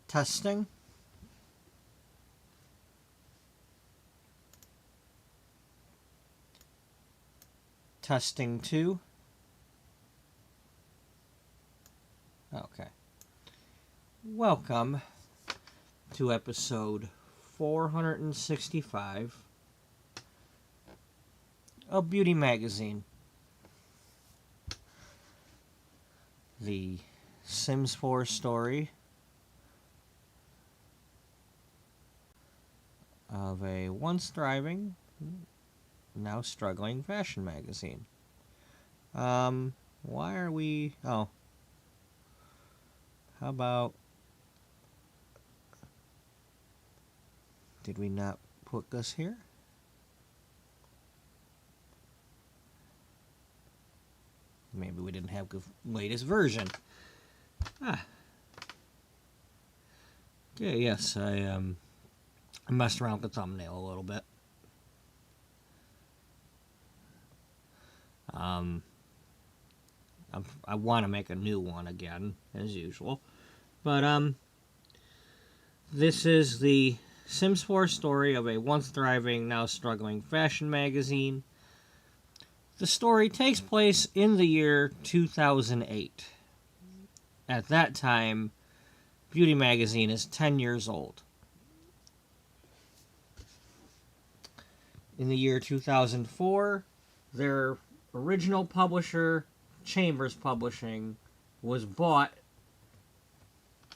Testing. Testing 2. Okay. Welcome to episode 465 of Beauty Magazine. The Sims 4 story of a once thriving, now struggling fashion magazine. Why are we... Oh. How about... Did we not put this here? Maybe we didn't have the latest version. Okay, yes, I messed around with the thumbnail a little bit. I want to make a new one again, as usual. But, this is the Sims 4 story of a once thriving, now struggling fashion magazine. The story takes place in the year 2008. At that time, Beauty Magazine is 10 years old. In the year 2004, their original publisher, Chambers Publishing, was bought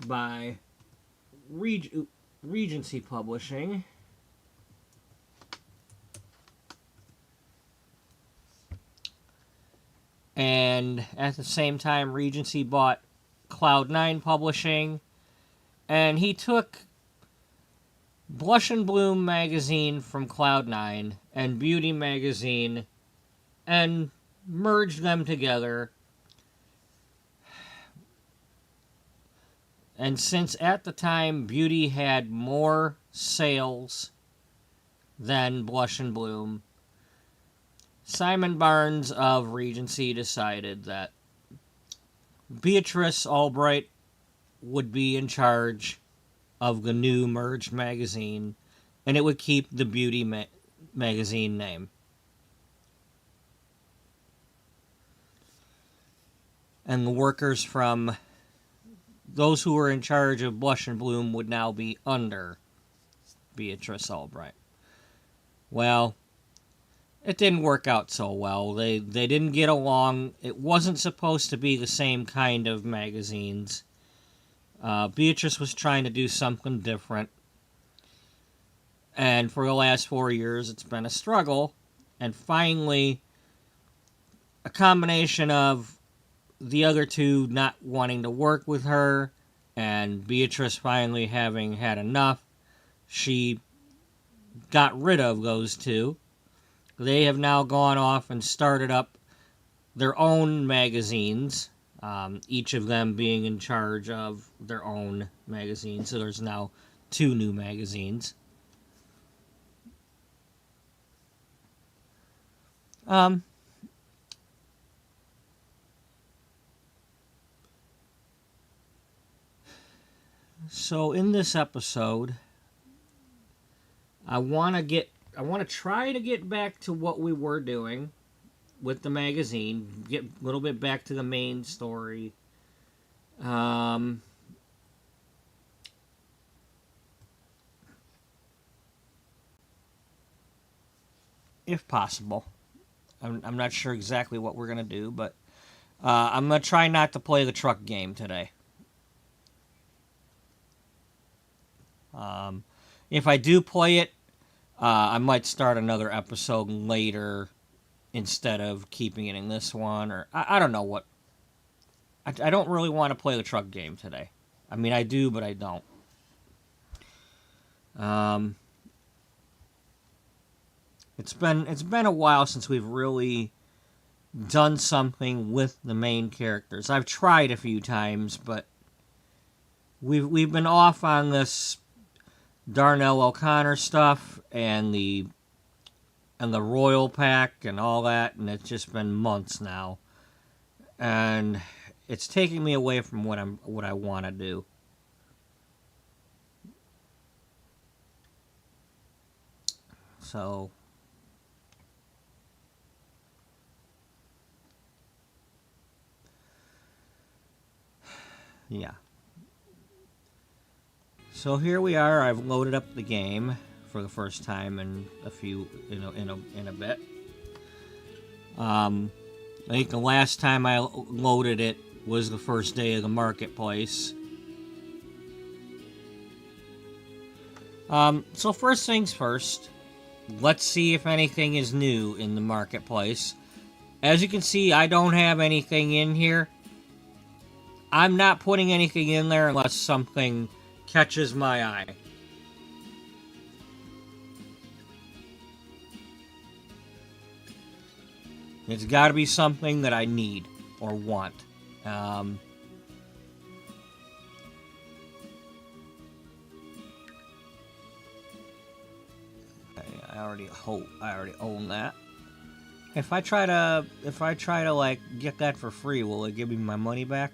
by Regency Publishing. And at the same time, Regency bought Cloud9 Publishing. And he took Blush and Bloom magazine from Cloud9 and Beauty Magazine and merged them together. And since at the time Beauty had more sales than Blush and Bloom, Simon Barnes of Regency decided that Beatrice Ullbright would be in charge of the new merged magazine, and it would keep the Beauty Magazine name. And the workers from those who were in charge of Blush and Bloom would now be under Beatrice Ullbright. Well, it didn't work out so well. They didn't get along. It wasn't supposed to be the same kind of magazines. Beatrice was trying to do something different. And for the last 4 years, it's been a struggle. And finally, a combination of the other two not wanting to work with her and Beatrice finally having had enough, she got rid of those two. They have now gone off and started up their own magazines, each of them being in charge of their own magazine. So there's now 2 new magazines. So in this episode, I want to try to get back to what we were doing with the magazine, get a little bit back to the main story. If possible. I'm not sure exactly what we're going to do, but I'm going to try not to play the truck game today. If I do play it, I might start another episode later instead of keeping it in this one. Or I don't know what. I don't really want to play the truck game today. I mean, I do, but I don't. It's been a while since we've really done something with the main characters. I've tried a few times, but we've been off on this Darnell O'Connor stuff and the Royal Pack and all that, and it's just been months now, and it's taking me away from what I want to do. So yeah. So here we are. I've loaded up the game for the first time in a few, in a bit. I think the last time I loaded it was the first day of the marketplace. So first things first, let's see if anything is new in the marketplace. As you can see, I don't have anything in here. I'm not putting anything in there unless something catches my eye. It's got to be something that I need or want. I already own that. If I try to like get that for free, will it give me my money back?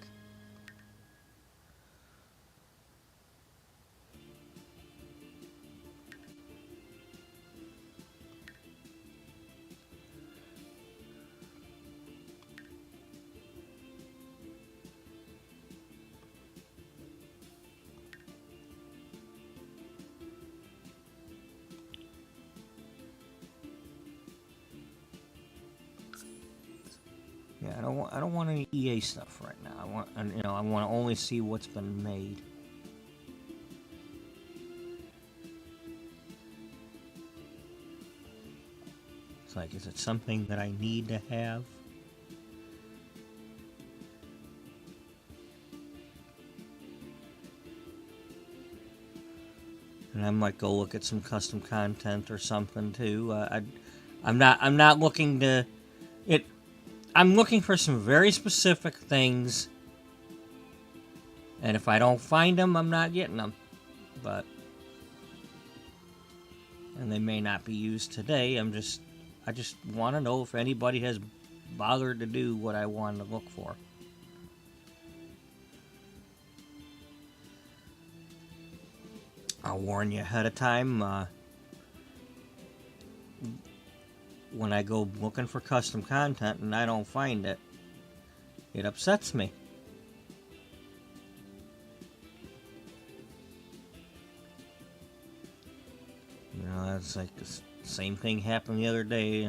Yeah, I don't want any EA stuff right now. I want to only see what's been made. It's like, is it something that I need to have? And I might go look at some custom content or something too. I'm not looking to it. I'm looking for some very specific things, and if I don't find them, I'm not getting them. And they may not be used today. I just want to know if anybody has bothered to do what I wanted to look for. I'll warn you ahead of time. When I go looking for custom content and I don't find it, it upsets me. It's like the same thing happened the other day.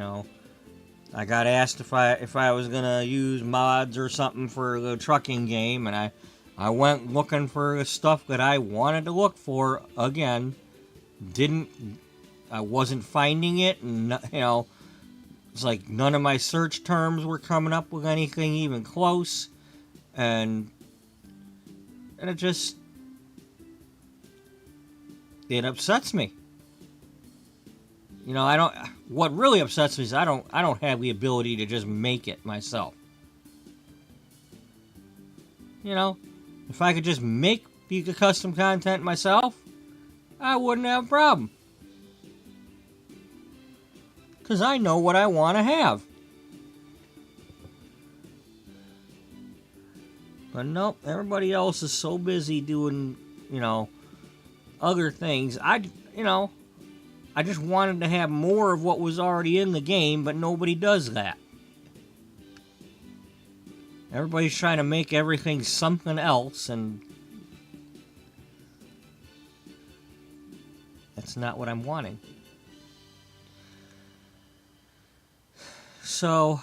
I got asked if I was gonna use mods or something for the trucking game, and I went looking for the stuff that I wanted to look for. Again, I wasn't finding it, and it's like none of my search terms were coming up with anything even close, and it upsets me. What really upsets me is I don't have the ability to just make it myself. If I could just make the custom content myself, I wouldn't have a problem. Because I know what I want to have. But nope, everybody else is so busy doing, other things. I just wanted to have more of what was already in the game, but nobody does that. Everybody's trying to make everything something else, and that's not what I'm wanting. So,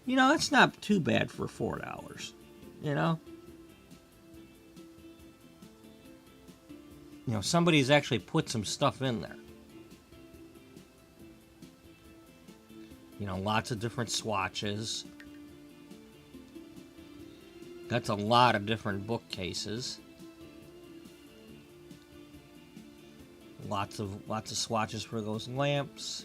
it's not too bad for $4, somebody's actually put some stuff in there. Lots of different swatches. That's a lot of different bookcases. Lots of swatches for those lamps.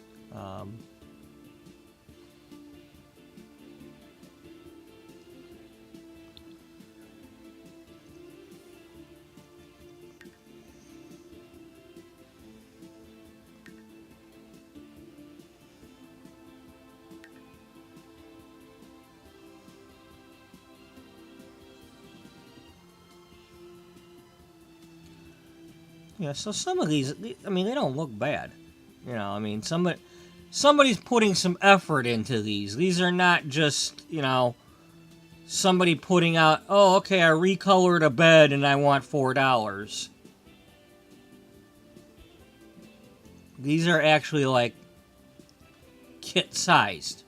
Yeah, so some of these, I mean, they don't look bad. You know, I mean, somebody's putting some effort into these. These are not just, you know, somebody putting out, oh, okay, I recolored a bed and I want $4. These are actually like kit sized.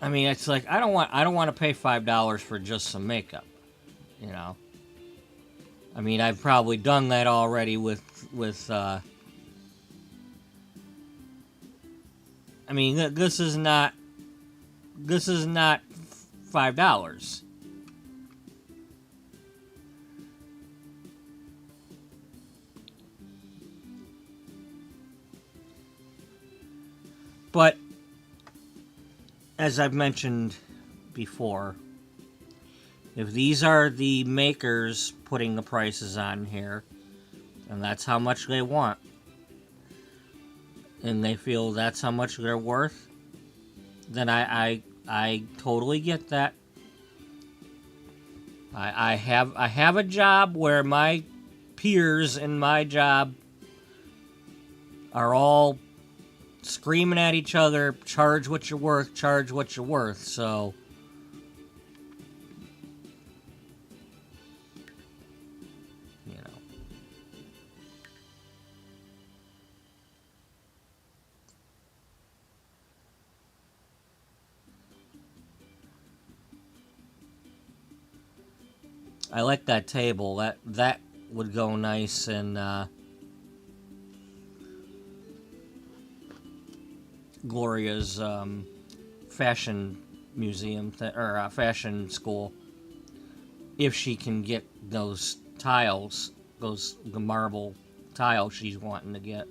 I mean, it's like I don't want to pay $5 for just some makeup, you know. I mean, I've probably done that already with I mean, this is not $5. But as I've mentioned before, if these are the makers putting the prices on here, and that's how much they want, and they feel that's how much they're worth, then I totally get that. I have a job where my peers in my job are all screaming at each other, charge what you're worth, charge what you're worth. So you know, I like that table. That would go nice in Gloria's fashion museum or fashion school, if she can get those tiles, the marble tiles she's wanting to get.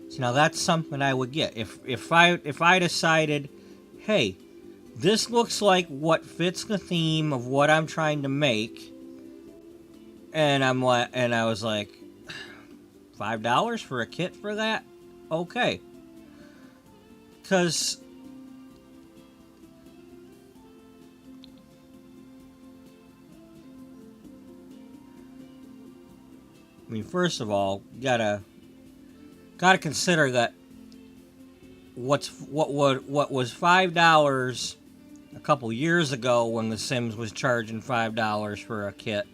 So now that's something I would get if I decided, hey, this looks like what fits the theme of what I'm trying to make, and I was like, $5 for a kit for that? Okay. Because I mean, first of all, gotta consider that what was $5 a couple years ago when The Sims was charging $5 for a kit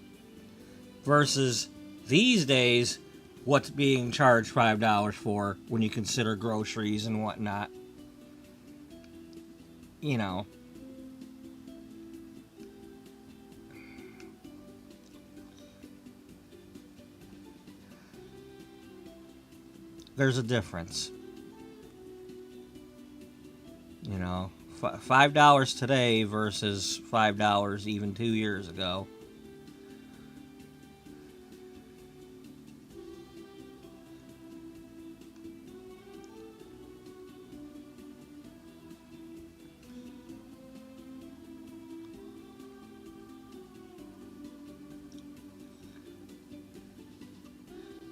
versus these days what's being charged $5 for when you consider groceries and whatnot. You know. There's a difference. You know, $5 today versus $5 even 2 years ago.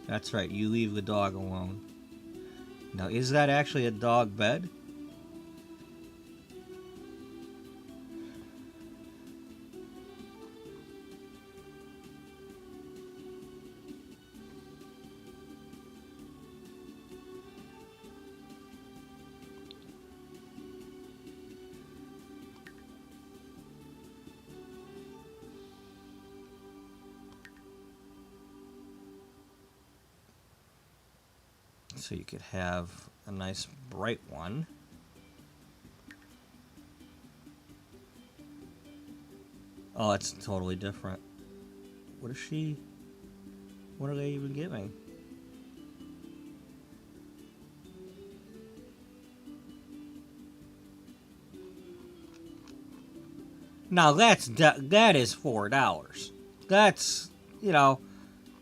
That's right, you leave the dog alone. Now, is that actually a dog bed? So you could have a nice bright one. Oh, it's totally different. What are they even giving? Now that is $4. That's, you know,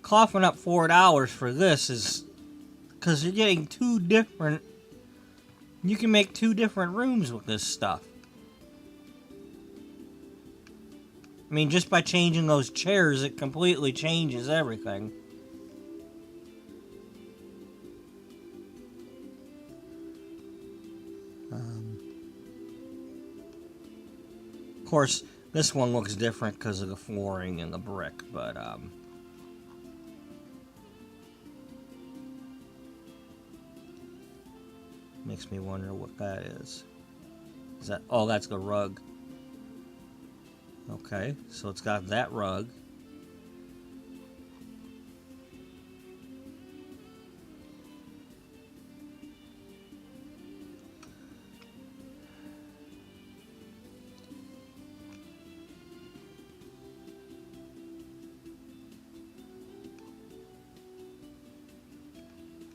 coughing up $4 for this is because you're getting two different You can make 2 different rooms with this stuff. I mean, just by changing those chairs, it completely changes everything. Of course, this one looks different because of the flooring and the brick, but makes me wonder what that is. Is that? Oh, that's the rug. Okay, so it's got that rug.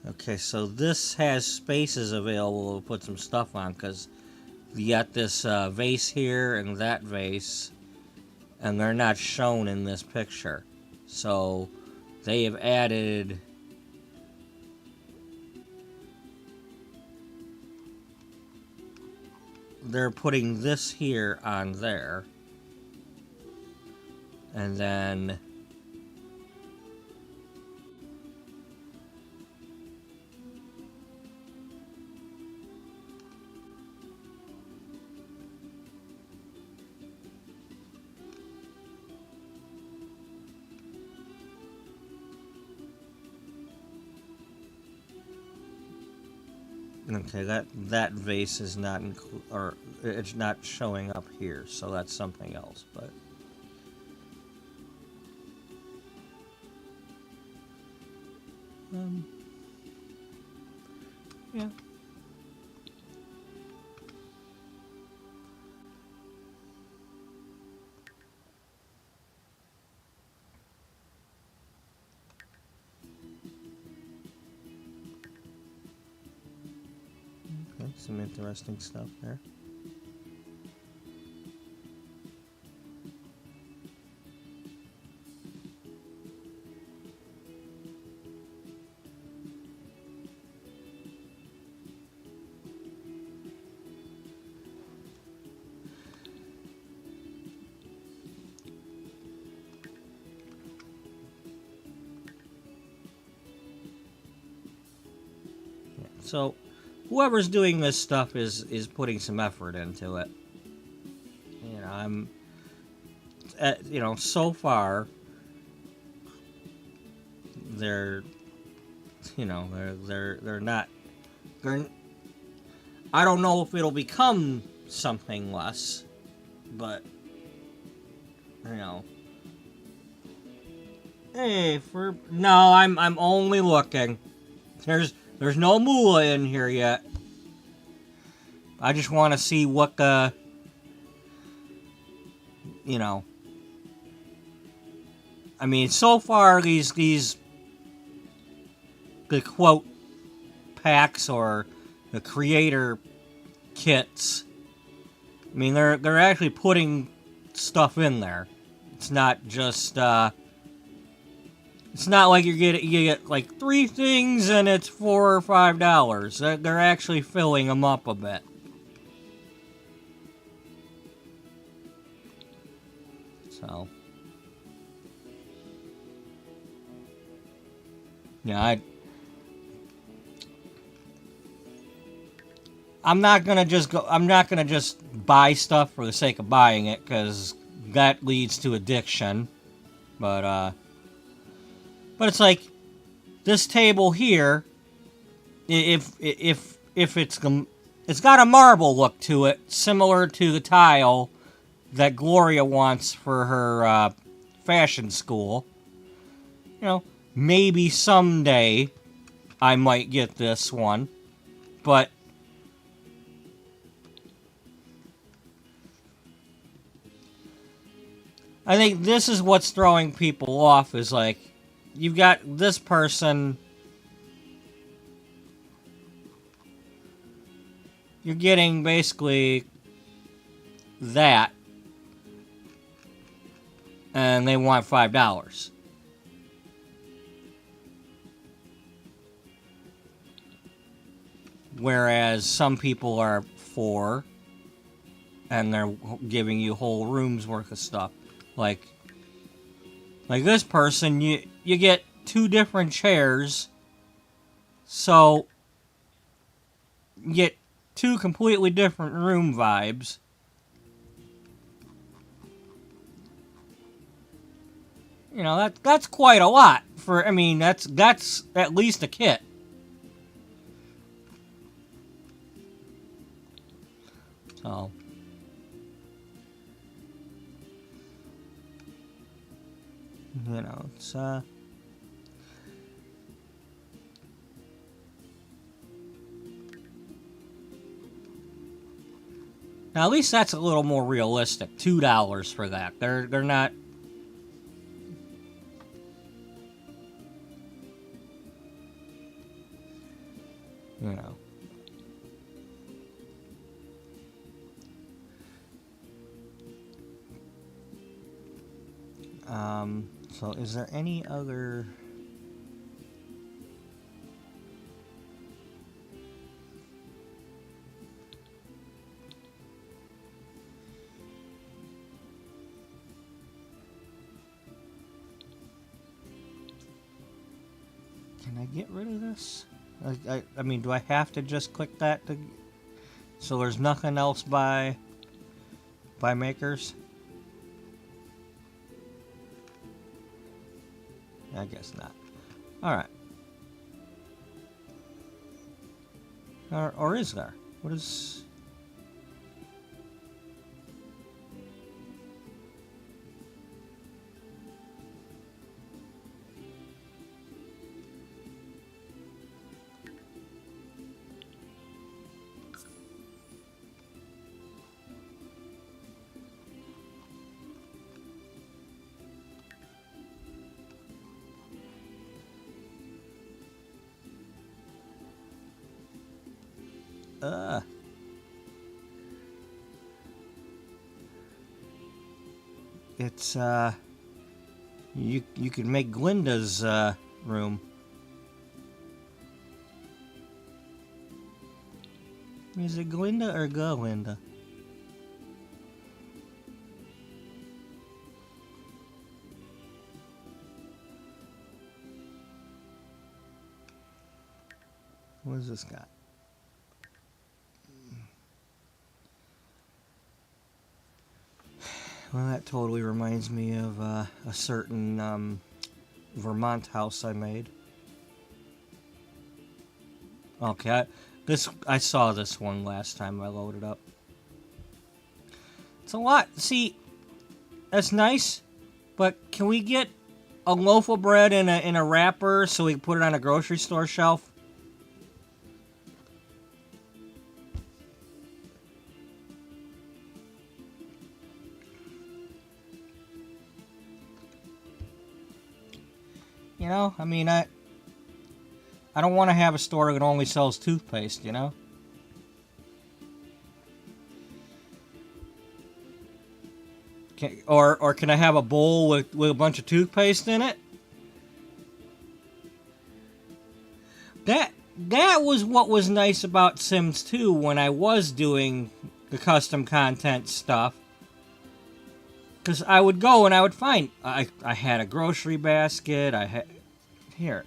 Okay, so this has spaces available to put some stuff on, because you got this vase here and that vase, and they're not shown in this picture. So they have added they're putting this here on there, and then okay, that vase is not or it's not showing up here, so that's something else. But yeah. Okay, some interesting stuff there. So, whoever's doing this stuff is putting some effort into it. You know, I'm, so far, they're not. I don't know if it'll become something less, but Hey, no, I'm only looking. There's no moolah in here yet. I just want to see what the, I mean, so far the quote packs or the creator kits, I mean, they're actually putting stuff in there. It's not just it's not like you get like 3 things and it's $4 or $5. They're actually filling them up a bit. So yeah, I'm not gonna just buy stuff for the sake of buying it, because that leads to addiction. But it's like this table here. If it's got a marble look to it, similar to the tile that Gloria wants for her fashion school. Maybe someday I might get this one, but I think this is what's throwing people off, is like, you've got this person, you're getting basically that, and they want $5. whereas some people are 4, and they're giving you whole rooms worth of stuff. Like this person, you get 2 different chairs, so you get 2 completely different room vibes. You know, that's quite a lot for. I mean, that's at least a kit. So. You know, it's now at least that's a little more realistic. $2 for that. They're not. You know. So is there any other? Can I get rid of this? I mean, do I have to just click that to? So there's nothing else by makers? I guess not. Alright. Or is there? What is... It's, you could make Glinda's, room. Is it Glinda or Galinda? What has this got? Well, that totally reminds me of a certain Vermont house I made. Okay, I saw this one last time I loaded up. It's a lot. See, that's nice, but can we get a loaf of bread in a wrapper so we can put it on a grocery store shelf? You know, I mean, I don't want to have a store that only sells toothpaste, you know? Or can I have a bowl with a bunch of toothpaste in it? That was what was nice about Sims 2 when I was doing the custom content stuff. Because I would go and I would find... I had a grocery basket, I had... Here,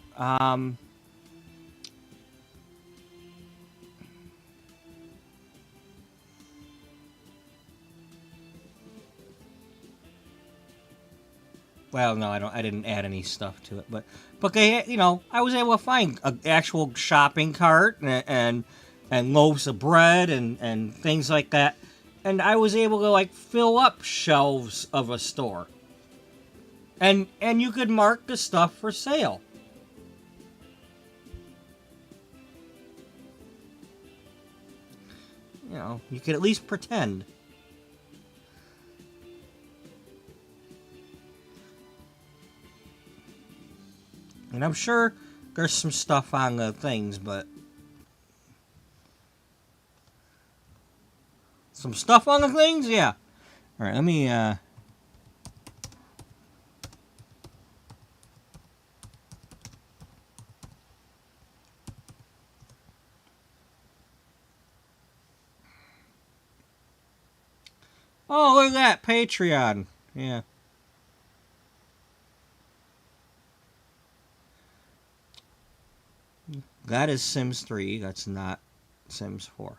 well, no, I didn't add any stuff to it, but they, you know, I was able to find an actual shopping cart and loaves of bread and things like that, and I was able to like fill up shelves of a store, and you could mark the stuff for sale. You know, you could at least pretend. And I'm sure there's some stuff on the things, but... Some stuff on the things? Yeah. Alright, let me, look at that. Patreon. Yeah. That is Sims 3. That's not Sims 4.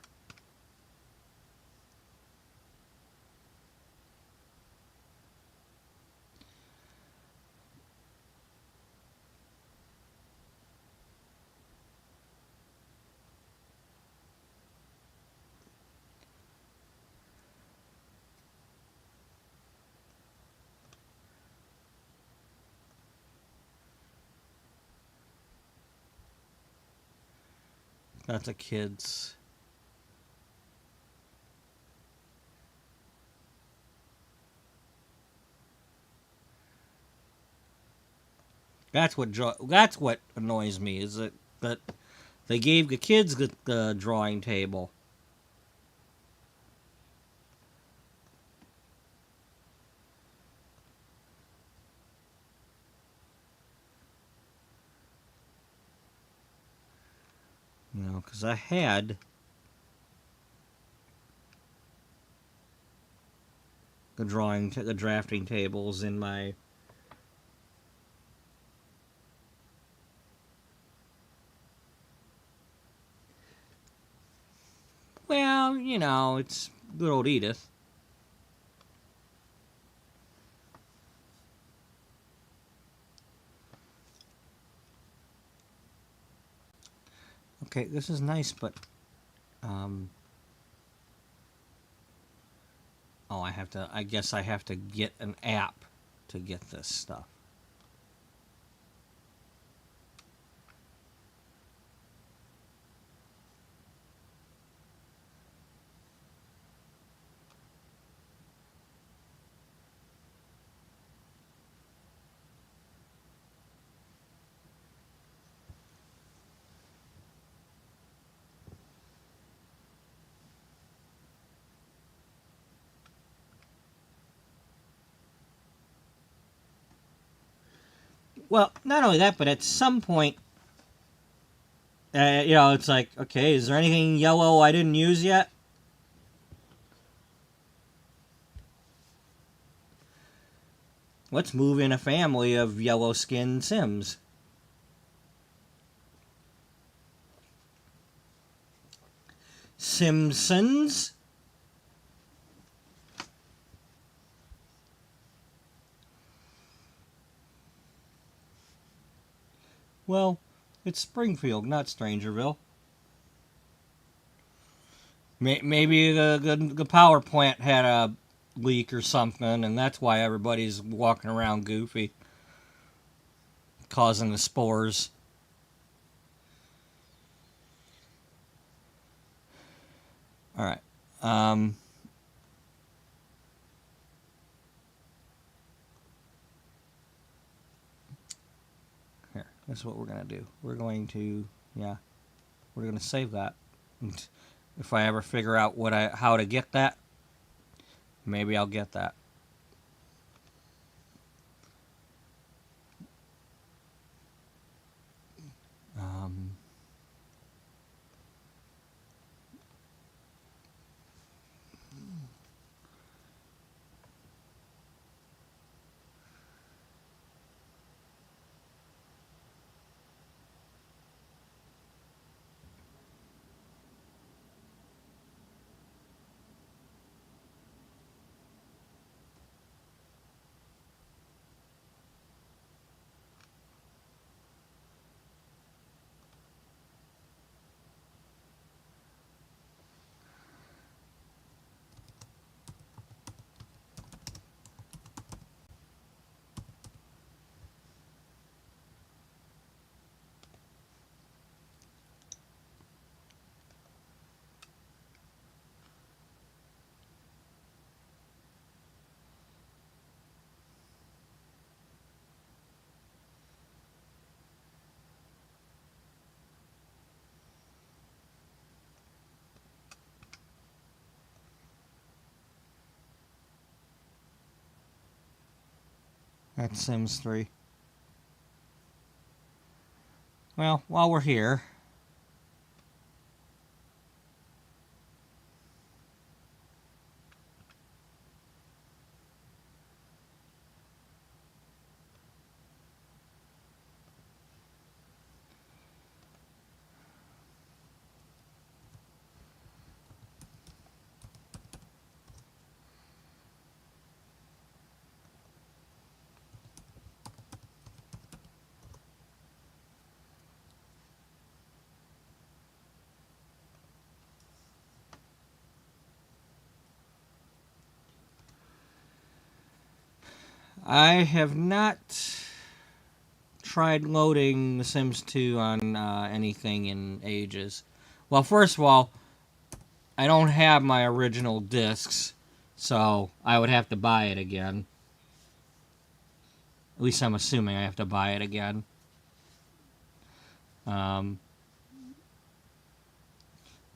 That's a kid's. That's what annoys me is that they gave the kids the drawing table. You know, because I had the drafting tables in my. Well, you know, it's good old Edith. Okay, this is nice, but oh, I guess I have to get an app to get this stuff. Well, not only that, but at some point, you know, it's like, okay, is there anything yellow I didn't use yet? Let's move in a family of yellow-skinned Sims. Simpsons? Well, it's Springfield, not Strangerville. Maybe the power plant had a leak or something, and that's why everybody's walking around goofy, causing the spores. All right. Here, this is what we're gonna do. We're going to save that. If I ever figure out how to get that, maybe I'll get that. That's Sims 3. Well, while we're here, I have not tried loading The Sims 2 on anything in ages. Well, first of all, I don't have my original discs, so I would have to buy it again. At least I'm assuming I have to buy it again. Um,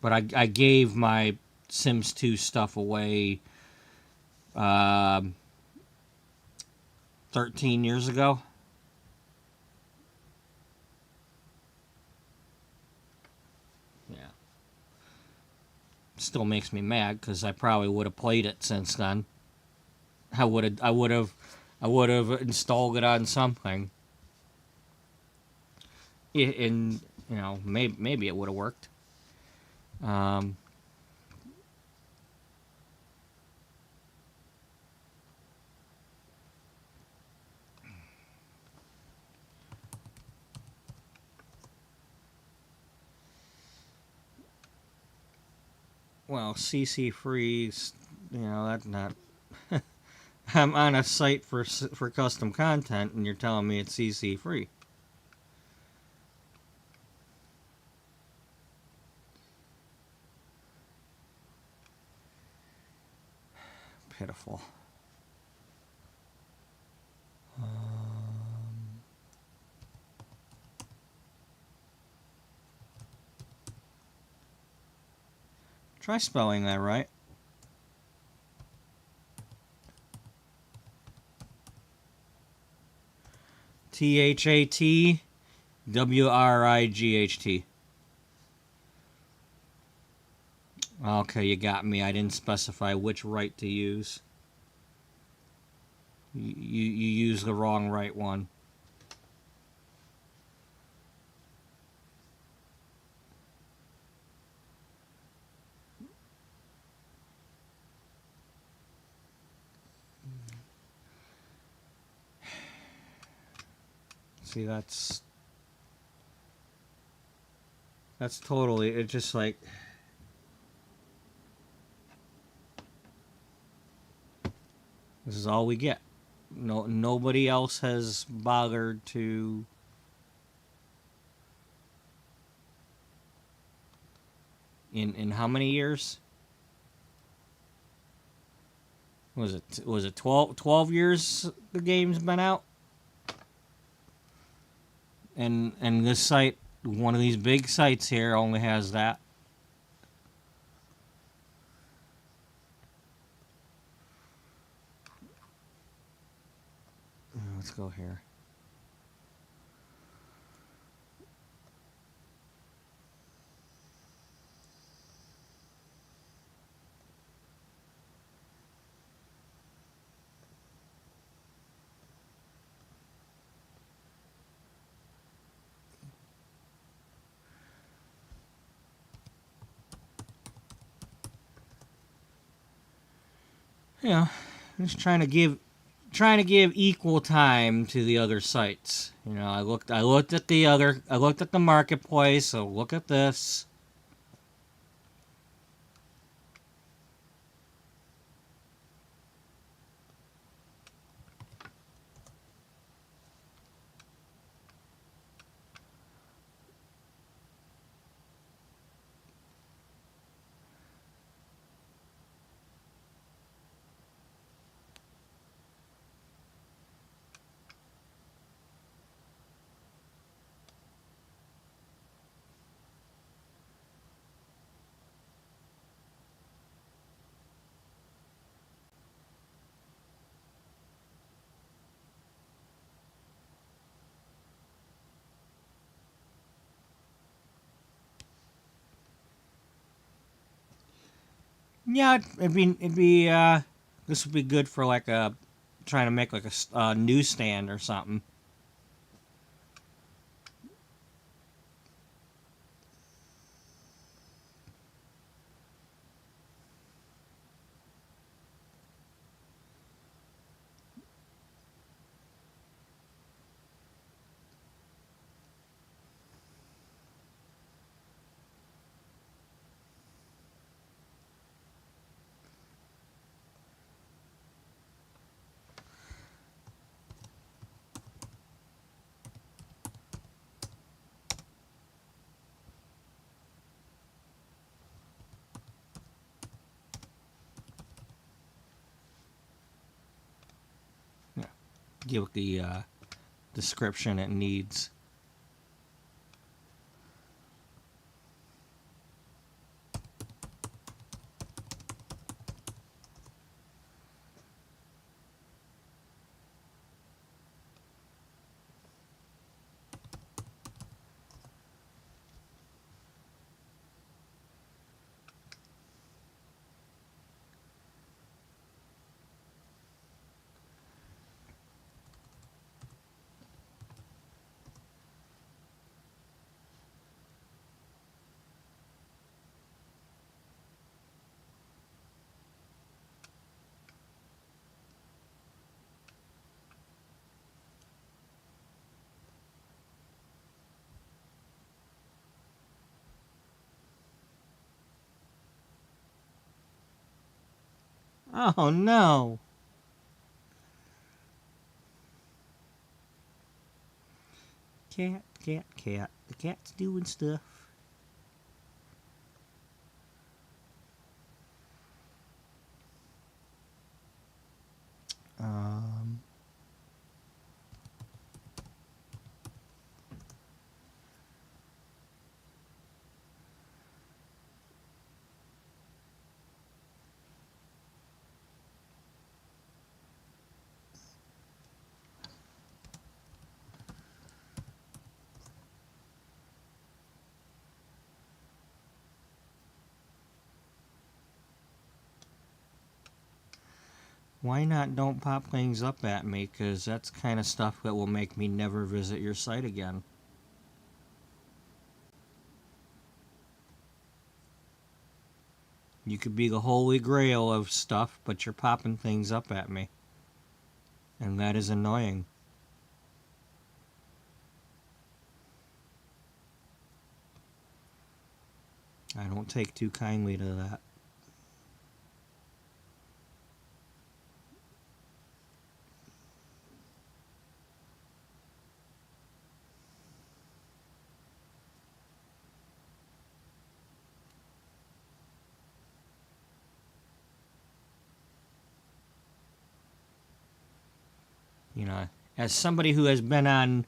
but I gave my Sims 2 stuff away 13 years ago. Yeah. Still makes me mad because I probably would have played it since then. I would have installed it on something. And maybe it would have worked. Um, well, CC free, that's not. I'm on a site for custom content, and you're telling me it's CC free. Pitiful. Try spelling that right. THATWRIGHT. Okay, you got me. I didn't specify which right to use. You used the wrong right one. See, that's totally. It's just like. This is all we get. Nobody else has bothered to. In how many years? Was it 12 years the game's been out? And this site, one of these big sites here, only has that. Let's go here. Just trying to give equal time to the other sites. I looked at the marketplace. So look at this. Yeah, this would be good for like trying to make like a newsstand or something. give it the description it needs. Oh no! Cat, cat, cat. The cat's doing stuff. Um, why not don't pop things up at me? Because that's kind of stuff that will make me never visit your site again. You could be the holy grail of stuff, but you're popping things up at me. And that is annoying. I don't take too kindly to that. You know, as somebody who has been on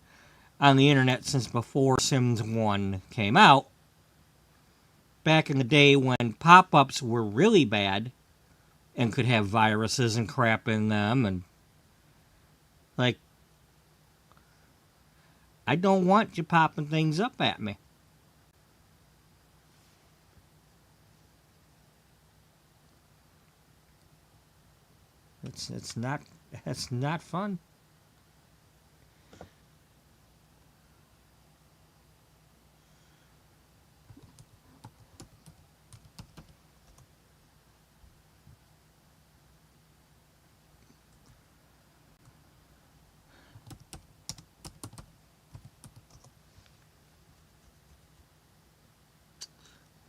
the internet since before Sims 1 came out, back in the day when pop-ups were really bad and could have viruses and crap in them, and like, I don't want you popping things up at me. It's not fun.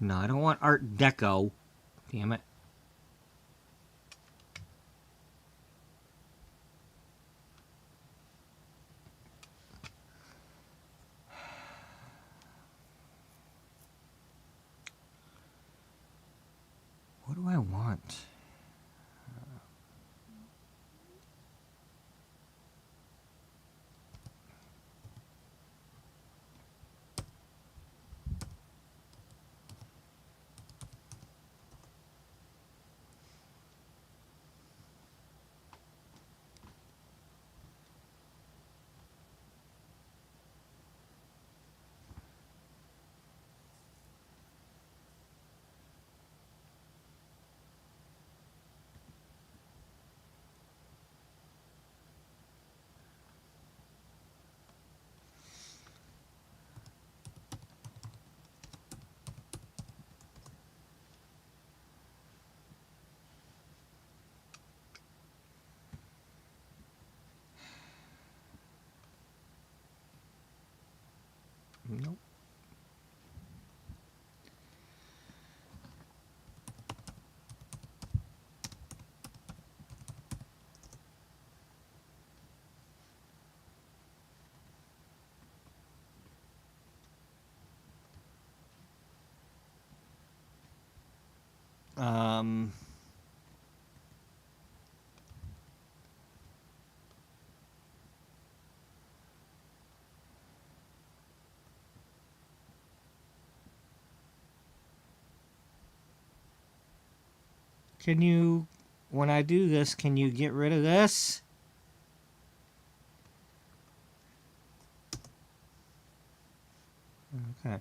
No, I don't want Art Deco. Damn it. What do I want? Nope. Um, Can you, when I do this, can you get rid of this? Okay.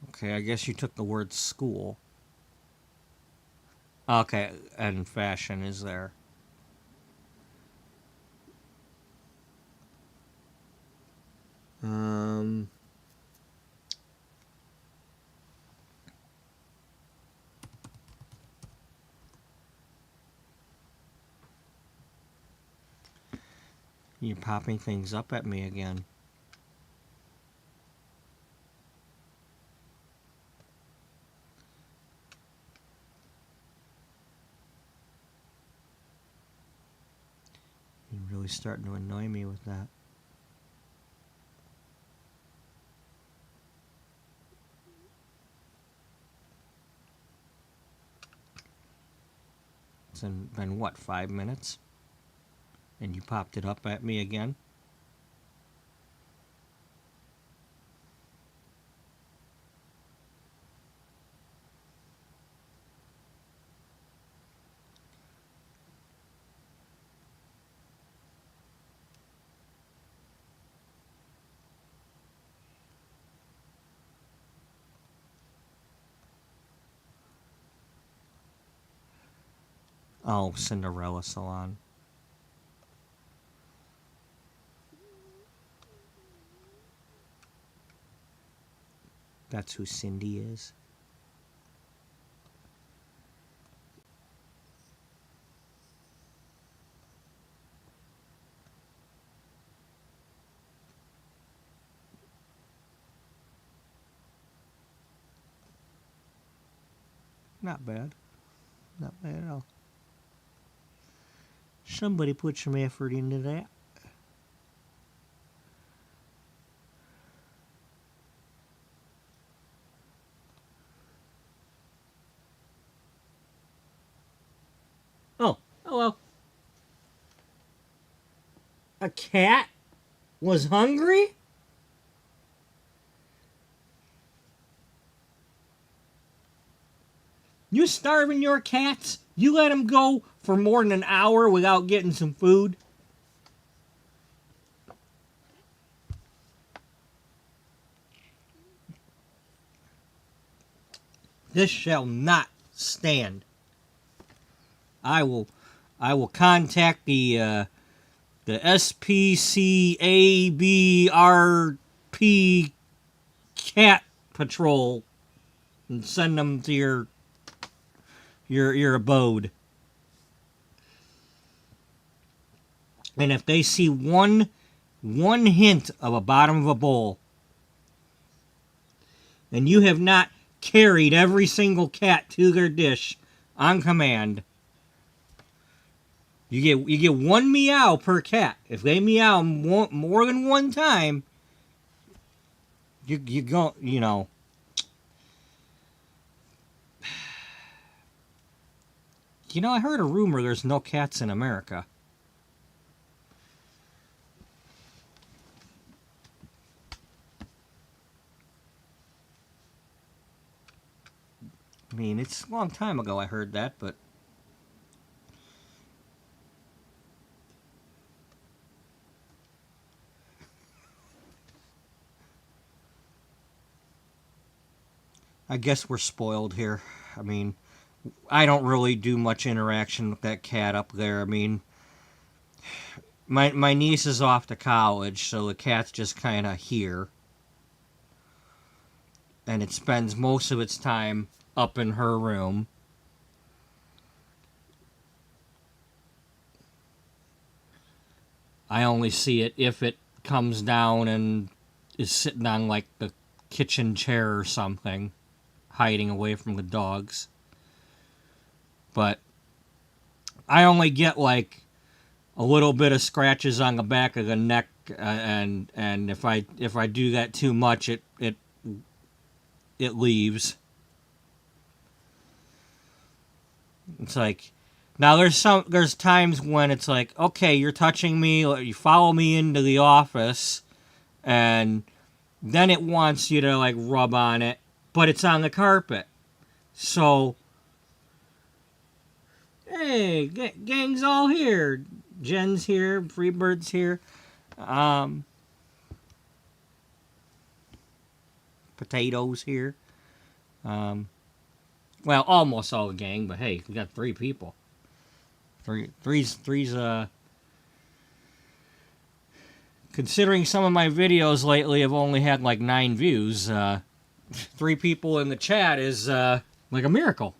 Okay, I guess you took the word school. Okay, and fashion is there. You're popping things up at me again. You're really starting to annoy me with that. It's been what, 5 minutes? And you popped it up at me again? Oh, Cinderella Salon. That's who Cindy is. Not bad. Not bad at all. Somebody put some effort into that. Oh, hello. A cat was hungry? You starving your cats? You let them go for more than an hour without getting some food? This shall not stand. I will contact the SPCABRP Cat Patrol and send them to your abode. And if they see one hint of a bottom of a bowl, and you have not carried every single cat to their dish on command, you get one meow per cat. If they meow more than one time, you go, you know. You know, I heard a rumor there's no cats in America. I mean, it's a long time ago I heard that, but I guess we're spoiled here. I mean, I don't really do much interaction with that cat up there. I mean, my niece is off to college, so the cat's just kind of here. And it spends most of its time up in her room. I only see it if it comes down and is sitting on like the kitchen chair or something, hiding away from the dogs. But I only get like a little bit of scratches on the back of the neck, and if I do that too much, it leaves. It's like Now there's times when it's like, okay, you're touching me, or you follow me into the office, and then it wants you to like rub on it, but it's on the carpet. So, hey, gang's all here. Jen's here, Freebird's here. Potatoes here. Well, almost all the gang, but hey, we got 3 people. Three's considering some of my videos lately have only had like 9 views, 3 people in the chat is like a miracle.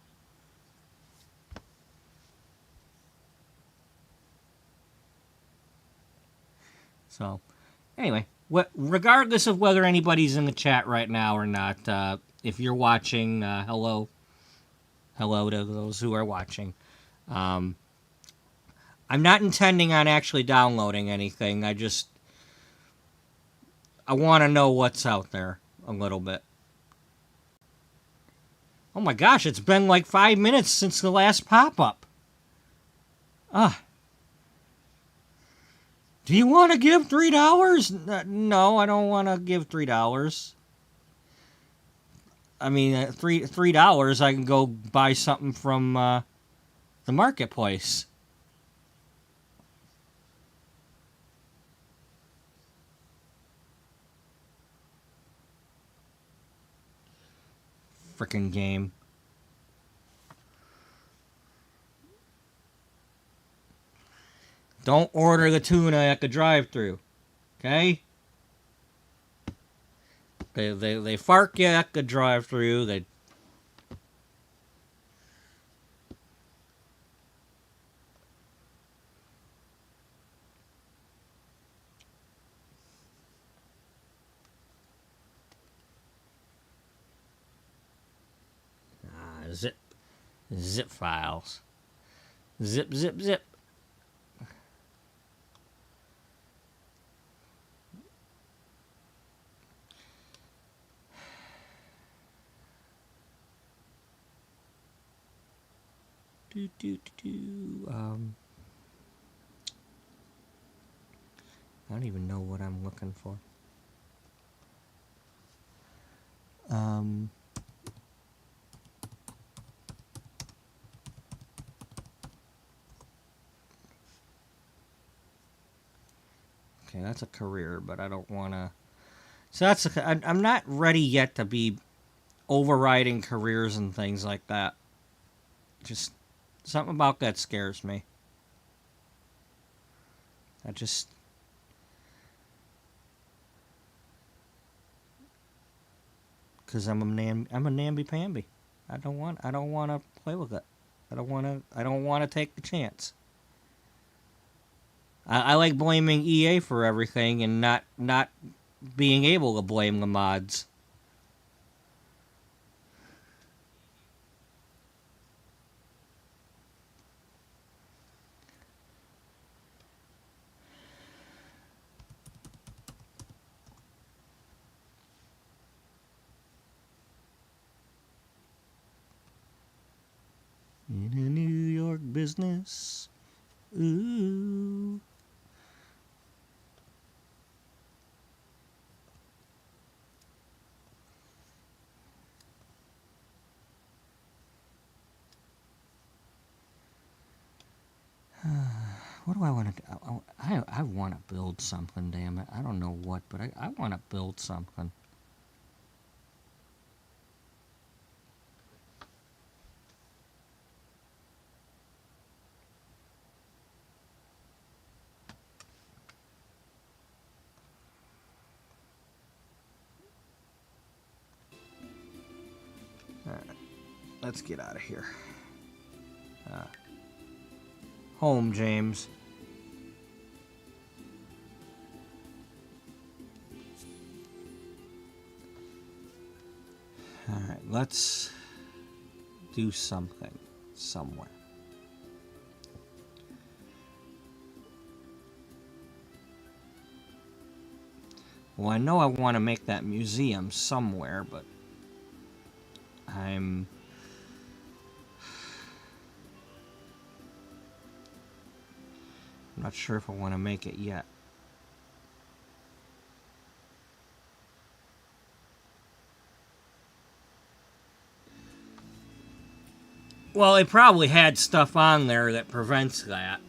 So, anyway, regardless of whether anybody's in the chat right now or not, if you're watching, hello to those who are watching. I'm not intending on actually downloading anything. I want to know what's out there a little bit. Oh my gosh, it's been like 5 minutes since the last pop-up. Do you want to give $3? No, I don't want to give $3. I mean, $3, I can go buy something from the marketplace. Frickin' game. Don't order the tuna at the drive-thru, okay? They fark you at the drive-thru. They zip files. Zip. I don't even know what I'm looking for. Okay, that's a career, but I don't want to. So I'm not ready yet to be overriding careers and things like that. Just something about that scares me. Because I'm a namby-pamby. I don't want to play with it. I don't want to take the chance. I like blaming EA for everything and not being able to blame the mods. In a New York business. Ooh. What do I want to do? I want to build something, damn it. I don't know what, but I want to build something. Alright, let's get out of here. Home, James. Alright, let's do something somewhere. Well, I know I want to make that museum somewhere, but I'm Not sure if I want to make it yet. Well, it probably had stuff on there that prevents that.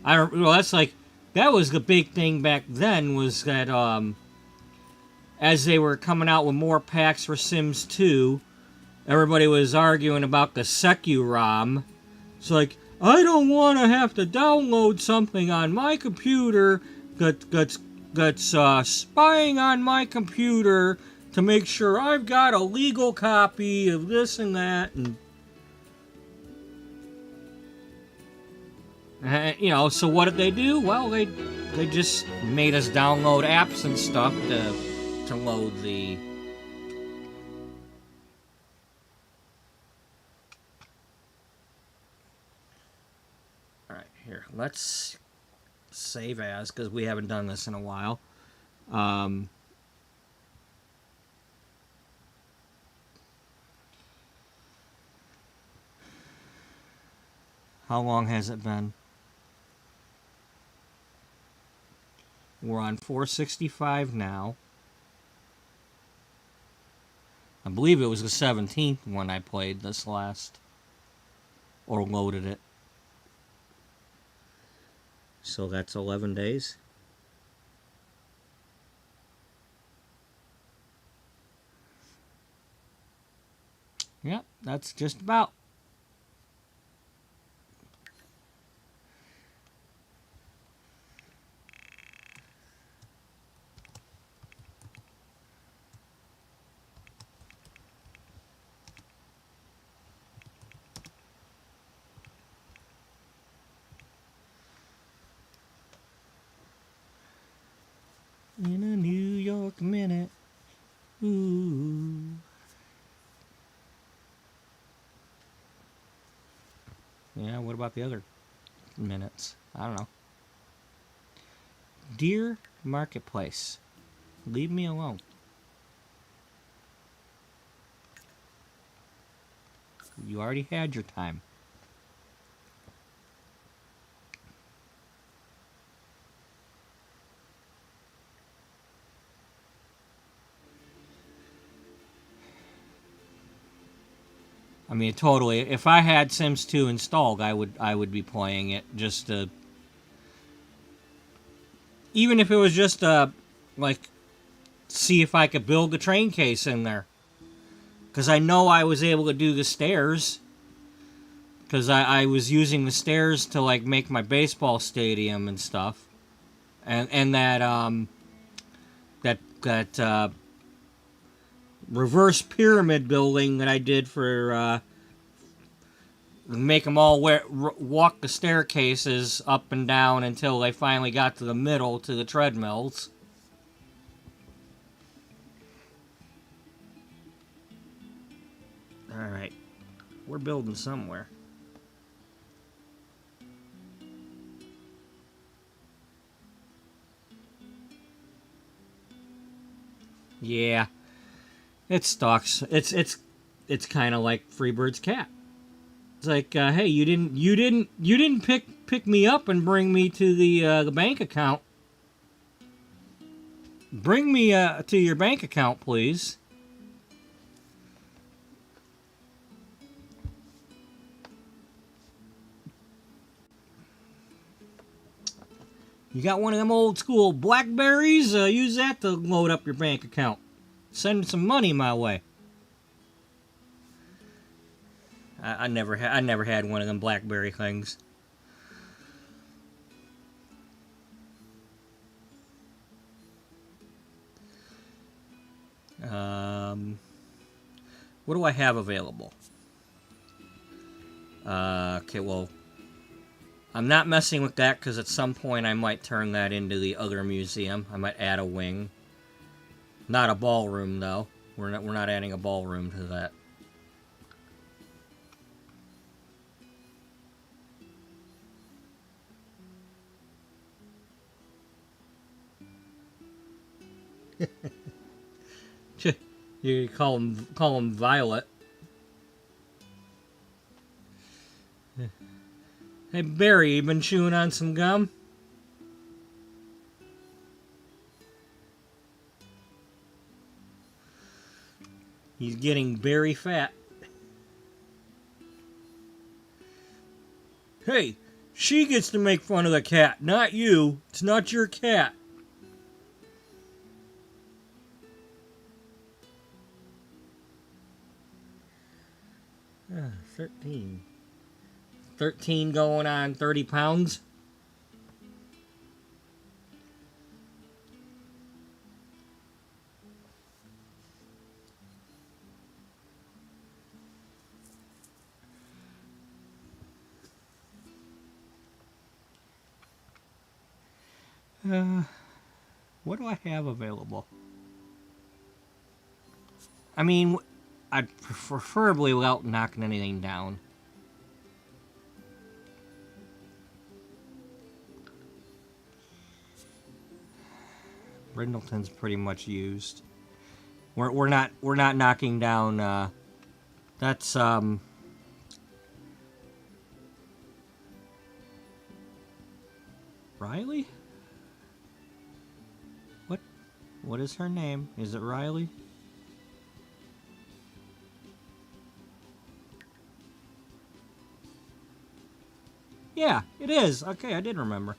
I don't. Well, that's like that was the big thing back then. Was that as they were coming out with more packs for Sims 2, everybody was arguing about the Secu-ROM. It's like, I don't want to have to download something on my computer that's spying on my computer to make sure I've got a legal copy of this and that. And you know, so what did they do? Well, they just made us download apps and stuff to load the... Alright, here, let's save as, because we haven't done this in a while. How long has it been? We're on 465 now. I believe it was the 17th when I played this last. Or loaded it. So that's 11 days. Yep, that's just about. In a New York minute. Ooh. Yeah, what about the other minutes? I don't know. Dear Marketplace, leave me alone. You already had your time. I mean, totally. If I had Sims 2 installed, I would be playing it just to... Even if it was just like, see if I could build the train case in there. Because I know I was able to do the stairs. Because I was using the stairs to, like, make my baseball stadium and stuff. And that reverse pyramid building that I did for make them all walk the staircases up and down until they finally got to the middle to the treadmills. Alright, we're building somewhere. Yeah. It stalks. It's kind of like Freebird's cat. It's like, hey, you didn't pick me up and bring me to the bank account. Bring me to your bank account, please. You got one of them old school Blackberries? Use that to load up your bank account. Send some money my way. I never had one of them BlackBerry things. What do I have available? Okay, well, I'm not messing with that because at some point I might turn that into the other museum. I might add a wing. Not a ballroom though. We're not adding a ballroom to that. You call him Violet. Hey Barry, you been chewing on some gum? He's getting very fat. Hey, she gets to make fun of the cat, not you. It's not your cat. Ah, 13. 13 going on 30 pounds. What do I have available? I mean, I'd preferably without knocking anything down. Brindleton's pretty much used. We're not knocking down. That's Riley. What is her name? Is it Riley? Yeah, it is. Okay, I did remember.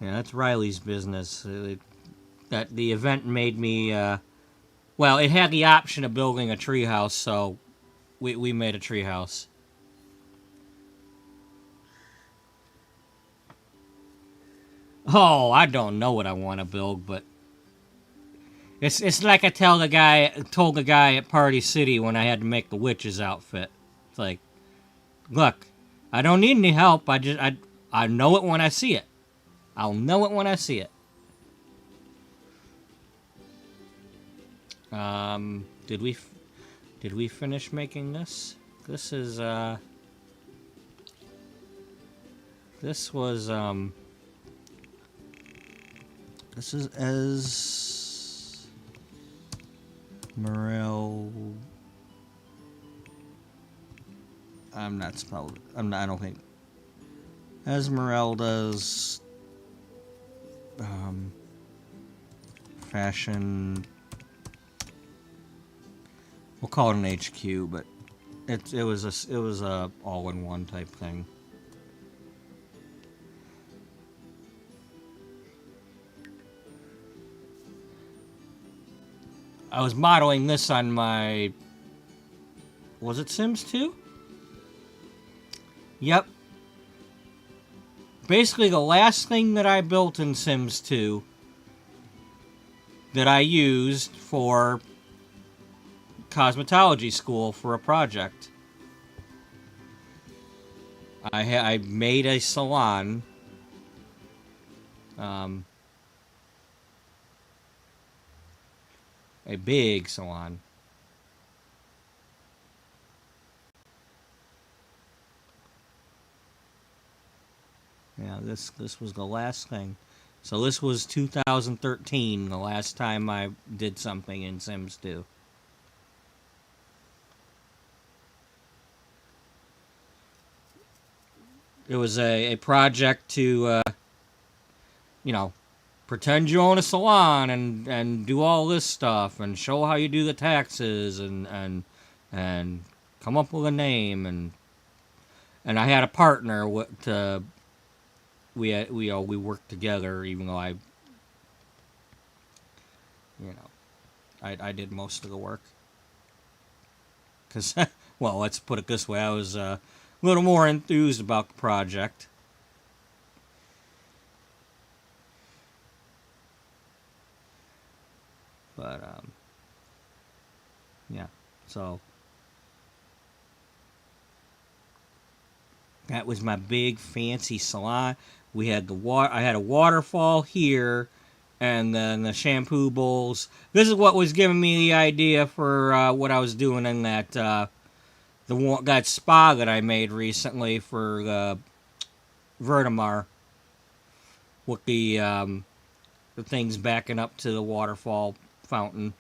Yeah, that's Riley's business. That the event made me. Well, it had the option of building a treehouse, so we made a treehouse. Oh, I don't know what I want to build, but it's like I told the guy at Party City when I had to make the witch's outfit. It's like, look, I don't need any help. I know it when I see it. I'll know it when I see it. Did we finish making this? This is this was this is Esmeralda. I don't think Esmeralda's fashion. We'll call it an HQ, but it was a all-in-one type thing. I was modeling this on my... Was it Sims 2? Yep. Basically, the last thing that I built in Sims 2 that I used for cosmetology school for a project. I made a salon. A big salon. Yeah, this was the last thing. So this was 2013, the last time I did something in Sims 2. It was a project to, pretend you own a salon and do all this stuff and show how you do the taxes and come up with a name and I had a partner we worked together even though I did most of the work because well, let's put it this way, I was a little more enthused about the project. But yeah, so that was my big fancy salon. We had I had a waterfall here, and then the shampoo bowls. This is what was giving me the idea for what I was doing in that that spa that I made recently for Vertimar, with the things backing up to the waterfall fountain.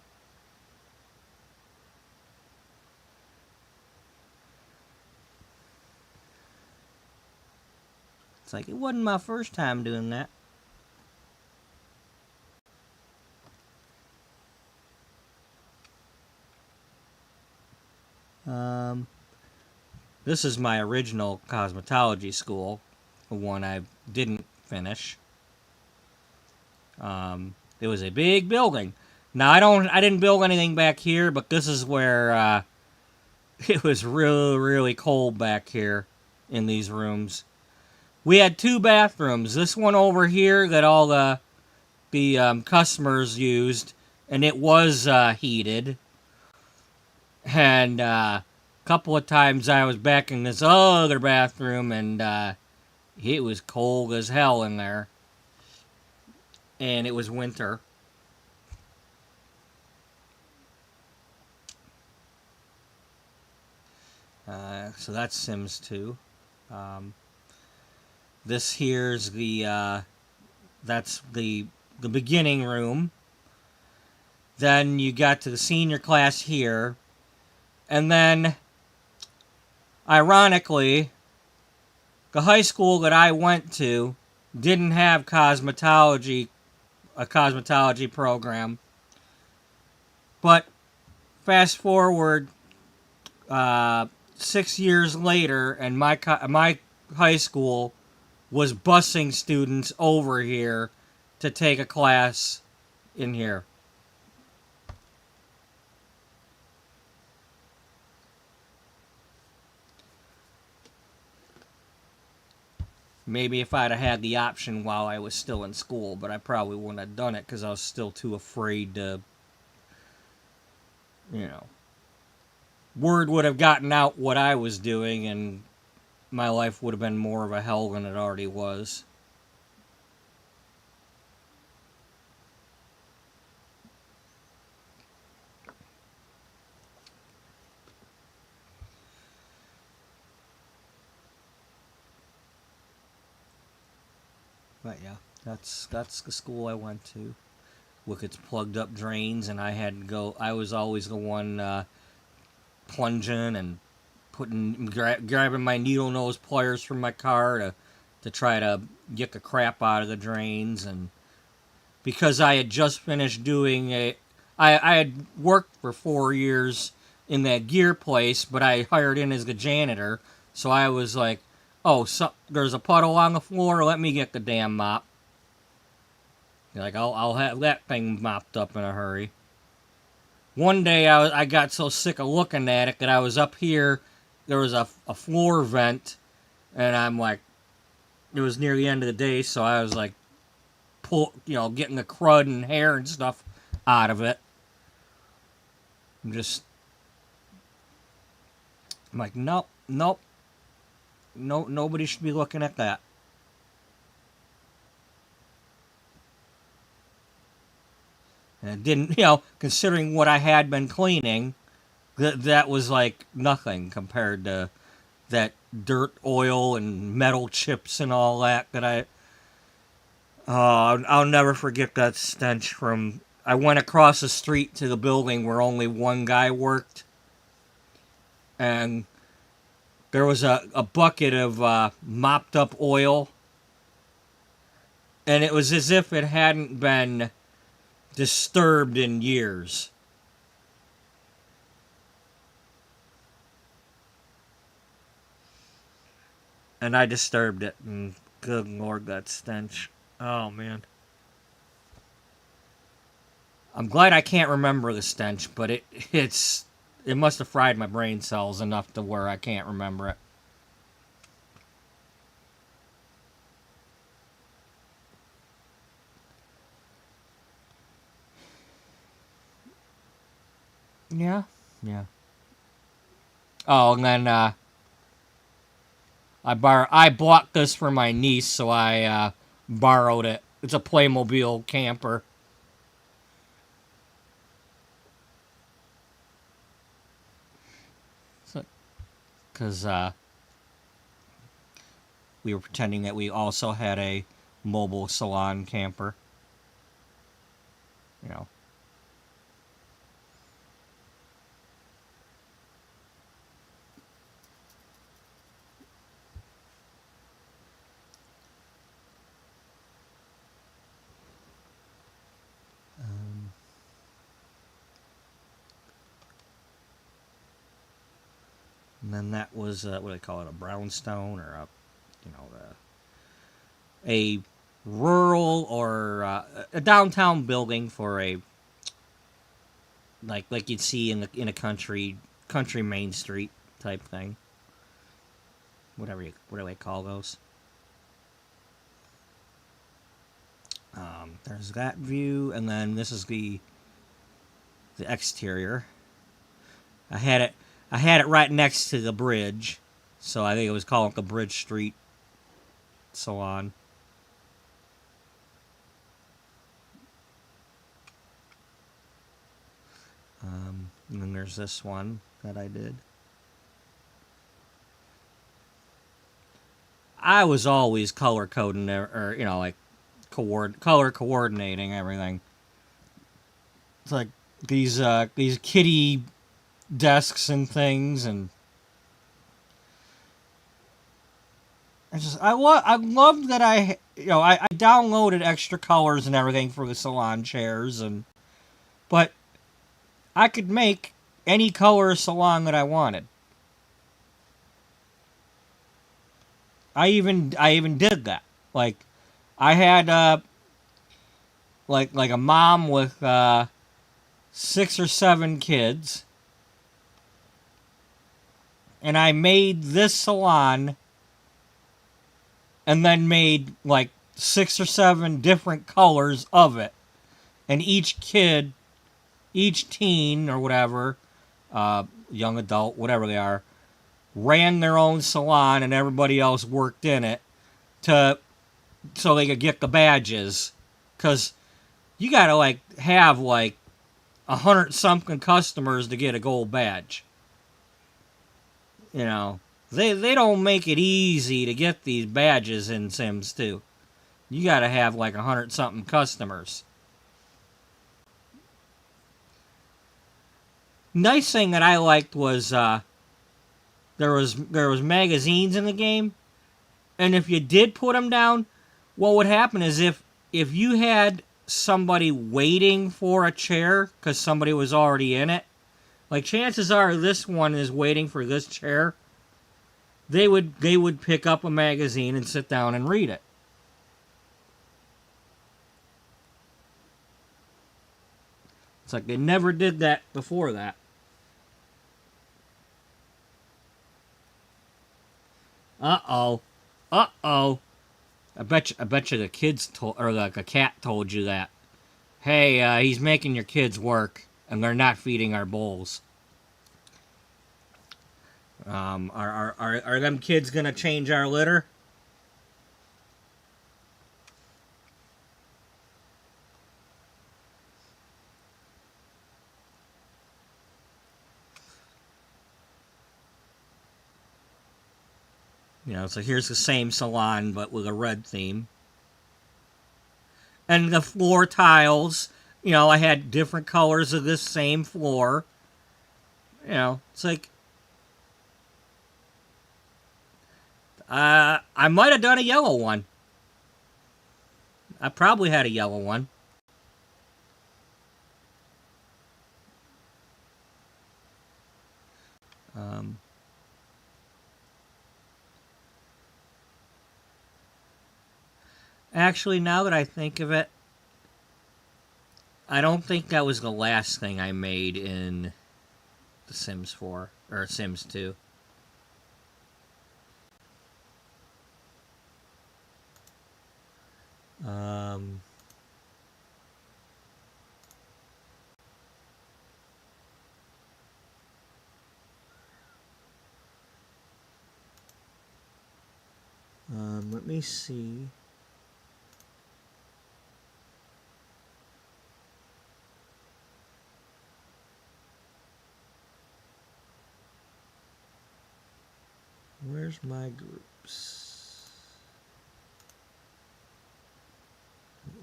It's like, it wasn't my first time doing that. This is my original cosmetology school, the one I didn't finish. It was a big building. Now I didn't build anything back here, but this is where it was really, really cold back here in these rooms. We had 2 bathrooms. This one over here that all the customers used, and it was heated. And a couple of times I was back in this other bathroom, and it was cold as hell in there. And it was winter. So that's Sims 2. This here's that's the beginning room. Then you got to the senior class here. And then, ironically, the high school that I went to didn't have a cosmetology program. But fast forward 6 years later, and my high school was busing students over here to take a class in here. Maybe if I'd have had the option while I was still in school, but I probably wouldn't have done it because I was still too afraid to, word would have gotten out what I was doing, and my life would have been more of a hell than it already was. But yeah, that's the school I went to, with its plugged up drains, and I was always the one plunging and grabbing my needle nose pliers from my car to try to get the crap out of the drains. And because I had just finished I had worked for 4 years in that gear place, but I hired in as the janitor, so I was like, oh, there's a puddle on the floor, let me get the damn mop. Like, I'll have that thing mopped up in a hurry. One day I got so sick of looking at it that I was up here, there was a floor vent, and I'm like, it was near the end of the day, so I was like, getting the crud and hair and stuff out of it. I'm like, nope, no, nobody should be looking at that. And it didn't, considering what I had been cleaning, that was like nothing compared to that dirt, oil, and metal chips and all that I'll never forget that stench from... I went across the street to the building where only one guy worked, and there was a bucket of mopped up oil, and it was as if it hadn't been disturbed in years. And I disturbed it, and good lord, that stench. Oh, man. I'm glad I can't remember the stench, but it must have fried my brain cells enough to where I can't remember it. Yeah. Oh, and then I bought this for my niece, so I borrowed it. It's a Playmobil camper. Because we were pretending that we also had a mobile salon camper. then that was what do they call it, a brownstone or a, you know, a rural or a downtown building for a like you'd see in a country main street type thing. What do they call those? There's that view, and then this is the exterior. I had it right next to the bridge, so I think it was called the Bridge Street Salon. And then there's this one that I did. I was always color coding, or you know, like color coordinating everything. It's like these kitty desks and things, and I love that I downloaded extra colors and everything for the salon chairs, but I could make any color salon that I wanted. I even did that. Like I had like a mom with 6 or 7 kids, and I made this salon and then made like 6 or 7 different colors of it. And each kid, each teen or whatever, young adult, whatever they are, ran their own salon and everybody else worked in it so they could get the badges. Because you gotta have 100-something customers to get a gold badge. You know, they don't make it easy to get these badges in Sims 2. You gotta have 100-something customers. Nice thing that I liked was there was magazines in the game, and if you did put them down, what would happen is if you had somebody waiting for a chair because somebody was already in it, like chances are this one is waiting for this chair, they would pick up a magazine and sit down and read it. It's like they never did that before that. Uh-oh. Uh-oh. I bet you the kids told, or like a cat told you that. Hey, he's making your kids work, and they're not feeding our bowls. Are them kids gonna change our litter? You know, so here's the same salon, but with a red theme. And the floor tiles, you know, I had different colors of this same floor. You know, it's like... I might have done a yellow one. I probably had a yellow one. Actually, now that I think of it, I don't think that was the last thing I made in The Sims 4, or Sims 2. Let me see. Where's my groups?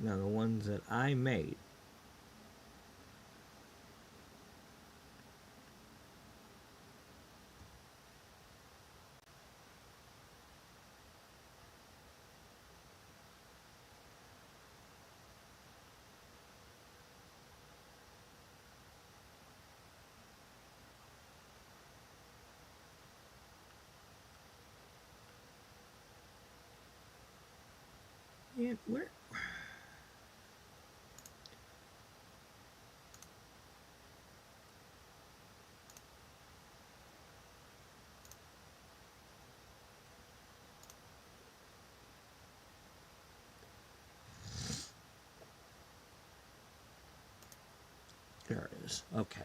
Now, the ones that I made. And where? There it is. Okay.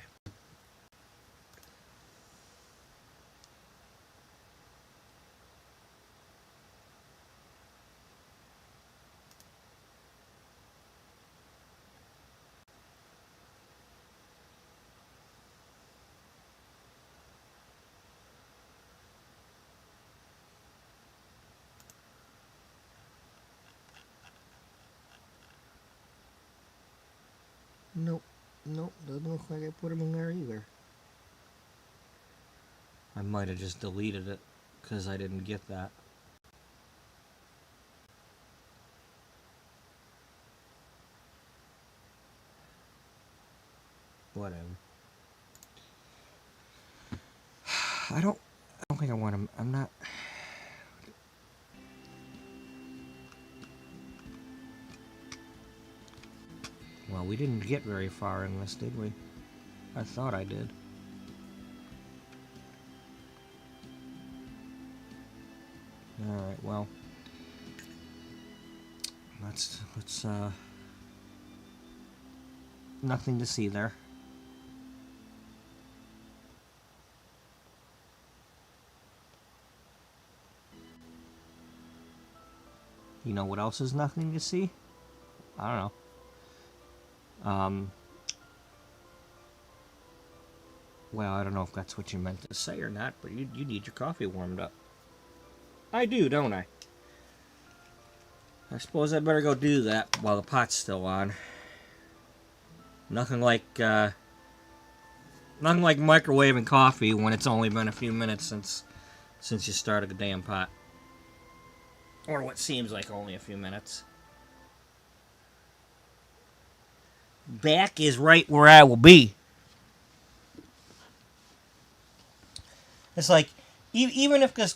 Nope. Nope. Doesn't look like I put them in there either. I might have just deleted it because I didn't get that. Whatever. I don't think I want them. I'm not. Well, we didn't get very far in this, did we? I thought I did. Alright, well. Let's nothing to see there. You know what else is nothing to see? I don't know. Well, I don't know if that's what you meant to say or not, but you need your coffee warmed up. I do, don't I? I suppose I better go do that while the pot's still on. Nothing like microwaving coffee when it's only been a few minutes since you started the damn pot. Or what seems like only a few minutes. Back is right where I will be. It's like, even if this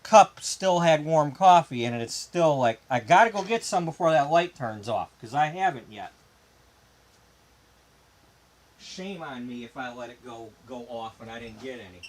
cup still had warm coffee in it, it's still like, I gotta go get some before that light turns off, because I haven't yet. Shame on me if I let it go off and I didn't get any.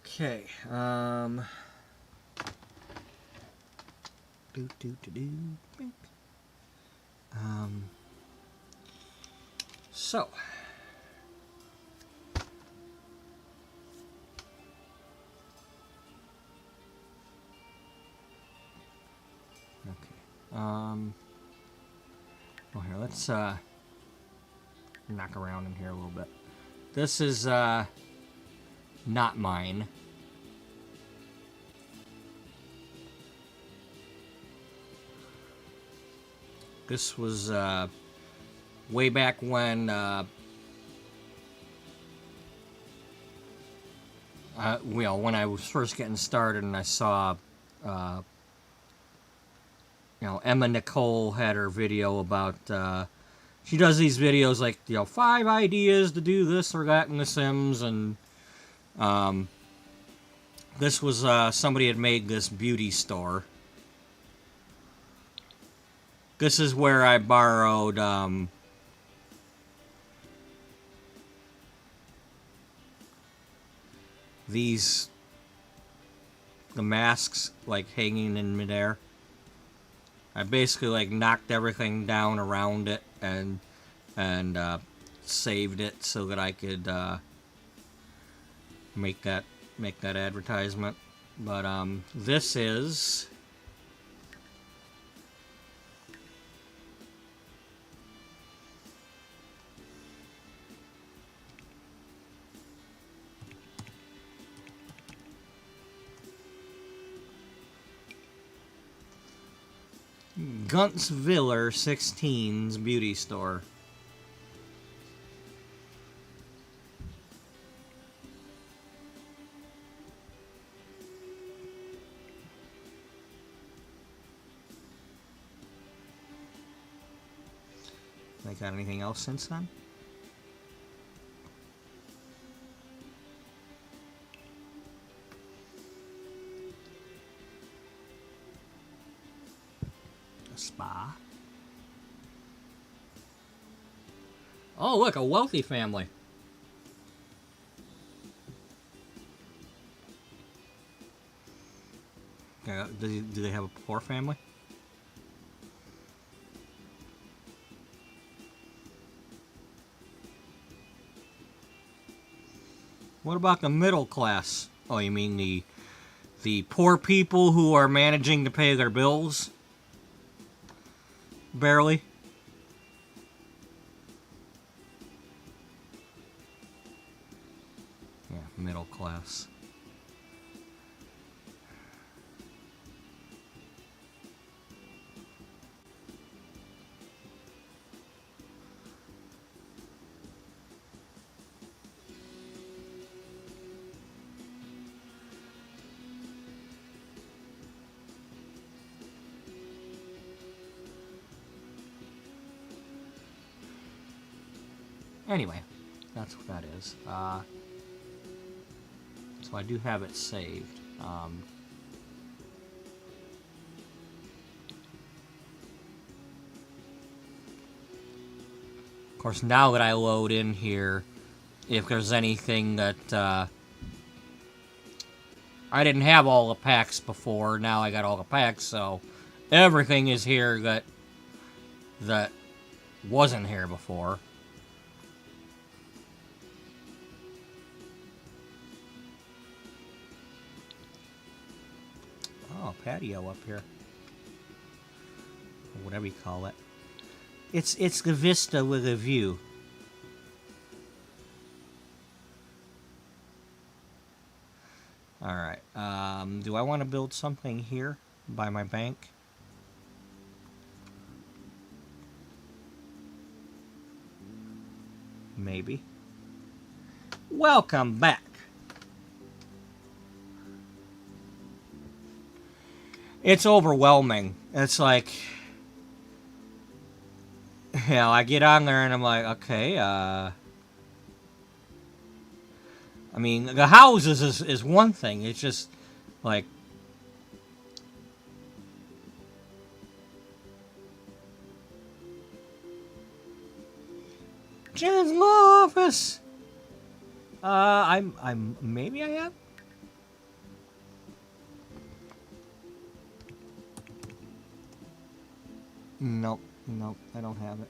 Okay. So. Okay. Well, here, let's knock around in here a little bit. This is not mine. This was way back when when I was first getting started, and I saw Emma Nicole had her video about she does these videos like 5 ideas to do this or that in The Sims, and this was somebody had made this beauty store. This is where I borrowed the masks like hanging in midair. I basically like knocked everything down around it and saved it so that I could make that advertisement. But this is Guntsviller 16's beauty store. I got anything else since then? Spa. Oh, look, a wealthy family. Do they have a poor family? What about the middle class? Oh, you mean the poor people who are managing to pay their bills? Barely. Yeah, middle class. Anyway, that's what that is. So I do have it saved. Of course, now that I load in here, if there's anything that I didn't have all the packs before, now I got all the packs, so everything is here that wasn't here before. Oh, patio up here. Or whatever you call it. It's the vista with a view. Alright. Do I want to build something here by my bank? Maybe. Welcome back. It's overwhelming. It's like, I get on there and I'm like, okay, I mean, the houses is one thing. It's just, like, Jen's law office! Maybe I am? Nope, nope, I don't have it.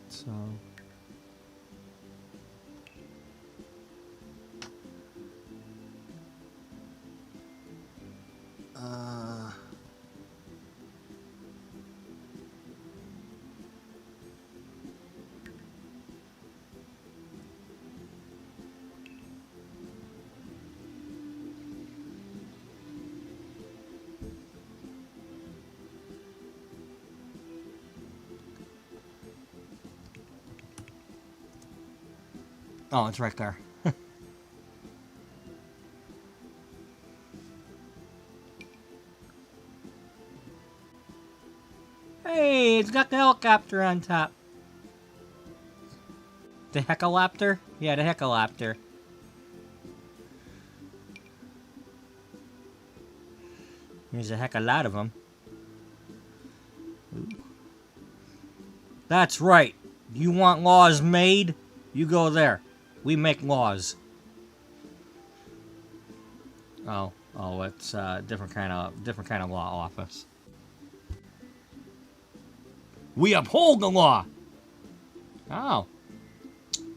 So... Oh, it's right there. Hey, it's got the helicopter on top. The Heckalopter? Yeah, the Heckalopter. There's a heck of a lot of them. That's right. You want laws made? You go there. We make laws. Oh, it's a different kind of law office. We uphold the law. Oh,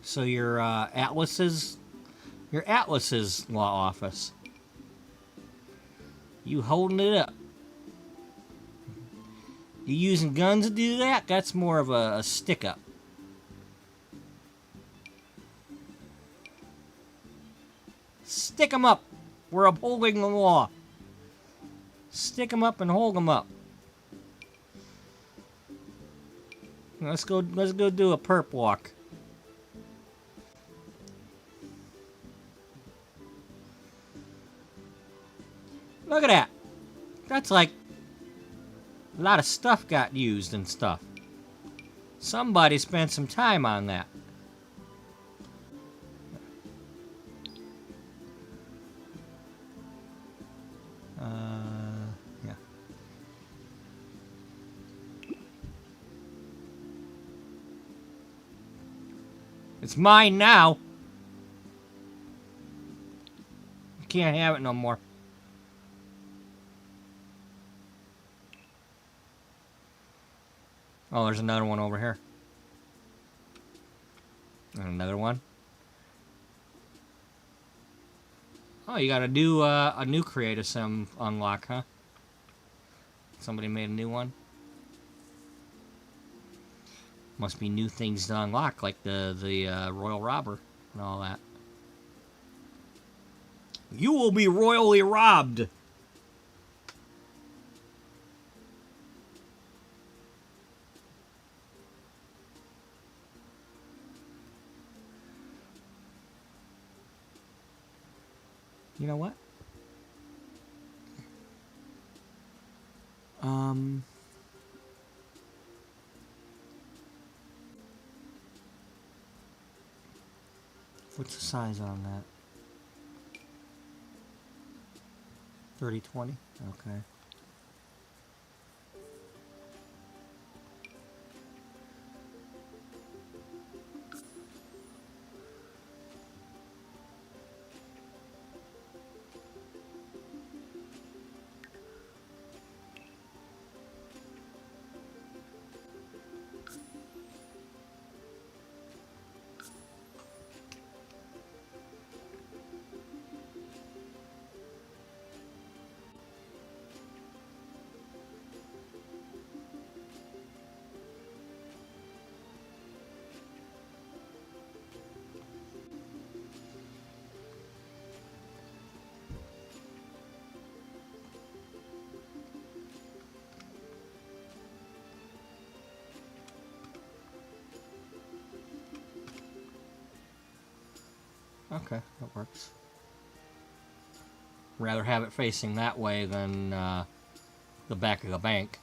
so you're Atlas's law office. You holding it up. You using guns to do that? That's more of a stick up. Stick 'em up. We're upholding the law. Stick 'em up and hold 'em up. Let's go do a perp walk. Look at that. That's like a lot of stuff got used and stuff. Somebody spent some time on that. Yeah. It's mine now. You can't have it no more. Oh, there's another one over here. And another one. Oh, you got a new creative sim unlock, huh? Somebody made a new one. Must be new things to unlock, like the Royal Robber and all that. You will be royally robbed. You know what? What's the size on that? 30/20? Okay. Okay, that works. Rather have it facing that way than the back of the bank.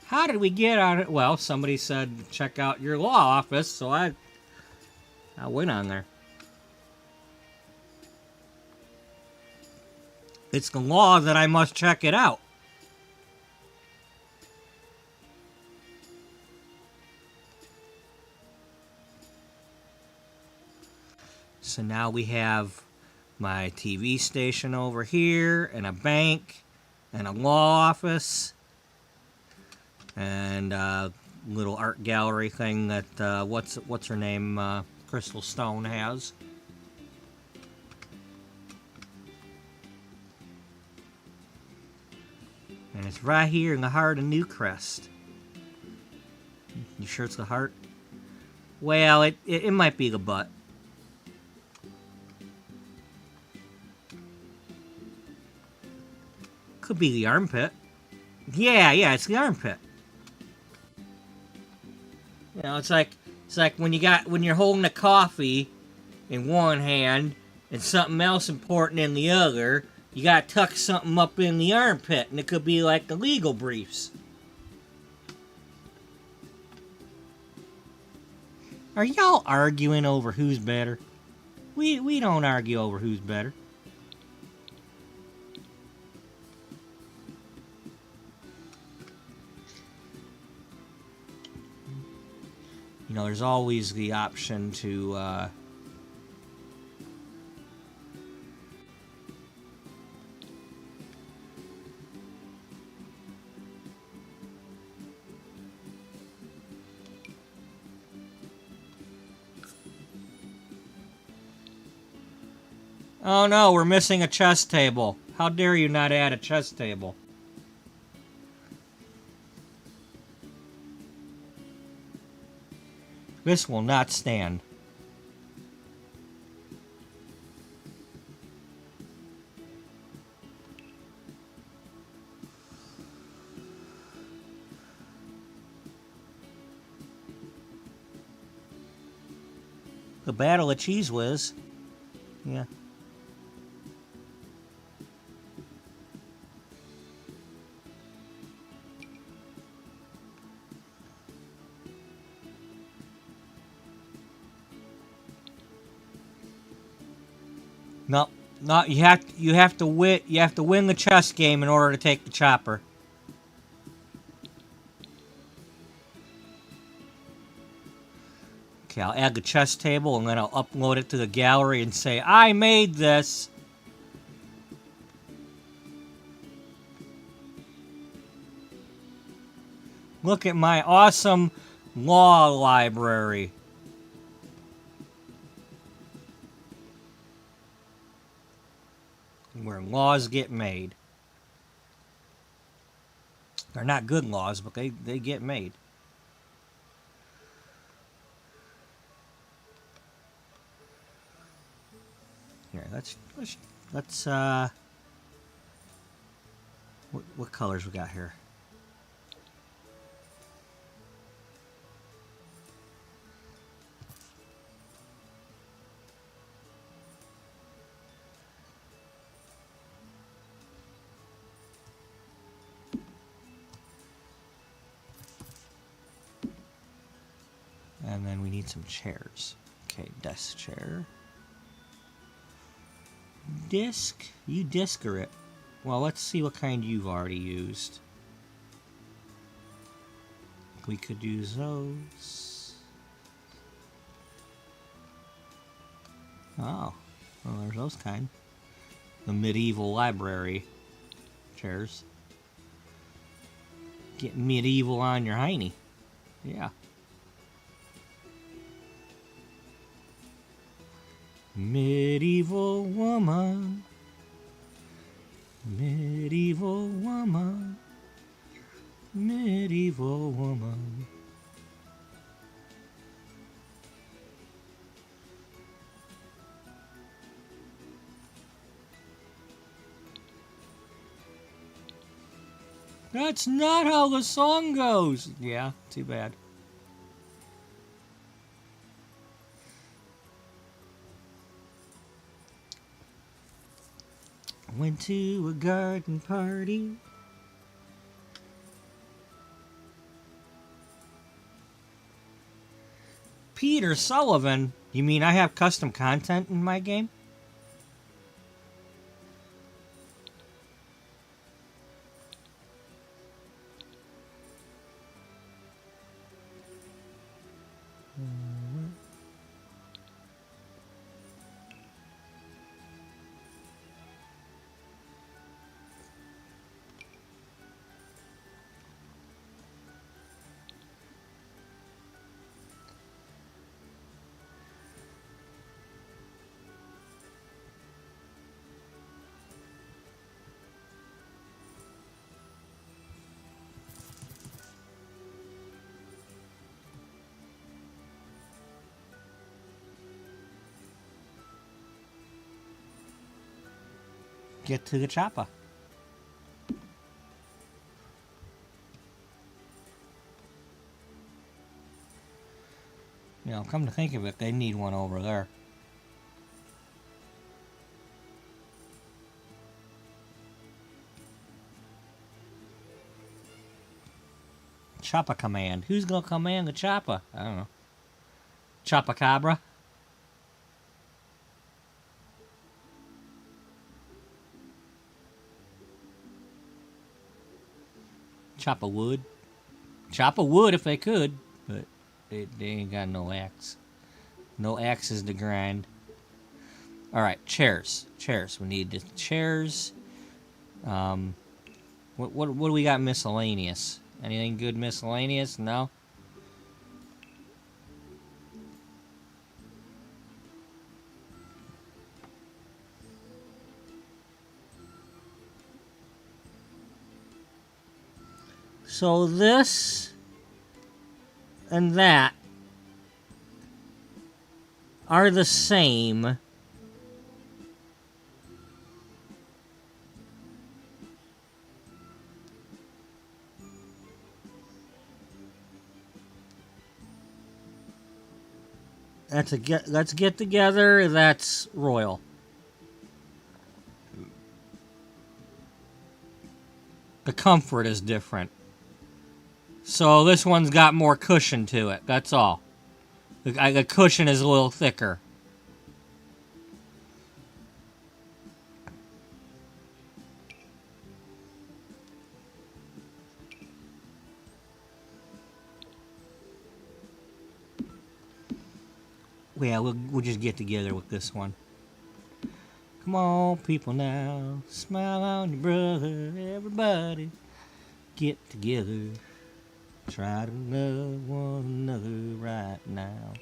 How did we get on it? Well, somebody said check out your law office, so I went on there. It's the law that I must check it out. So now we have my TV station over here, and a bank, and a law office, and a little art gallery thing that, what's her name, Crystal Stone has. And it's right here in the heart of Newcrest. You sure it's the heart? Well, it might be the butt. Could be the armpit. Yeah, it's the armpit. You know, it's like when you're holding a coffee in one hand and something else important in the other. You gotta tuck something up in the armpit, and it could be like the legal briefs. Are y'all arguing over who's better? We don't argue over who's better. You know, there's always the option to oh no, we're missing a chess table. How dare you not add a chess table? This will not stand. The Battle of Cheese Whiz. Yeah. No, you have to win the chess game in order to take the chopper. Okay, I'll add the chess table and then I'll upload it to the gallery and say, I made this. Look at my awesome law library. Where laws get made. They're not good laws, but they get made. Here, let's what colors we got here? And then we need some chairs. Okay, desk chair. Disc? You discer it. Well, let's see what kind you've already used. We could use those. Oh, well, there's those kind. The medieval library chairs. Get medieval on your hiney. Yeah. Medieval woman, medieval woman, medieval woman. That's not how the song goes. Yeah, too bad. Went to a garden party. Peter Sullivan? You mean I have custom content in my game? get to the chopper. You know, come to think of it, they need one over there. Chopper command. Who's gonna command the chopper? I don't know. Chopacabra? Chopper wood. Chopper wood if they could, but they ain't got no axe. No axes to grind. Alright, chairs. Chairs. We need the chairs. What do we got miscellaneous? Anything good miscellaneous? No? So this and that are the same. Let's get together. That's royal. The comfort is different. So this one's got more cushion to it. That's all. The cushion is a little thicker. Yeah, we'll just get together with this one. Come on, people now. Smile on your brother. Everybody get together. Try to love one another right now.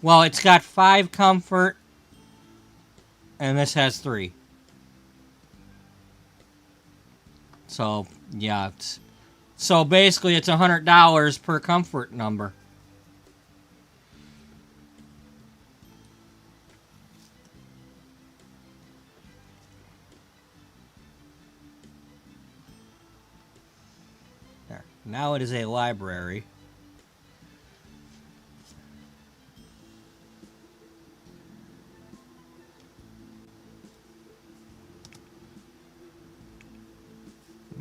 Well, it's got 5 comfort, and this has 3. So, yeah, so basically it's $100 per comfort number. There. Now it is a library.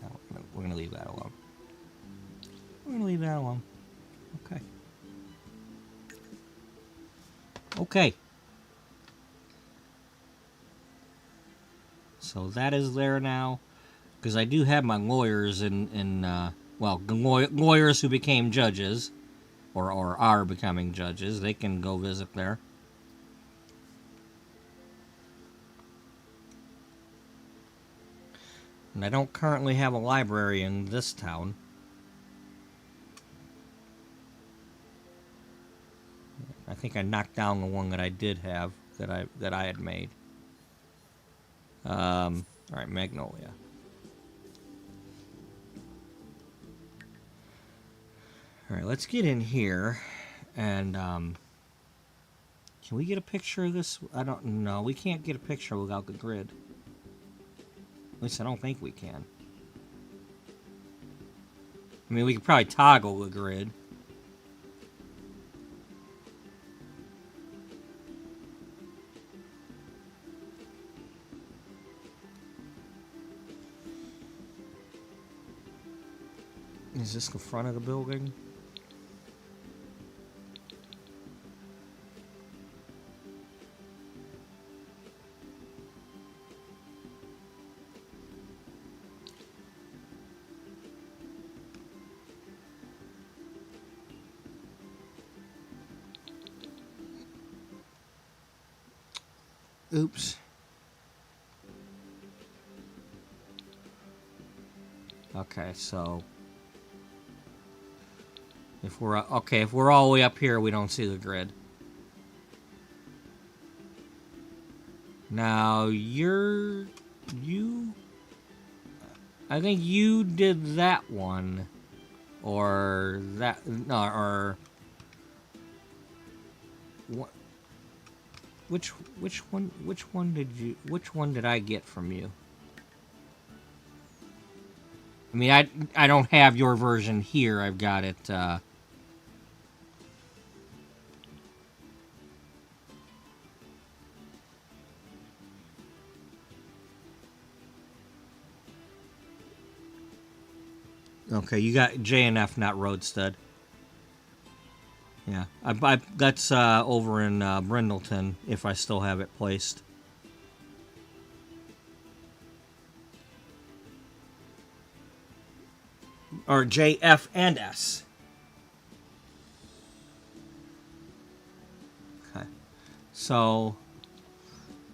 No, we're going to leave that alone. We're going to leave that alone. Okay. Okay. So that is there now. Because I do have my lawyers well, lawyers who became judges. Or are becoming judges. They can go visit there. And I don't currently have a library in this town. I think I knocked down the one that I did have, that I had made. Alright, Magnolia. Alright, let's get in here, and, can we get a picture of this? I don't know. We can't get a picture without the grid. At least I don't think we can. I mean, we could probably toggle the grid. Is this the front of the building? Oops. Okay, so if we're all the way up here, we don't see the grid. Now I think you did that one, or that, no, or what, which one did I get from you? I mean, I don't have your version here. I've got it. Okay, you got J&F, not Roadstead. Yeah, that's over in Brindleton, if I still have it placed. Or JF and S. Okay. So,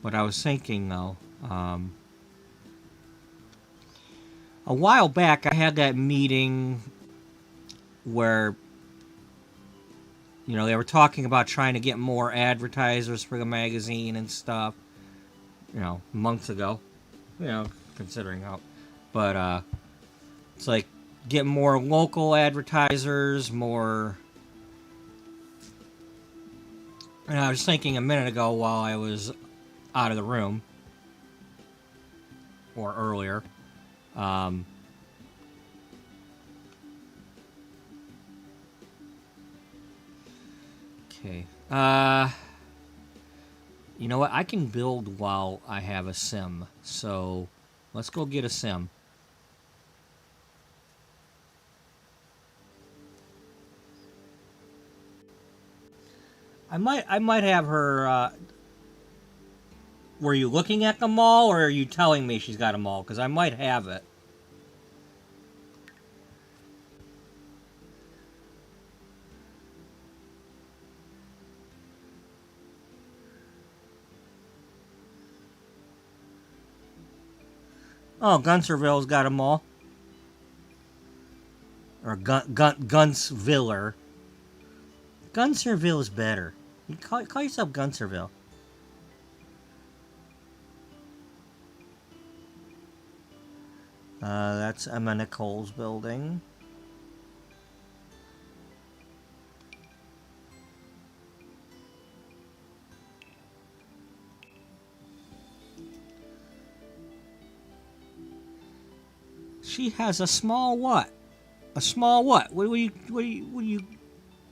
what I was thinking, though, a while back I had that meeting where, you know, they were talking about trying to get more advertisers for the magazine and stuff, you know, months ago, you know, considering how, but, it's like, get more local advertisers, more, and I was thinking a minute ago while I was out of the room, or earlier, okay, you know what, I can build while I have a sim, so let's go get a sim. I might have her, were you looking at the mall, or are you telling me she's got a mall? Because I might have it. Oh, Gunserville's got a mall. Or Gunsviller. Gunserville is better. You call yourself Gunserville. That's Emma Nicole's building. She has a small what? A small what? What are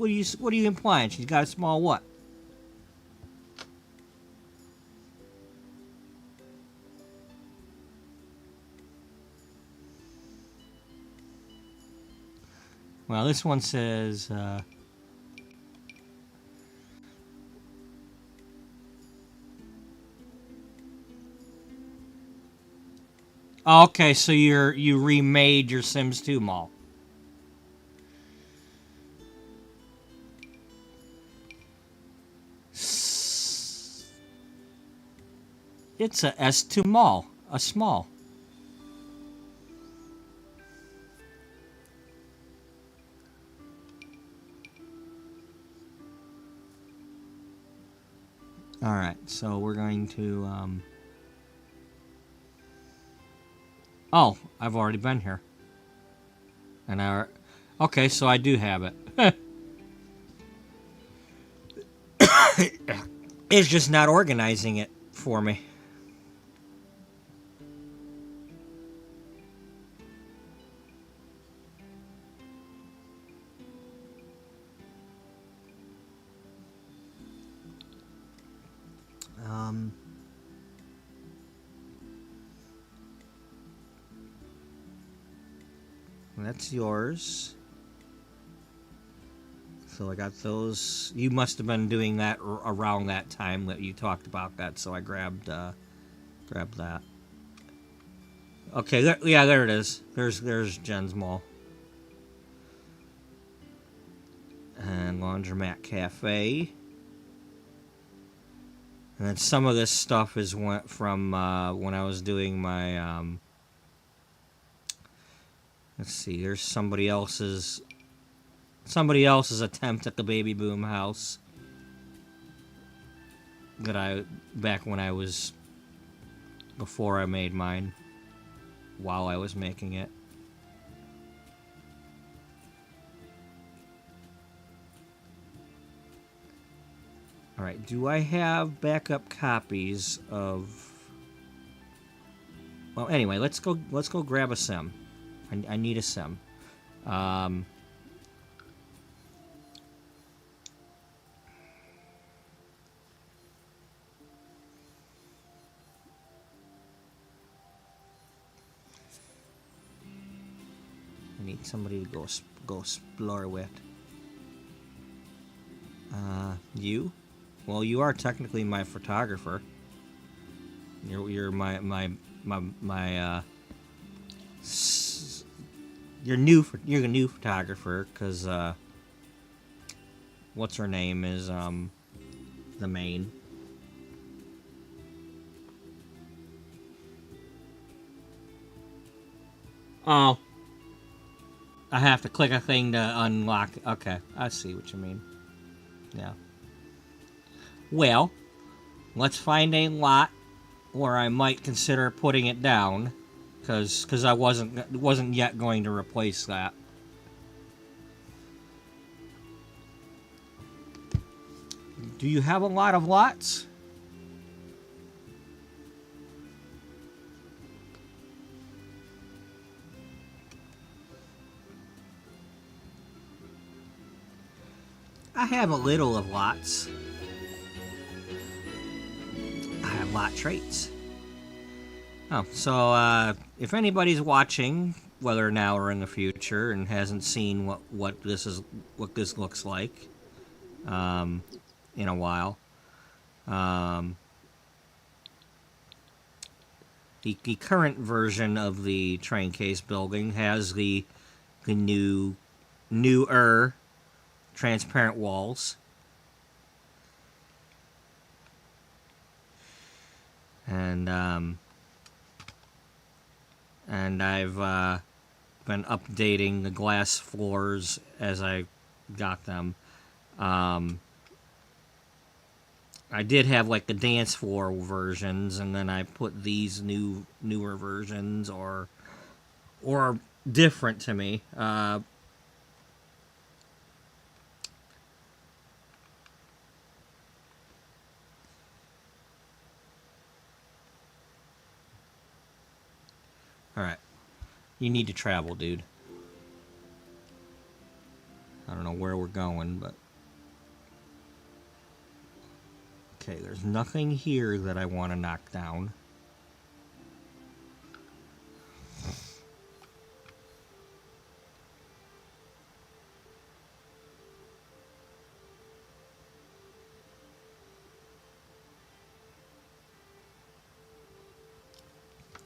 you implying? She's got a small what? Well, this one says, okay, so you remade your Sims 2 mall. It's a S2 mall, a small. All right, so we're going to. Oh, I've already been here. And okay, so I do have it. It's just not organizing it for me. That's yours. So I got those. You must have been doing that around that time that you talked about that. So I grabbed that. Okay, yeah, there it is. There's Jen's mall. And Laundromat Cafe. And then some of this stuff is from when I was doing my. Let's see. There's somebody else's attempt at the baby boom house that back when I was before I made mine, while I was making it. Alright, do I have backup copies of... Well, anyway, let's go grab a sim. I need a sim. I need somebody to go explore with. You? Well, you are technically my photographer. You're you're a new photographer, because what's her name is the main. Oh, I have to click a thing to unlock. Okay, I see what you mean. Yeah. Well, let's find a lot where I might consider putting it down, because I wasn't yet going to replace that. Do you have a lot of lots? I have a little of lots. I have lot traits. Oh, so if anybody's watching, whether now or in the future, and hasn't seen what this looks like, in a while, the current version of the train case building has the newer transparent walls. And I've been updating the glass floors as I got them. I did have like the dance floor versions, and then I put these newer versions, or different to me. Alright. You need to travel, dude. I don't know where we're going, but... Okay, there's nothing here that I want to knock down.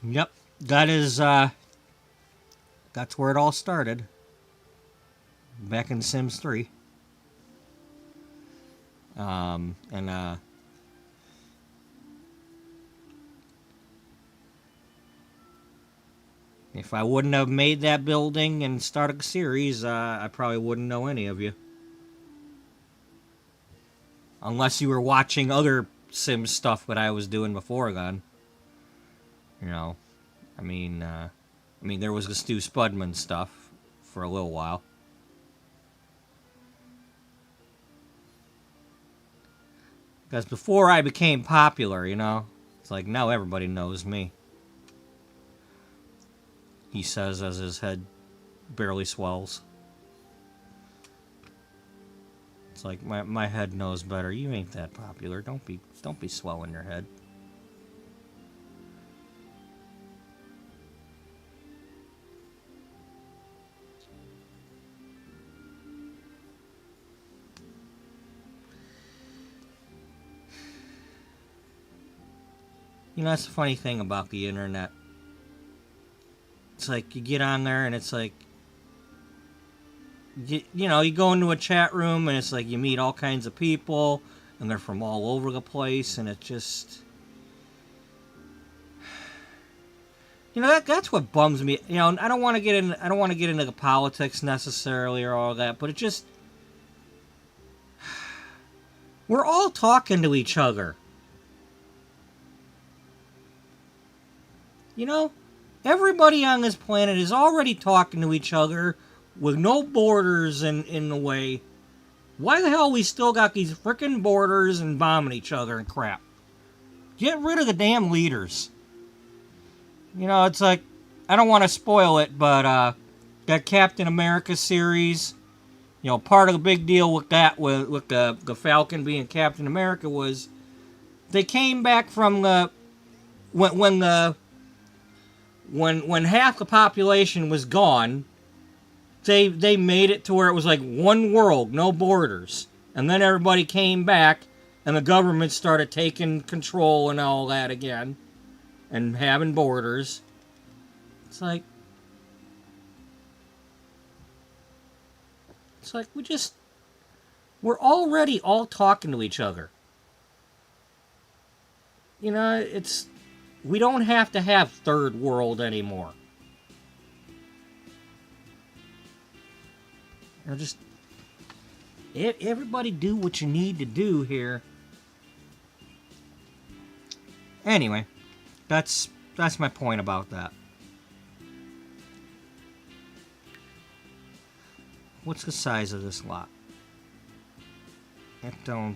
Yep. That is, that's where it all started. Back in Sims 3. If I wouldn't have made that building and started a series, I probably wouldn't know any of you. Unless you were watching other Sims stuff that I was doing before then. You know. I mean, there was the Stu Spudman stuff for a little while. Because before I became popular, you know, it's like now everybody knows me. He says as his head barely swells. It's like my head knows better. You ain't that popular. Don't be swelling your head. You know, that's the funny thing about the internet. It's like you get on there and it's like, you know, you go into a chat room and it's like you meet all kinds of people and they're from all over the place, and it just, you know, that's what bums me. You know, I don't want to get into the politics necessarily or all that, but it just, we're all talking to each other. You know, everybody on this planet is already talking to each other with no borders in the way. Why the hell we still got these frickin' borders and bombing each other and crap? Get rid of the damn leaders. You know, it's like, I don't want to spoil it, but that Captain America series, you know, part of the big deal with that, with the Falcon being Captain America, was they came back from the when half the population was gone. They made it to where it was like one world, no borders, and then everybody came back, and the government started taking control and all that again, and having borders. It's like we're already all talking to each other. You know, we don't have to have third world anymore. You know, just everybody do what you need to do here. Anyway, that's my point about that. What's the size of this lot? I don't,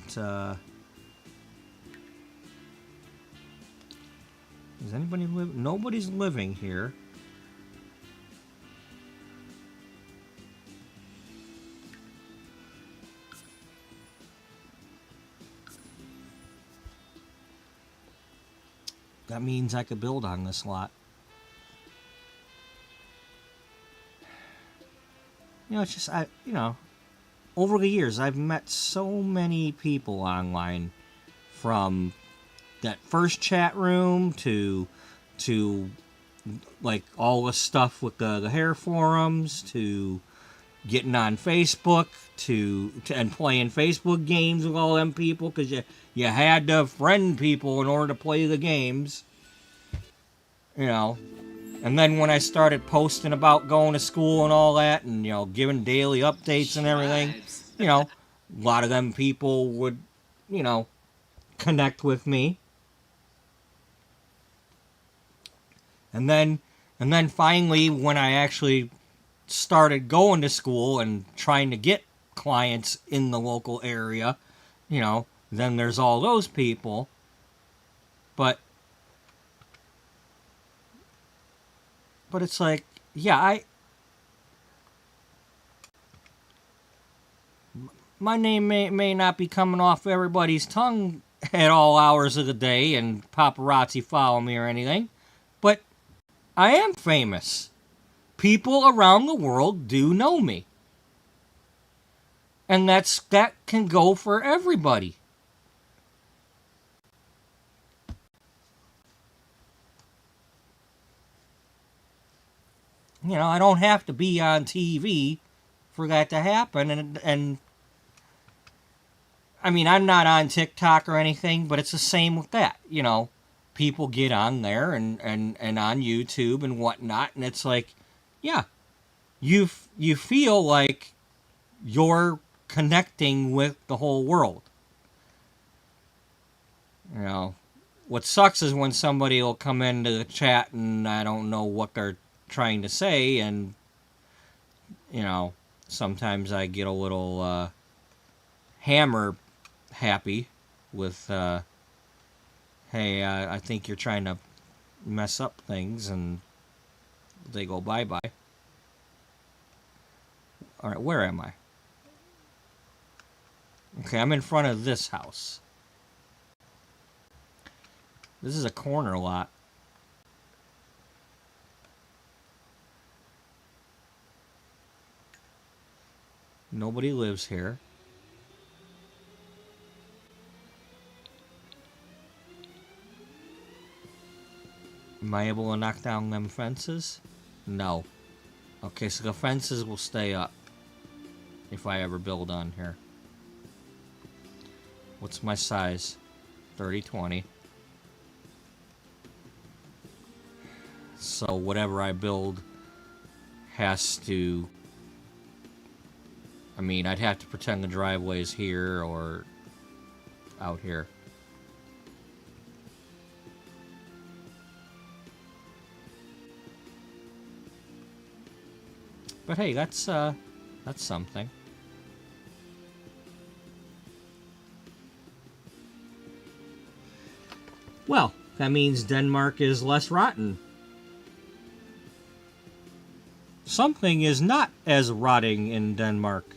Is anybody living? Nobody's living here. That means I could build on this lot. You know, it's just, over the years, I've met so many people online, from that first chat room to like all the stuff with the hair forums, to getting on Facebook, and playing Facebook games with all them people, because you had to friend people in order to play the games. You know. And then when I started posting about going to school and all that, and, you know, giving daily updates and everything, you know, a lot of them people would, you know, connect with me. And then finally, when I actually started going to school and trying to get clients in the local area, you know, then there's all those people. But it's like, yeah, my name may not be coming off everybody's tongue at all hours of the day, and paparazzi follow me or anything, but I am famous. People around the world do know me. And that can go for everybody. You know, I don't have to be on TV for that to happen. And I mean, I'm not on TikTok or anything, but it's the same with that. You know, people get on there and on YouTube and whatnot, and it's like, yeah, you feel like you're connecting with the whole world. You know, what sucks is when somebody will come into the chat and I don't know what they're trying to say, and, you know, sometimes I get a little hammer happy with, hey, I think you're trying to mess up things, and they go bye-bye. Alright, where am I? Okay, I'm in front of this house. This is a corner lot. Nobody lives here. Am I able to knock down them fences? No. Okay, so the fences will stay up if I ever build on here. What's my size? 30-20. So whatever I build has to... I mean, I'd have to pretend the driveway is here or out here. But hey, that's something. Well, that means Denmark is less rotten. Something is not as rotting in Denmark.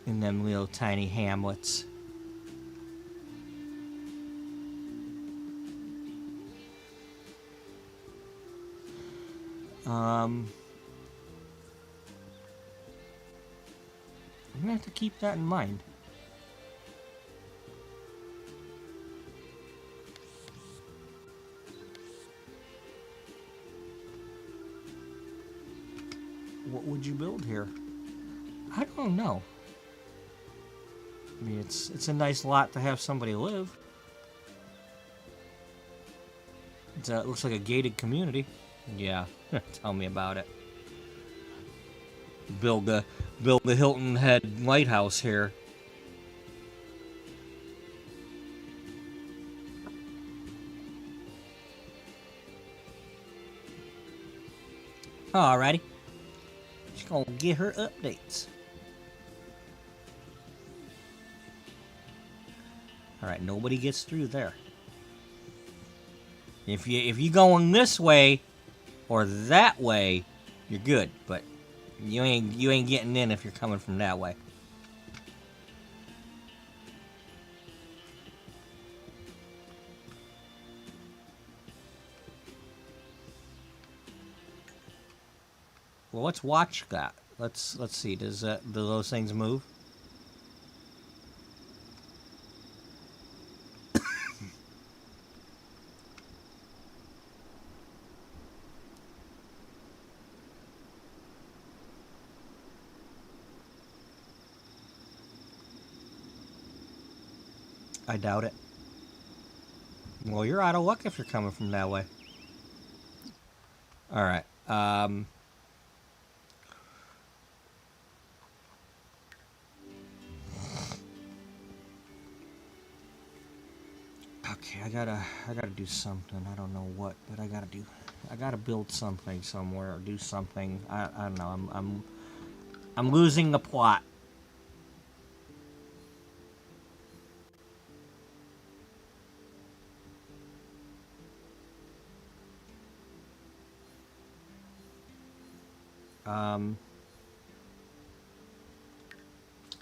In them little tiny hamlets. I'm gonna have to keep that in mind. What would you build here? I don't know. I mean, it's a nice lot to have somebody live. It looks like a gated community. Yeah, tell me about it. Build the Hilton Head lighthouse here. Alrighty. Just gonna get her updates. Alright, nobody gets through there. If you going this way or that way, you're good, but you ain't getting in if you're coming from that way. Well, let's watch that. Let's see. Do those things move? I doubt it. Well, you're out of luck if you're coming from that way. All right. Okay, I gotta do something. I don't know what, but I gotta build something somewhere or do something. I don't know. I'm losing the plot.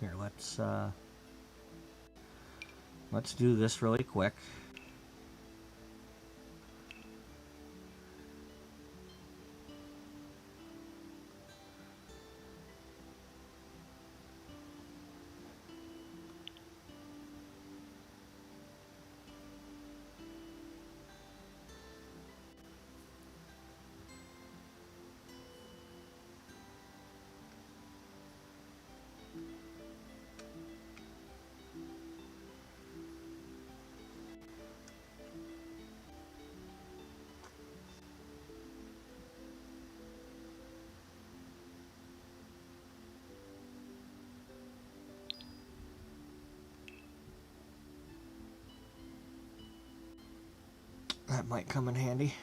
Here, let's do this really quick. That might come in handy.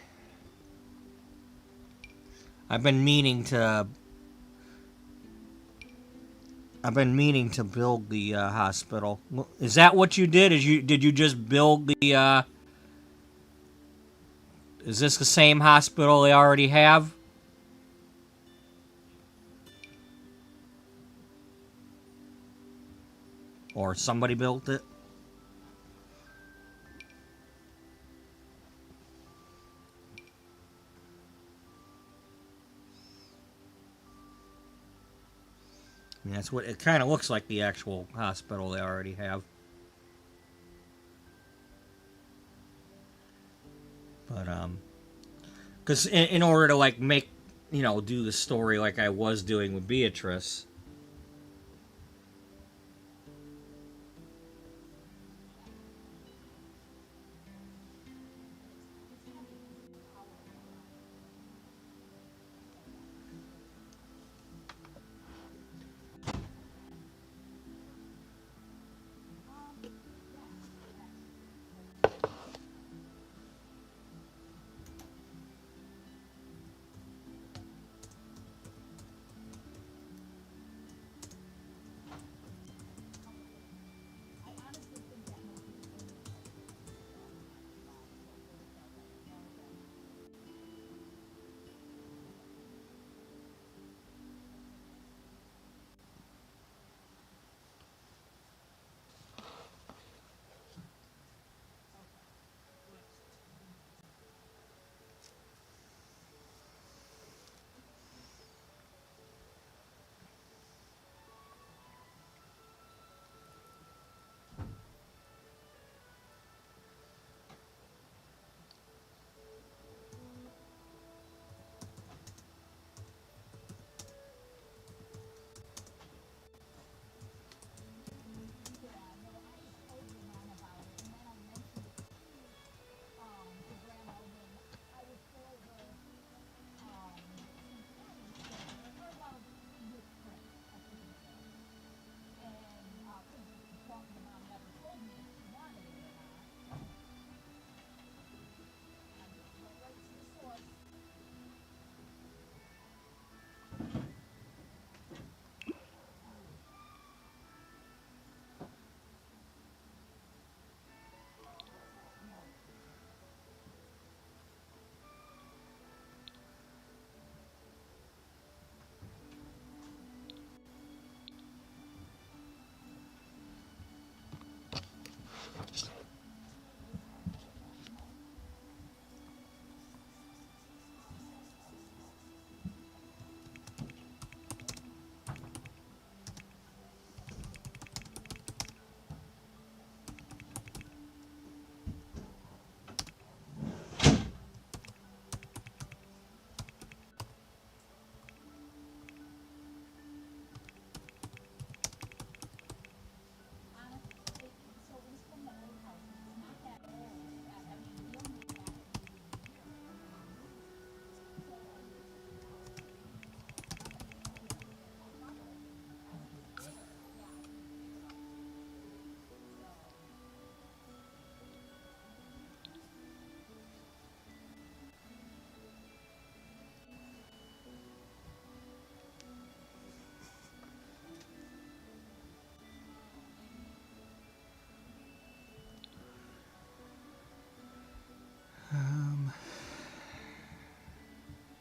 I've been meaning to build the hospital. Is that what you did? Did you just build the? Is this the same hospital they already have? Or somebody built it? I mean, that's what it kind of looks like, the actual hospital they already have. But because in order to like make, do the story like I was doing with Beatrice.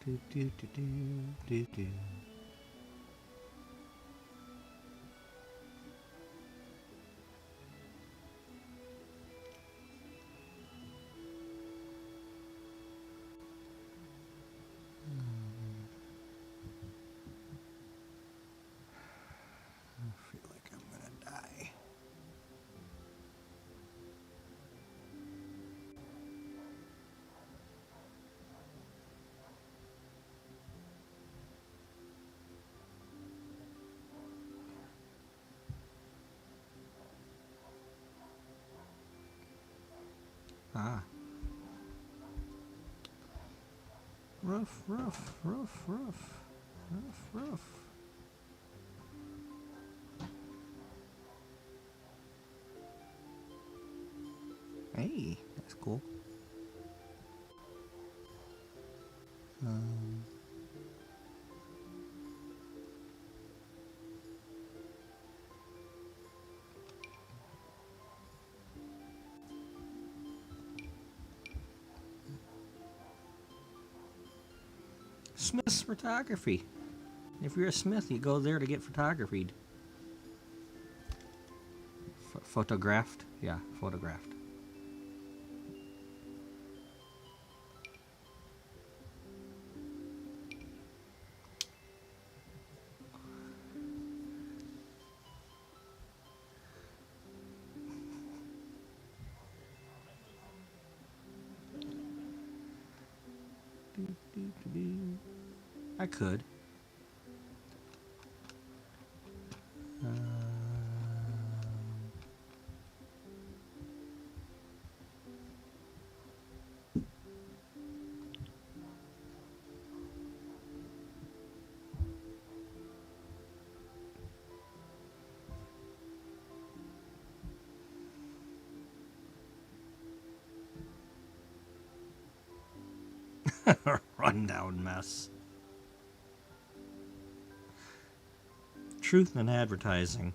Do, do, do, do, do, do. I feel like I'm gonna die. Ah. Rough, rough, rough, rough, rough, rough. Hey, that's cool. Um, Smith's Photography. If you're a smith, you go there to get photographied. Photographed? Yeah, photographed. I could. Rundown mess. Truth in advertising.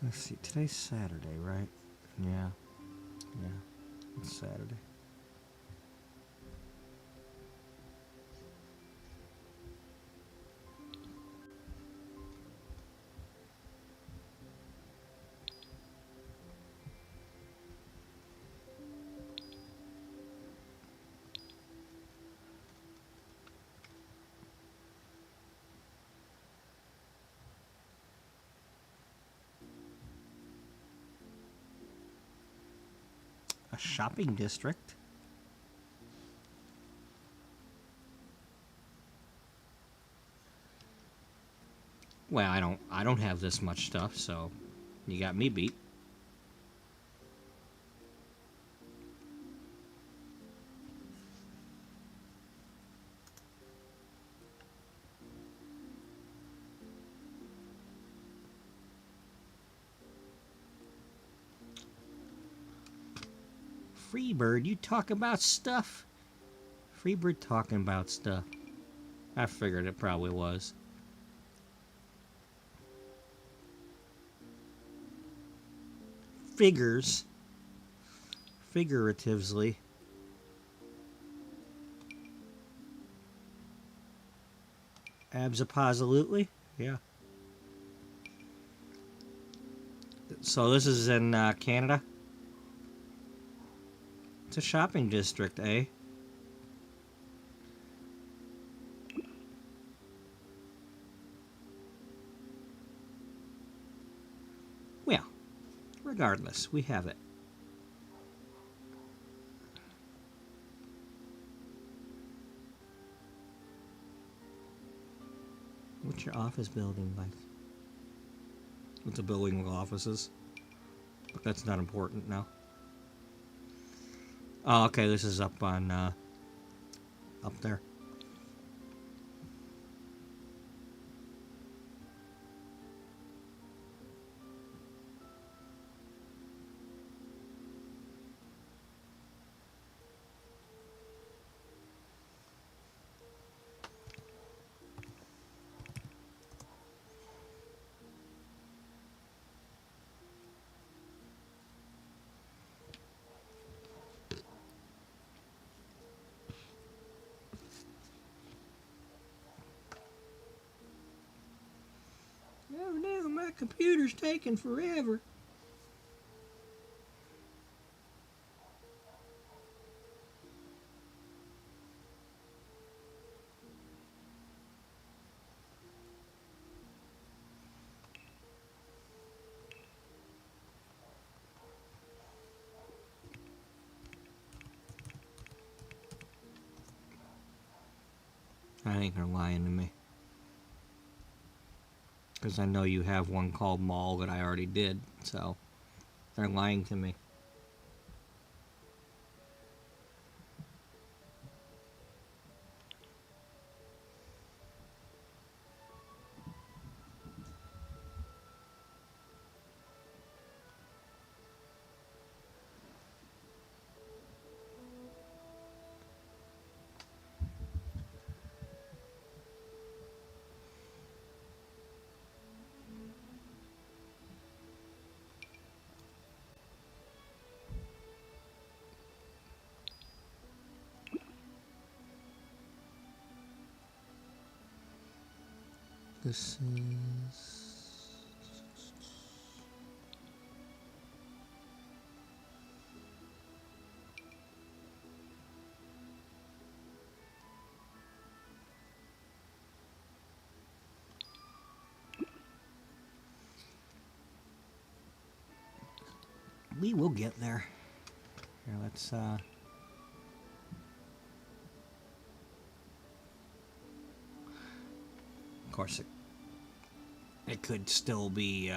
Let's see, today's Saturday, right? Yeah. It's Saturday. A shopping district. Well, I don't have this much stuff, so you got me beat. Freebird, you talk about stuff? Freebird talking about stuff. I figured it probably was. Figures. Figuratively. Abso-absolutely. Yeah. So this is in Canada? It's a shopping district, eh? Well, regardless, we have it. What's your office building like? It's a building with offices. But that's not important now. Oh, okay, this is up on, up there. Oh no, my computer's taking forever. I think they're lying to me. Because I know you have one called Mall that I already did, so they're lying to me. This is... We will get there. Here, let's, of course, it could still be,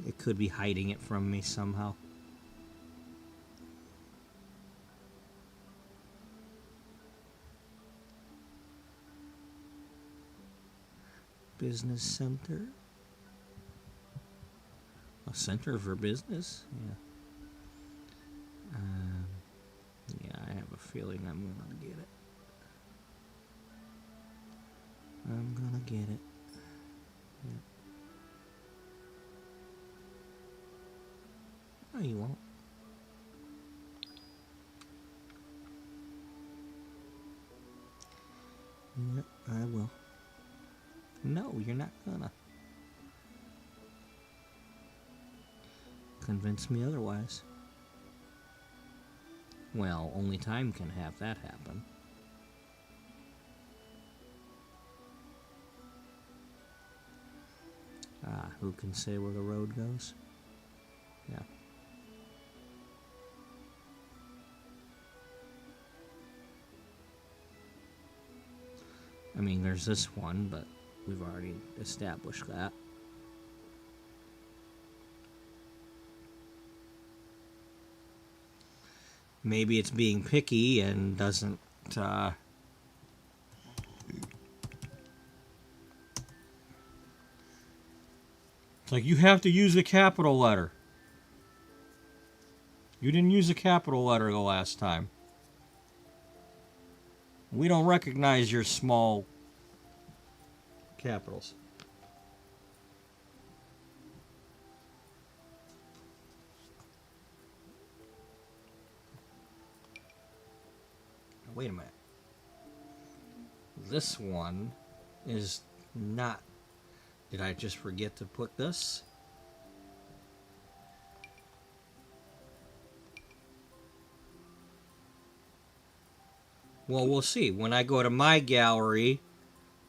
it could be hiding it from me somehow. Business center. A center for business? Yeah. Yeah, I have a feeling I'm gonna get it. I'm gonna get it. Yeah. No, you won't. Yep, I will. No, you're not gonna. Convince me otherwise. Well, only time can have that happen. Ah, who can say where the road goes? Yeah. I mean, there's this one, but we've already established that. Maybe it's being picky and doesn't, It's like, you have to use a capital letter. You didn't use a capital letter the last time. We don't recognize your small capitals. Wait a minute. This one is not... Did I just forget to put this? Well, we'll see. When I go to my gallery,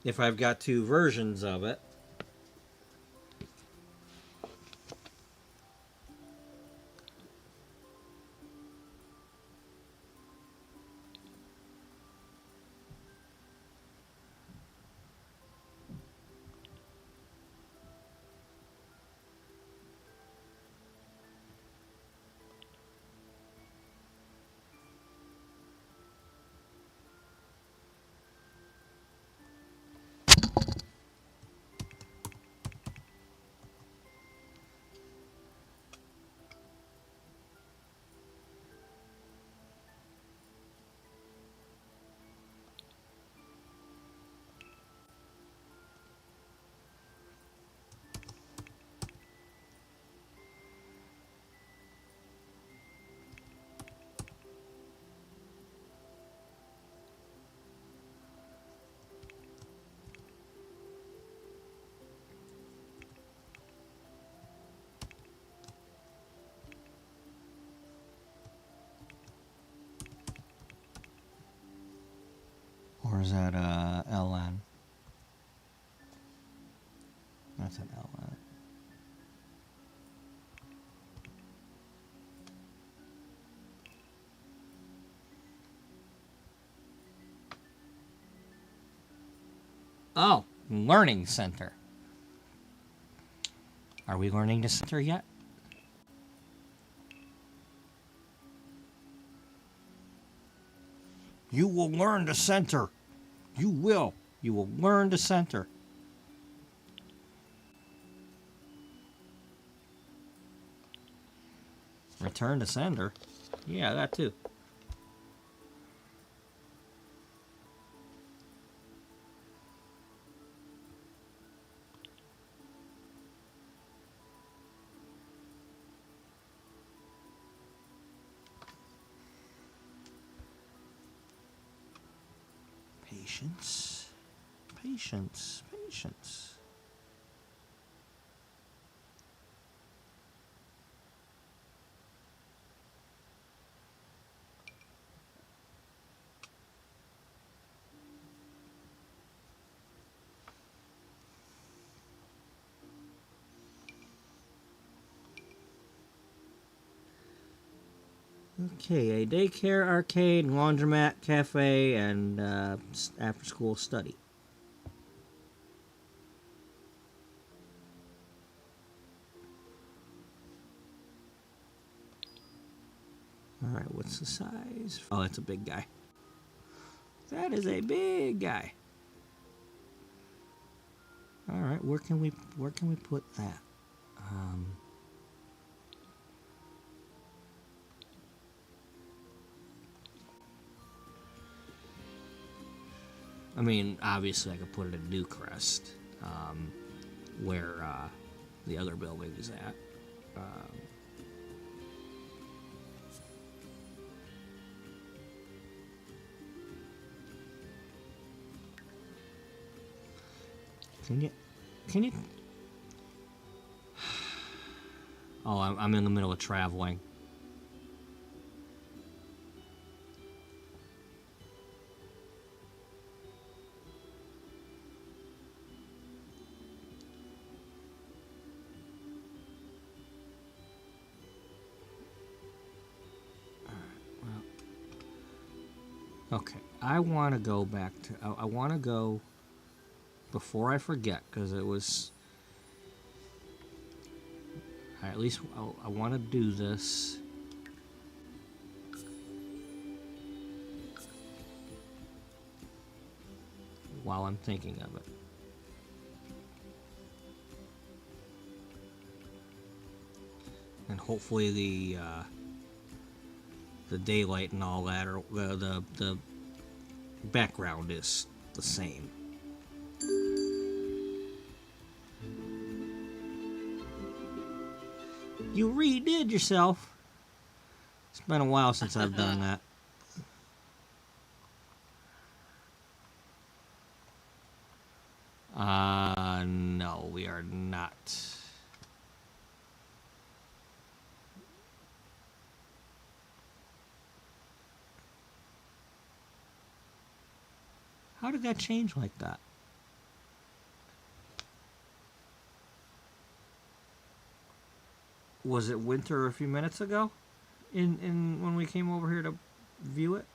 if I've got two versions of it. is that LN? That's an LN. Oh, Learning Center. Are we learning the center yet? You will learn the center. You will. You will learn the center. Return to sender? Yeah, that too. Patience. Patience. Patience. Okay, a daycare, arcade, laundromat, cafe, and after-school study. Alright, what's the size? Oh, that's a big guy. That is a big guy. Alright, where can we put that? I mean, obviously I could put it at Newcrest, where the other building is at. Can you? Oh, I'm in the middle of traveling. Okay, I want to go back to... I want to go... Before I forget, because it was... At least I want to do this. While I'm thinking of it. And hopefully the daylight and all that, or the background is the same. You redid yourself. It's been a while since I've done that. No, we are not. How did that change like that? Was it winter a few minutes ago? In when we came over here to view it?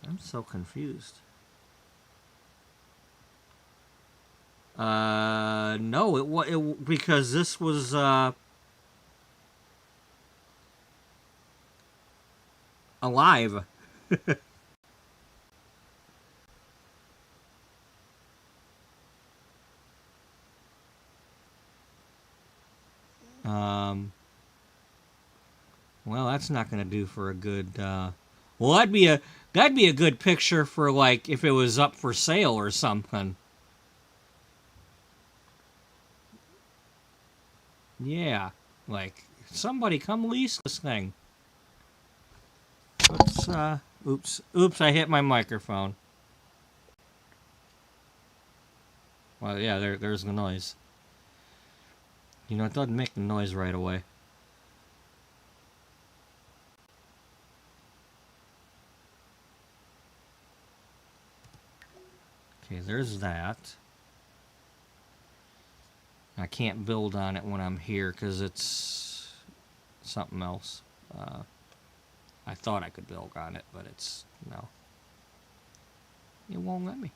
I'm so confused. No, it because this was alive. Well, that's not going to do for a good. Well, that'd be a good picture for like if it was up for sale or something. Yeah, like somebody come lease this thing. Let's oops, I hit my microphone. Well, yeah, there's the noise. You know, it doesn't make the noise right away. Okay, there's that. I can't build on it when I'm here because it's something else. I thought I could build on it, but it's no. It won't let me.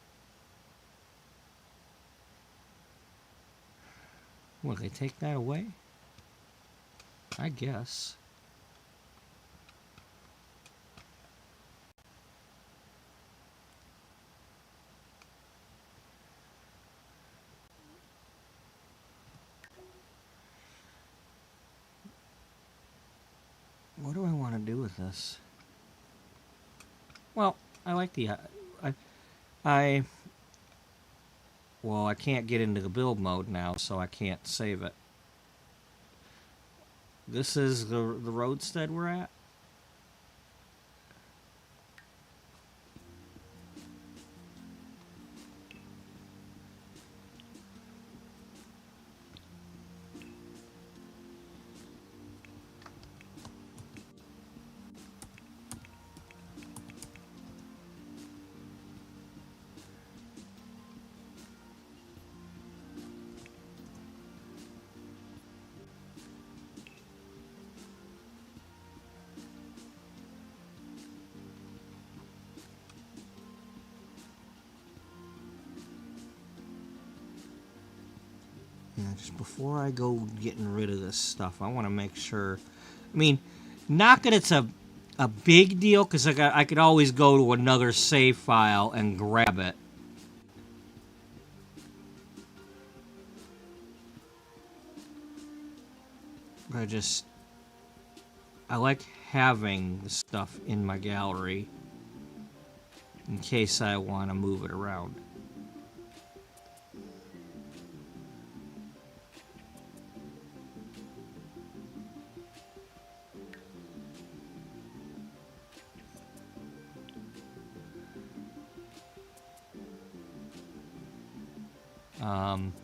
Will they take that away? I guess. What do I want to do with this? Well, I like the... Well, I can't get into the build mode now, so I can't save it. This is the roadstead we're at? Yeah, just before I go getting rid of this stuff, I want to make sure. I mean, not that it's a big deal, because I could always go to another save file and grab it. But I like having the stuff in my gallery in case I want to move it around.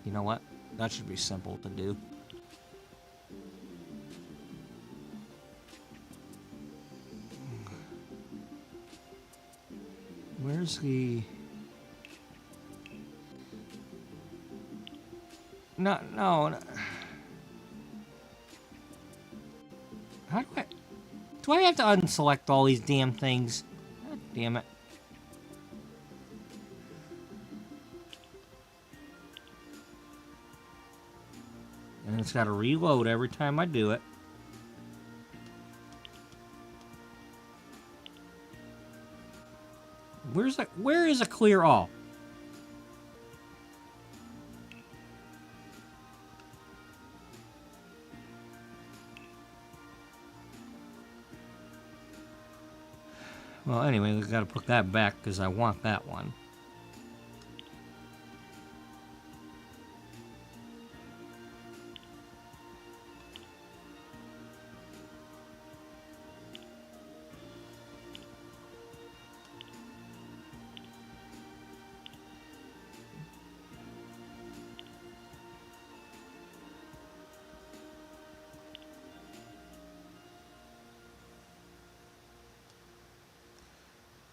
You know what? That should be simple to do. Where's the... No. How do I have to unselect all these damn things? God damn it. And it's got to reload every time I do it. Where is a clear all? Well, anyway, we've got to put that back because I want that one.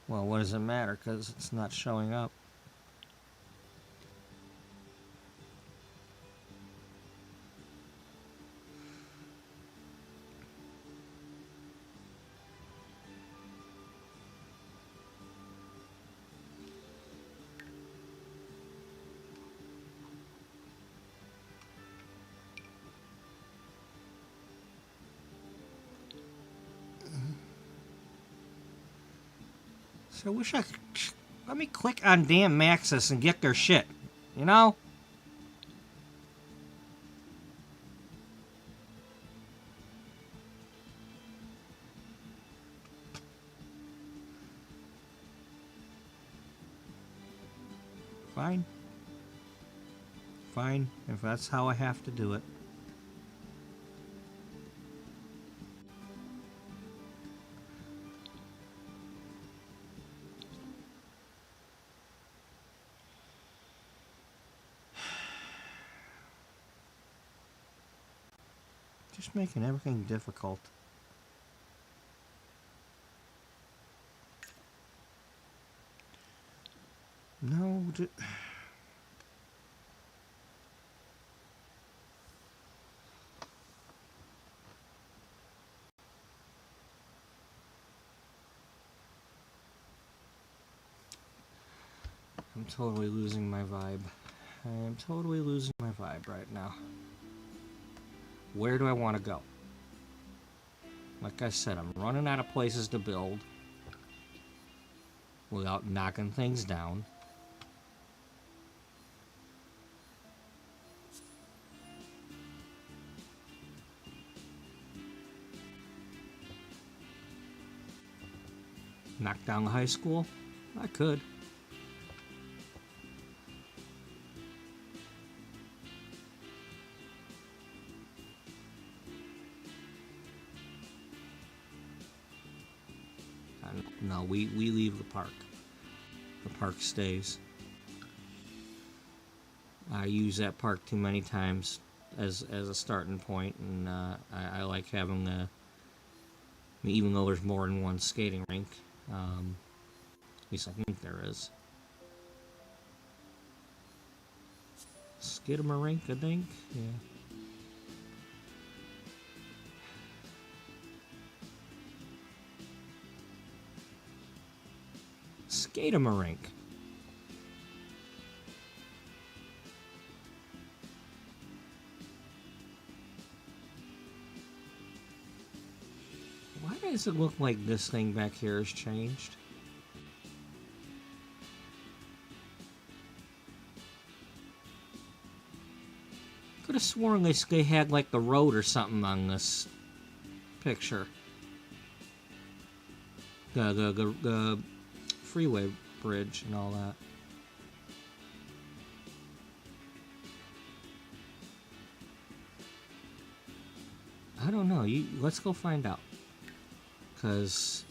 Well, what does it matter? Because it's not showing up. So I wish I could... Let me click on damn Maxis and get their shit. You know? Fine. Fine, if that's how I have to do it. Just making everything difficult. No, I'm totally losing my vibe. I am totally losing my vibe right now. Where do I want to go? Like I said, I'm running out of places to build without knocking things down. Knock down the high school? I could. No, we leave the park. The park stays. I use that park too many times as a starting point, and I like having the. Even though there's more than one skating rink, at least I think there is. Skidmarink, I think. Yeah. Skate-a-marink. Why does it look like this thing back here has changed? Could have sworn they had like the road or something on this picture. The freeway bridge and all that. I don't know. Let's go find out. Because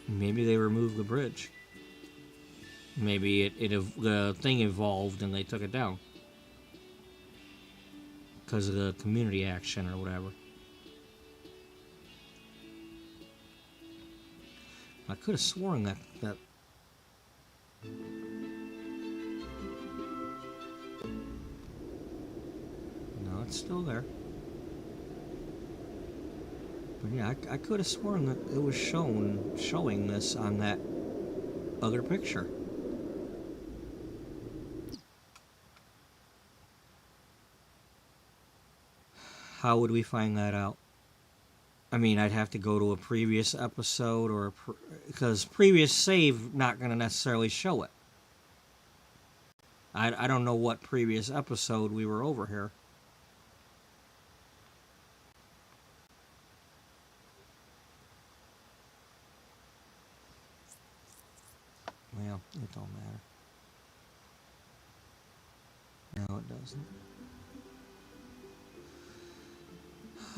maybe they removed the bridge. Maybe the thing evolved and they took it down. Because of the community action or whatever. I could have sworn that no, it's still there. But yeah, I could have sworn that it was showing this on that other picture. How would we find that out? I mean, I'd have to go to a previous episode or because previous save not going to necessarily show it. I don't know what previous episode we were over here. Well, it don't matter. No, it doesn't.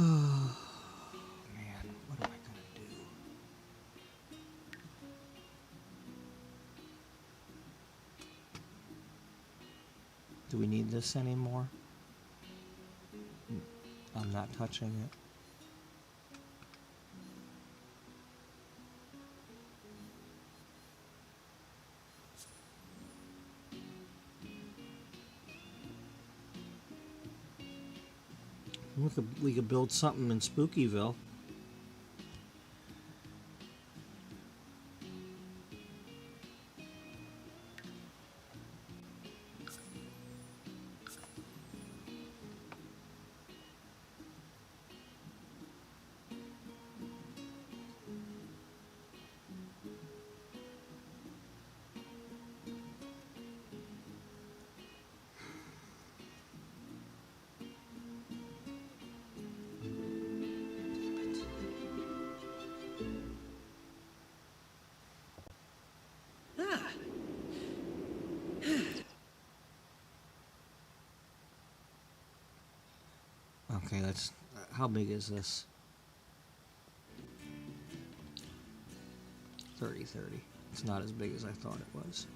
Oh, man, what am I gonna do? Do we need this anymore? I'm not touching it. We could build something in Spookyville. Okay, that's... How big is this? 30. It's not as big as I thought it was.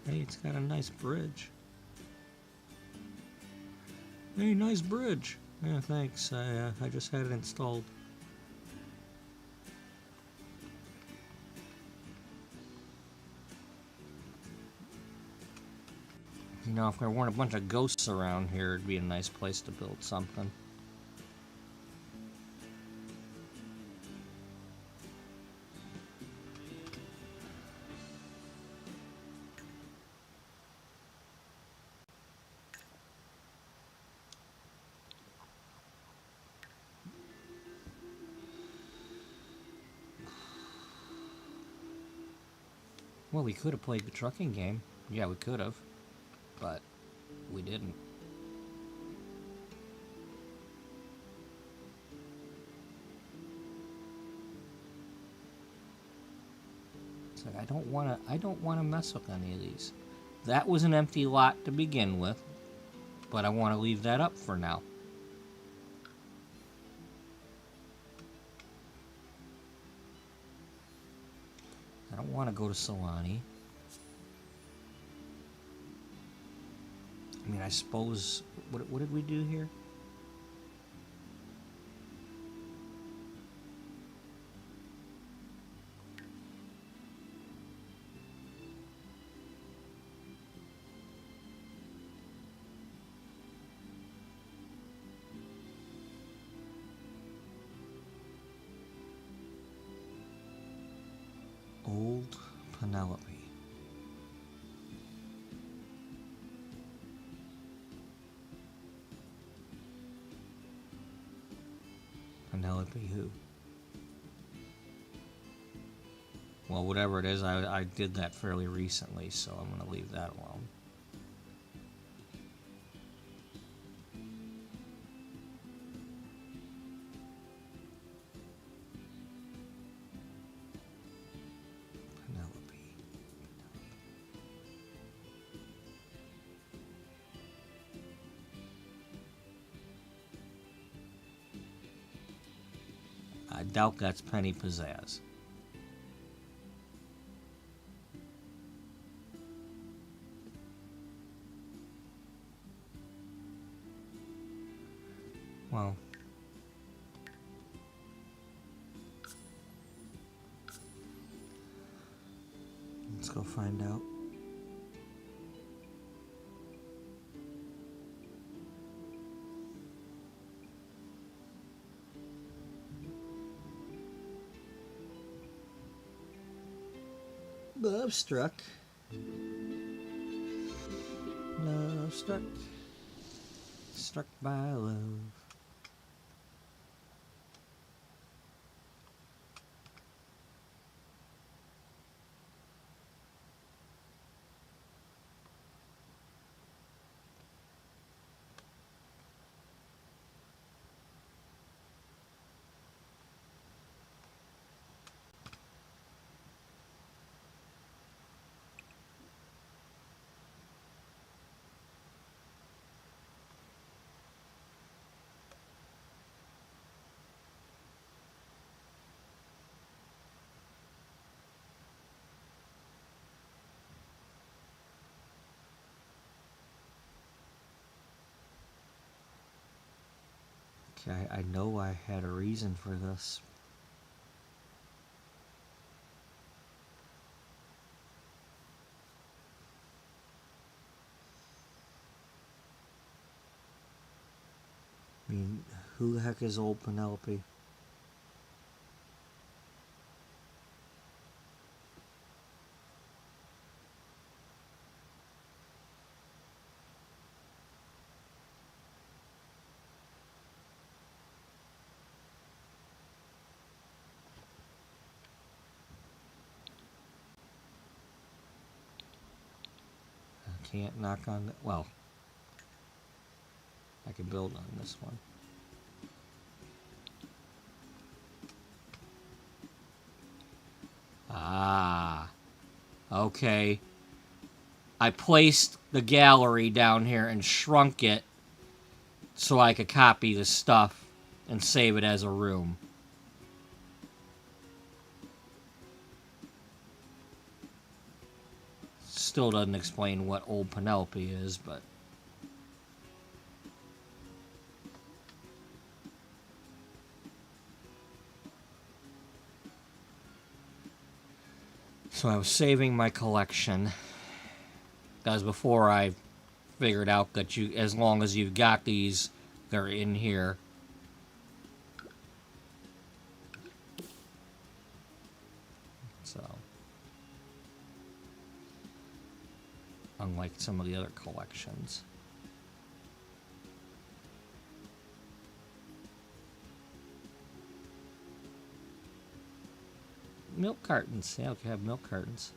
Hey, it's got a nice bridge. Hey, nice bridge. Yeah, thanks. I just had it installed. You know, if there weren't a bunch of ghosts around here, it'd be a nice place to build something. Well, we could have played the trucking game. Yeah, we could have. But we didn't. It's like I don't wanna mess with any of these. That was an empty lot to begin with, but I want to leave that up for now. I don't want to go to Solani. I mean, I suppose... What did we do here? Old Penelope. Penelope who? Well, whatever it is, I did that fairly recently, so I'm going to leave that alone. Penelope. I doubt that's Penny Pizzazz. Well, let's go find out. Love struck. Love struck. Struck by love. Okay, I know I had a reason for this. I mean, who the heck is old Penelope? I can't knock on the... Well, I can build on this one. Ah, okay. I placed the gallery down here and shrunk it so I could copy the stuff and save it as a room. Still doesn't explain what old Penelope is, but... So I was saving my collection. That was before I figured out that as long as you've got these, they're in here. So, unlike some of the other collections. Milk cartons. Yeah, we can have milk cartons.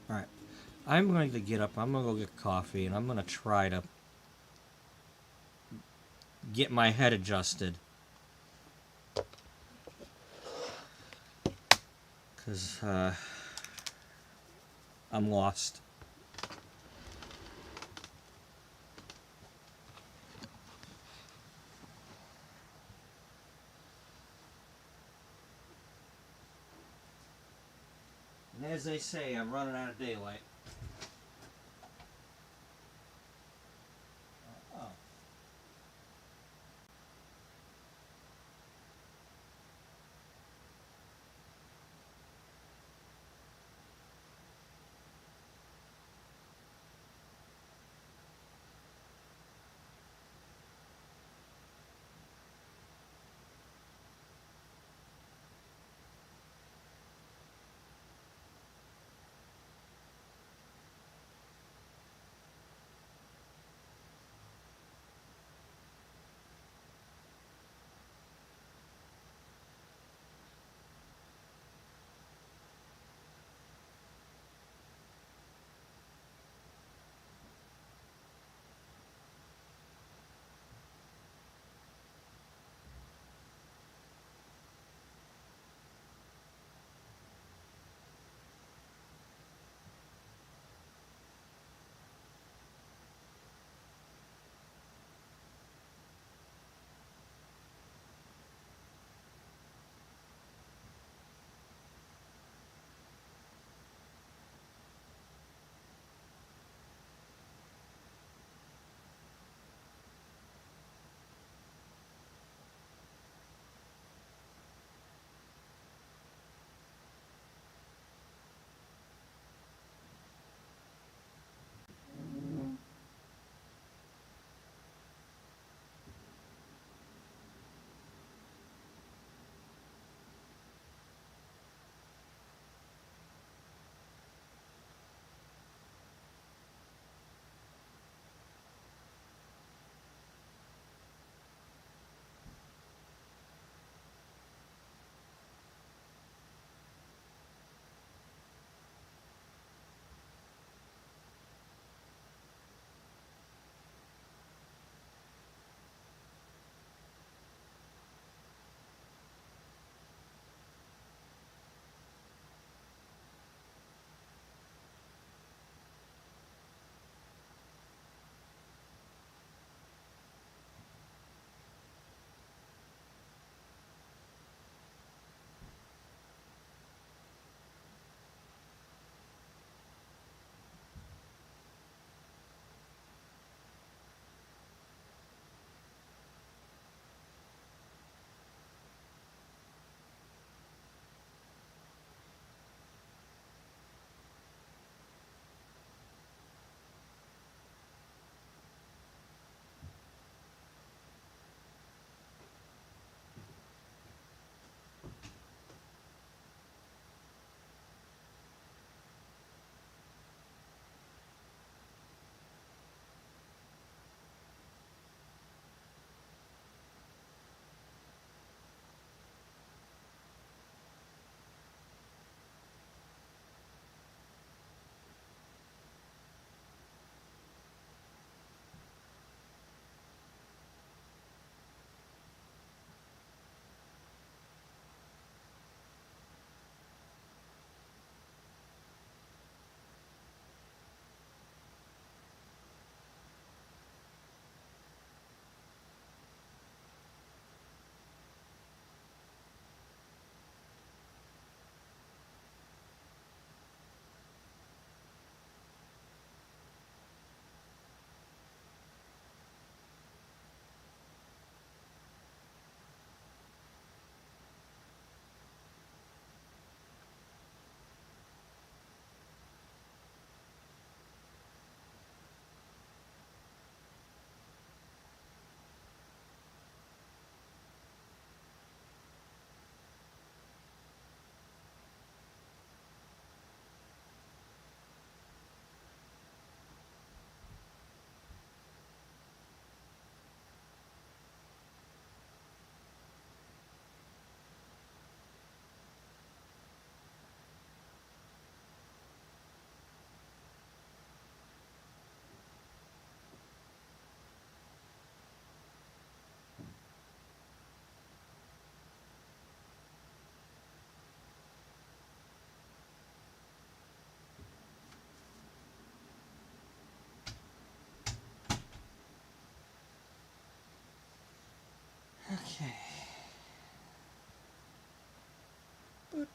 Alright. I'm going to get up. I'm going to go get coffee, and I'm going to try to get my head adjusted. Because I'm lost. And as they say, I'm running out of daylight. Oh.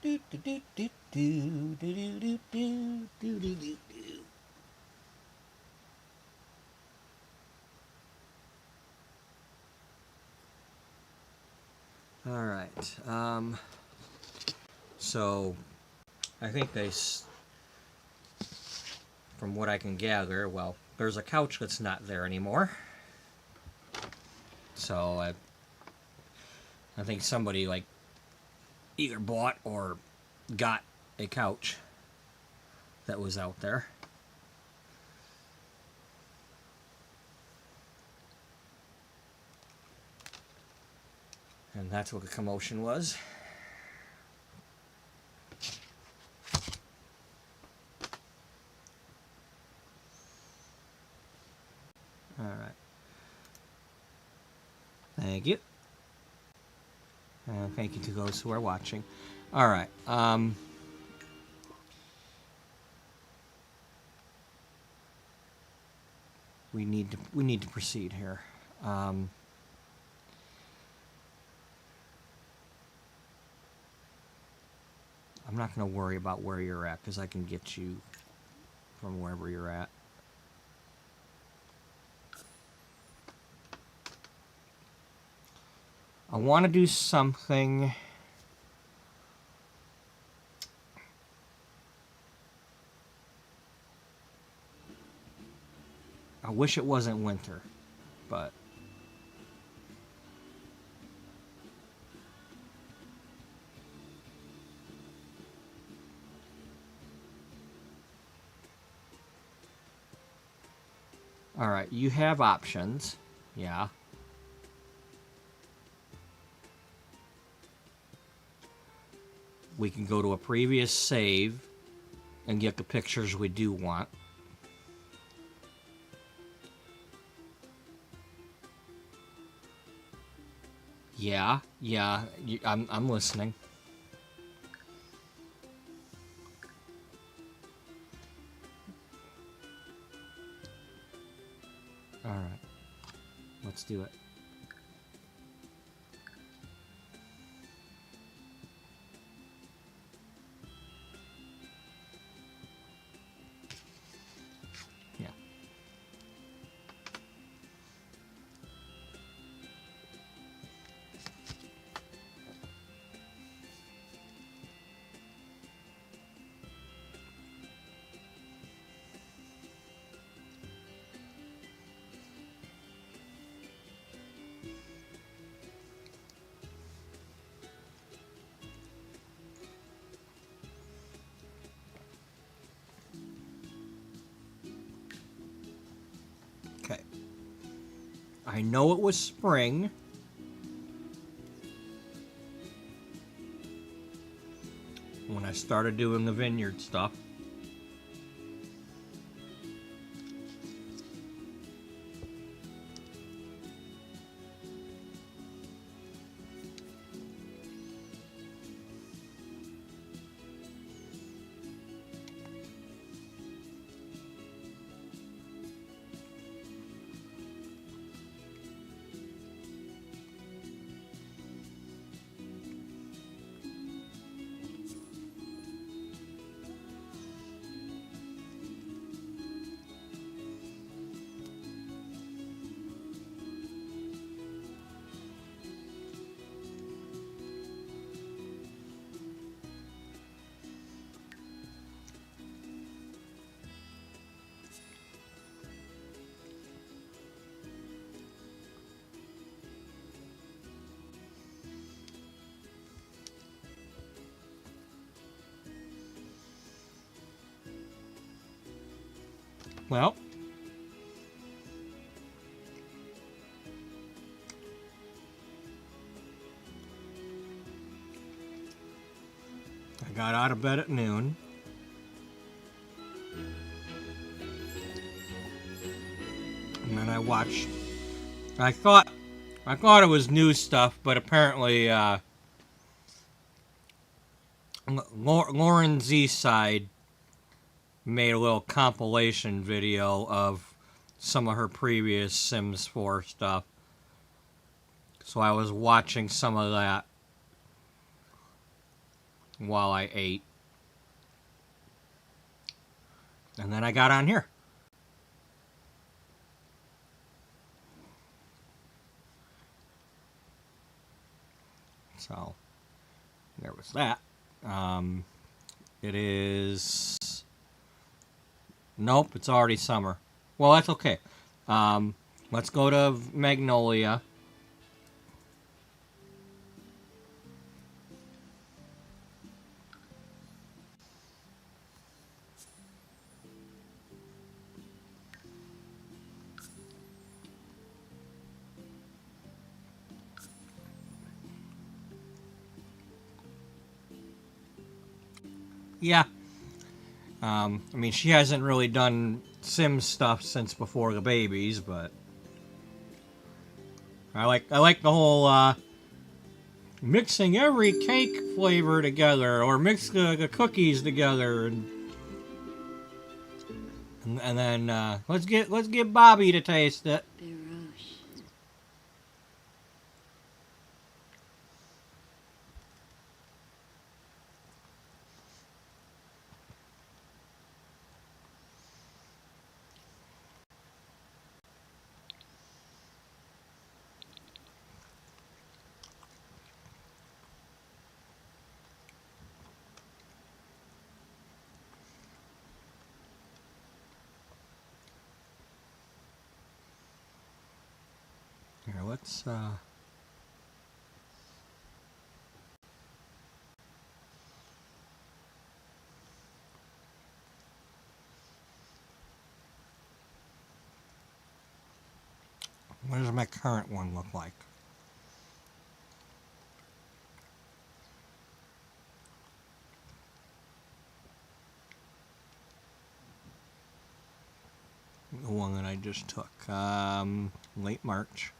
All right. So I think from what I can gather, well, there's a couch that's not there anymore. So I think somebody like either bought or got a couch that was out there. And that's what the commotion was. All right. Thank you. Thank you to those who are watching. All right. We need to proceed here. I'm not going to worry about where you're at because I can get you from wherever you're at. I want to do something. I wish it wasn't winter, but all right, you have options. Yeah. We can go to a previous save and get the pictures we do want. Yeah, I'm listening. All right, let's do it. Yeah. Okay. I know it was spring. When I started doing the vineyard stuff. Well, I got out of bed at noon. And then I watched. I thought it was new stuff, but apparently Lauren Z Side made a little compilation video of some of her previous Sims 4 stuff. So I was watching some of that. while I ate. And then I got on here. So, there was that. It is... Nope, it's already summer. Well, that's okay. Let's go to Magnolia. Yeah. I mean, she hasn't really done Sims stuff since before the babies, but I like the whole mixing every cake flavor together, or mix the cookies together, and then let's get Bobby to taste it. Here, let's what does my current one look like? The one that I just took, late March.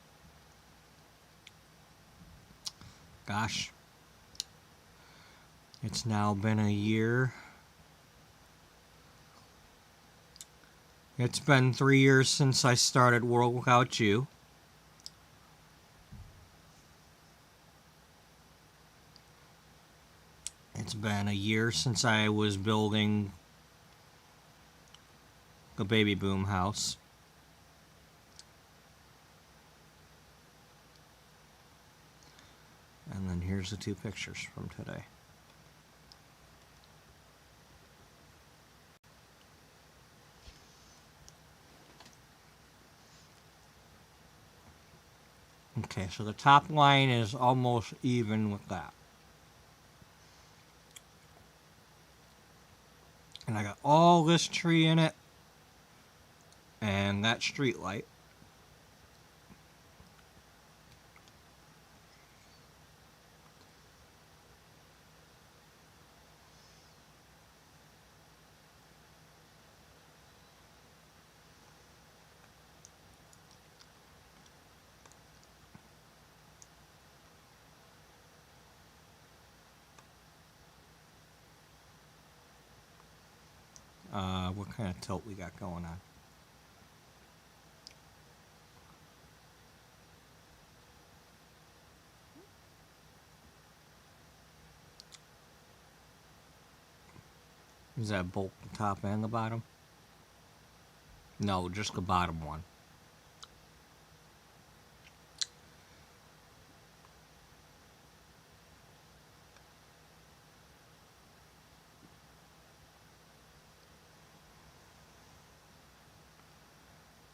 Gosh, it's now been a year. It's been 3 years since I started World Without You. It's been a year since I was building the baby boom house. And then here's the 2 pictures from today. Okay, so the top line is almost even with that. And I got all this tree in it and that street light. What kind of tilt we got going on? Is that both the top and the bottom? No, just the bottom one.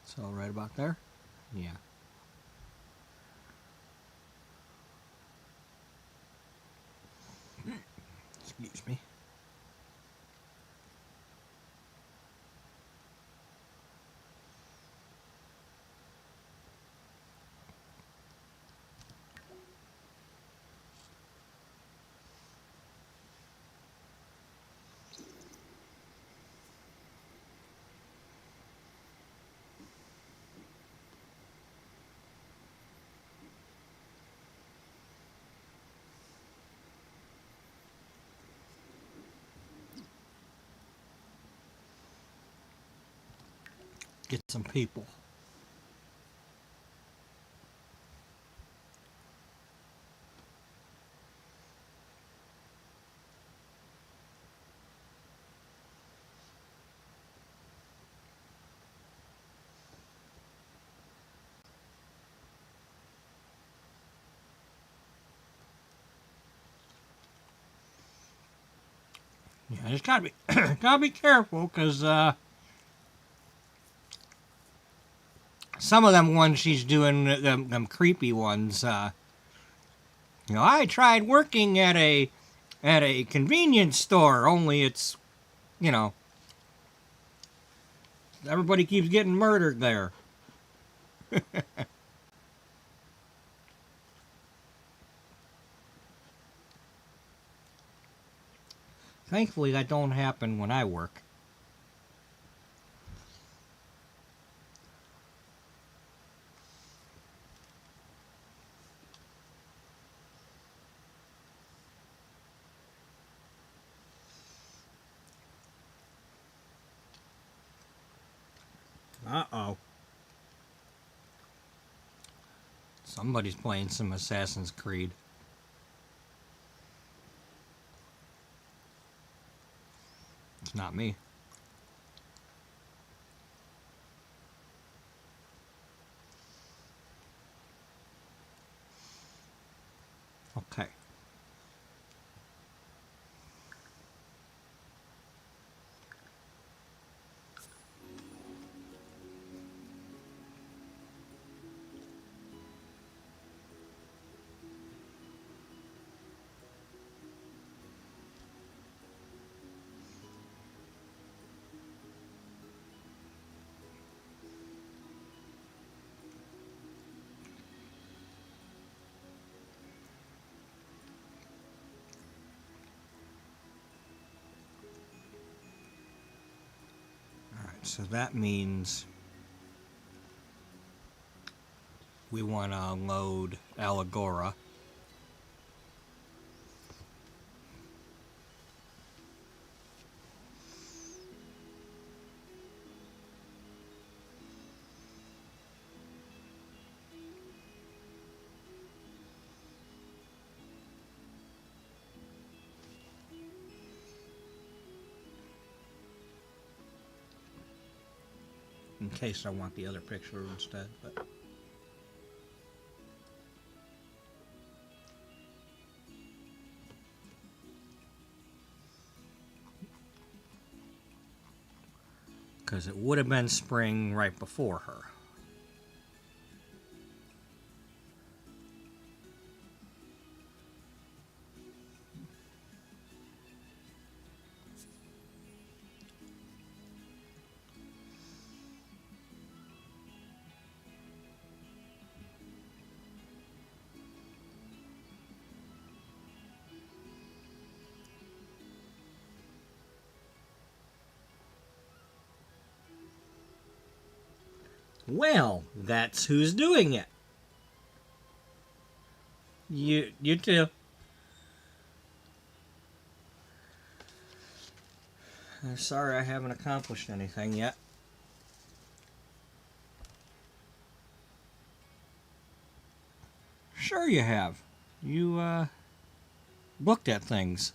So right about there? Yeah. Excuse me. Get some people. Yeah, just gotta be careful, because some of them ones she's doing, them creepy ones. I tried working at a convenience store, only it's, everybody keeps getting murdered there. Thankfully, that don't happen when I work. Uh-oh. Somebody's playing some Assassin's Creed. It's not me. Okay. So that means we want to load Allure. In case I want the other picture instead, but because it would have been spring right before her. Well, that's who's doing it. You too. I'm sorry I haven't accomplished anything yet. Sure you have. You, looked at things.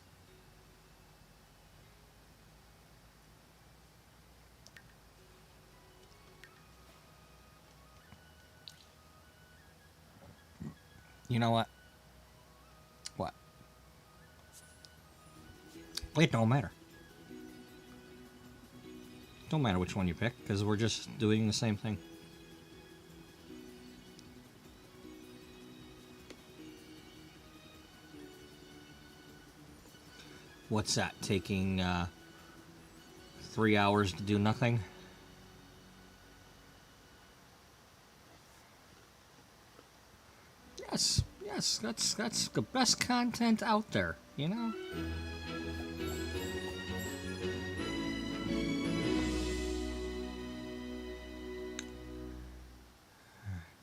You know what? What? It don't matter. Don't matter which one you pick, because we're just doing the same thing. What's that? Taking 3 hours to do nothing? Yes, that's the best content out there, you know?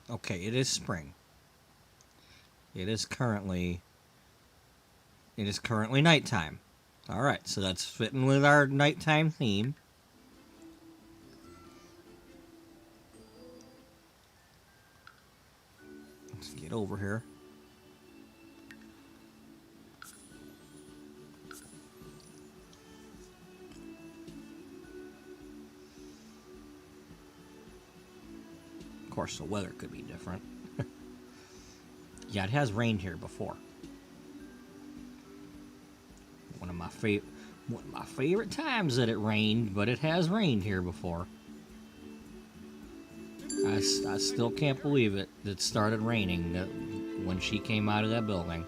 Okay, it is spring. It is currently nighttime. Alright, so that's fitting with our nighttime theme. Let's get over here. Of course, the weather could be different. Yeah, it has rained here before. One of my favorite times that it rained, but it has rained here before. I still can't believe it. It started raining when she came out of that building.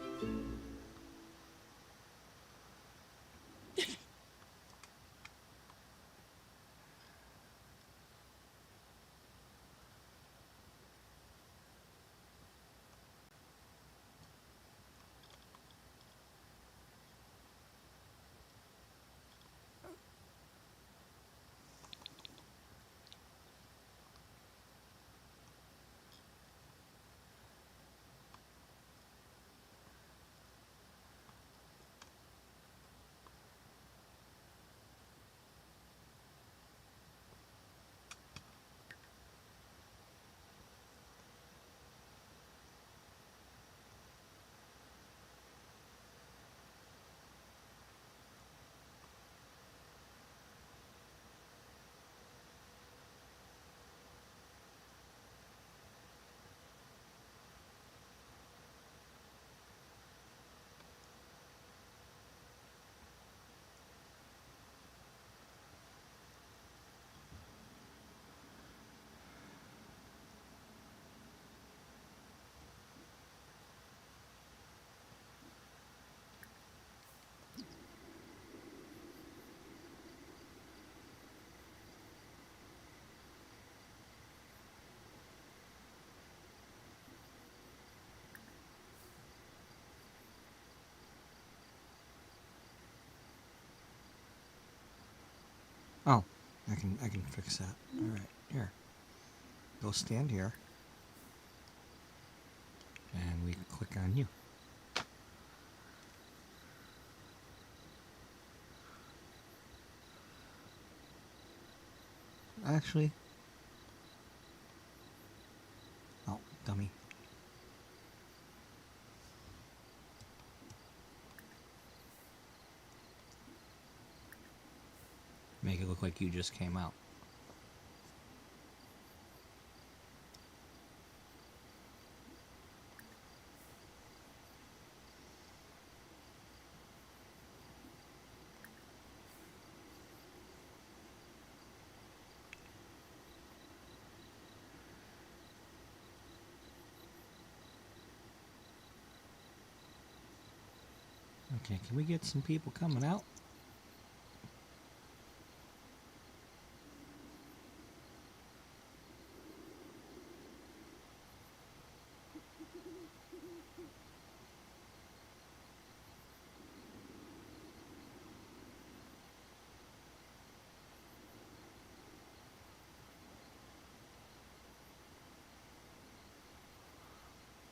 Oh, I can fix that. All right, here. Go stand here. And we click on you. Actually. Oh, dummy. Make it look like you just came out. Okay, can we get some people coming out?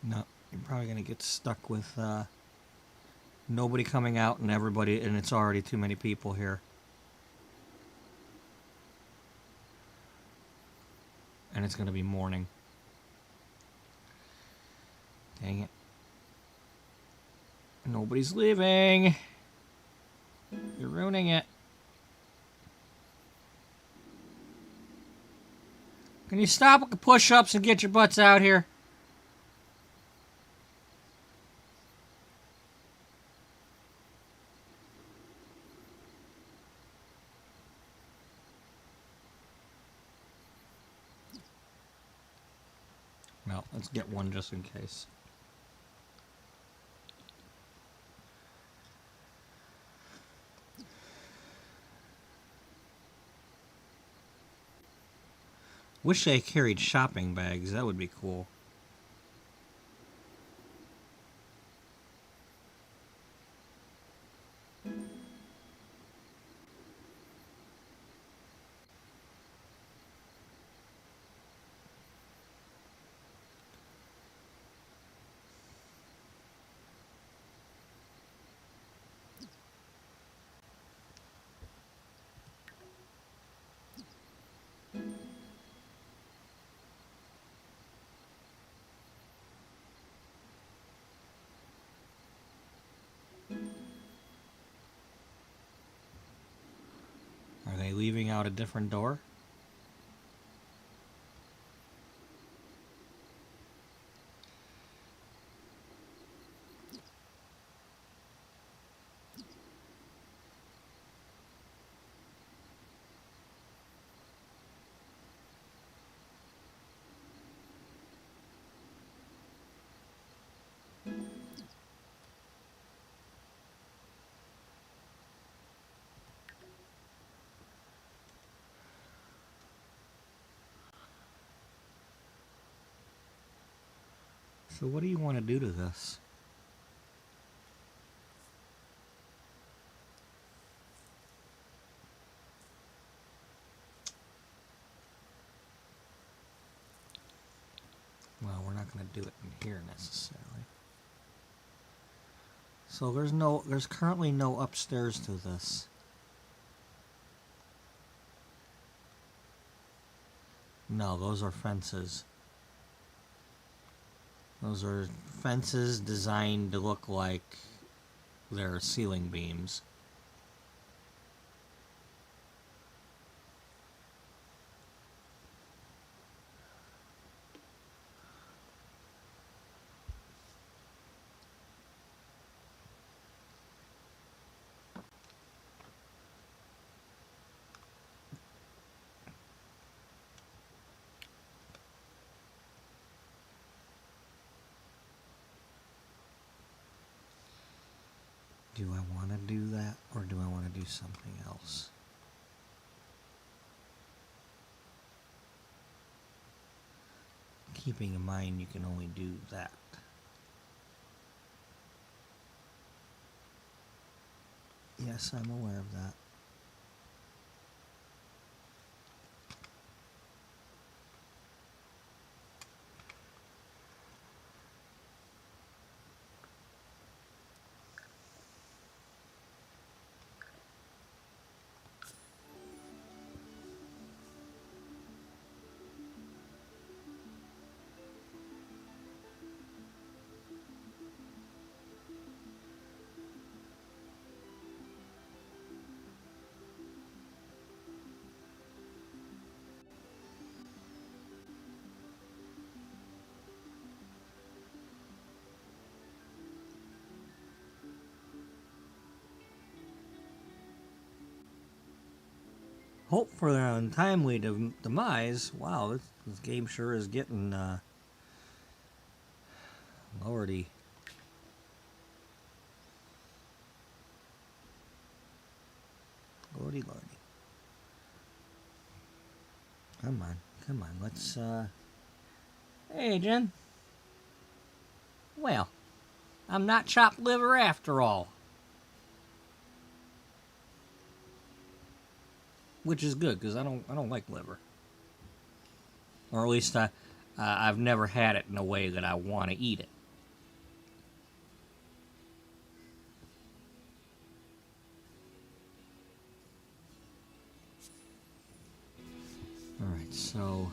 No, you're probably gonna get stuck with nobody coming out and everybody, and it's already too many people here. And it's gonna be morning. Dang it. Nobody's leaving. You're ruining it. Can you stop with the push-ups and get your butts out here? Well, let's get one just in case. Wish they carried shopping bags. That would be cool. Are they leaving out a different door? So what do you want to do to this? Well, we're not going to do it in here necessarily. So there's currently no upstairs to this. No, those are fences. Those are fences designed to look like they're ceiling beams. Do I want to do that, or do I want to do something else? Keeping in mind you can only do that. Yes, I'm aware of that. Hope for their untimely demise. Wow, this game sure is getting lordy. Lordy. Come on, let's Hey, Jen. Well, I'm not chopped liver after all. Which is good, because I don't like liver. Or at least I've never had it in a way that I want to eat it. Alright, so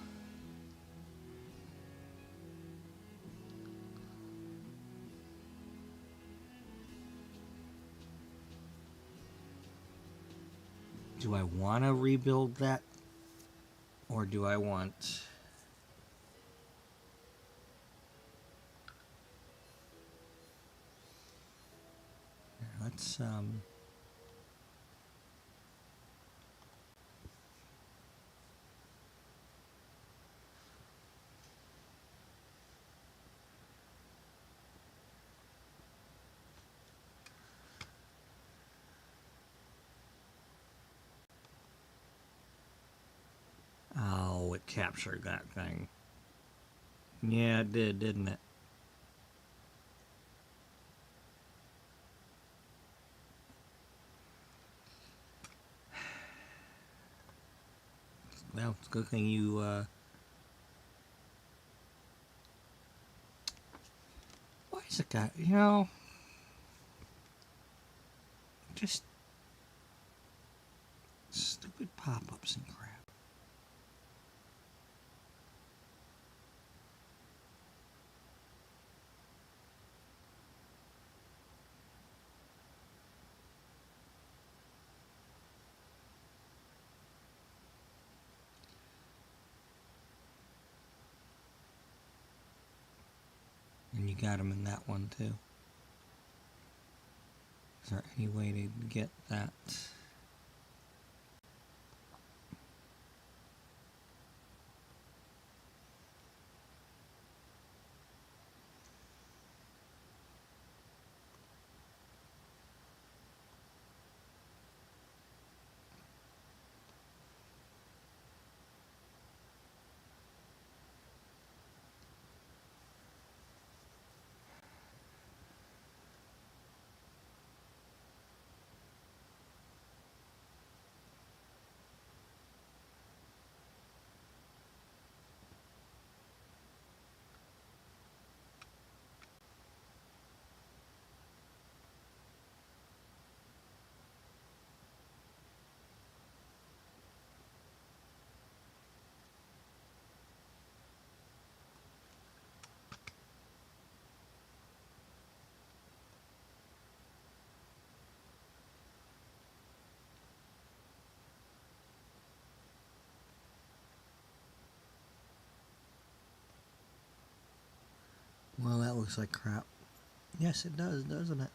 do I want to rebuild that? Or do I want... Let's oh, it captured that thing. Yeah, it did, didn't it? Well, it's a good thing you, why is it got, just stupid pop-ups and crap. And you got them in that one too. Is there any way to get that? looks like crap. Yes, it does, doesn't it?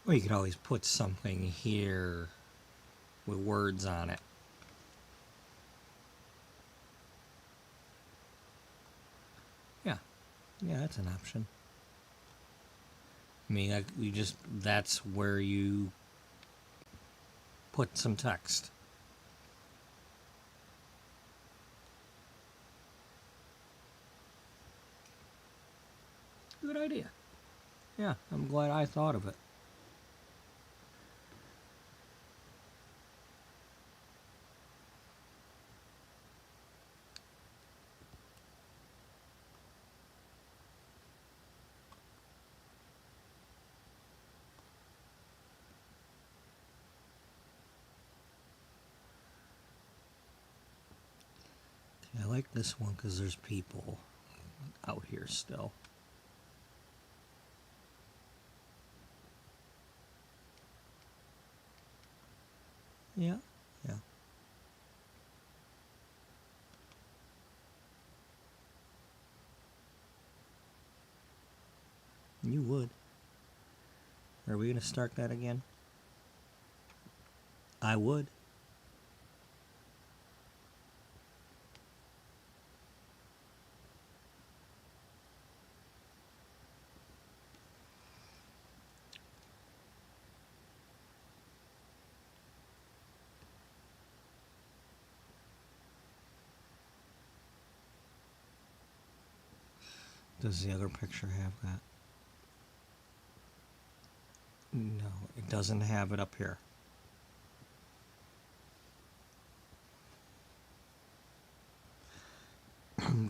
Well, you could always put something here with words on it. Yeah, yeah, that's an option. I mean, that's where you put some text. Good idea. Yeah, I'm glad I thought of it. I like this one because there's people out here still. Yeah, yeah. You would. Are we going to start that again? I would. Does the other picture have that? No, it doesn't have it up here.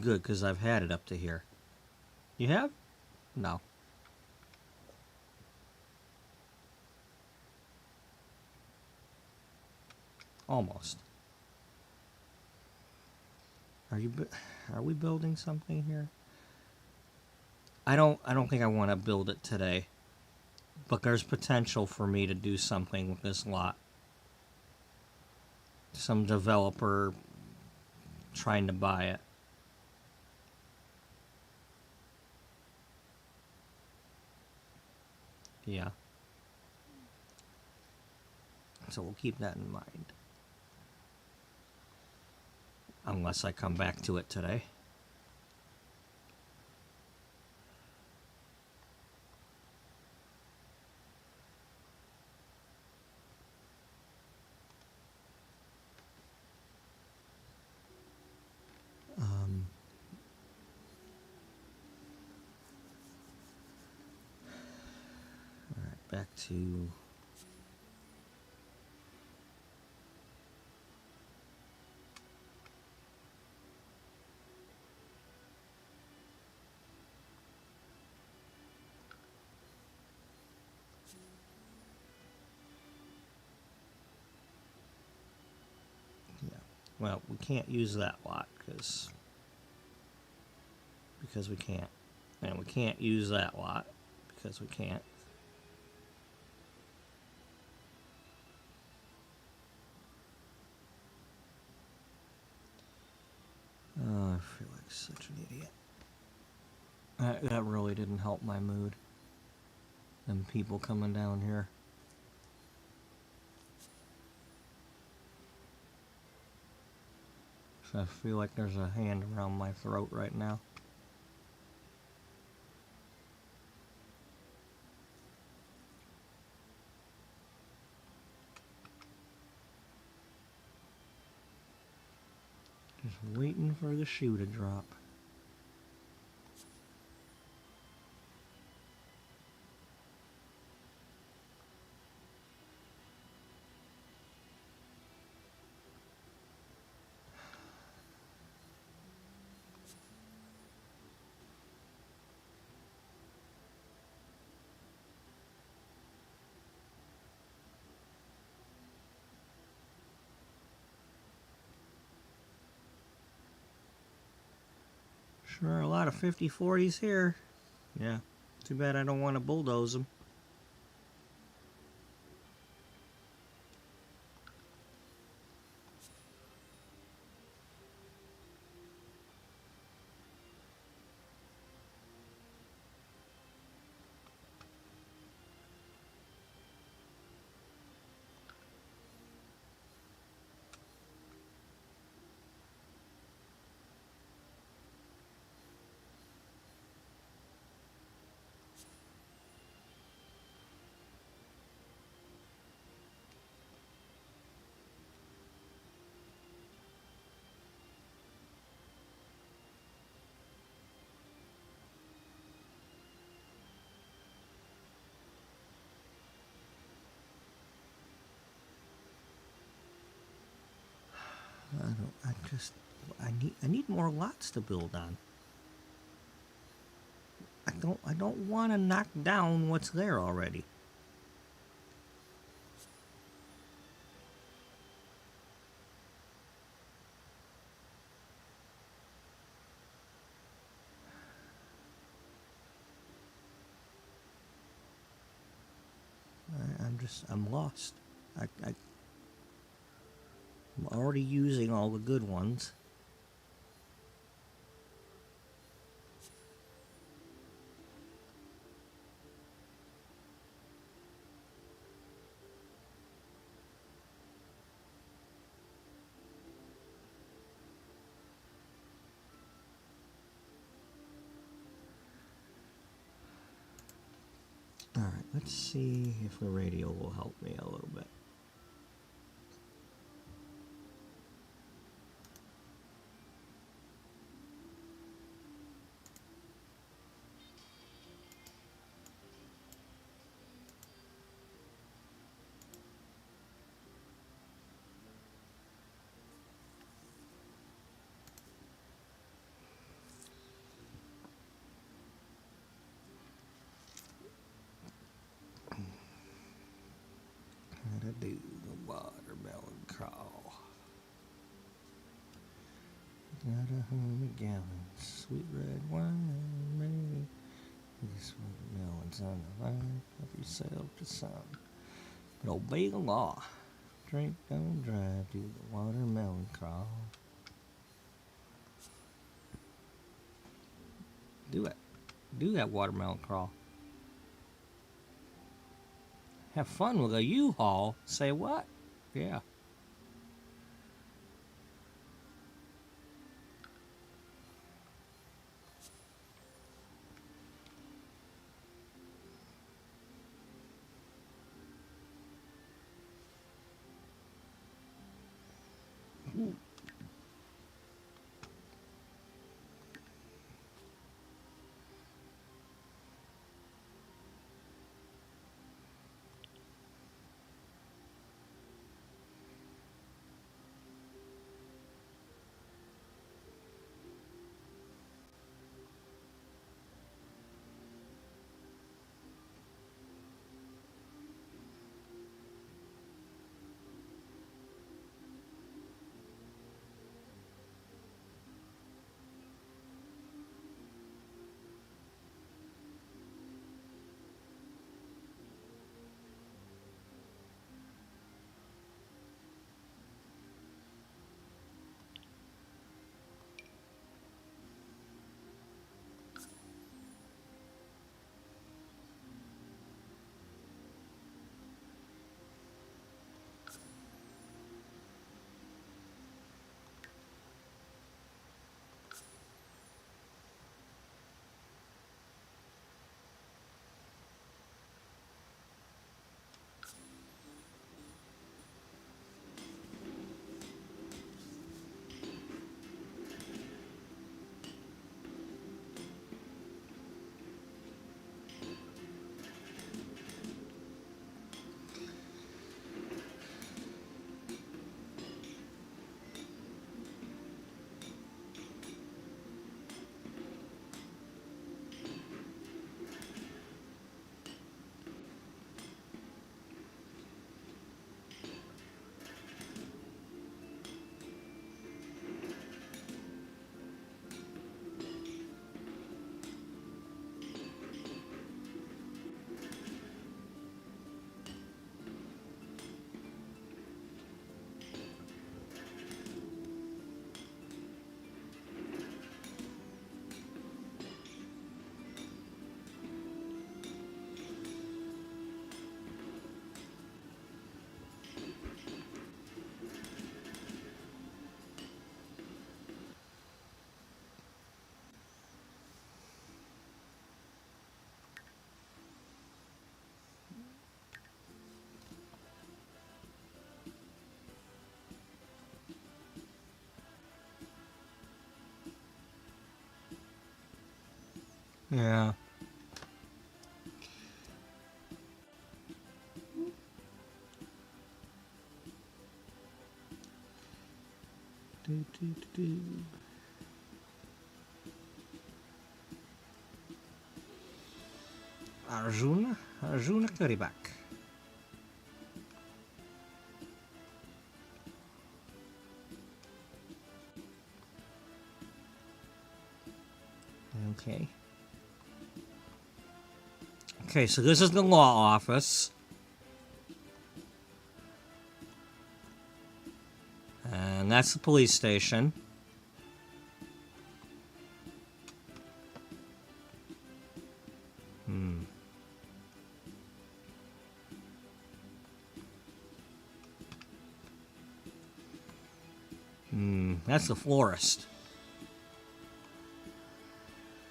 Good, because I've had it up to here. You have? No. Almost. Are we building something here? I don't think I want to build it today. But there's potential for me to do something with this lot. Some developer trying to buy it. Yeah. So we'll keep that in mind. Unless I come back to it today. Alright, back to... Well, we can't use that lot because we can't. And we can't use that lot because we can't. Oh, I feel like such an idiot. That really didn't help my mood. Them people coming down here. So I feel like there's a hand around my throat right now. Just waiting for the shoe to drop. Sure, a lot of 50-40s here. Yeah, too bad I don't want to bulldoze them. I need more lots to build on. I don't want to knock down what's there already. I'm lost. I'm already using all the good ones. Alright, let's see if the radio will help me a little bit. Gotta do the watermelon crawl. Got 100 gallons, sweet red wine, baby. This watermelon's on the line. Help yourself to some. But obey the law. Drink, don't drive, do the watermelon crawl. Do it. Do that watermelon crawl. Have fun with a U-Haul. Say what? Yeah. Yeah. Arjuna Karibak. Okay. Okay, so this is the law office. And that's the police station. That's the florist.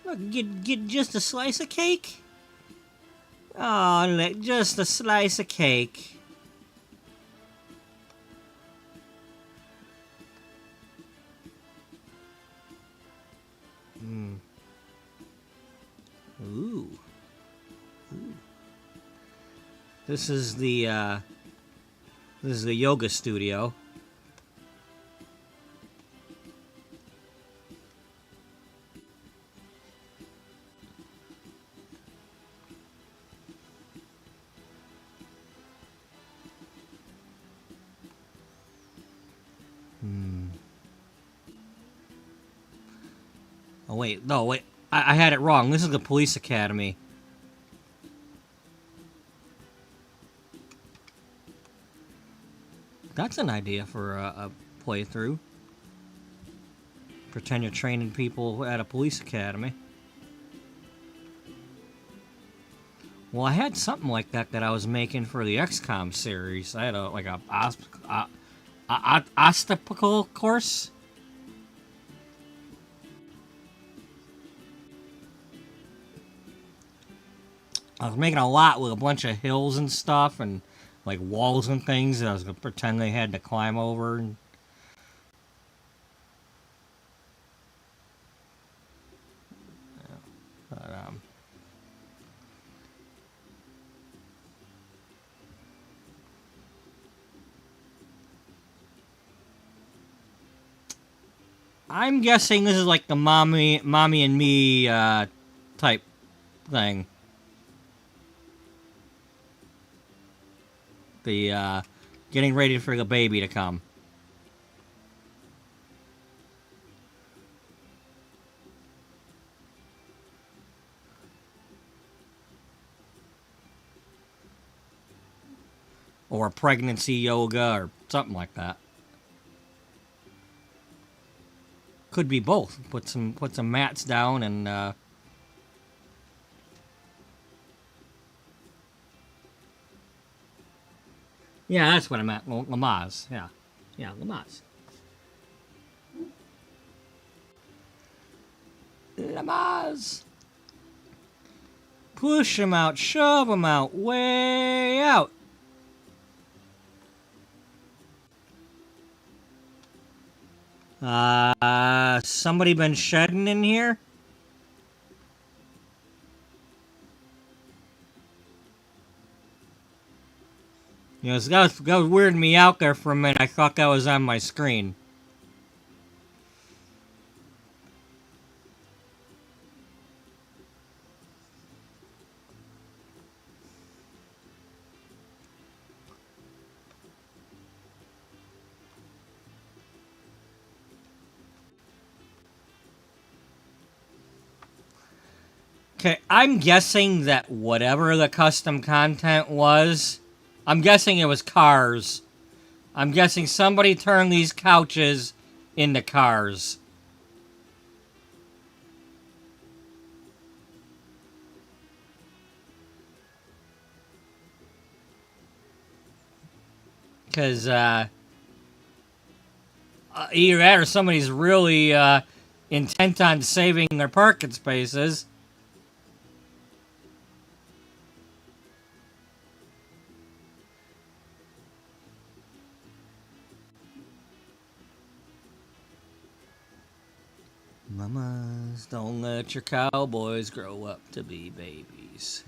Look, get just a slice of cake? Oh, just a slice of cake. Ooh. This is the yoga studio. Oh wait, no wait, I had it wrong. This is the police academy. That's an idea for a playthrough. Pretend you're training people at a police academy. Well, I had something like that I was making for the XCOM series. I had a obstacle course. I was making a lot with a bunch of hills and stuff and like walls and things that I was gonna pretend they had to climb over. But, I'm guessing this is like the mommy and me type thing. The getting ready for the baby to come. Or pregnancy yoga or something like that. Could be both. Put some mats down and yeah, that's what I meant. Lamaze. Yeah. Yeah, Lamaze. Lamaze. Push him out, shove him out, way out. Somebody been shedding in here? You know, that was weirding me out there for a minute. I thought that was on my screen. Okay, I'm guessing that whatever the custom content was, I'm guessing it was cars. I'm guessing somebody turned these couches into cars. Because, either that or somebody's really, intent on saving their parking spaces. Mamas, don't let your cowboys grow up to be babies.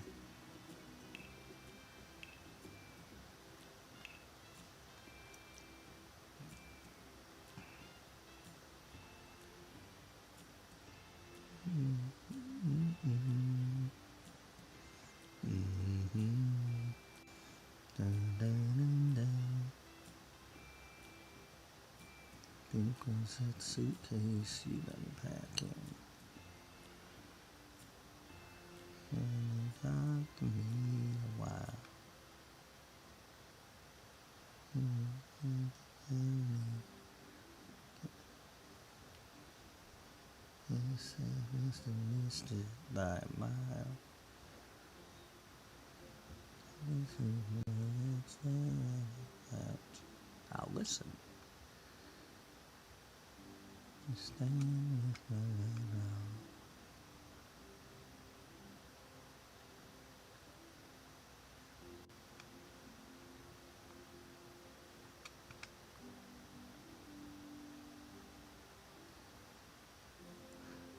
Think was that suitcase you been packing? And it got to me a while. Yes, I must have missed it by a mile. I'll listen. Stand with my leg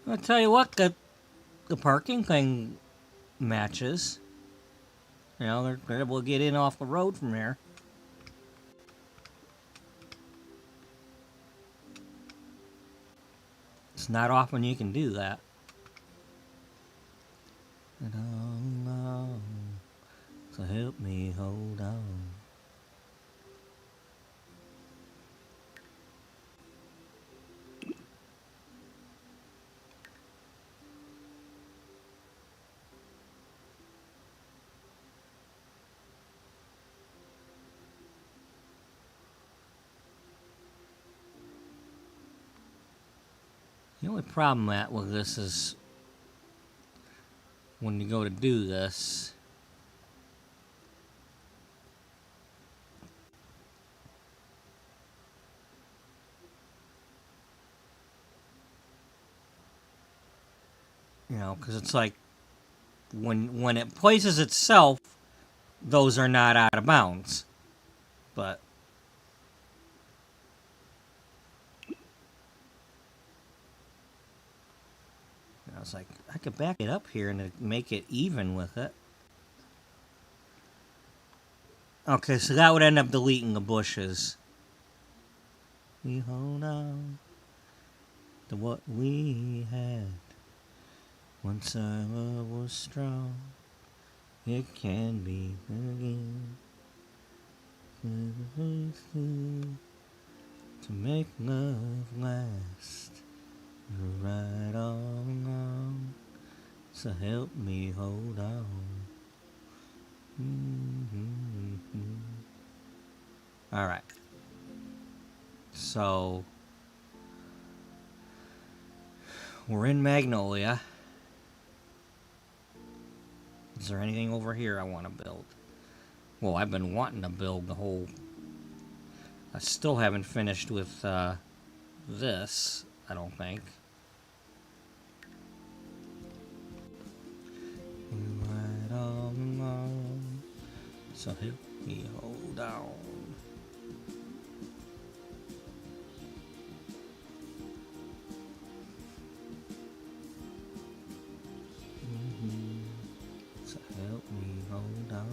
out. I'll tell you what, the parking thing matches. You know, they're able to get in off the road from here. It's not often you can do that. And on, so help me hold on. The only problem with this is when you go to do this, you know, because it's like when it places itself, those are not out of bounds. But I was like, I could back it up here and make it even with it. Okay, so that would end up deleting the bushes. We hold on to what we had. Once our love was strong, it can be again. To make love last, you're right all along. So help me hold on. All right. So we're in Magnolia. Is there anything over here I want to build? Well, I've been wanting to build the whole... I still haven't finished with this, I don't think. Right all along, so help me hold on. So help me hold on.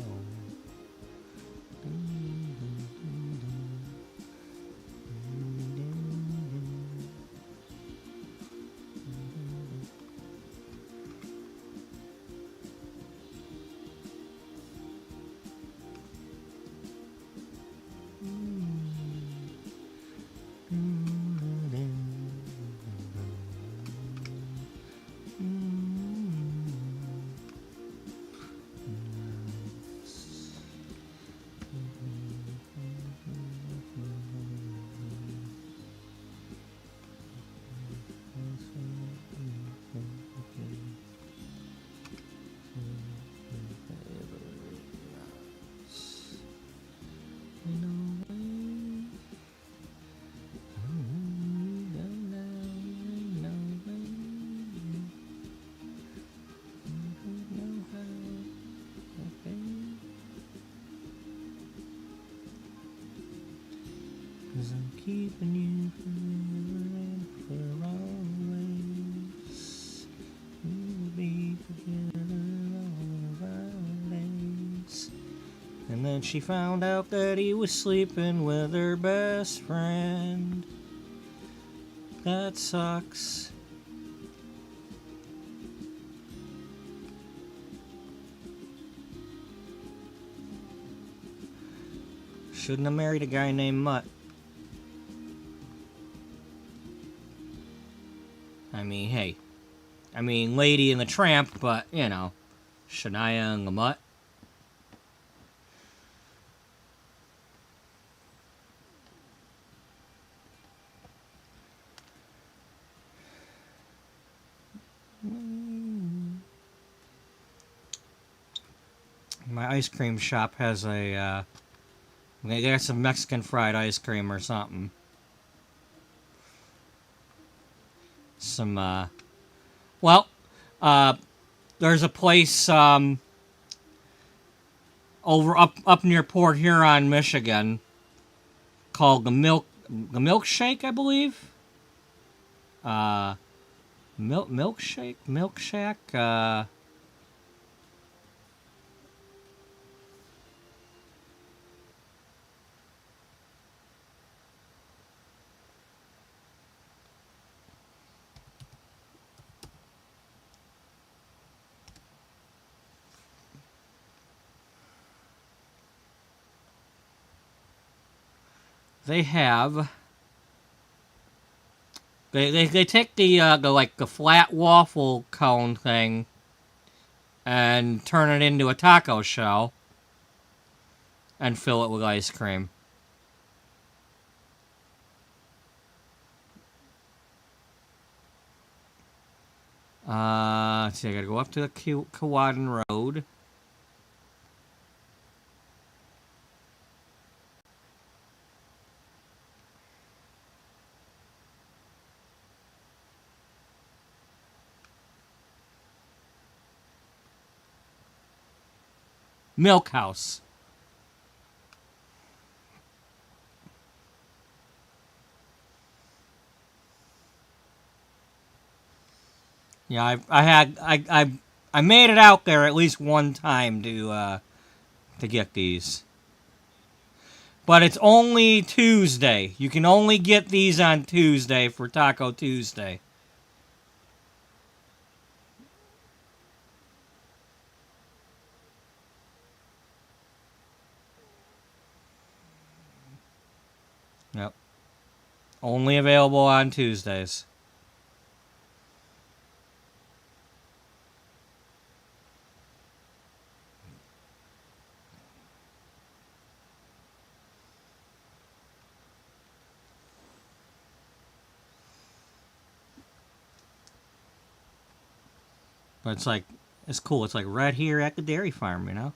Cause I'm keeping you forever and for always. And then she found out that he was sleeping with her best friend. That sucks. Shouldn't have married a guy named Mutt. I mean, hey. I mean, Lady and the Tramp, but, you know, Shania and the Mutt. My ice cream shop has a, they got some Mexican fried ice cream or something. Some, well, there's a place, over up near Port Huron, Michigan, called the Milkshake, I believe. Milkshack. They have. They take the like the flat waffle cone thing and turn it into a taco shell and fill it with ice cream. Let's see, I gotta go up to the Kewadin Road. Milk House. Yeah, I made it out there at least one time to get these. But it's only Tuesday. You can only get these on Tuesday for Taco Tuesday. Yep. Only available on Tuesdays. But it's like, it's cool. It's like right here at the dairy farm, you know?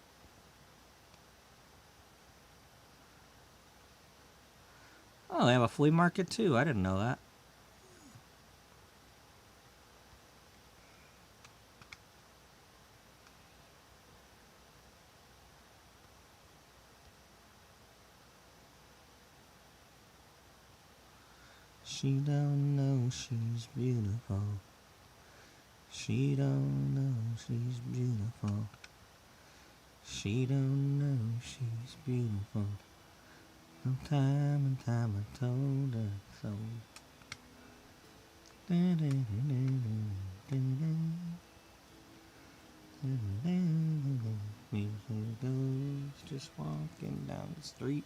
Oh, they have a flea market too. I didn't know that. She don't know she's beautiful. She don't know she's beautiful. She don't know she's beautiful. No time and time I told her so. Music goes just walking down the street.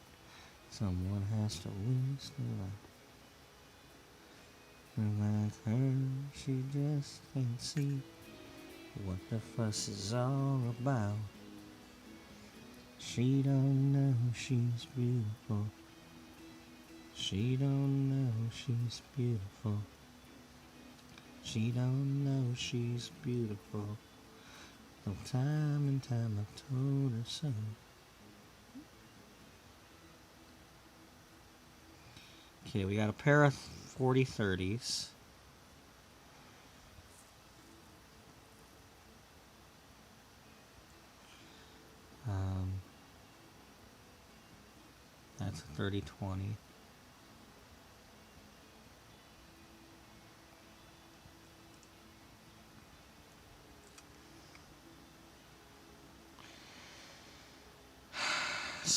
Someone has to whisper like her. She just can't see what the fuss is all about. She don't know she's beautiful. She don't know she's beautiful. She don't know she's beautiful. No time and time I told her so. Okay, we got a pair of 40-30s. That's a 30-20.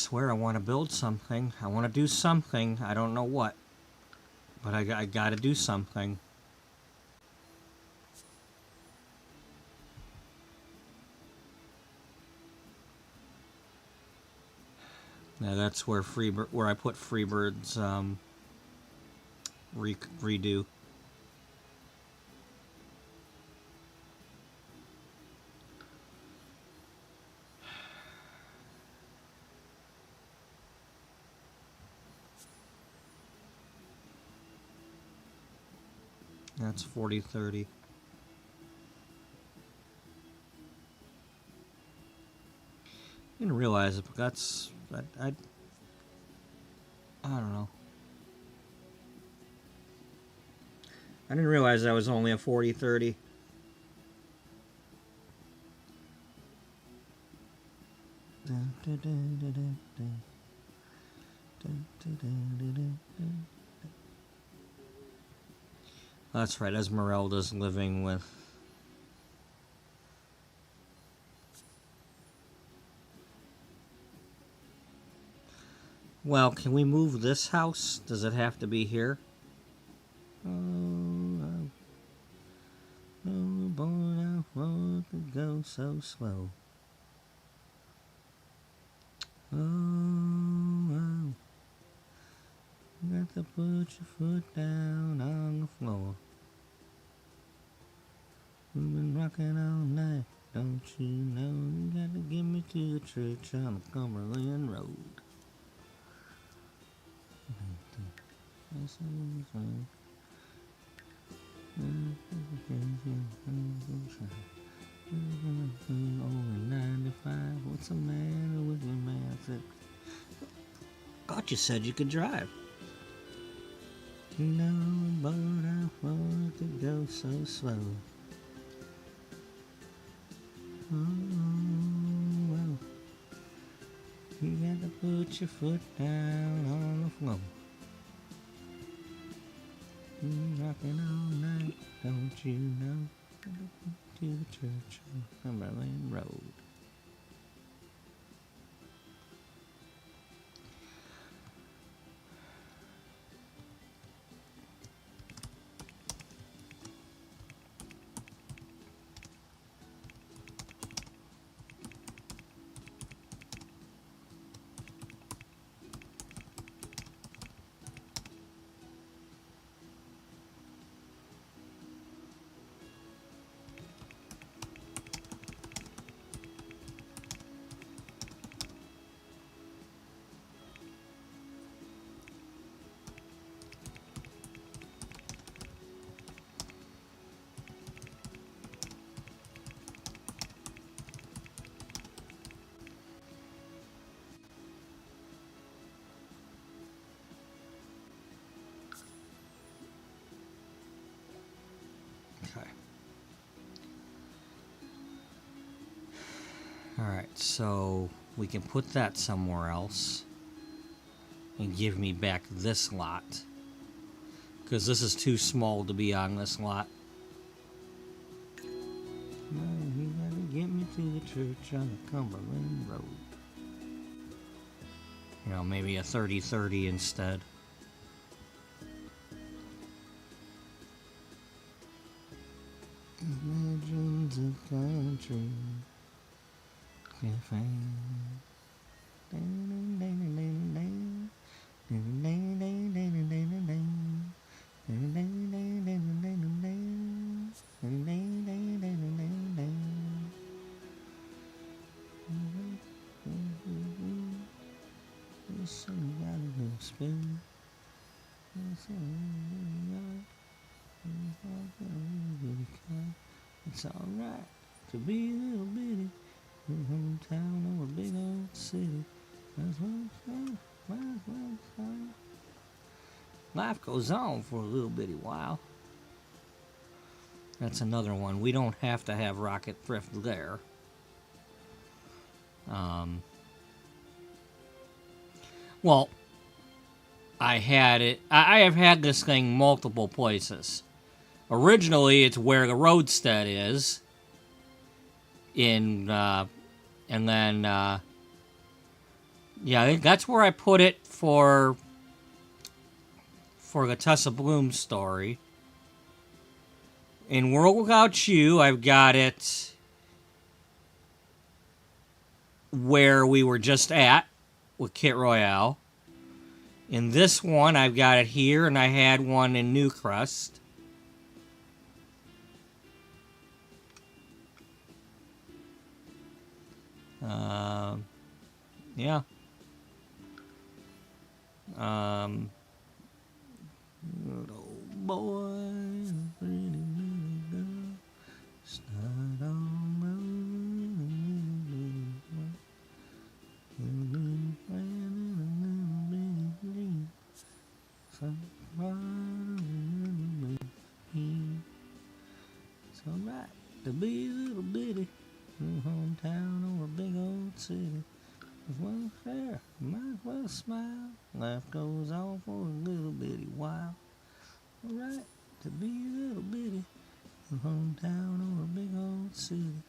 swear I want to build something. I want to do something. I don't know what. But I got to do something. Now that's where where I put Freebird's redo. That's 40-30. Didn't realize it, but that's I don't know. I didn't realize that was only a 40-30. That's right, Esmeralda's living with... Well, can we move this house? Does it have to be here? Oh, boy, I want to go so slow. Oh, you got to put your foot down on the floor. We've been rocking all night, don't you know? You got to get me to the church on the Cumberland Road. Only 95. What's the matter with your man? Thought you said you could drive. No, but I want to go so slow. Oh, well, you got to put your foot down on the floor. Rocking all night, don't you know? To the church on Cumberland Road. Okay. Alright, so we can put that somewhere else and give me back this lot. Because this is too small to be on this lot. No, you gotta get me to the church on the Cumberland Road. You know, maybe a 30-30 instead. Legends of country. It's alright to be a little bitty in a hometown or a big old city. That's what I'm saying. Life goes on for a little bitty while. That's another one. We don't have to have Rocket Thrift there. Well, I had it. I have had this thing multiple places. Originally, it's where the roadstead is. And then Yeah, I think that's where I put it for the Tessa Bloom story. In World Without You, I've got it where we were just at with Kit Royale. In this one, I've got it here, and I had one in Newcrest. Yeah. Little boy, pretty little girl, start on it's alright to be a little bitty in a hometown or a big old city. As well fair, might as well smile. Life goes on for a little bitty while. Alright to be a little bitty in a hometown or a big old city.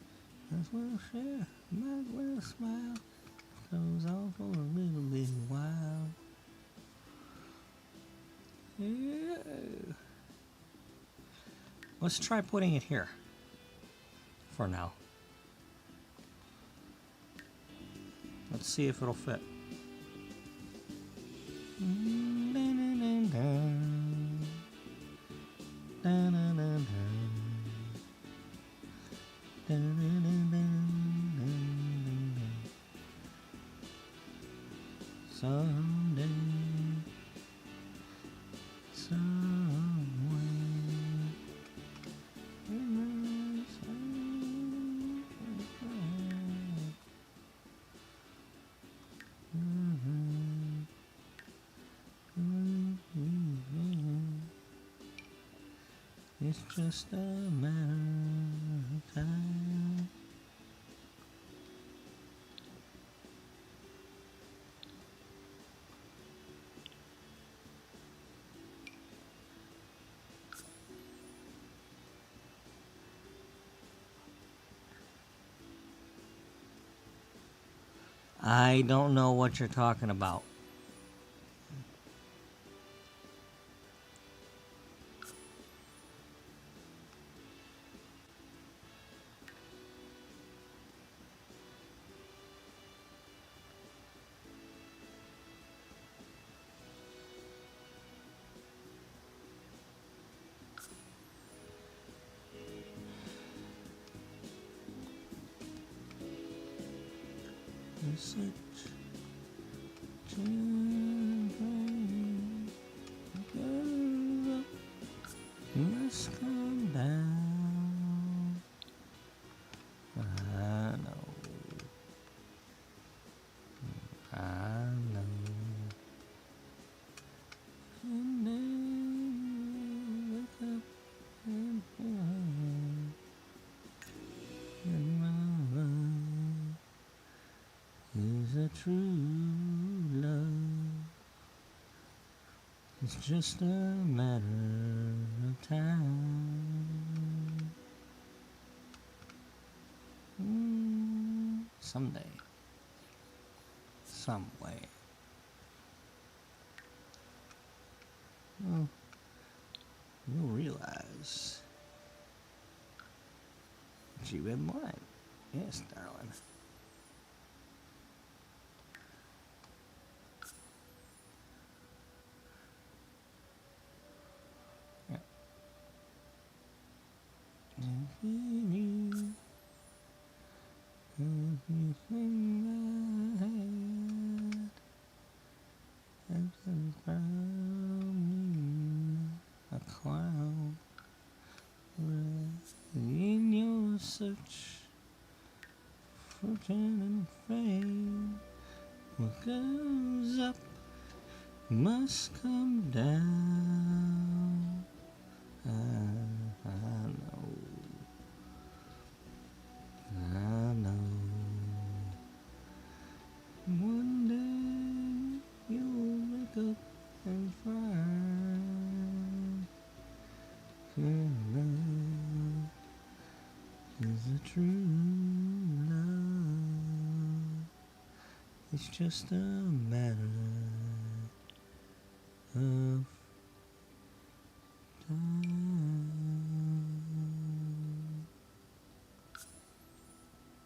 As well share, might as well smile. Life goes on for a little bitty while. Yeah. Let's try putting it here for now. Let's see if it'll fit. Someday, somewhere, it's just a matter of time. I don't know what you're talking about. Such children goes up, must come down. I know, I know. And then you wake up and find and run. Is a true love. It's just a matter of time. Someday. Some way. Well, you'll realize that you read mine. Yes, darling. Everything I had has been crowned a clown. In your search for fortune and fame, what goes up must come down. I know. I know. One day you'll wake up and find that love is a true love. It's just a matter of time.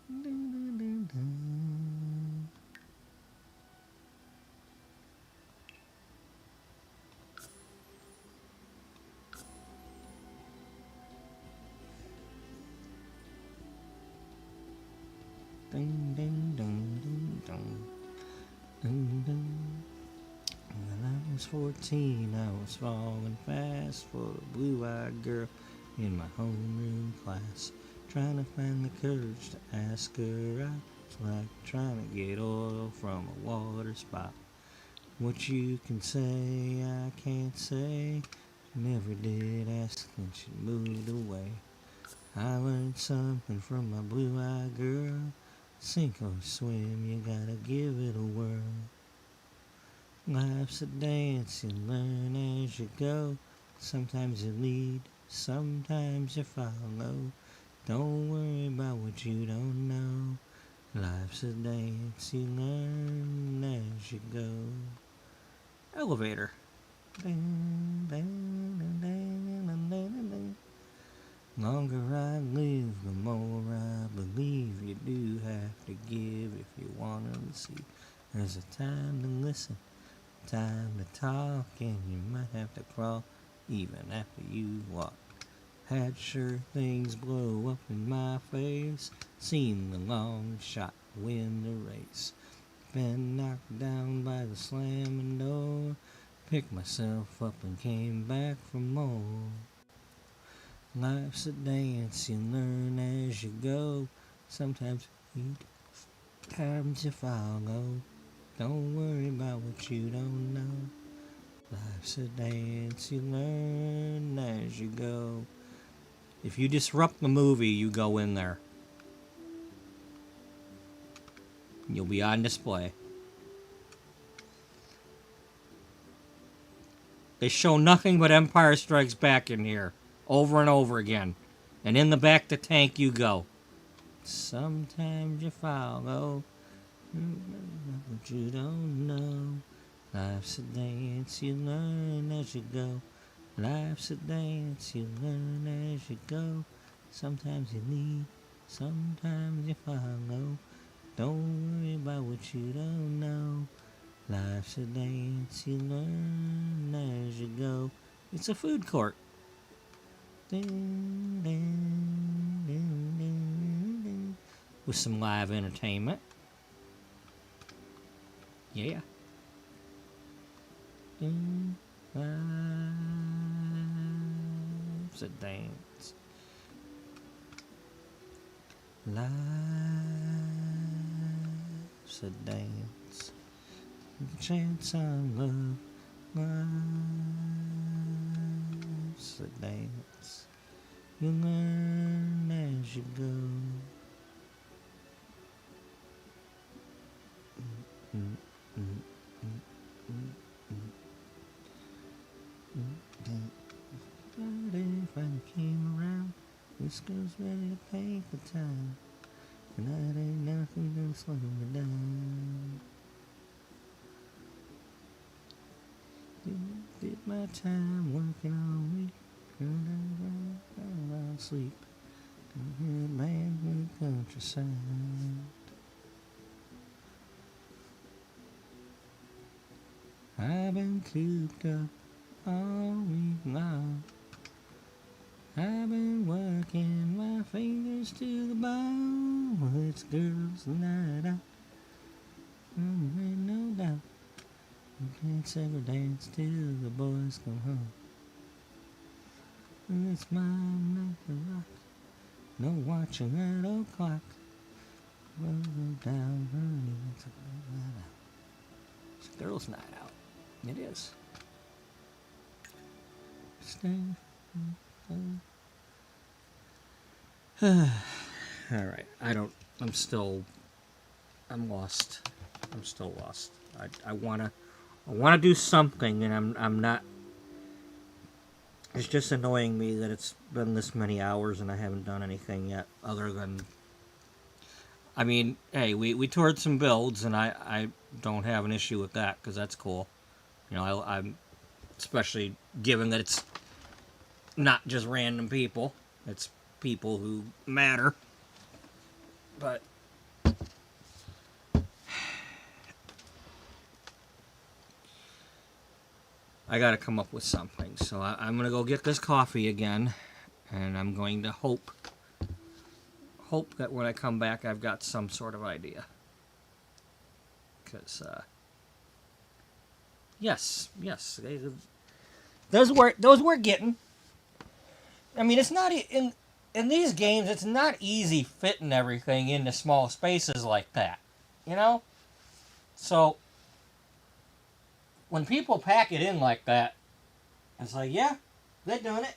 Dun, dun, dun, dun. Dun, dun, dun, dun, dun. Dun, dun. When I was 14, I was falling fast for a blue-eyed girl in my homeroom class. Trying to find the courage to ask her out. It's like trying to get oil from a water spout. What you can say, I can't say. Never did ask, and she moved away. I learned something from my blue-eyed girl. Sink or swim, you gotta give it a whirl. Life's a dance, you learn as you go. Sometimes you lead, sometimes you follow. Don't worry about what you don't know. Life's a dance, you learn as you go. Elevator. Longer I live, the more I believe you do have to give if you want to see. There's a time to listen, time to talk, and you might have to crawl even after you walk. Had sure things blow up in my face, seen the long shot win the race. Been knocked down by the slamming door, picked myself up and came back for more. Life's a dance, you learn as you go. Sometimes you lead, times you follow. Don't worry about what you don't know. Life's a dance, you learn as you go. If you disrupt the movie, you go in there. You'll be on display. They show nothing but Empire Strikes Back in here, over and over again. And in the back the tank you go. Sometimes you follow, but you don't know. Life's a dance, you learn as you go. Life's a dance, you learn as you go. Sometimes you lead, sometimes you follow. Don't worry about what you don't know. Life's a dance, you learn as you go. It's a food court. Ding, ding, ding, ding, ding. With some live entertainment. Yeah. Ding, life's a dance. Life's a dance. The chance on love. Life's a dance. You learn as you go. Friday finally came around. This girl's ready to pay the time. Tonight ain't nothing gonna slow me down. Did my time working all week. I'll sleep. Land in the countryside. I've been cooped up all week long. I've been working my fingers to the bone. Well, it's girls' night out. Ain't no doubt. We can't ever dance till the boys come home. And it's my night to rock. No watching that old clock. We'll go down, honey. It's a night out. It's a girls' night out. It is. Stay. Alright, I'm lost. I'm still lost. I wanna do something, and I'm not. It's just annoying me that it's been this many hours and I haven't done anything yet, other than I mean, hey, we toured some builds, and I don't have an issue with that because that's cool. You know, I'm especially given that it's not just random people; it's people who matter. But I got to come up with something, so I'm gonna go get this coffee again, and I'm going to hope that when I come back, I've got some sort of idea. Because yes, those we're getting. I mean, it's not in these games. It's not easy fitting everything into small spaces like that, you know. So when people pack it in like that, it's like, yeah, they're doing it.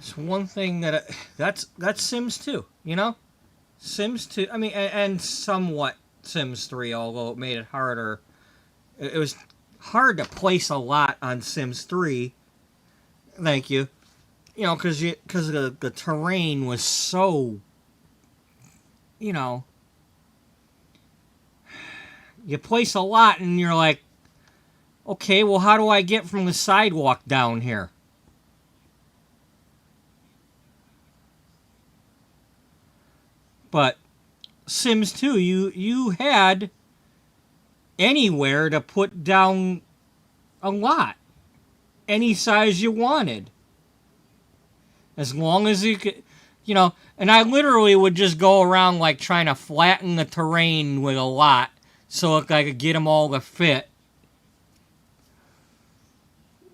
It's one thing that that's Sims 2, you know? Sims 2, I mean, and somewhat Sims 3, although it made it harder. It was hard to place a lot on Sims 3. Thank you. You know, because the terrain was so, you know, you place a lot and you're like, okay, well, how do I get from the sidewalk down here? But Sims 2, you had anywhere to put down a lot, any size you wanted, as long as you could, you know. And I literally would just go around like trying to flatten the terrain with a lot so I could get them all to fit,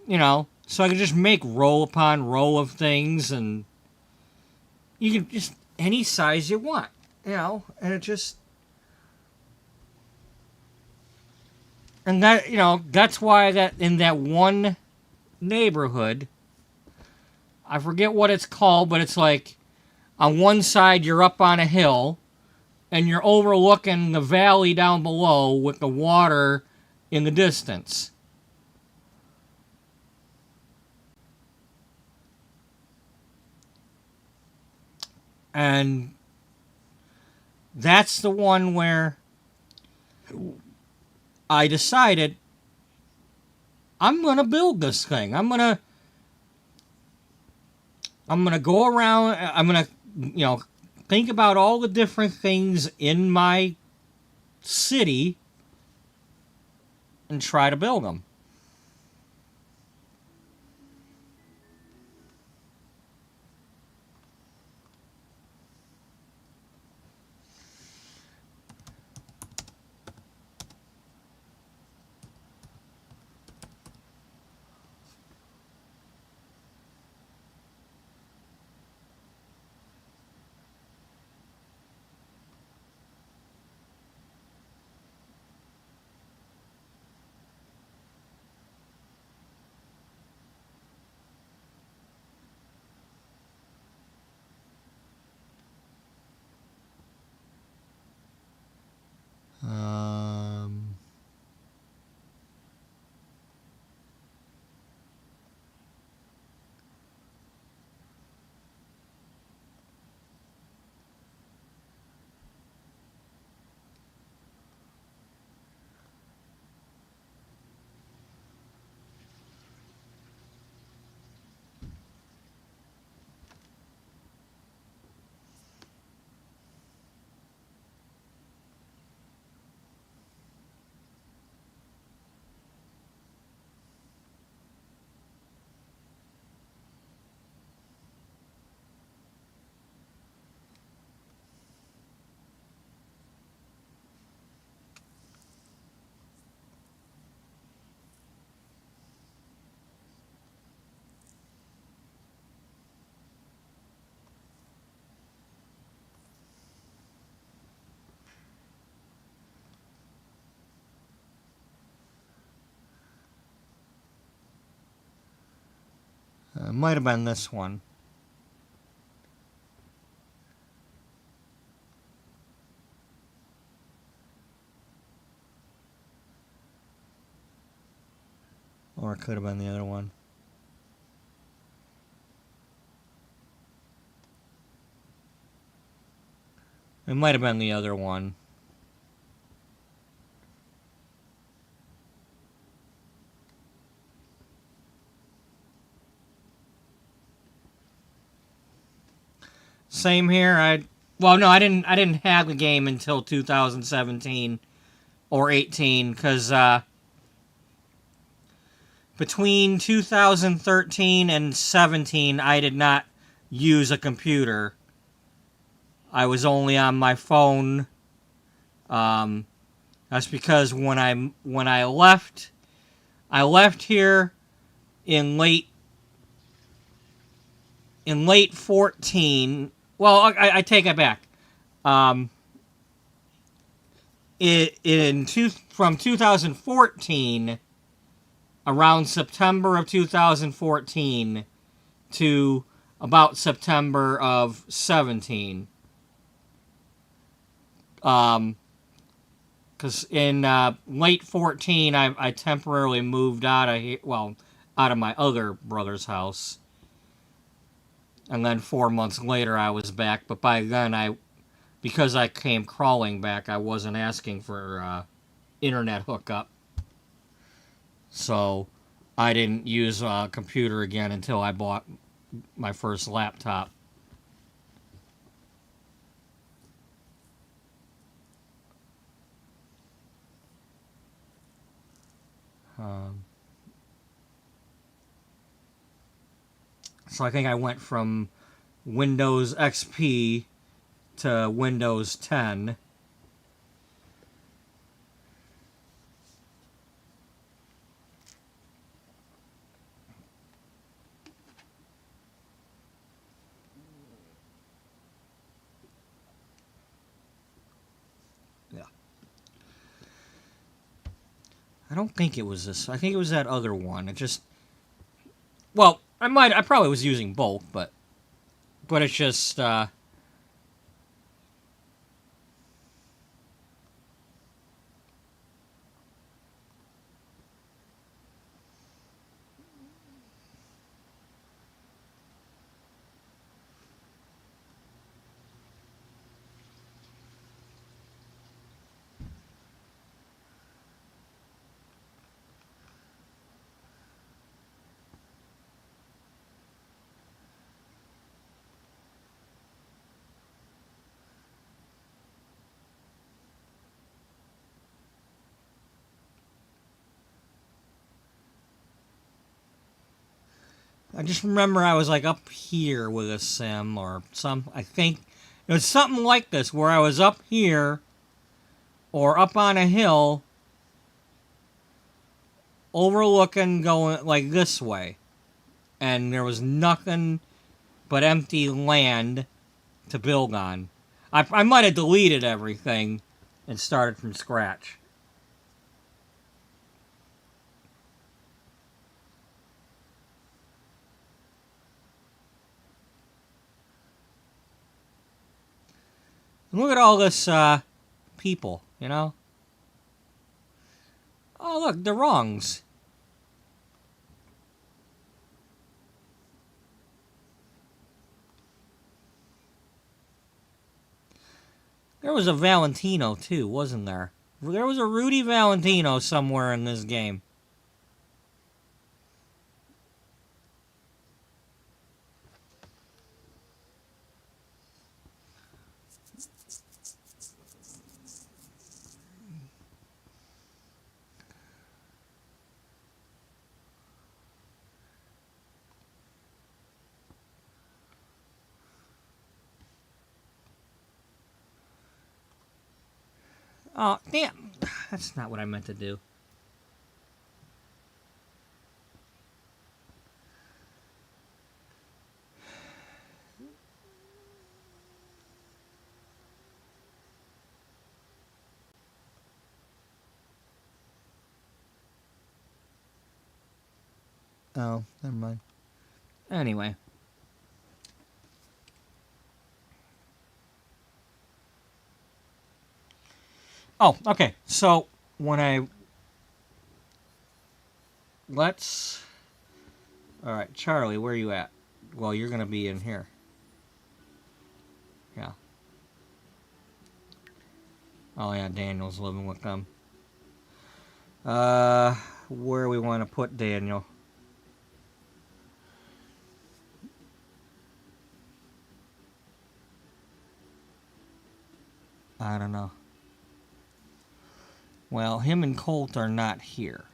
you know. So I could just make row upon row of things, and you can just any size you want, you know. And it just, and that, you know, that's why that in that one neighborhood, I forget what it's called, but it's like on one side you're up on a hill and you're overlooking the valley down below with the water in the distance. And that's the one where I decided I'm going to build this thing. I'm going to go around, I'm going to, you know, think about all the different things in my city and try to build them. It might have been this one. Or it could have been the other one. It might have been the other one. Same here. I didn't have the game until 2017 or 18 because between 2013 and 17 I did not use a computer. I was only on my phone. That's because when I left here in late 14. Well, I take it back. From 2014, around September of 2014 to about September of 17. Because in late 14, I temporarily moved out of here, well, out of my other brother's house. And then 4 months later, I was back. But by then, because I came crawling back, I wasn't asking for internet hookup. So I didn't use a computer again until I bought my first laptop. So I think I went from Windows XP to Windows 10. Yeah. I don't think it was this. I think it was that other one. It just... Well, I probably was using both, but it's just... I just remember I was like up here with a sim or some. I think it was something like this where I was up here or up on a hill overlooking going like this way. And there was nothing but empty land to build on. I might have deleted everything and started from scratch. Look at all this people, you know? Oh, look, the wrongs. There was a Valentino, too, wasn't there? There was a Rudy Valentino somewhere in this game. Oh, damn. That's not what I meant to do. Oh, never mind. Anyway. Oh, okay. So, let's... Alright, Charlie, where are you at? Well, you're going to be in here. Yeah. Oh, yeah, Daniel's living with them. Where we want to put Daniel? I don't know. Well, him and Colt are not here.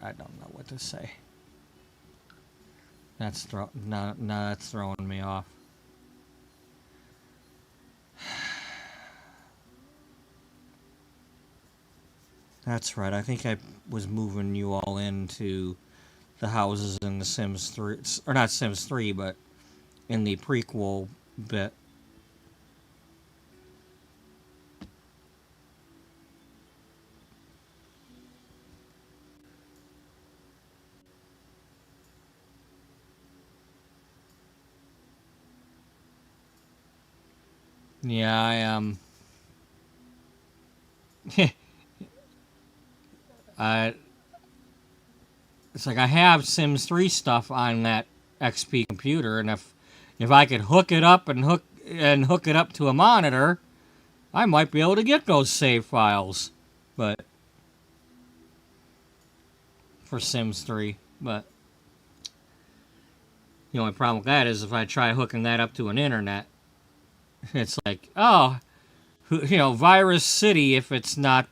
I don't know what to say. That's that's throwing me off. That's right. I think I was moving you all into the houses in the Sims 3, or not Sims 3, but in the prequel bit. Yeah, I am. I It's like I have Sims 3 stuff on that XP computer, and if I could hook it up and hook it up to a monitor, I might be able to get those save files. But for Sims 3, but the only problem with that is if I try hooking that up to an internet, it's like, oh, Virus City if it's not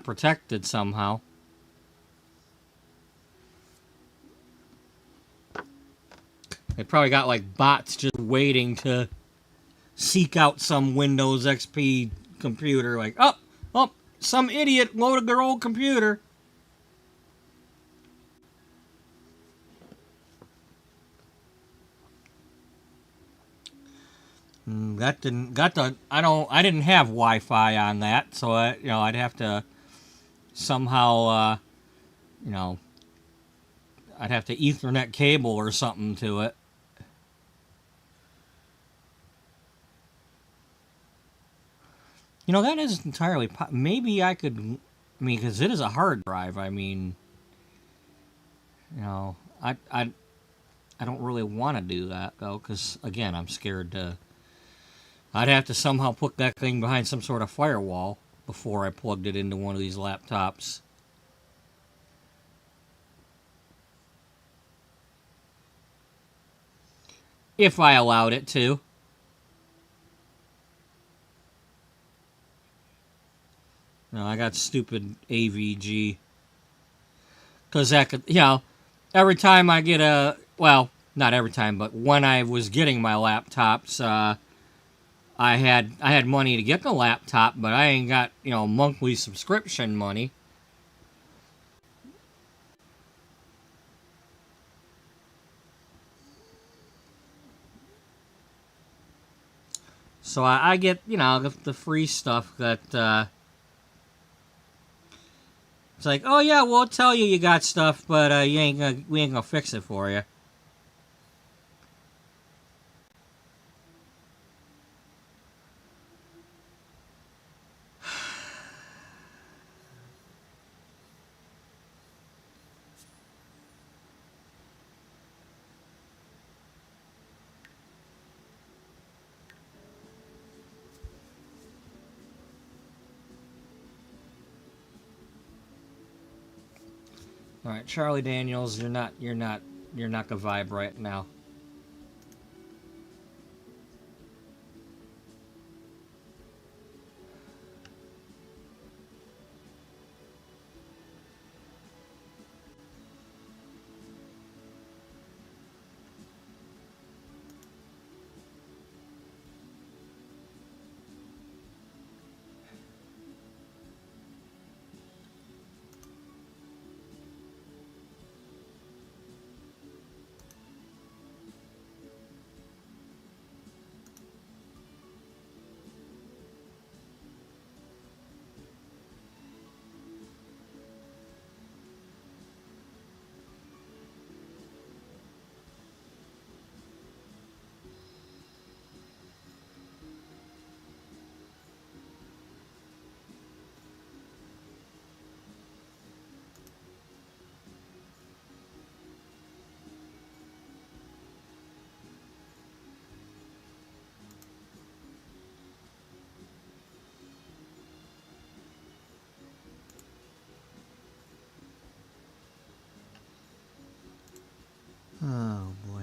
protected somehow. They probably got like bots just waiting to seek out some Windows XP computer. Like, oh, some idiot loaded their old computer. That didn't got the I didn't have Wi-Fi on that, so I'd have to somehow I'd have to Ethernet cable or something to it. That isn't entirely. Maybe I could. Because it is a hard drive. I don't really want to do that though, because again, I'm scared to. I'd have to somehow put that thing behind some sort of firewall before I plugged it into one of these laptops. If I allowed it to. No, I got stupid AVG. Because that could, every time I get not every time, but when I was getting my laptops, I had money to get the laptop, but I ain't got, monthly subscription money. So I get, the free stuff that, it's like, oh yeah, we'll tell you got stuff, but we ain't gonna fix it for you. All right, Charlie Daniels, you're not gonna vibe right now. Oh boy.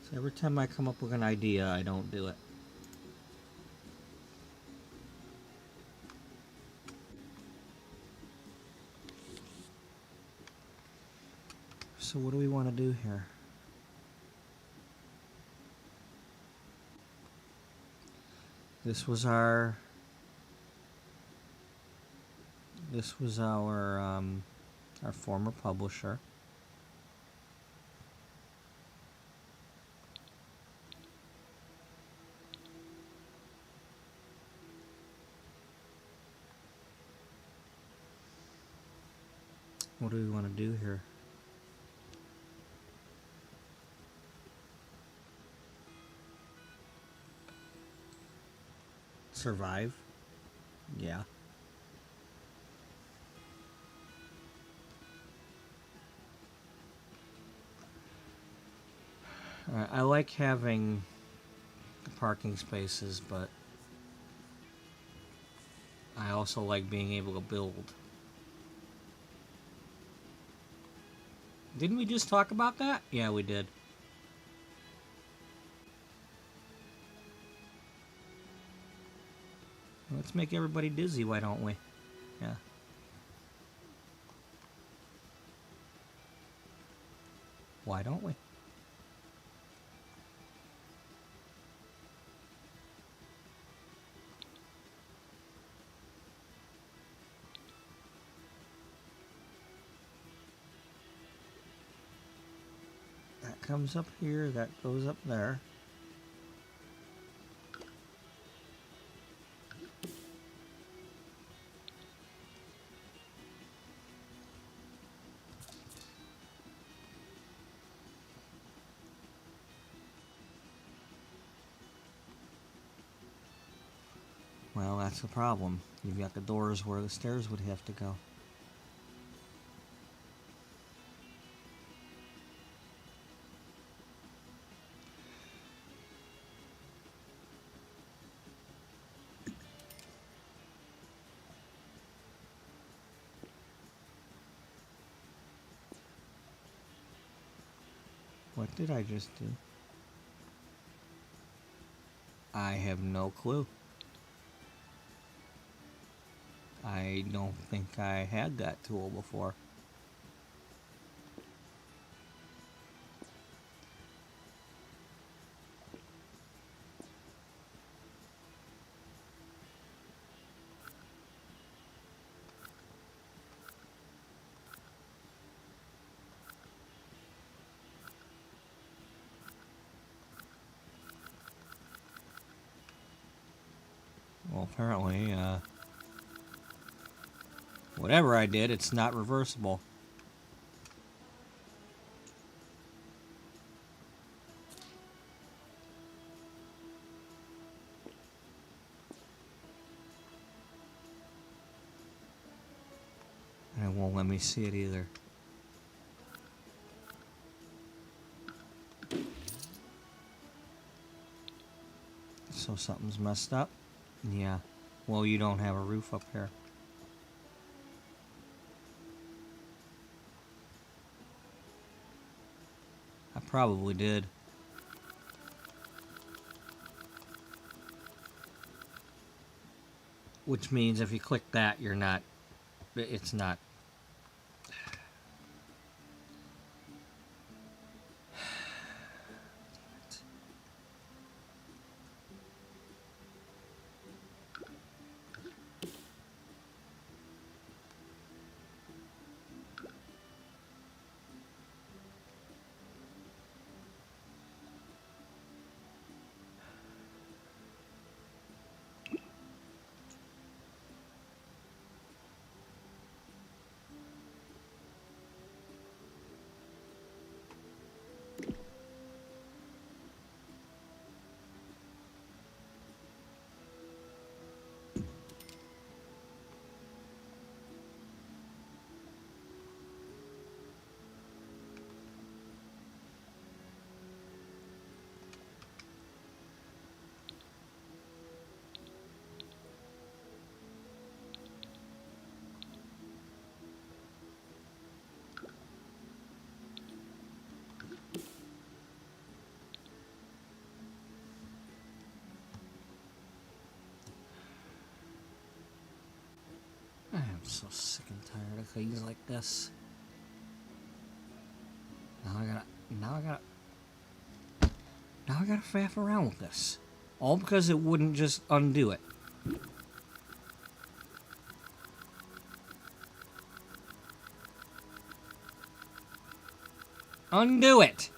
So every time I come up with an idea, I don't do it. So what do we want to do here? This was our This was our former publisher. What do we want to do here? Survive? Yeah. I like having the parking spaces, but I also like being able to build. Didn't we just talk about that? Yeah, we did. Let's make everybody dizzy, why don't we? Yeah. Why don't we? That comes up here, that goes up there. Well, that's the problem. You've got the doors where the stairs would have to go. What did I just do? I have no clue. I don't think I had that tool before. Well, apparently, whatever I did, it's not reversible. And it won't let me see it either. So something's messed up? Yeah. Well, you don't have a roof up here. I probably did. Which means if you click that, you're not... It's not... I'm so sick and tired of things like this. Now I gotta faff around with this. All because it wouldn't just undo it. Undo it.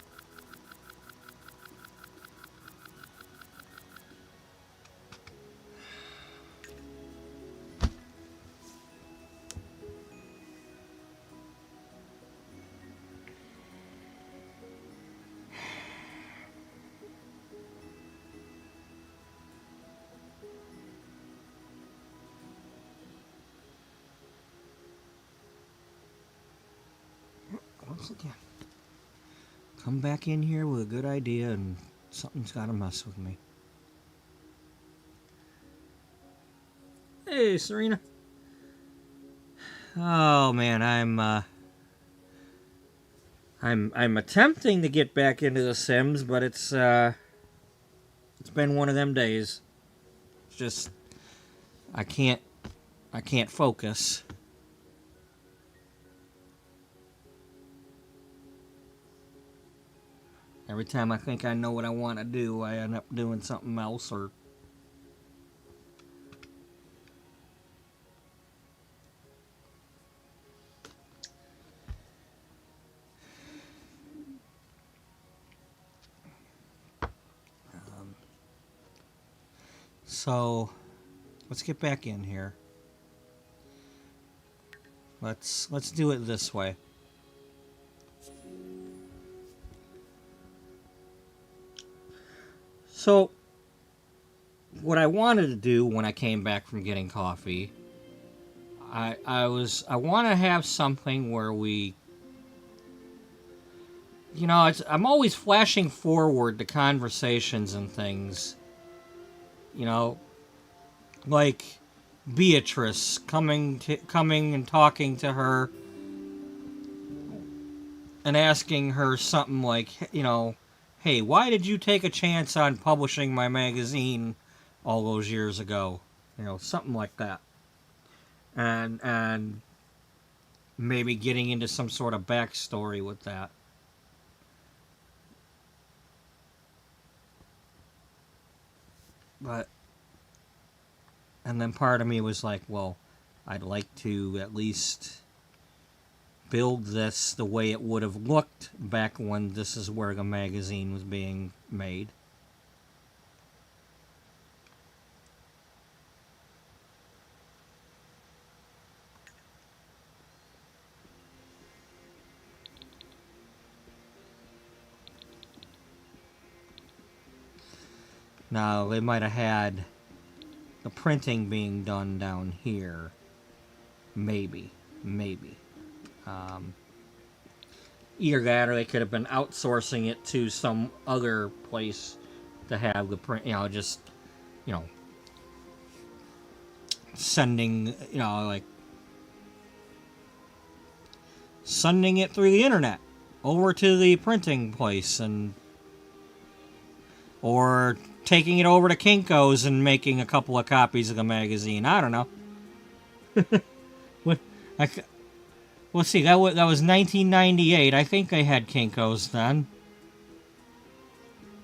Once again, come back in here with a good idea and something's got to mess with me. Hey, Serena. Oh man, I'm attempting to get back into The Sims, but it's been one of them days. It's just I can't focus. Every time I think I know what I want to do, I end up doing something else or so let's get back in here. Let's do it this way. So, what I wanted to do when I came back from getting coffee, I want to have something where we, you know, I'm always flashing forward to conversations and things, you know, like Beatrice coming and talking to her and asking her something like, you know, hey, why did you take a chance on publishing my magazine all those years ago? You know, something like that. And maybe getting into some sort of backstory with that. But, and then part of me was like, well, I'd like to at least build this the way it would have looked back when this is where the magazine was being made. Now, they might have had the printing being done down here. Maybe. Either that or they could have been outsourcing it to some other place to have the print, you know, just, you know, sending, you know, like sending it through the internet over to the printing place and or taking it over to Kinko's and making a couple of copies of the magazine. I don't know. What? Let's see. That was 1998. I think they had Kinko's then.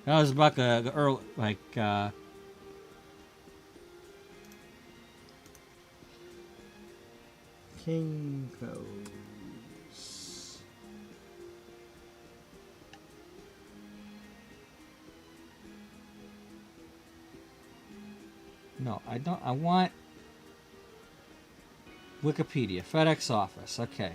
That was about the early, like. Kinko's. No, I don't. I want Wikipedia. FedEx office. Okay.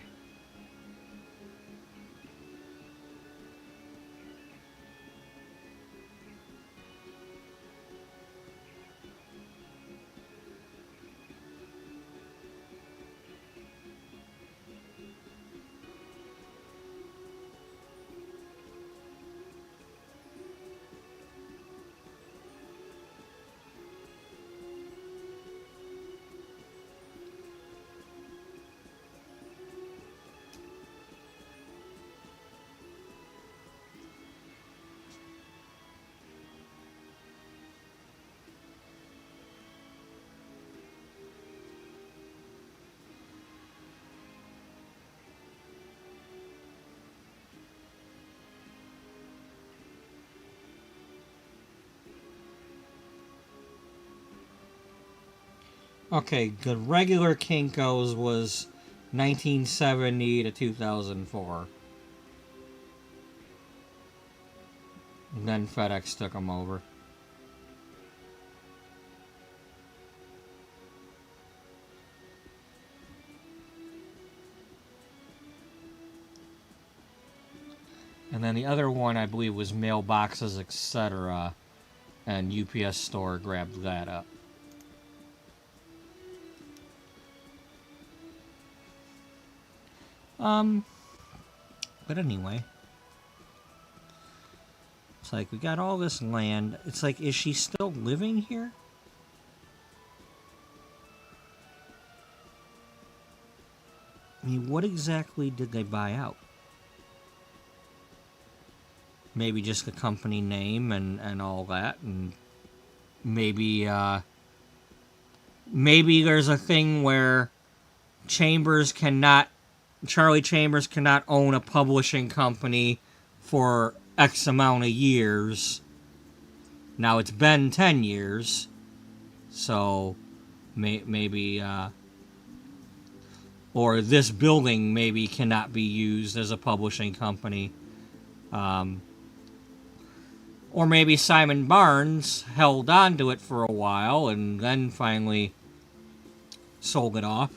Okay, the regular Kinko's was 1970 to 2004. And then FedEx took them over. And then the other one, I believe, was mailboxes, etc. And UPS Store grabbed that up. But anyway. It's like, we got all this land. It's like, is she still living here? I mean, what exactly did they buy out? Maybe just the company name and all that, and maybe maybe there's a thing where Charlie Chambers cannot own a publishing company for X amount of years. Now it's been 10 years, so maybe or this building maybe cannot be used as a publishing company. Or maybe Simon Barnes held on to it for a while and then finally sold it off.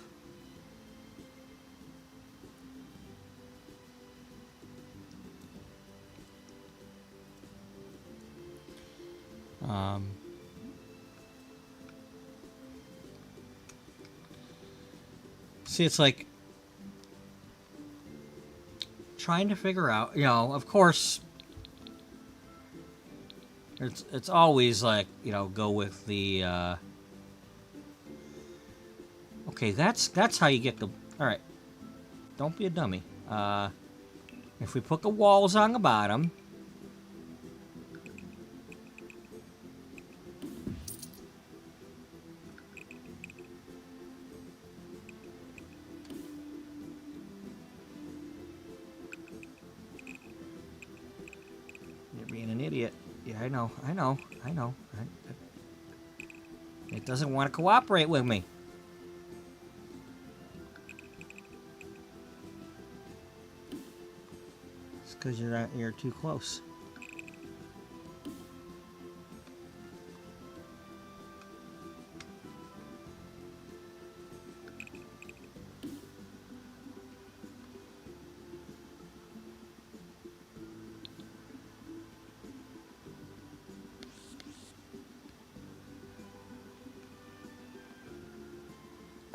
See, it's like trying to figure out, of course, it's always like, go with the okay, that's how you get the, all right, don't be a dummy. If we put the walls on the bottom, you're being an idiot. Yeah, I know. It doesn't want to cooperate with me. It's because you're too close.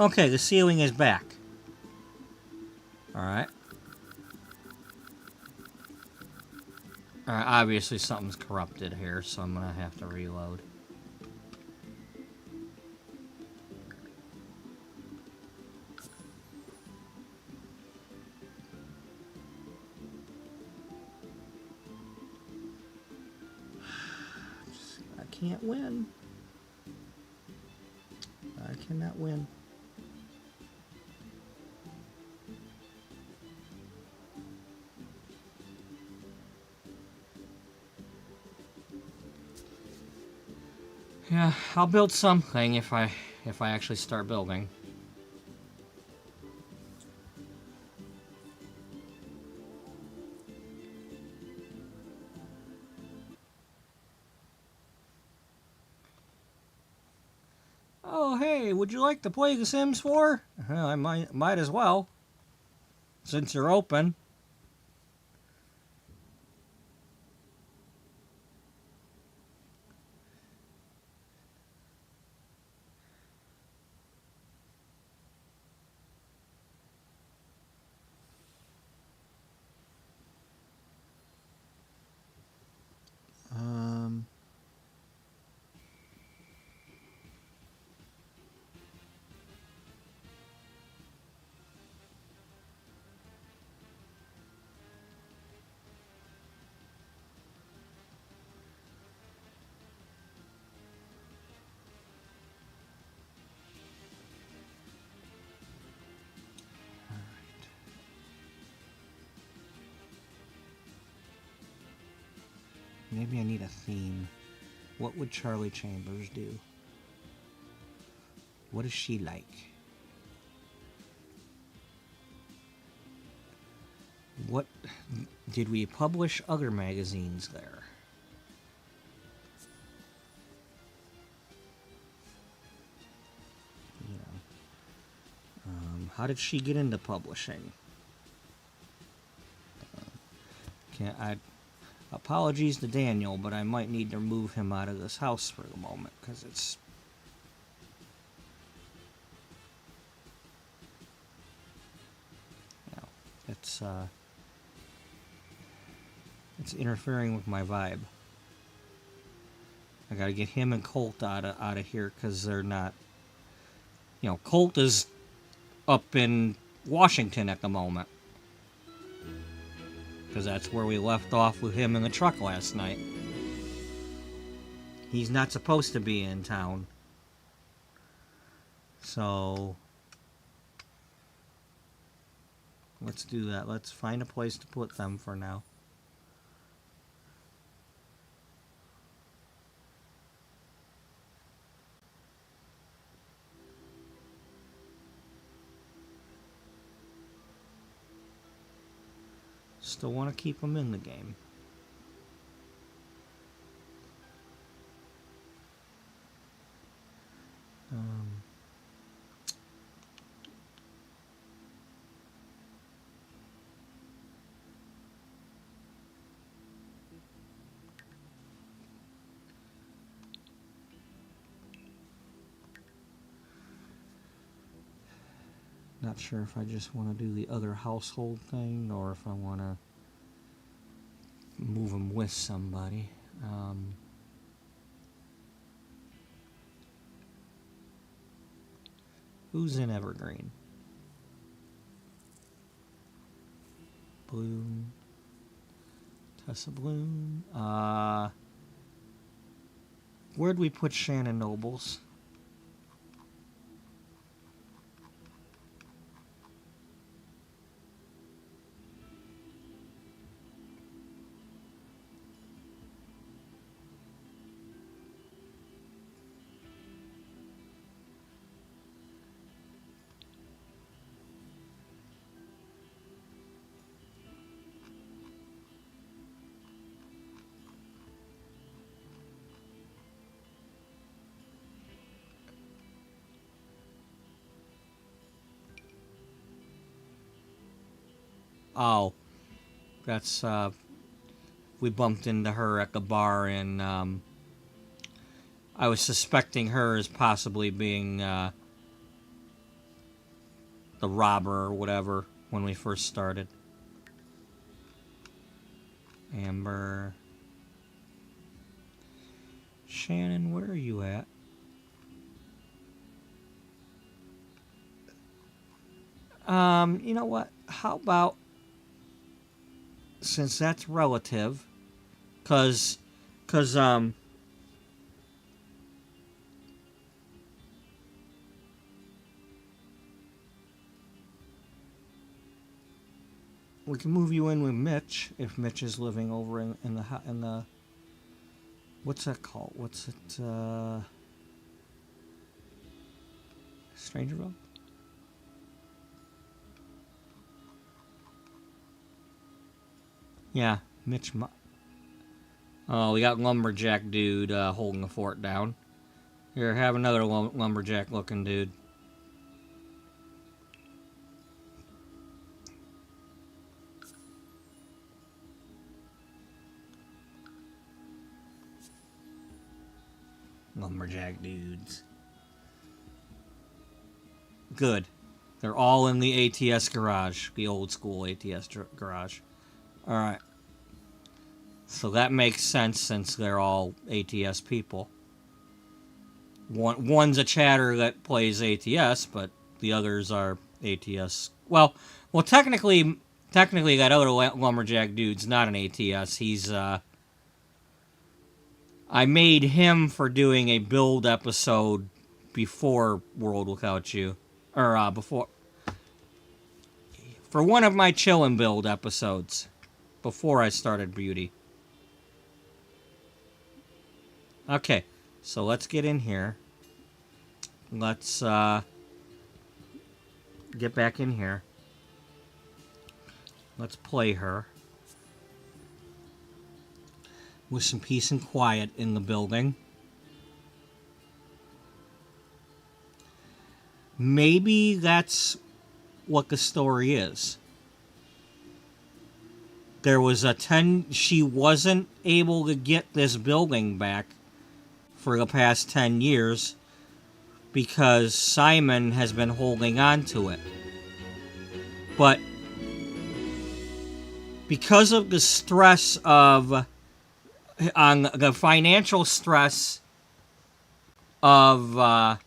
Okay, the ceiling is back. Alright. Alright, obviously something's corrupted here, so I'm gonna have to reload. I can't win. I cannot win. Yeah, I'll build something if I actually start building. Oh, hey, would you like to play The Sims 4? Well, I might as well, since you're open. Maybe I need a theme. What would Charlie Chambers do? What is she like? What did we publish other magazines there? How did she get into publishing? Apologies to Daniel, but I might need to move him out of this house for the moment, because it's... It's interfering with my vibe. I gotta get him and Colt out of here, because they're not... Colt is up in Washington at the moment. Because that's where we left off with him in the truck last night. He's not supposed to be in town. So... let's do that. Let's find a place to put them for now. Still want to keep them in the game. Not sure if I just want to do the other household thing or if I want to move them with somebody. Who's in Evergreen? Bloom. Tessa Bloom. Where'd we put Shannon Nobles? Oh, that's, we bumped into her at the bar, and, I was suspecting her as possibly being, the robber or whatever when we first started. Amber. Shannon, where are you at? You know what? How about... since that's relative, cause we can move you in with Mitch if Mitch is living over in the what's that called? What's it? Strangerville? Yeah, Mitch. Oh, we got lumberjack dude holding the fort down. Here, have another lumberjack looking dude. Lumberjack dudes. Good. They're all in the ATS garage, the old school ATS garage. Alright. So that makes sense since they're all ATS people. One's a chatter that plays ATS, but the others are ATS. Well, technically that other lumberjack dude's not an ATS. He's, I made him for doing a build episode before World Without You. Or, before... for one of my chill and build episodes. Before I started Beauty. Okay, so let's get in here. Let's get back in here. Let's play her. With some peace and quiet in the building. Maybe that's what the story is. There was she wasn't able to get this building back for the past 10 years because Simon has been holding on to it. But because of the stress of, on the financial stress of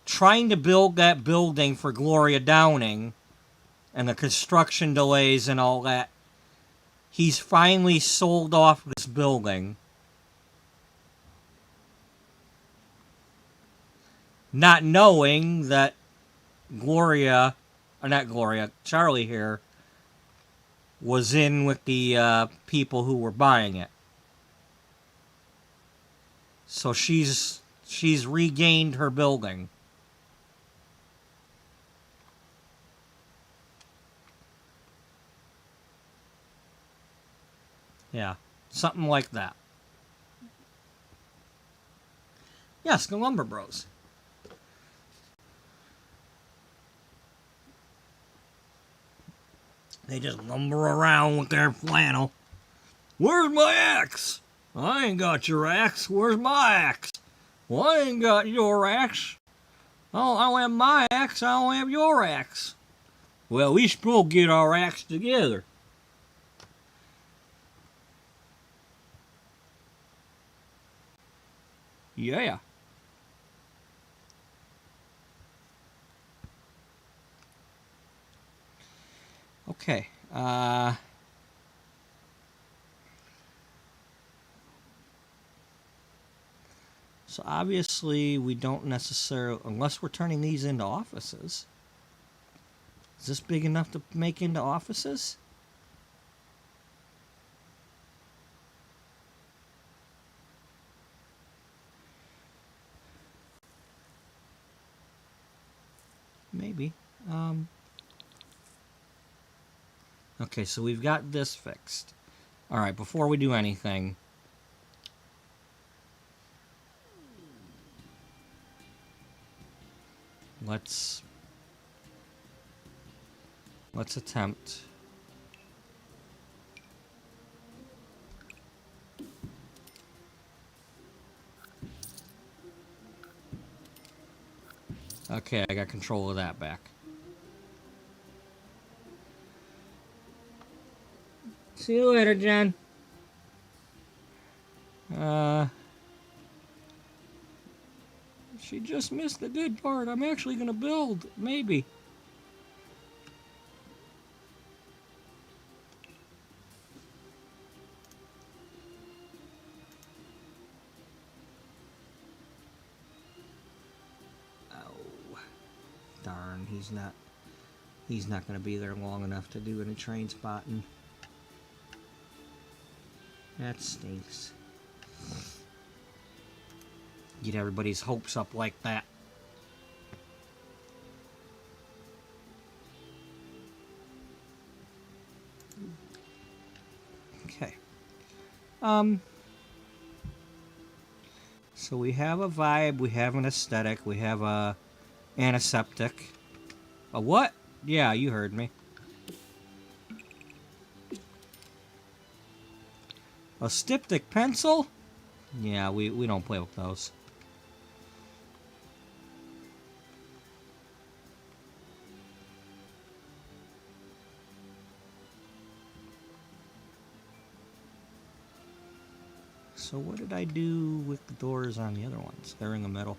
trying to build that building for Gloria Downing and the construction delays and all that, he's finally sold off this building. Not knowing that Charlie here, was in with the people who were buying it. So she's regained her building. Yeah, something like that. Yes, the Lumber Bros. They just lumber around with their flannel. Where's my axe? I ain't got your axe. Where's my axe? Well, I ain't got your axe. Oh, I don't have my axe. I don't have your axe. Well, we should both get our axe together. Yeah. Okay. So obviously we don't necessarily, unless we're turning these into offices. Is this big enough to make into offices? Maybe. Okay, so we've got this fixed. Alright, before we do anything, let's attempt. Okay, I got control of that back. See you later, Jen. She just missed the good part. I'm actually gonna build, maybe. Oh, darn, he's not gonna be there long enough to do any train spotting. That stinks. Get everybody's hopes up like that. Okay. So we have a vibe, we have an aesthetic, we have a antiseptic. A what? Yeah, you heard me. A styptic pencil? Yeah, we don't play with those. So what did I do with the doors on the other ones? They're in the middle.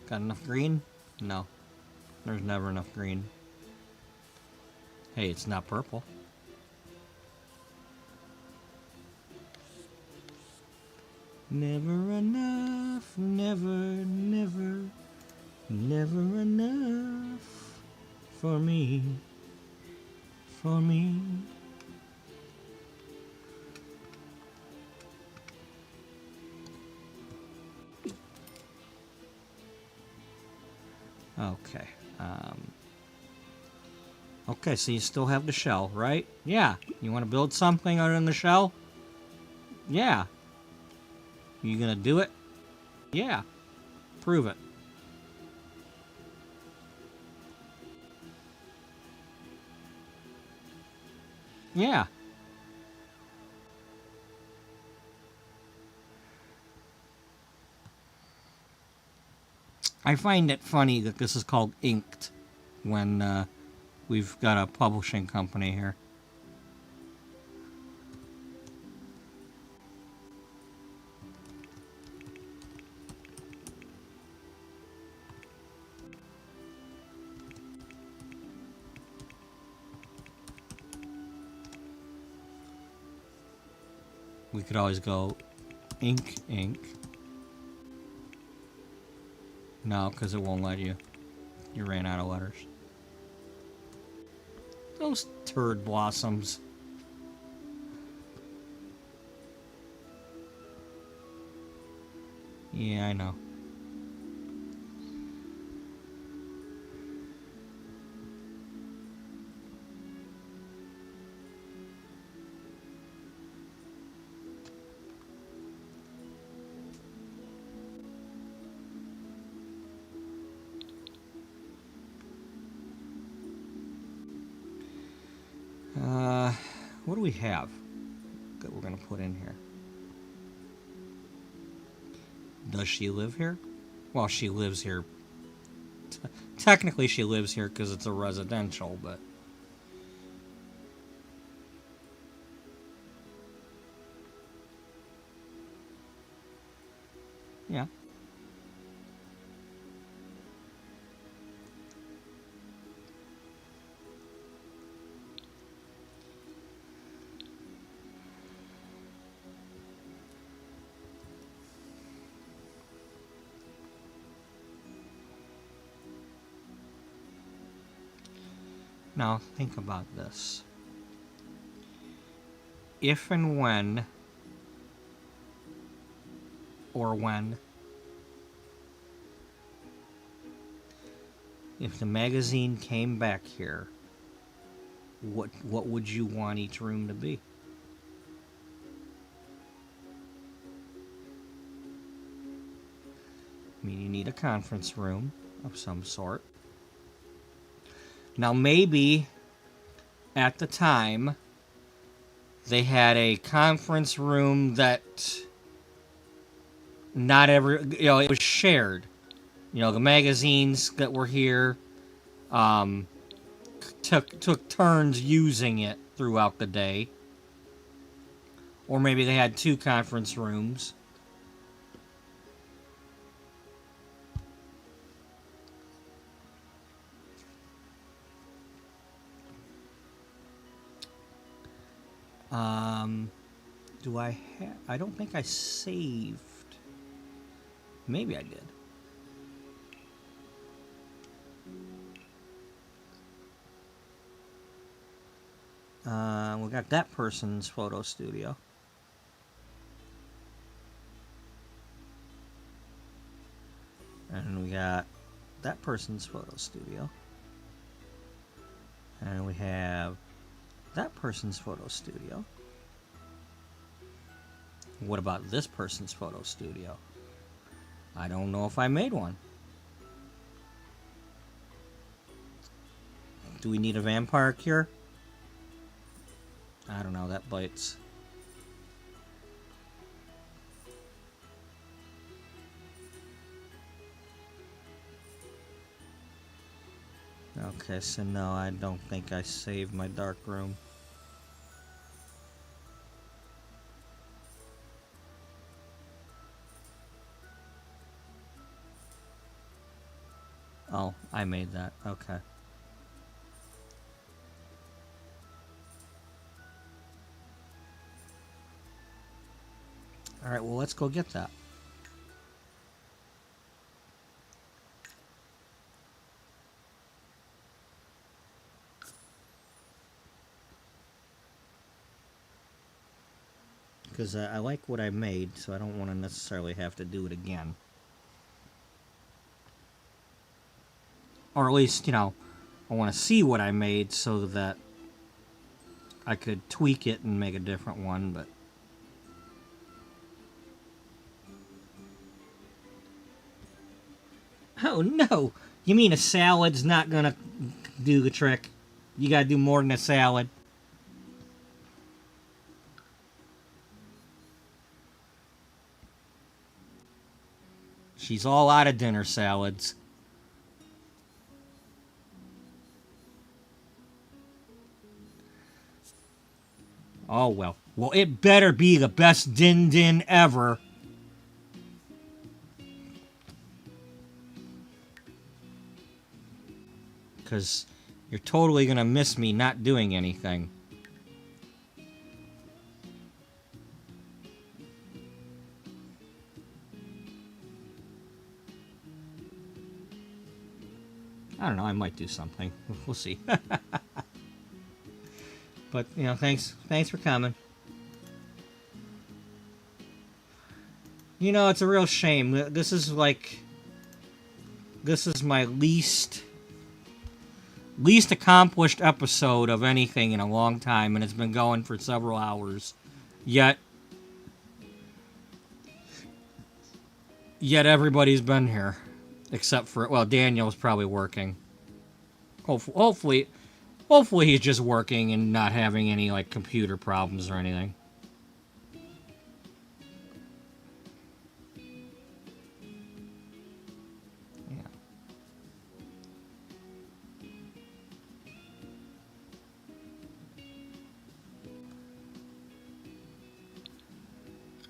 Got enough green? No. There's never enough green. Hey, it's not purple. Never enough, never, never, never enough for me, for me. Okay, Okay, so you still have the shell, right? Yeah. You want to build something other than the shell? Yeah. You gonna do it? Yeah. Prove it. Yeah. I find it funny that this is called Inked when we've got a publishing company here. We could always go ink. No, because it won't let you. You ran out of letters. Those turd blossoms. Yeah, I know. What do we have that we're going to put in here? Does she live here? Well, she lives here. Technically, she lives here because it's a residential, but... Yeah. Now, think about this. If and when, or when, if the magazine came back here, what would you want each room to be? I mean, you need a conference room of some sort. Now, maybe at the time they had a conference room that not every, it was shared. The magazines that were here took turns using it throughout the day. Or maybe they had two conference rooms. Do I have... I don't think I saved. Maybe I did. We got that person's photo studio. And we got that person's photo studio. And we have that person's photo studio. What about this person's photo studio? I don't know if I made one. Do we need a vampire cure? I don't know, that bites. Okay, so no, I don't think I saved my dark room. Oh, I made that. Okay. Alright, well, let's go get that. Because I like what I made, so I don't want to necessarily have to do it again. Or at least, I want to see what I made so that I could tweak it and make a different one, but oh no! You mean a salad's not gonna do the trick? You gotta do more than a salad. She's all out of dinner salads. Oh well. Well, it better be the best din din ever. Because you're totally gonna miss me not doing anything. I don't know, I might do something. We'll see. But, you know, thanks for coming. You know, it's a real shame. This is my least accomplished episode of anything in a long time, and it's been going for several hours. Yet everybody's been here. Except for, well, Daniel's probably working. Hopefully he's just working and not having any, like, computer problems or anything. Yeah.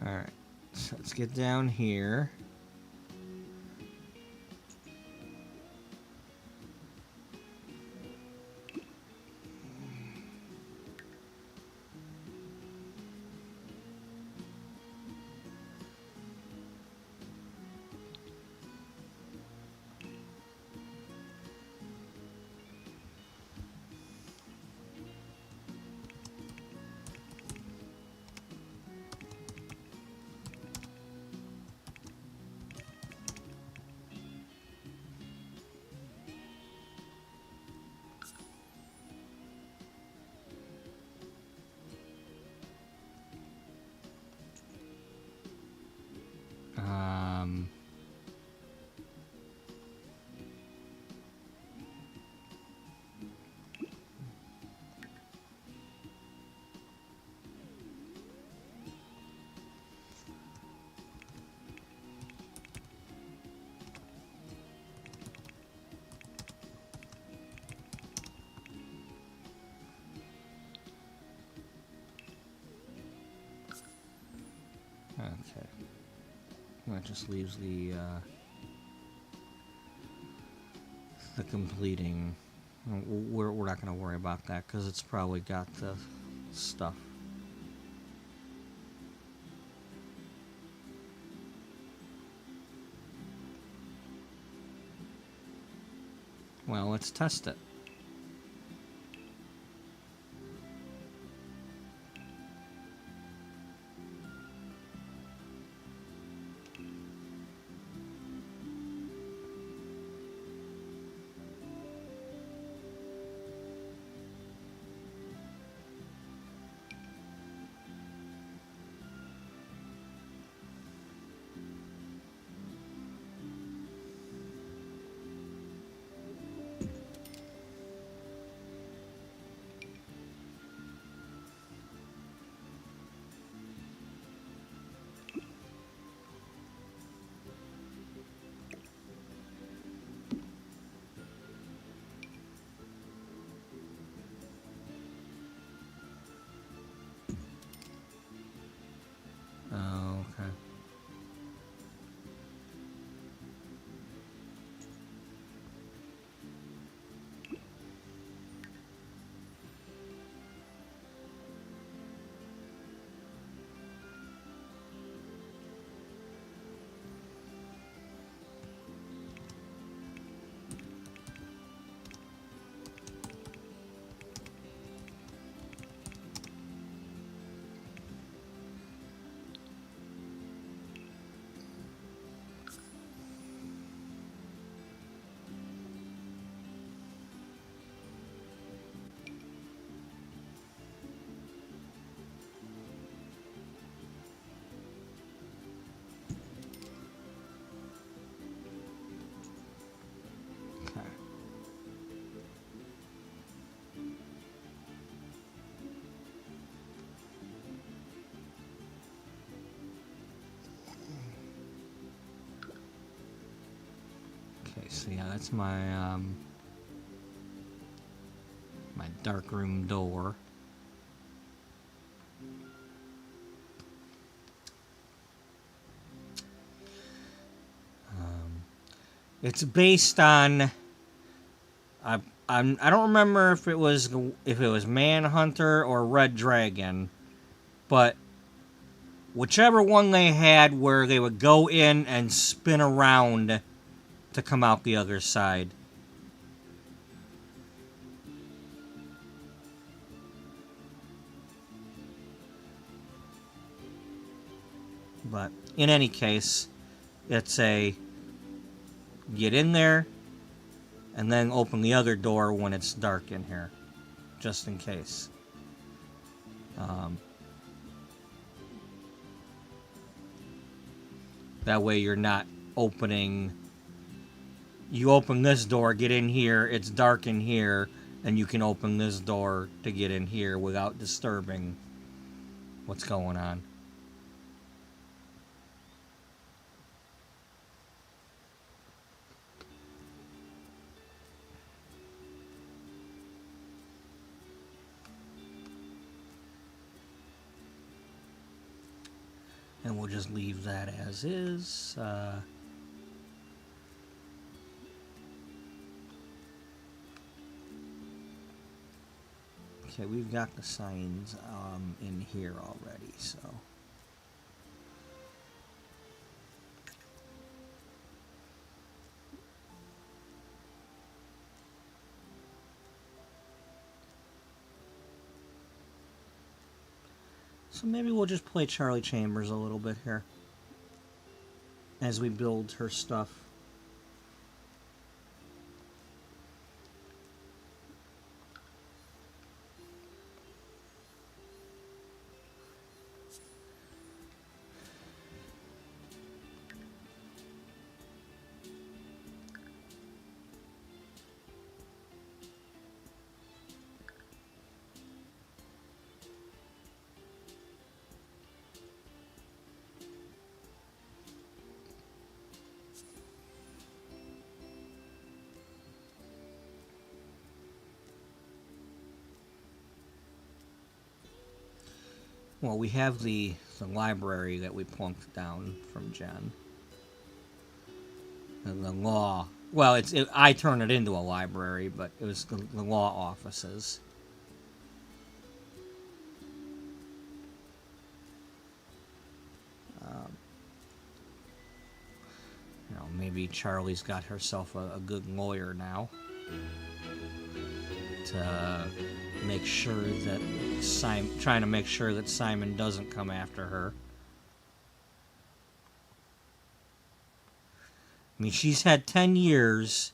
Alright. So let's get down here. Okay. That just leaves the completing. We're not going to worry about that because it's probably got the stuff. Well, let's test it. Okay, so yeah, that's my my dark room door. It's based on I don't remember if it was Manhunter or Red Dragon, but whichever one they had where they would go in and spin around to come out the other side. But in any case, it's a get in there and then open the other door when it's dark in here, just in case. That way you're not opening. You open this door, get in here, it's dark in here, and you can open this door to get in here without disturbing what's going on. And we'll just leave that as is. Okay, we've got the signs in here already, so. So maybe we'll just play Charlie Chambers a little bit here as we build her stuff. Well, we have the library that we plunked down from Jen. And the law. Well, I turned it into a library, but it was the law offices. Maybe Charlie's got herself a good lawyer now to make sure that trying to make sure that Simon doesn't come after her. I mean, she's had 10 years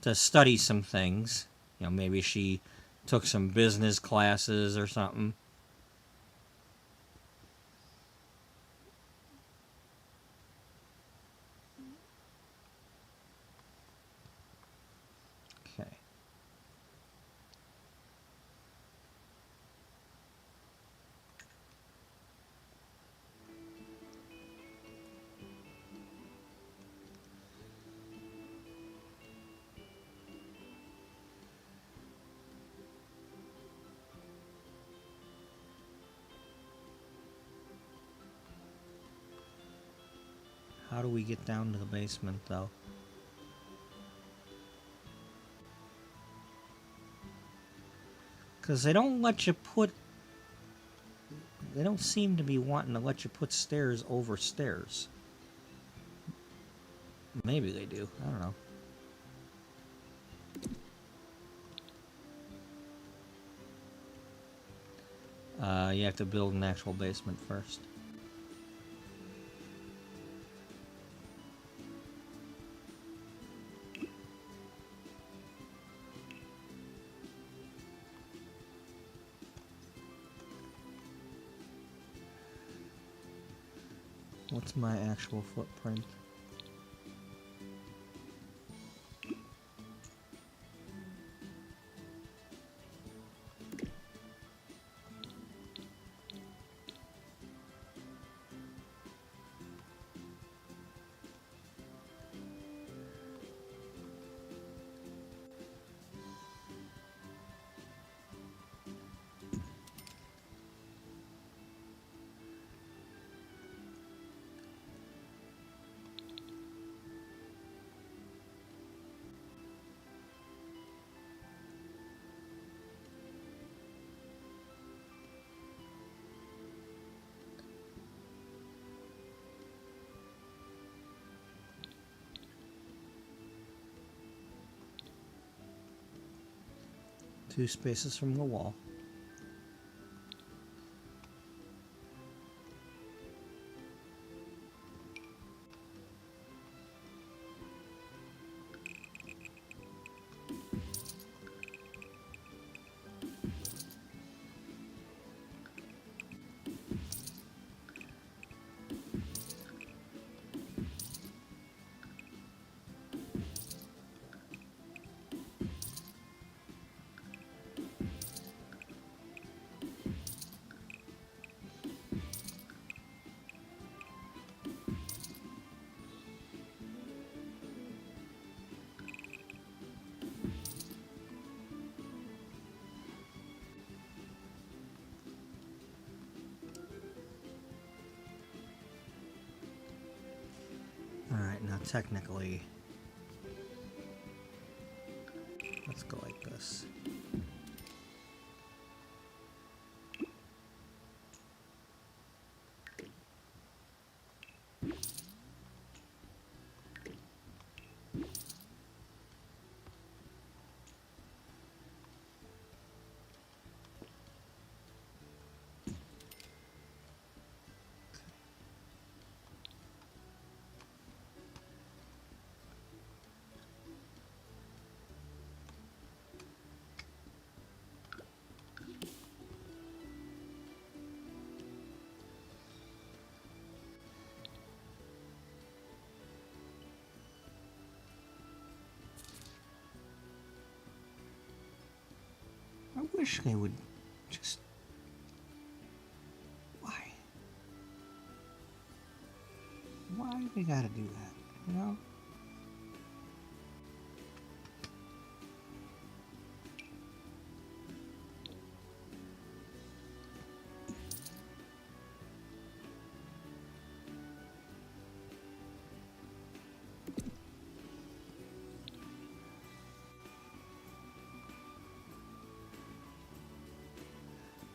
to study some things. Maybe she took some business classes or something. Okay. How do we get down to the basement, though? Because they don't let you put... They don't seem to be wanting to let you put stairs over stairs. Maybe they do. I don't know. You have to build an actual basement first. What's my actual footprint? 2 spaces from the wall. Alright, now technically, let's go like this. I wish they would just... Why? Why they gotta do that, you know?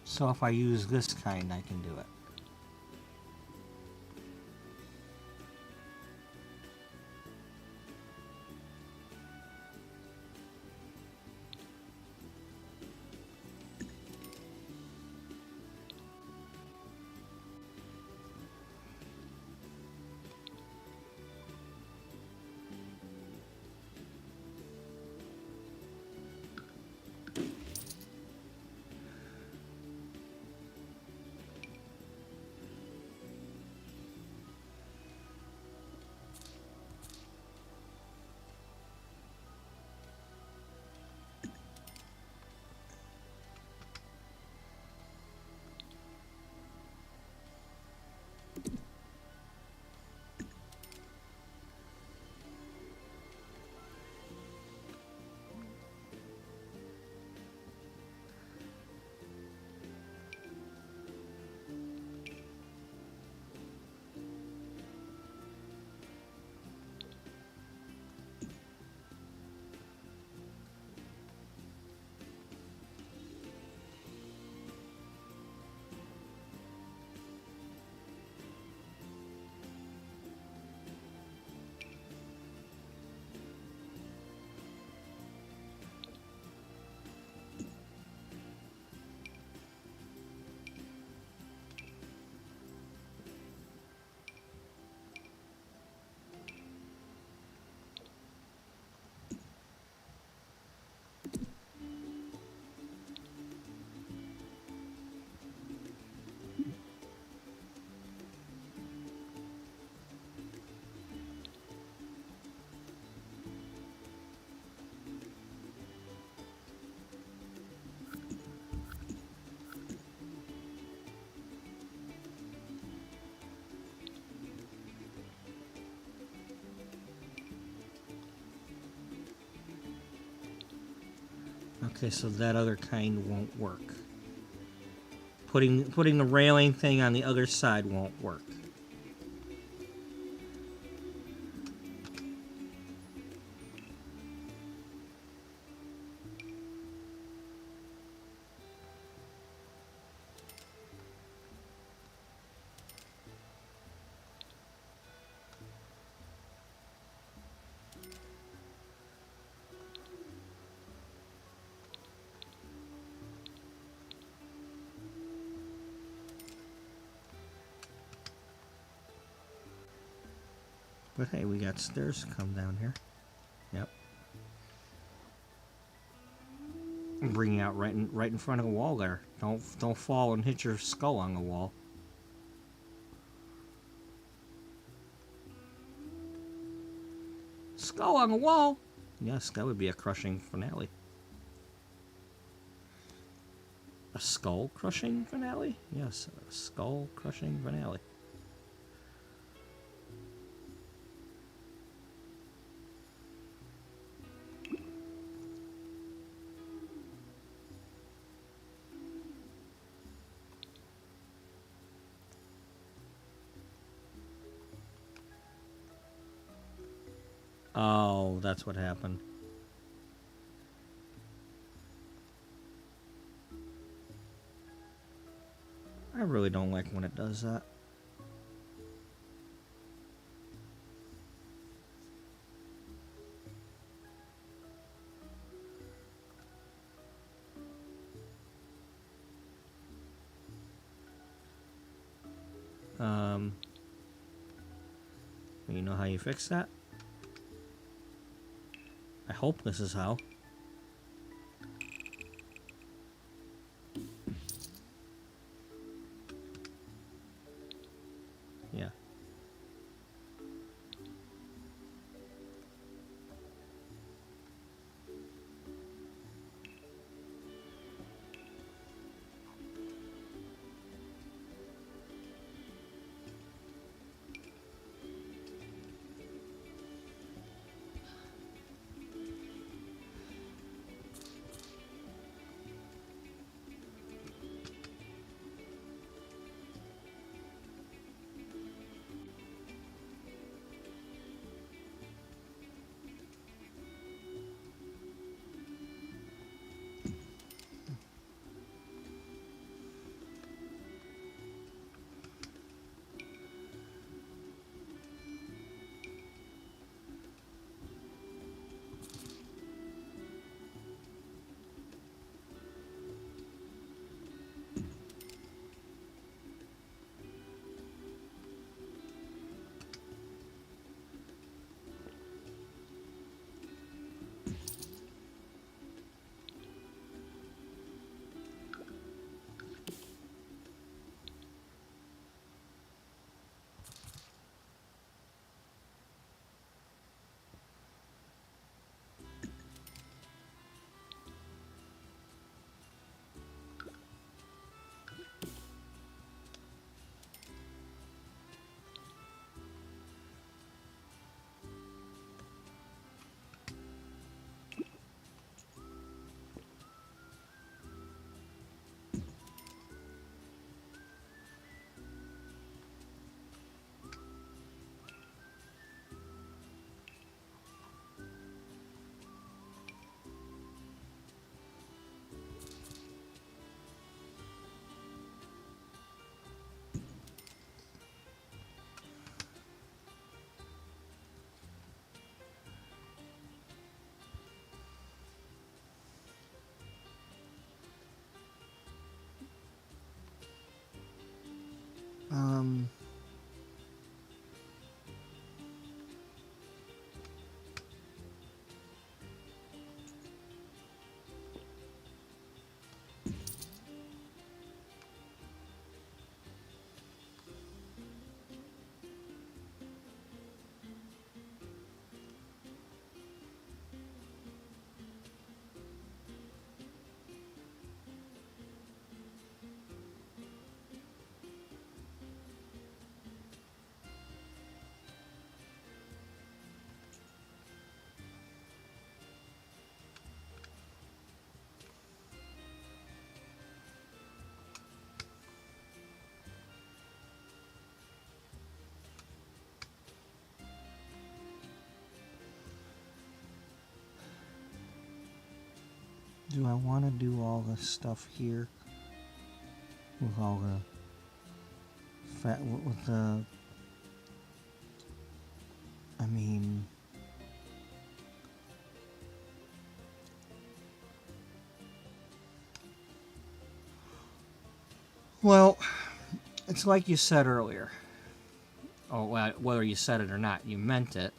So if I use this kind, I can do it. Okay, so that other kind won't work. Putting the railing thing on the other side won't work. But hey, we got stairs to come down here. Yep. I'm bringing you out right in front of a wall there. Don't fall and hit your skull on the wall. Skull on the wall. Yes, that would be a crushing finale. A skull crushing finale? Yes, a skull crushing finale. Oh, that's what happened. I really don't like when it does that. You know how you fix that? I hope this is how. Yeah. Do I want to do all this stuff here with all the with the? I mean, well, it's like you said earlier. Oh, well, whether you said it or not, you meant it.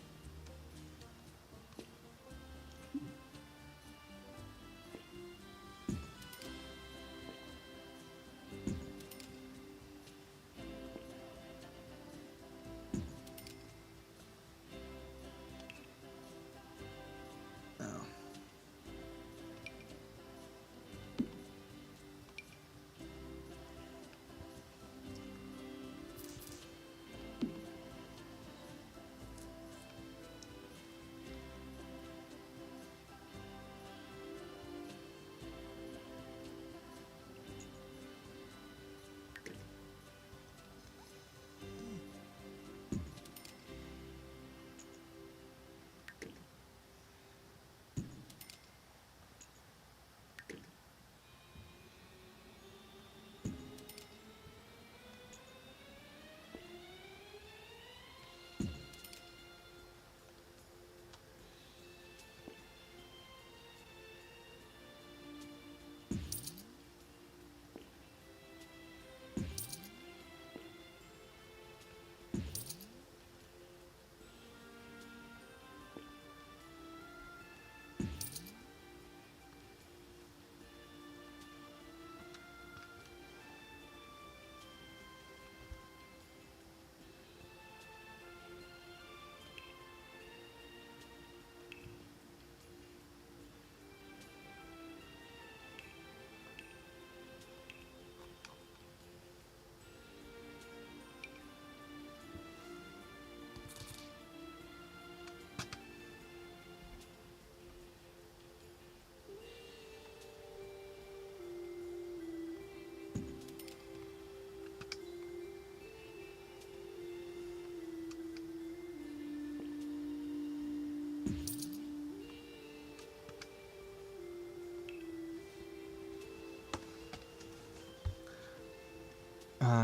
Oh.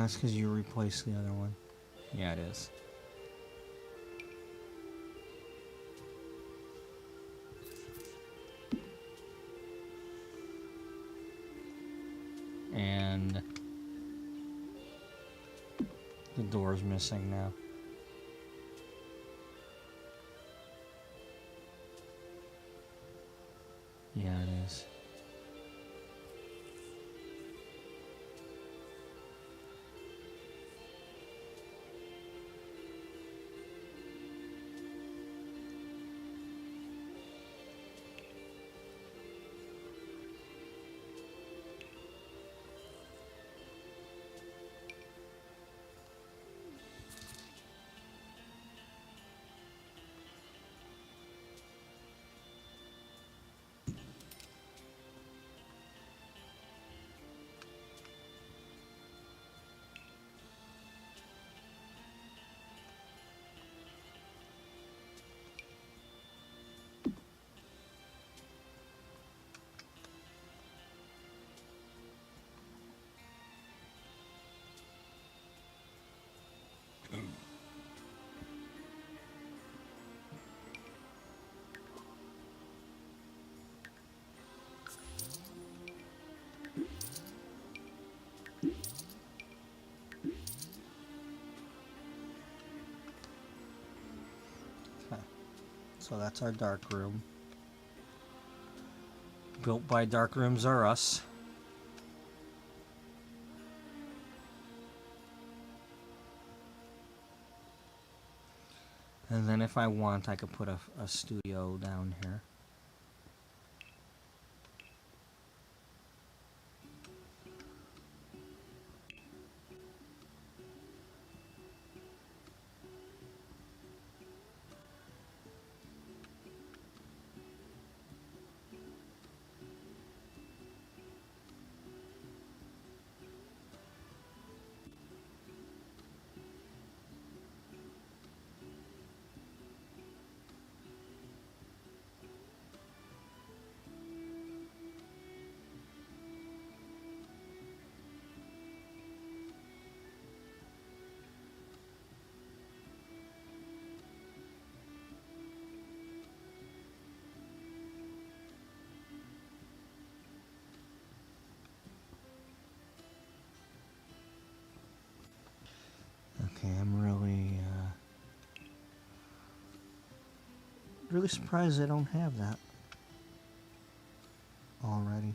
It's because you replaced the other one. Yeah, it is. And the door's missing now. Yeah, it is. So that's our dark room. Built by Dark Rooms R Us. And then if I want, I could put a studio down here. really surprised they don't have that already.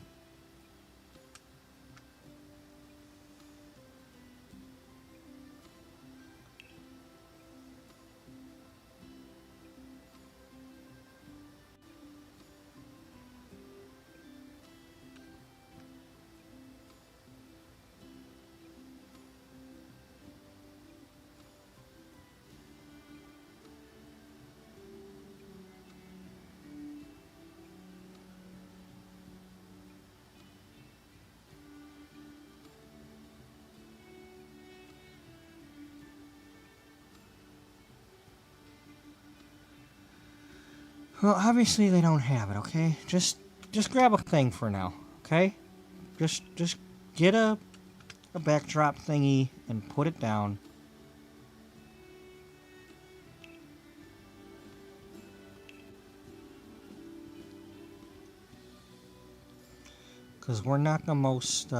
Well, obviously they don't have it, okay? Just grab a thing for now, okay? Just get a backdrop thingy and put it down. Because we're not the most,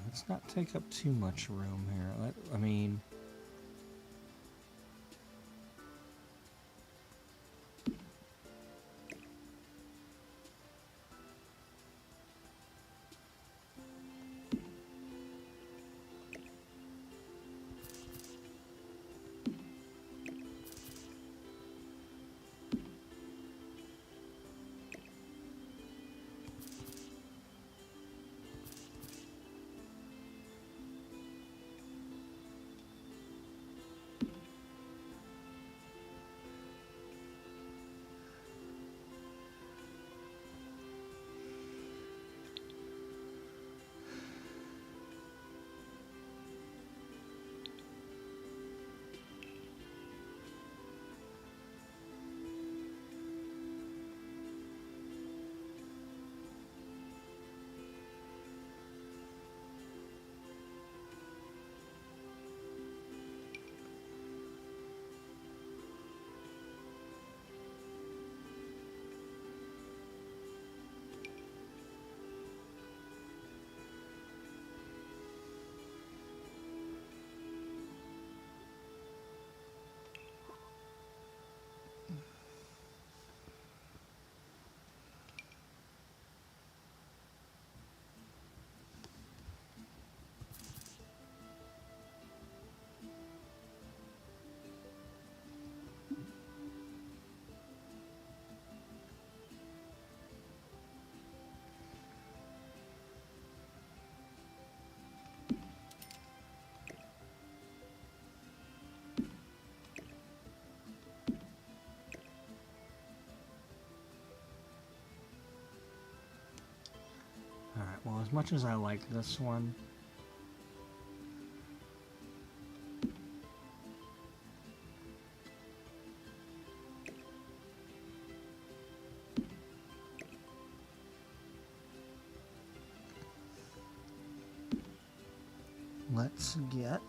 let's not take up too much room here. I mean, as much as I like this one, let's get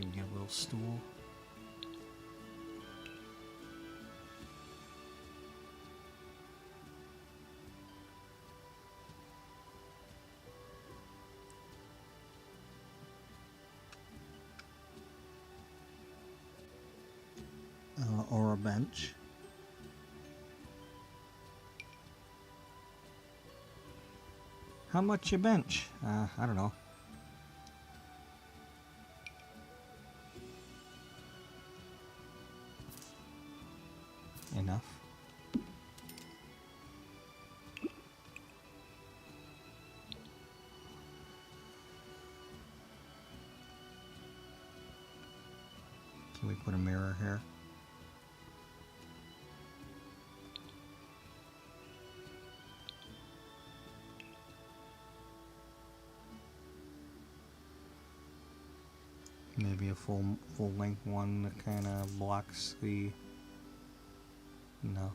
can get a little stool. Or a bench. How much you bench? I don't know. Enough. Can we put a mirror here? Maybe a full length one that kind of blocks the. No.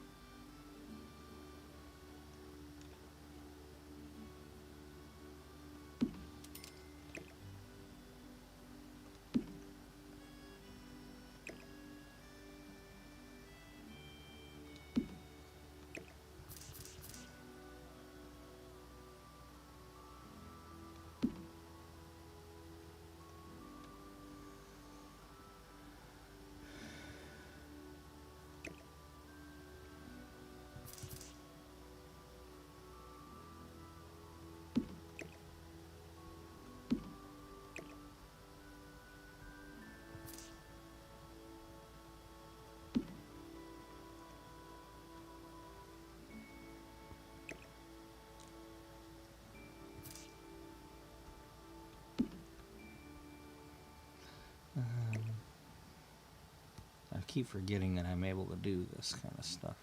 I keep forgetting that I'm able to do this kind of stuff.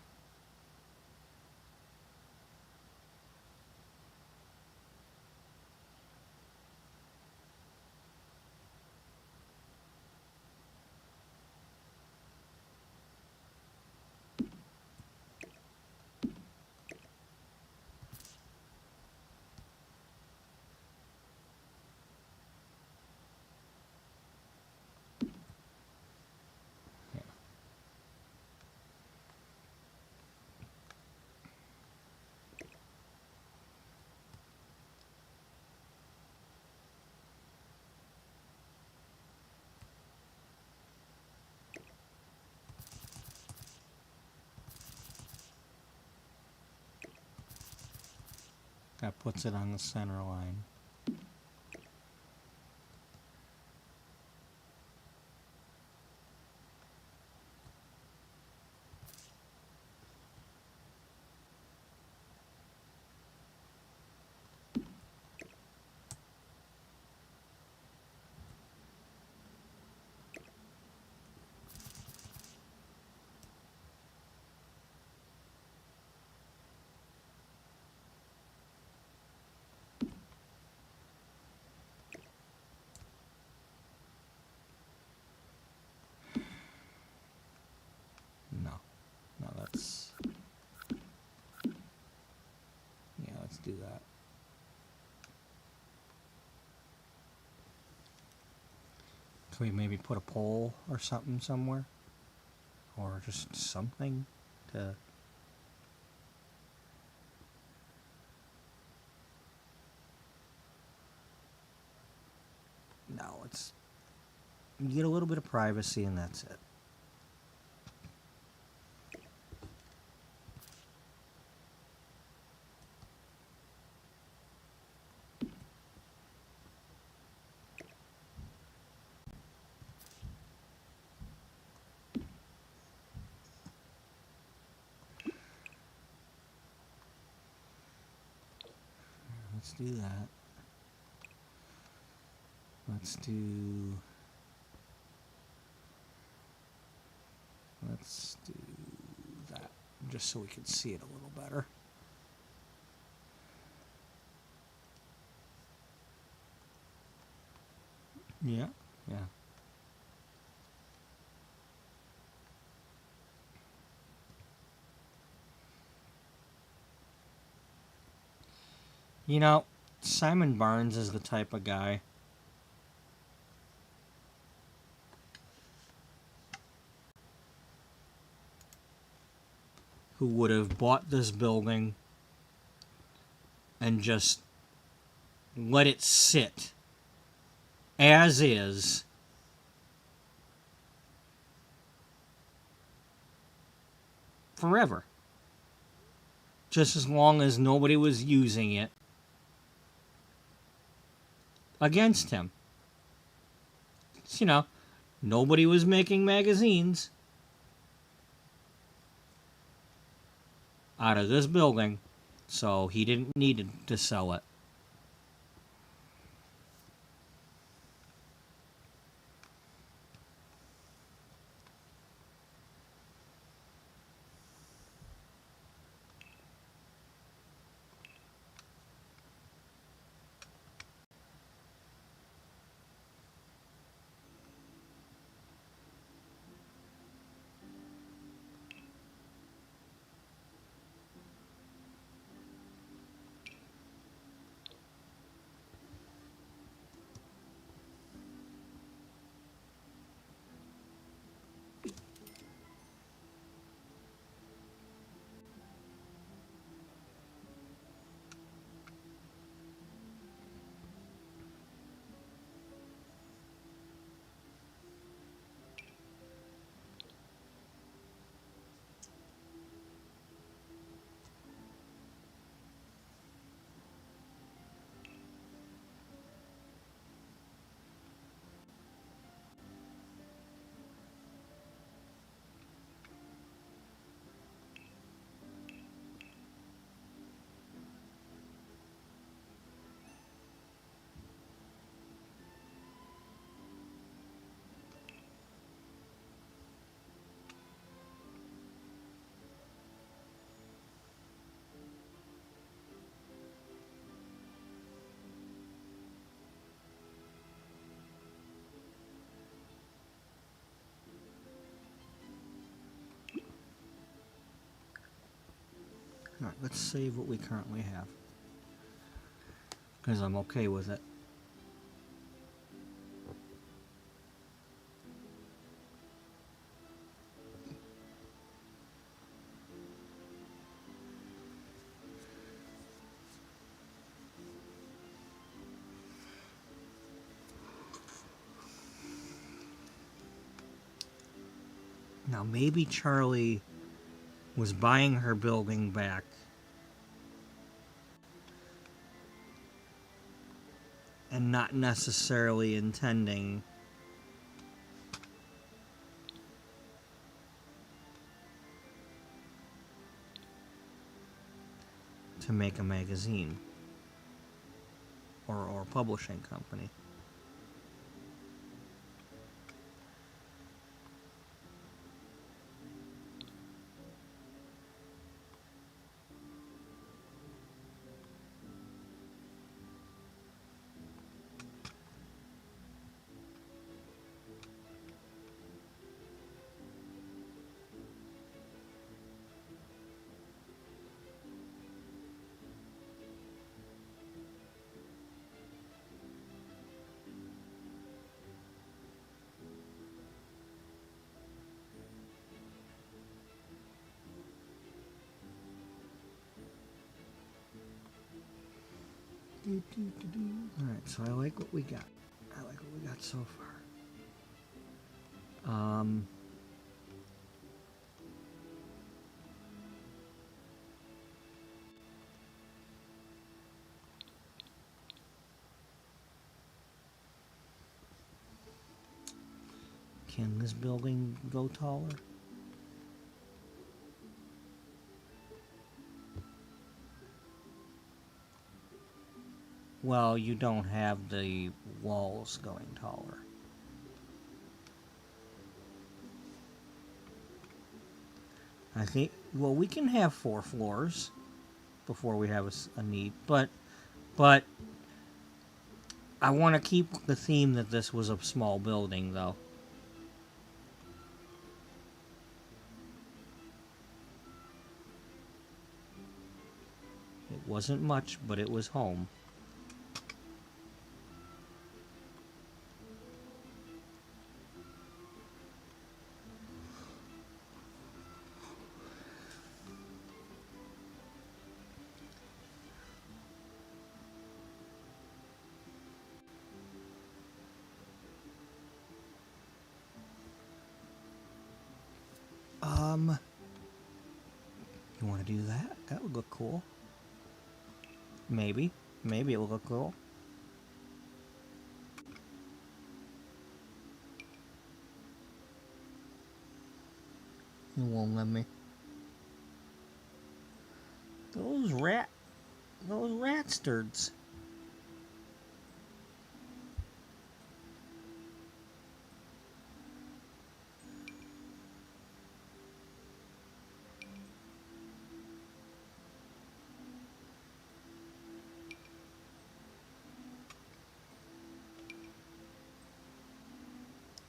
That puts it on the center line. Let's do that. Could we maybe put a pole or something somewhere? Or just something to... No, it's... You get a little bit of privacy and that's it. Let's do that. Let's do that, just so we can see it a little better. Yeah, yeah. You know, Simon Barnes is the type of guy who would have bought this building and just let it sit as is forever. Just as long as nobody was using it against him. You know, nobody was making magazines out of this building, so he didn't need to sell it. Alright, let's save what we currently have, because I'm okay with it. Now maybe Charlie was buying her building back and not necessarily intending to make a magazine or a publishing company. Alright, so I like what we got. I like what we got so far. Can this building go taller? Well, you don't have the walls going taller. I think, well, we can have 4 floors before we have a need, but I want to keep the theme that this was a small building, though. It wasn't much, but it was home. You want to do that? That would look cool. Maybe. Maybe it will look cool. You won't let me. Those ratstards.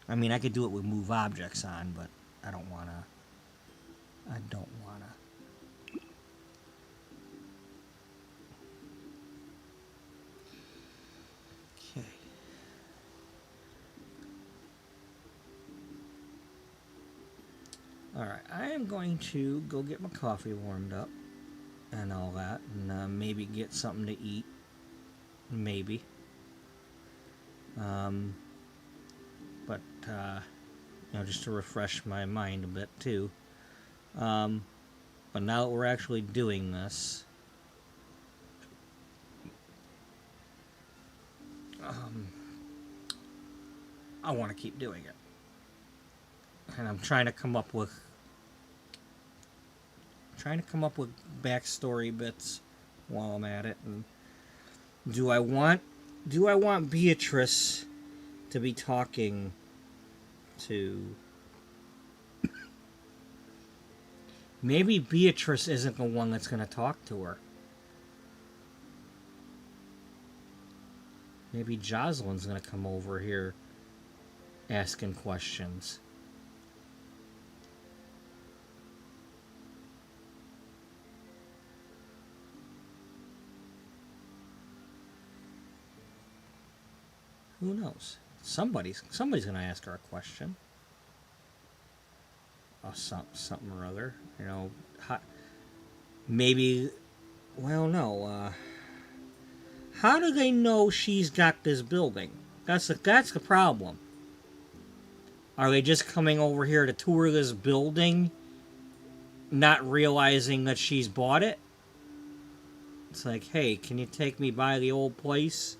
I mean, I could do it with move objects on, but I don't wanna. I don't wanna. Okay. Alright, I am going to go get my coffee warmed up and all that, and maybe get something to eat. Maybe. But, you know, just to refresh my mind a bit, too. But now that we're actually doing this, I want to keep doing it. And I'm trying to come up with backstory bits while I'm at it. And do I want Beatrice to be talking to... Maybe Beatrice isn't the one that's going to talk to her. Maybe Jocelyn's going to come over here asking questions. Who knows? Somebody's going to ask her a question. Something or other. You know, maybe... Well, no. How do they know she's got this building? That's the problem. Are they just coming over here to tour this building, not realizing that she's bought it? It's like, hey, can you take me by the old place?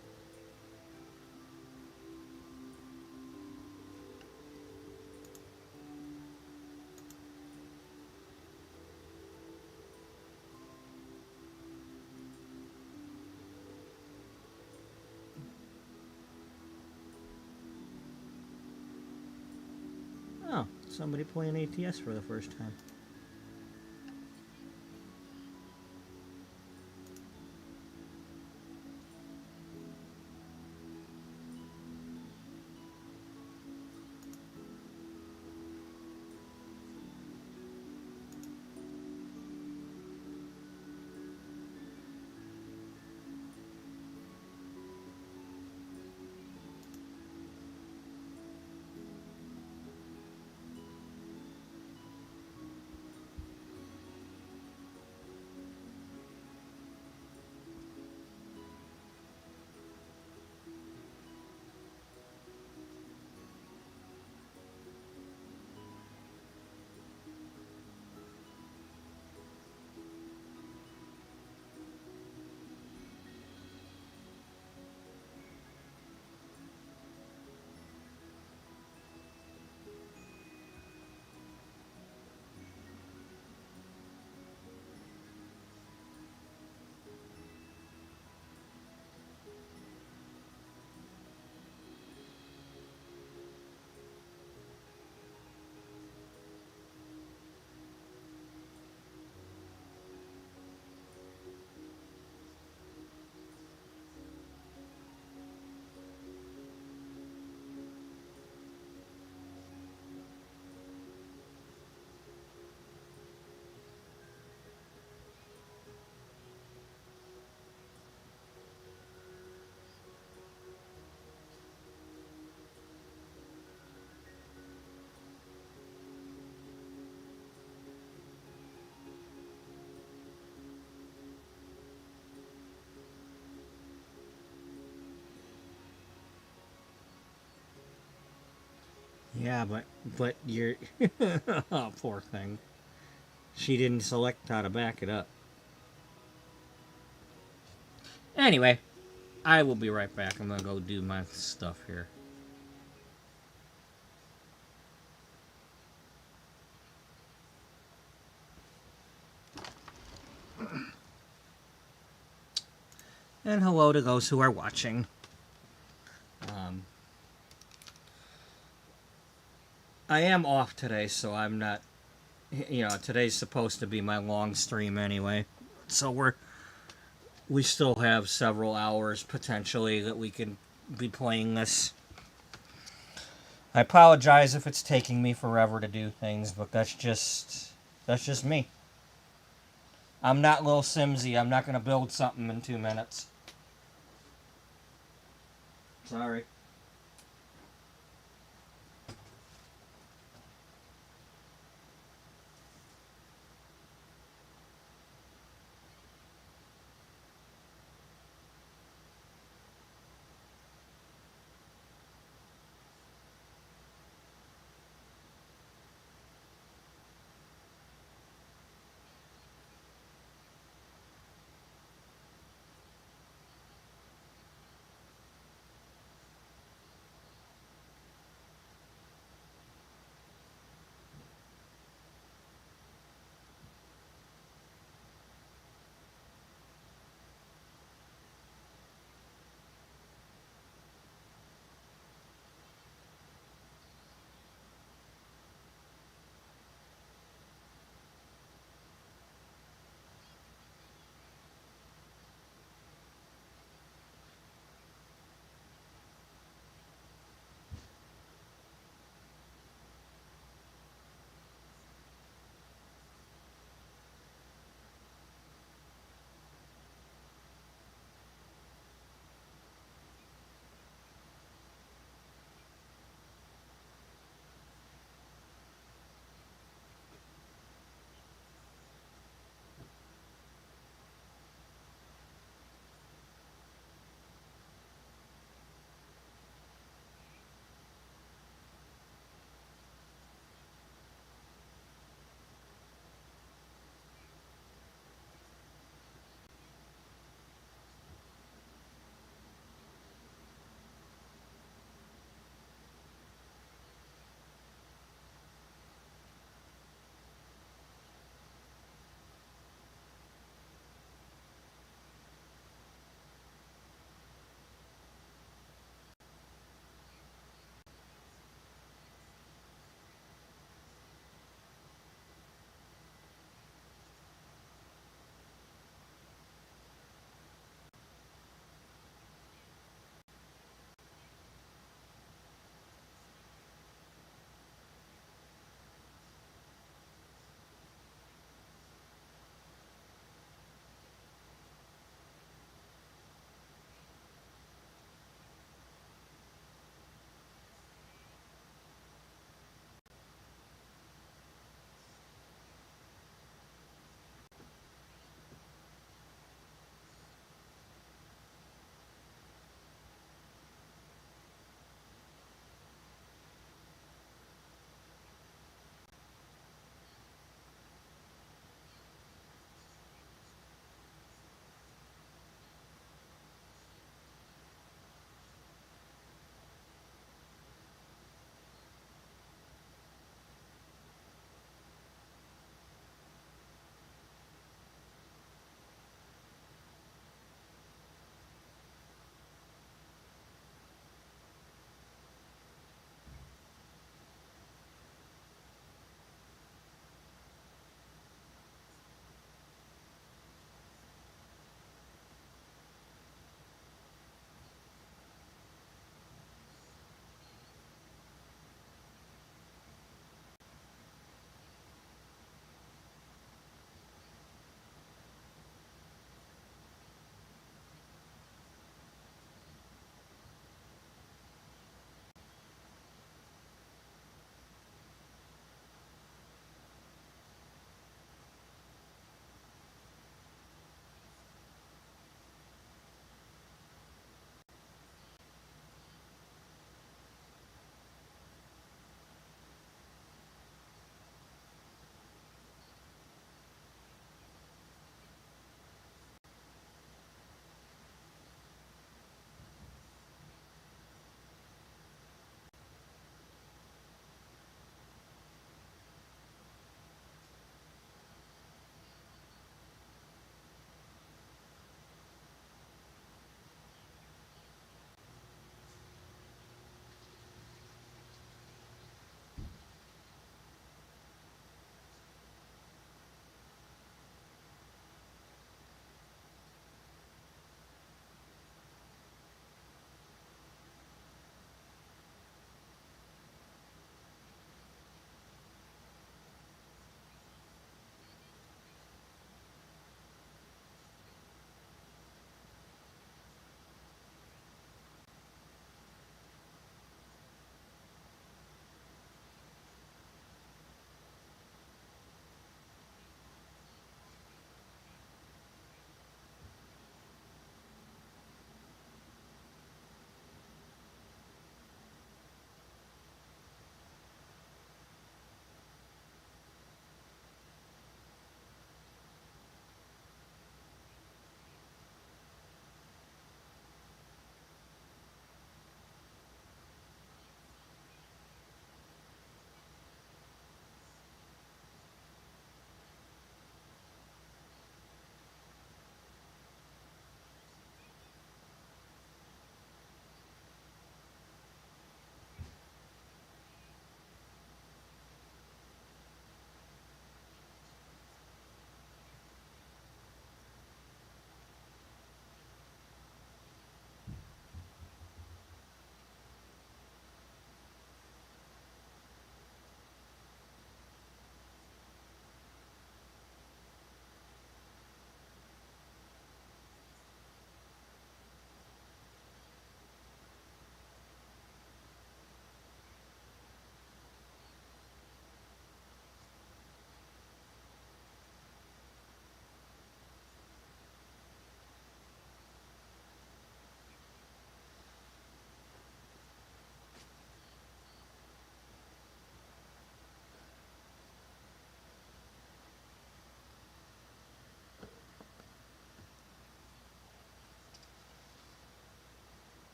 Oh, somebody playing ATS for the first time. Yeah, but you're oh, poor thing. She didn't select how to back it up. Anyway, I will be right back. I'm gonna go do my stuff here. And hello to those who are watching. Um, I am off today, so I'm not. Today's supposed to be my long stream anyway, so we still have several hours potentially that we can be playing this. I apologize if it's taking me forever to do things, but that's just me. I'm not Lil Simsy. I'm not gonna build something in 2 minutes. Sorry.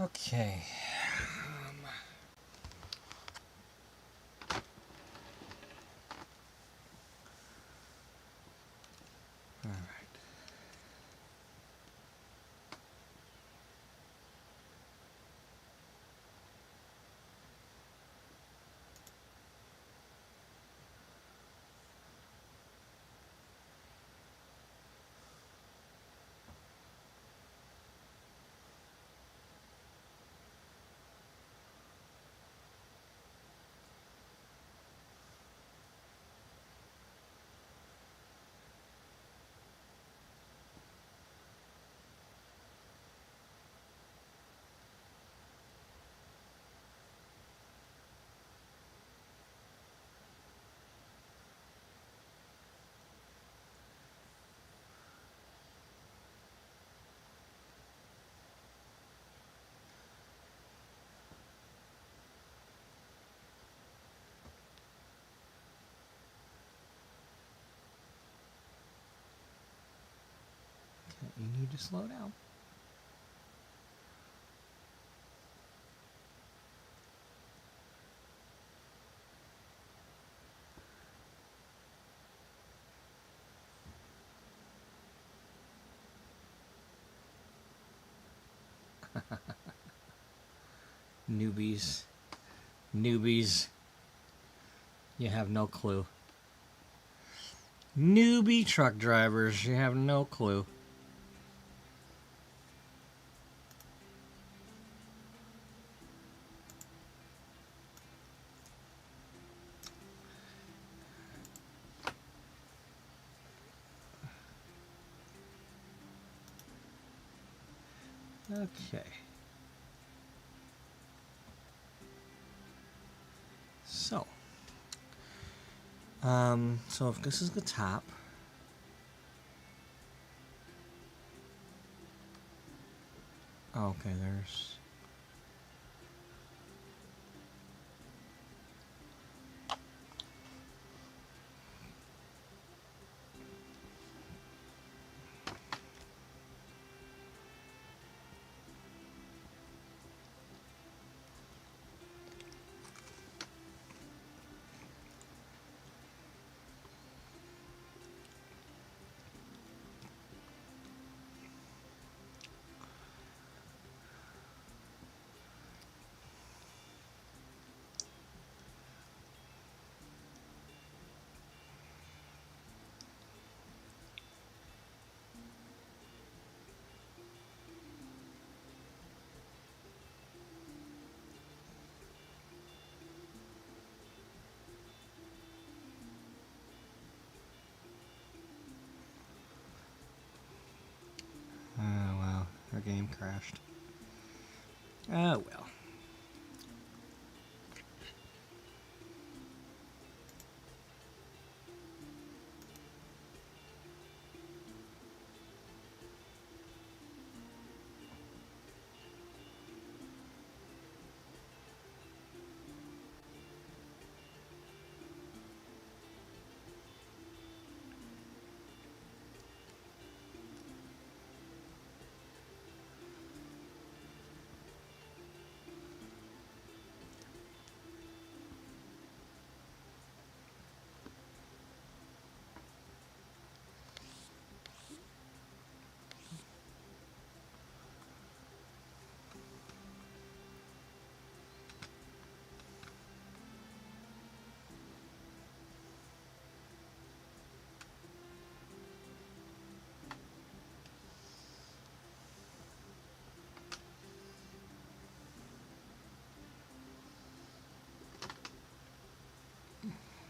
Okay. All right. Okay, you need to slow down. Newbies. Newbies. You have no clue. Newbie truck drivers, you have no clue. Okay. So if this is the top, okay, there's, oh wow, our game crashed. Oh well.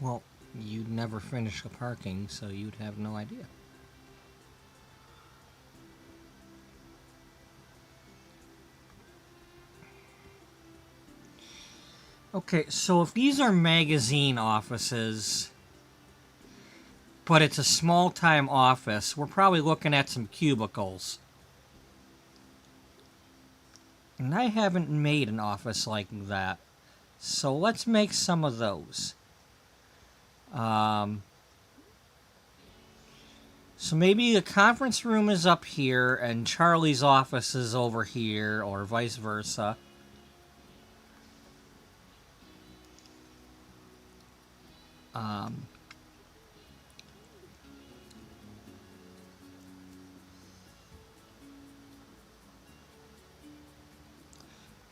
Well, you'd never finish the parking, so you'd have no idea. Okay, so if these are magazine offices, but it's a small-time office, we're probably looking at some cubicles. And I haven't made an office like that. So let's make some of those. So maybe the conference room is up here and Charlie's office is over here, or vice versa.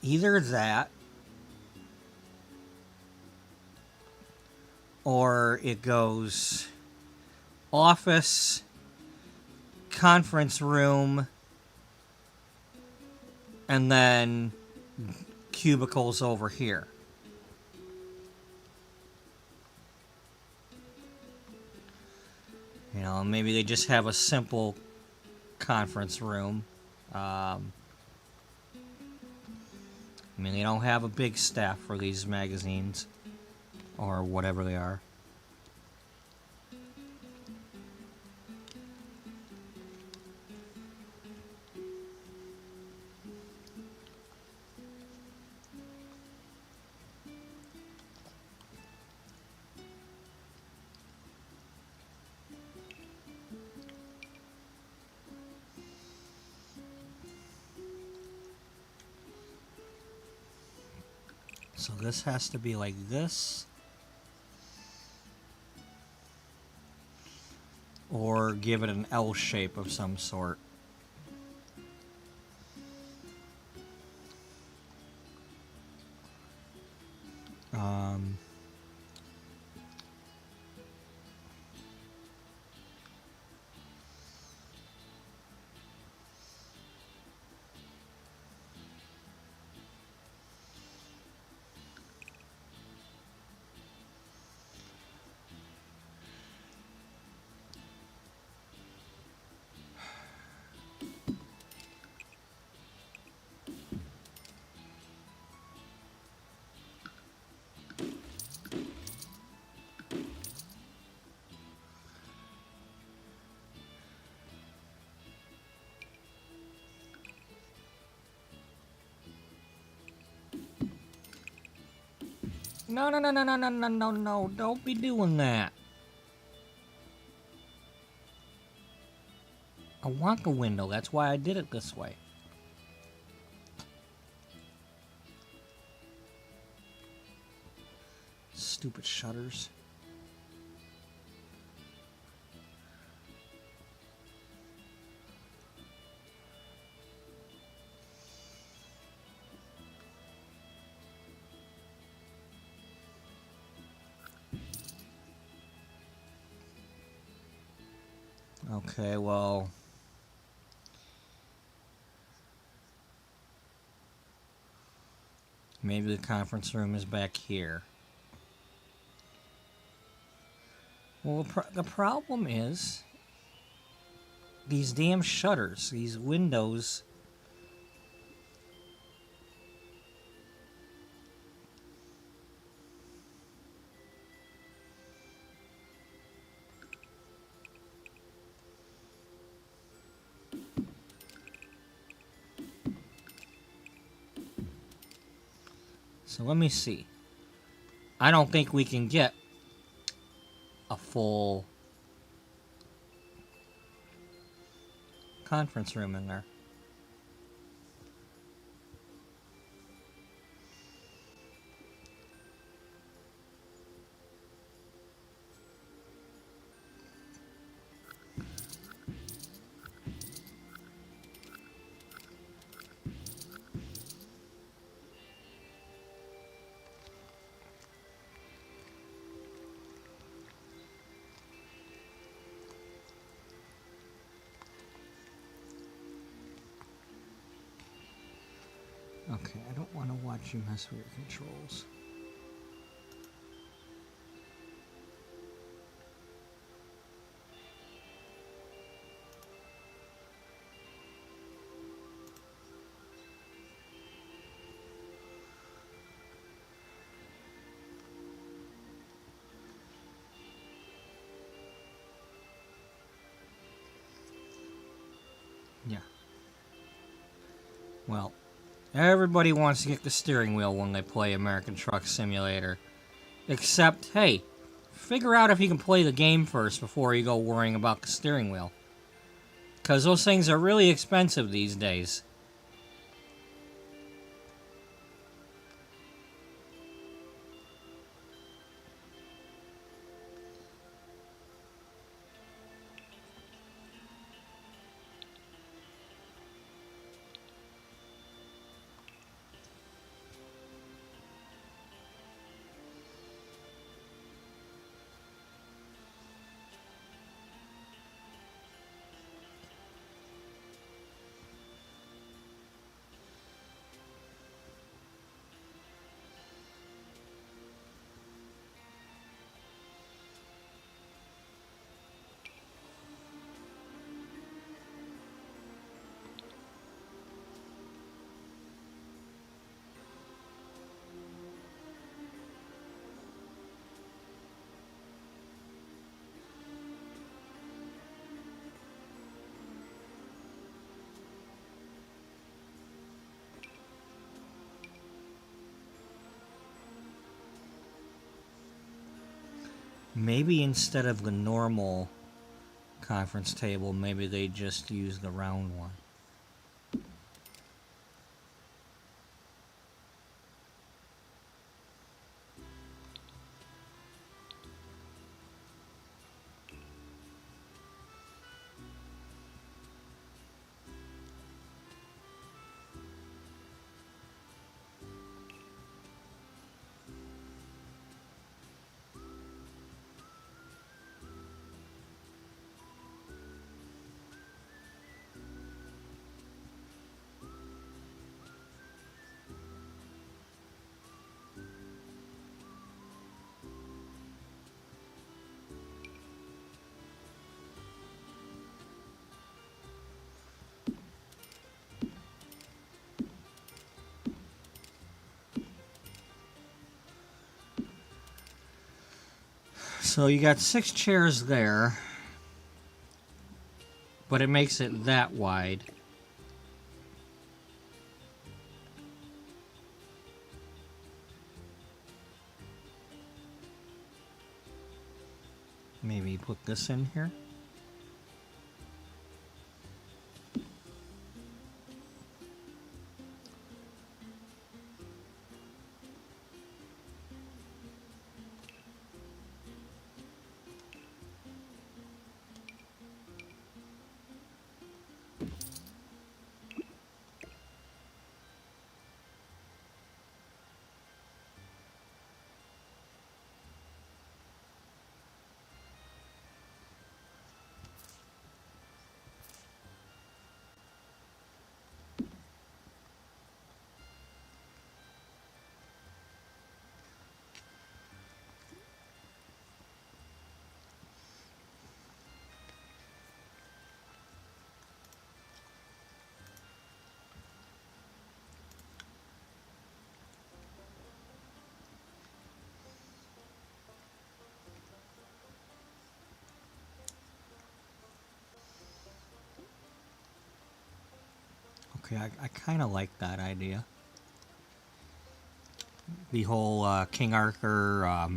Either that, or it goes office, conference room, and then cubicles over here. You know, maybe they just have a simple conference room. I mean, they don't have a big staff for these magazines, or whatever they are. So this has to be like this. Or give it an L shape of some sort. No, no, no, no, no, no, no, no, no. Don't be doing that. I want the window. That's why I did it this way. Stupid shutters. Okay, well, maybe the conference room is back here. Well, the problem is these damn shutters, these windows. So let me see. I don't think we can get a full conference room in there. Okay, I don't want to watch you mess with your controls. Yeah. Well, everybody wants to get the steering wheel when they play American Truck Simulator. Except, hey, figure out if you can play the game first before you go worrying about the steering wheel. Because those things are really expensive these days. Maybe instead of the normal conference table, maybe they just use the round one. So you got 6 chairs there, but it makes it that wide. Maybe put this in here. Okay, I kind of like that idea. The whole King Arthur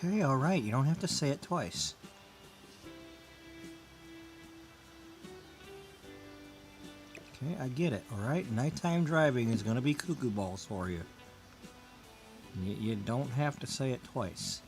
Okay, alright, you don't have to say it twice. Okay, I get it, alright? Nighttime driving is going to be cuckoo balls for you. You don't have to say it twice.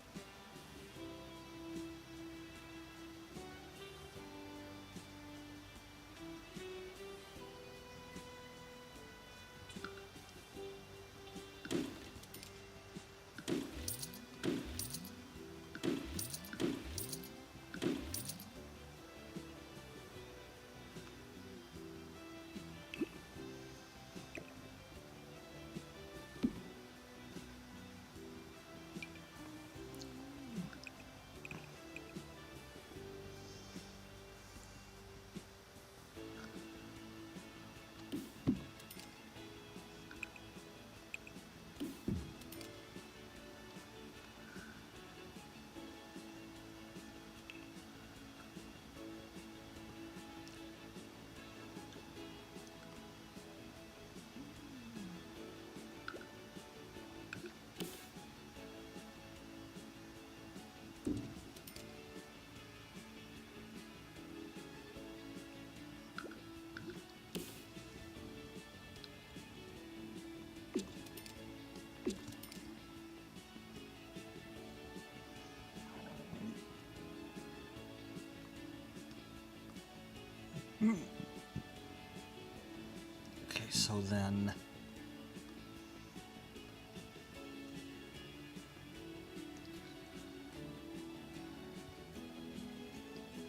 Okay, so then...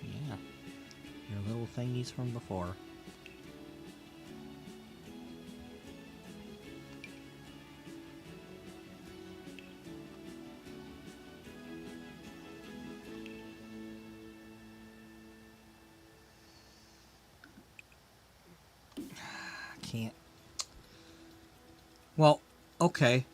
yeah, your little thingies from before. Can't. Well, okay.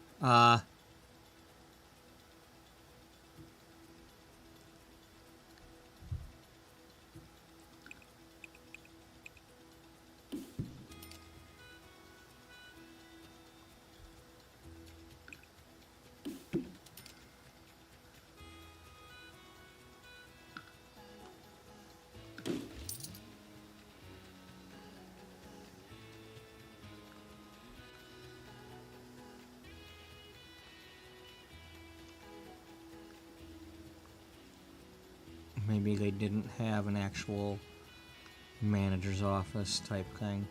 Maybe they didn't have an actual manager's office type thing.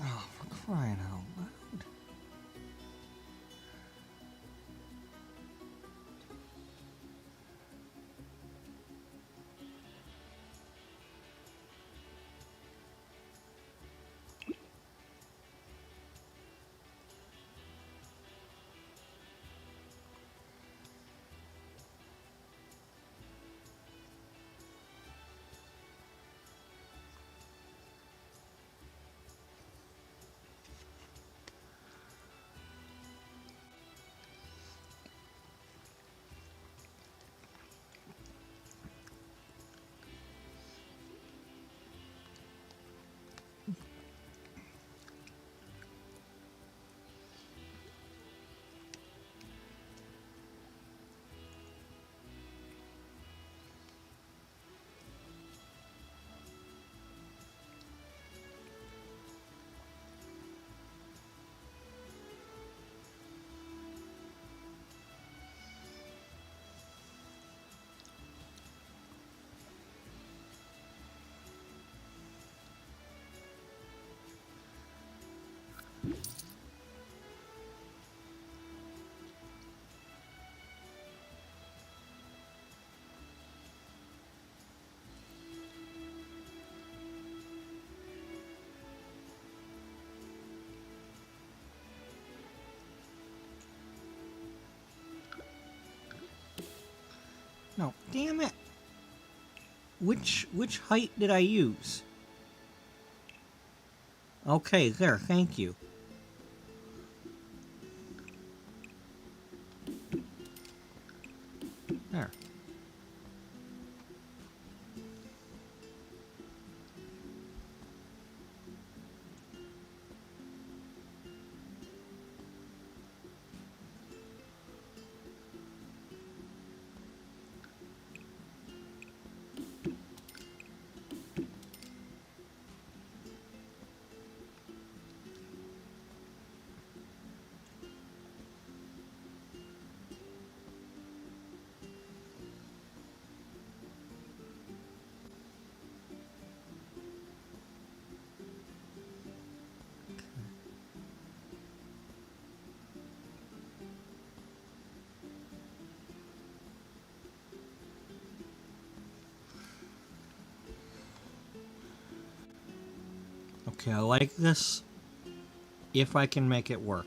Oh, for crying out loud. No, damn it. Which height did I use? Okay, there, thank you. There. Okay, I like this if I can make it work.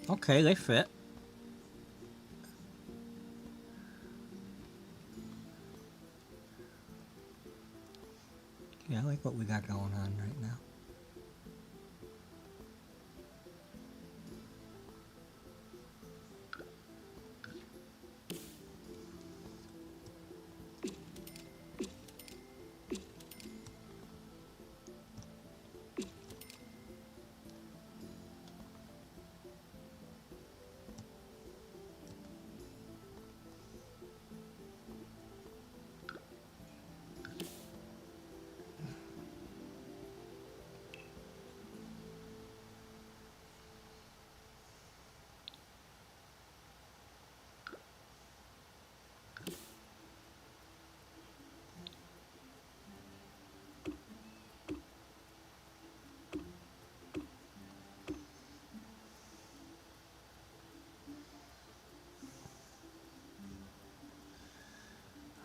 Okay, they fit. Yeah, I like what we got going on right now.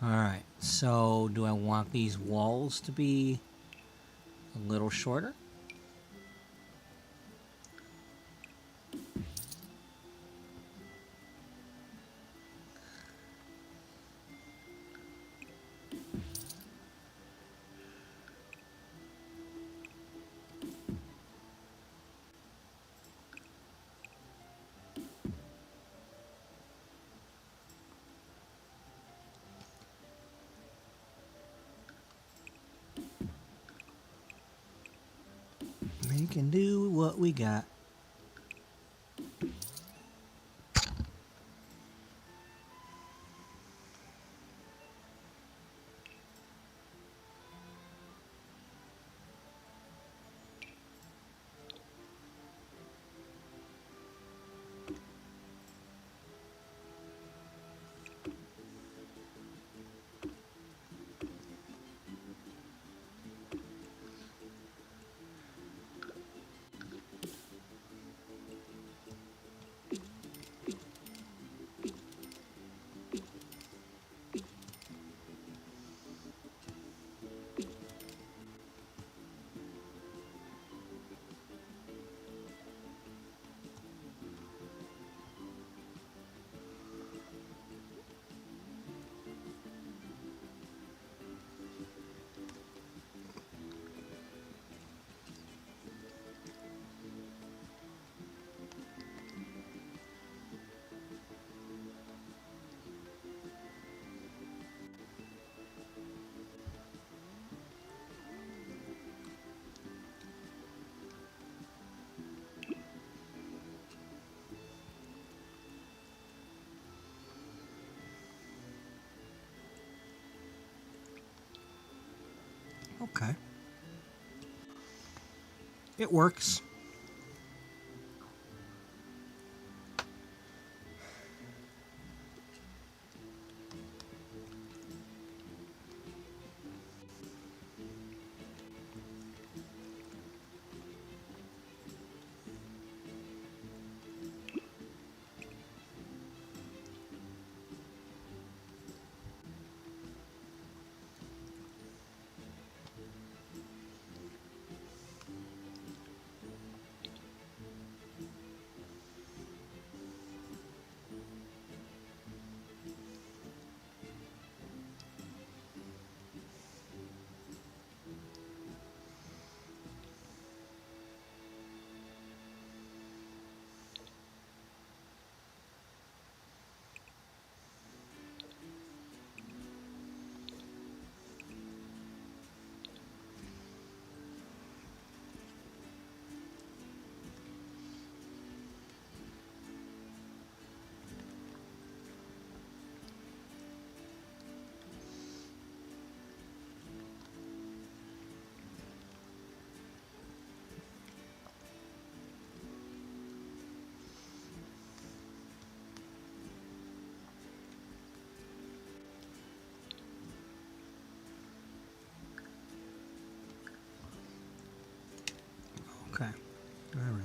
Alright, so do I want these walls to be a little shorter? We can do what we got. Okay. It works. Okay. All right.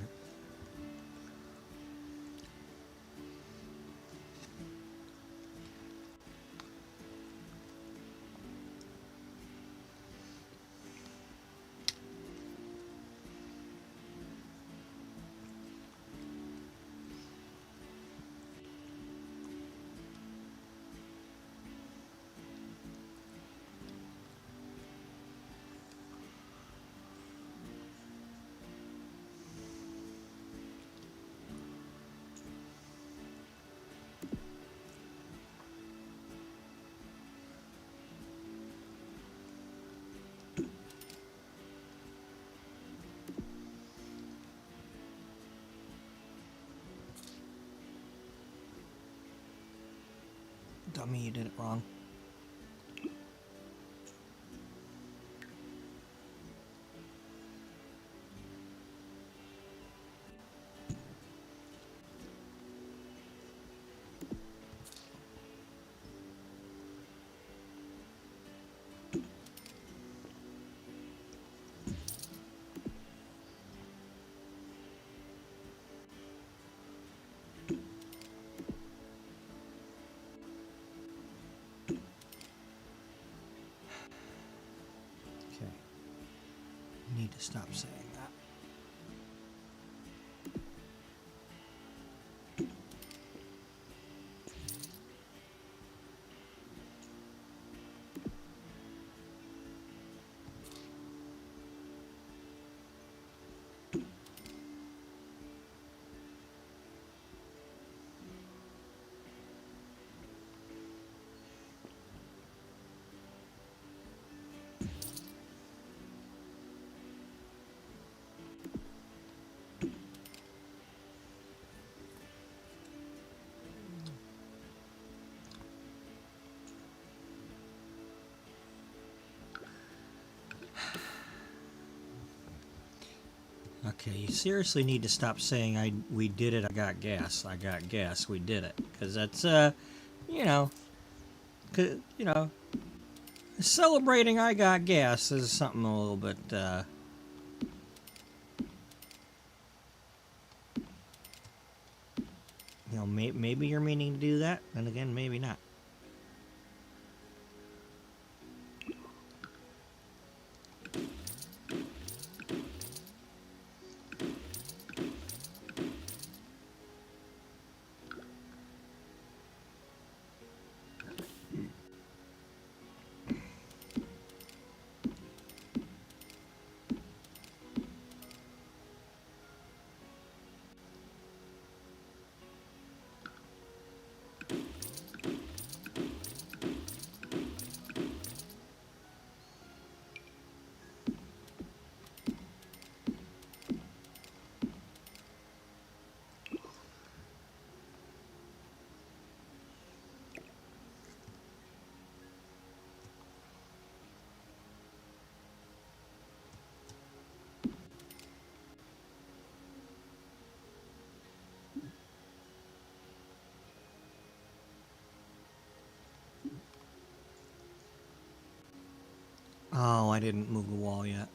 Dummy, you did it wrong. Okay. Need to stop saying that. Okay, you seriously need to stop saying we did it, I got gas, we did it. Because that's, you know, you know, celebrating I got gas is something a little bit, you know, maybe you're meaning to do that, and again, maybe not. Oh, I didn't move the wall yet.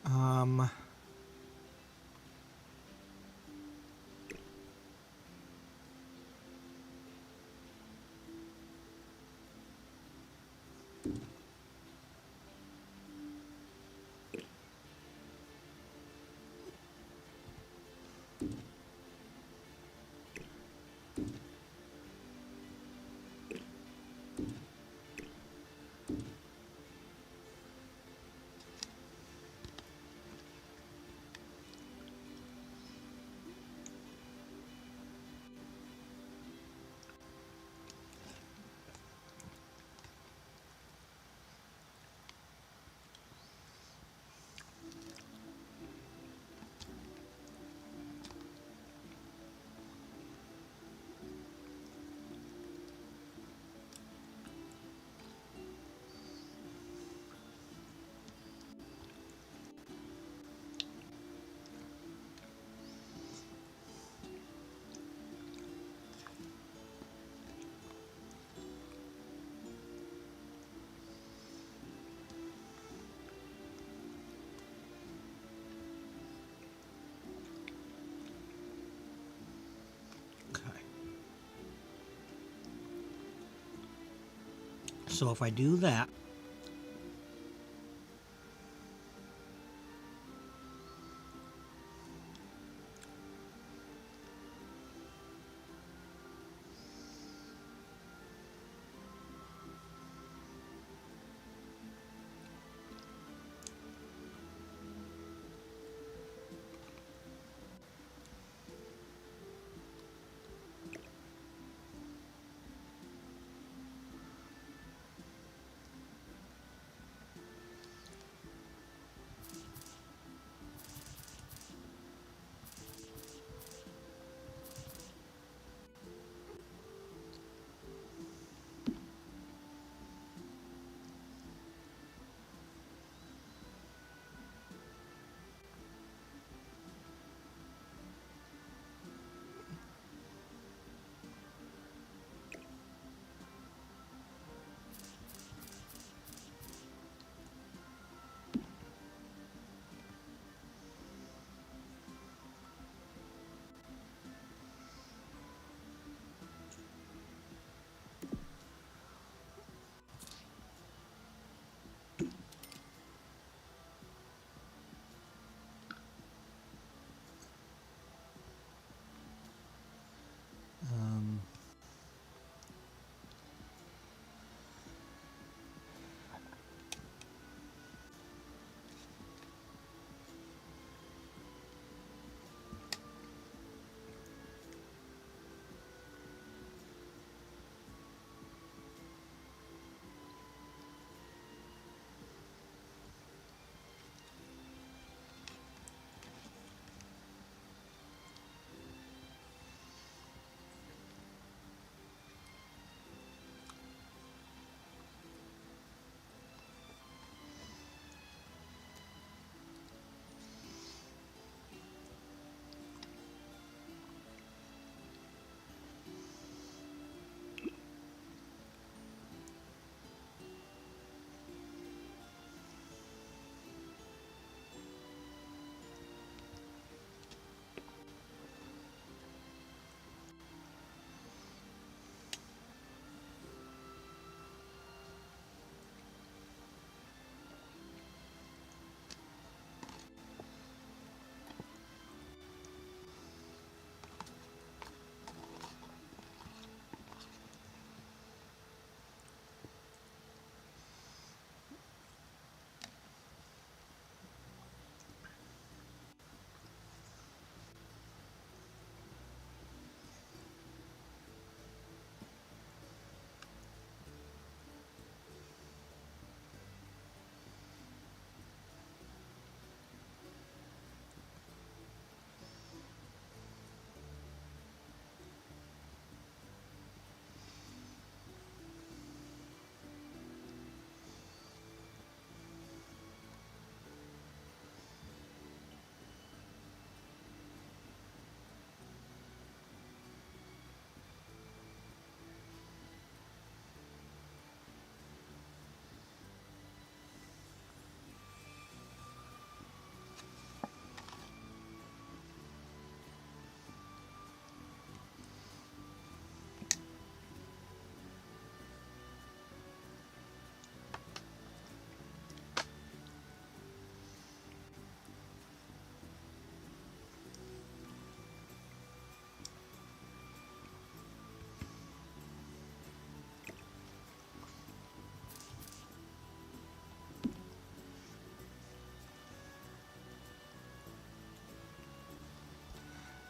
Um... Okay. So if I do that,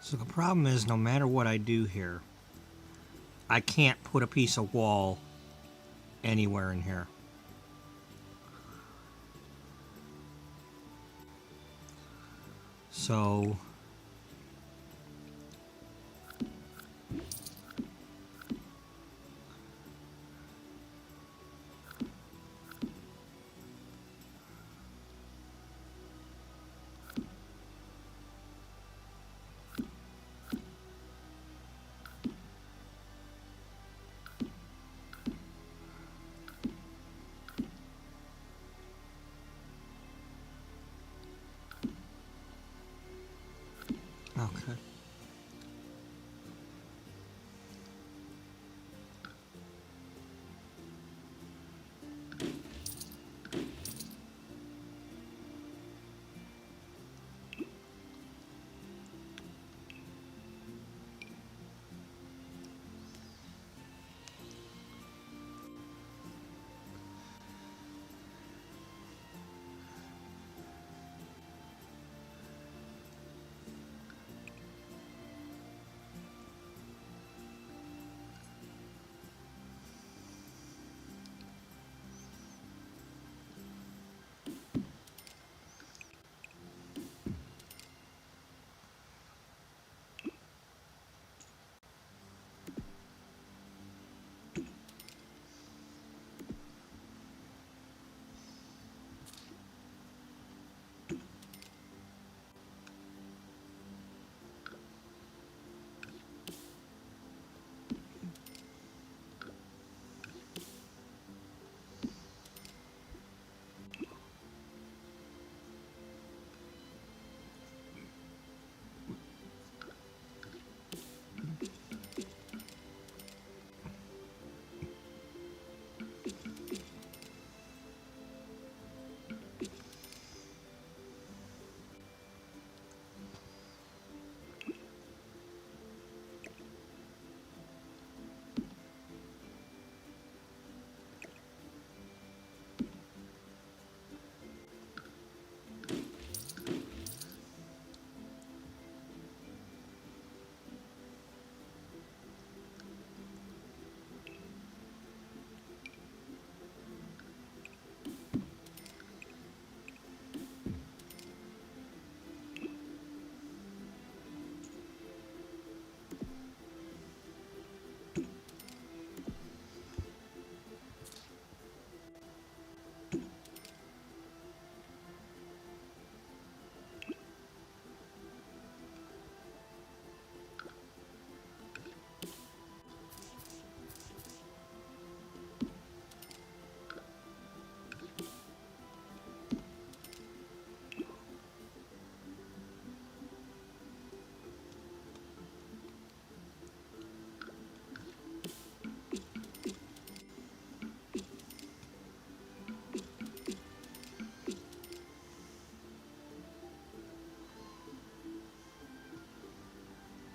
So the problem is, no matter what I do here, I can't put a piece of wall anywhere in here. So okay.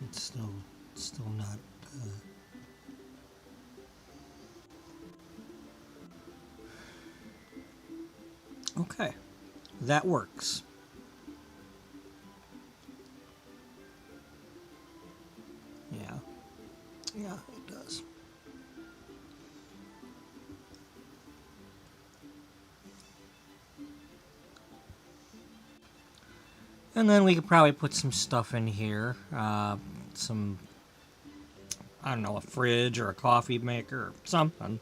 It's still not. Okay, that works. Yeah, yeah, it does. And then we could probably put some stuff in here. Some, I don't know, a fridge or a coffee maker or something.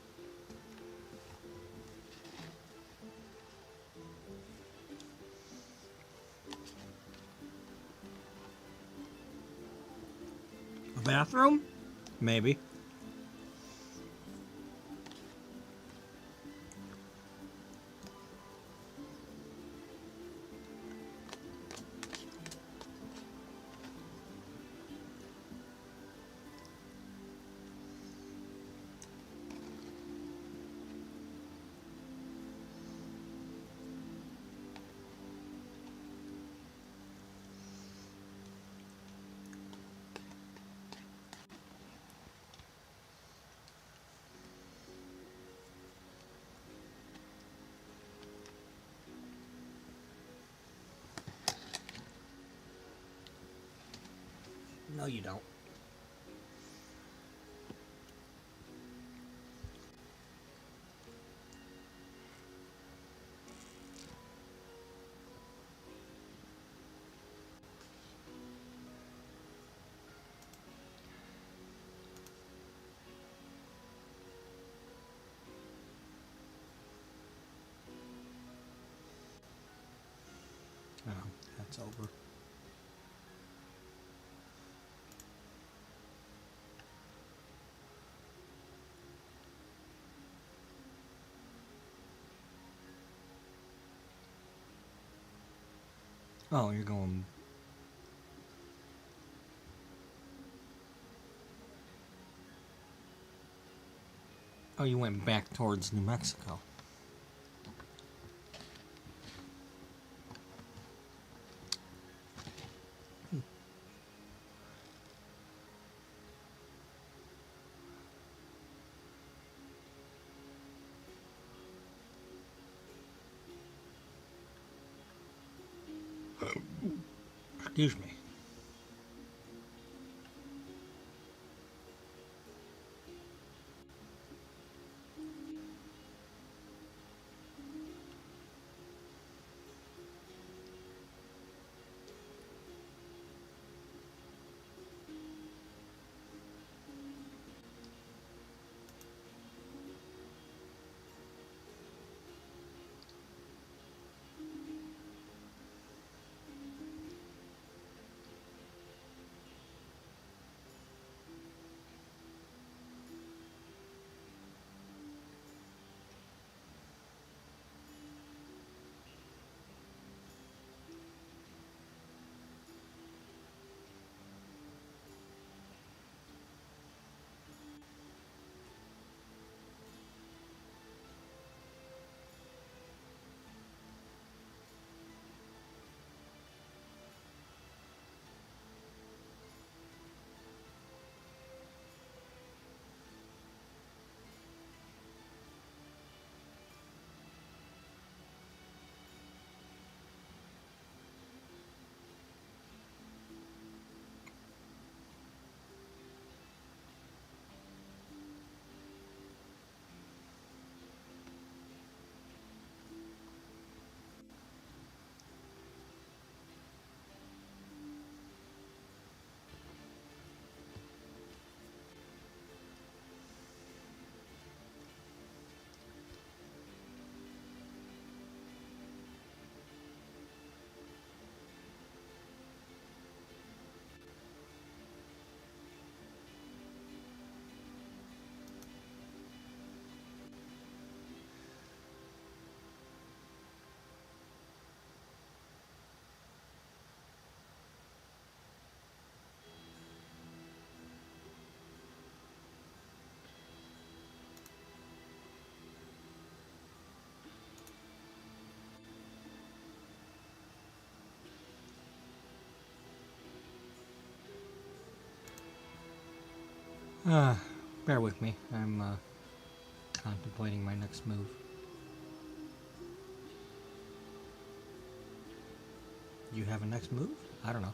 A bathroom? Maybe. No, you don't. Oh, that's over. Oh, you're going. Oh, you went back towards New Mexico. Excuse me. Bear with me. I'm contemplating my next move. You have a next move? I don't know.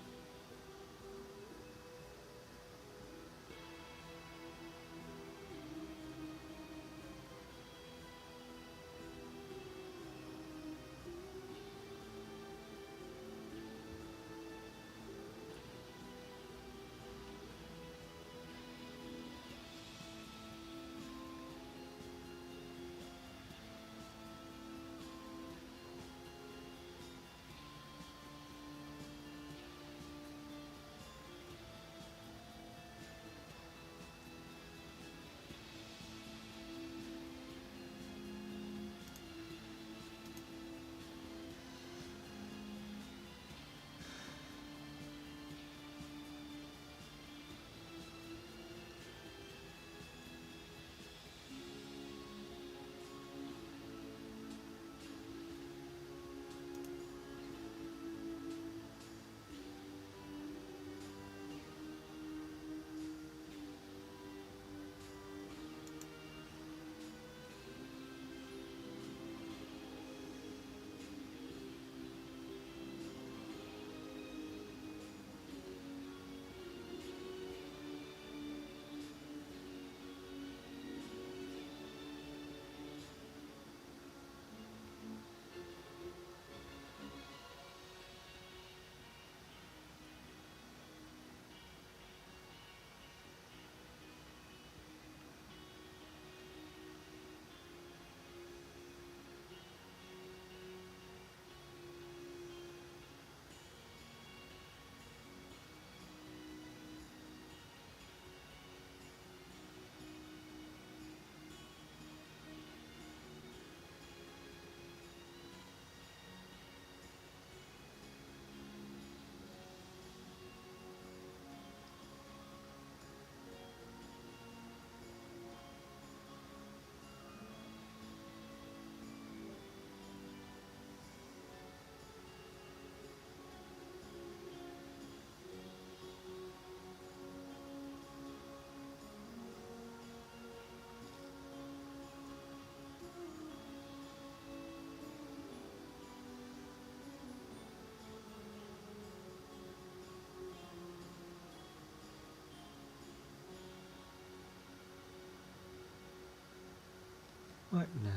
What now?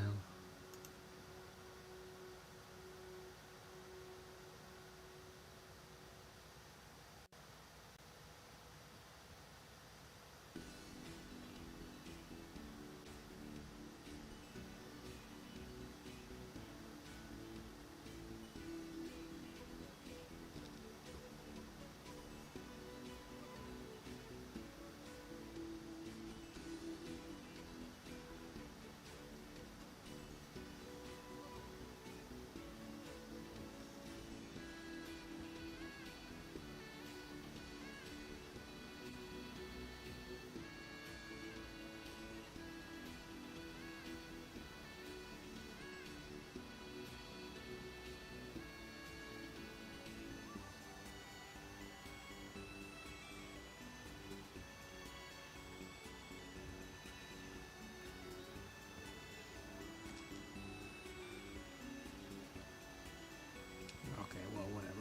Okay, well, whatever.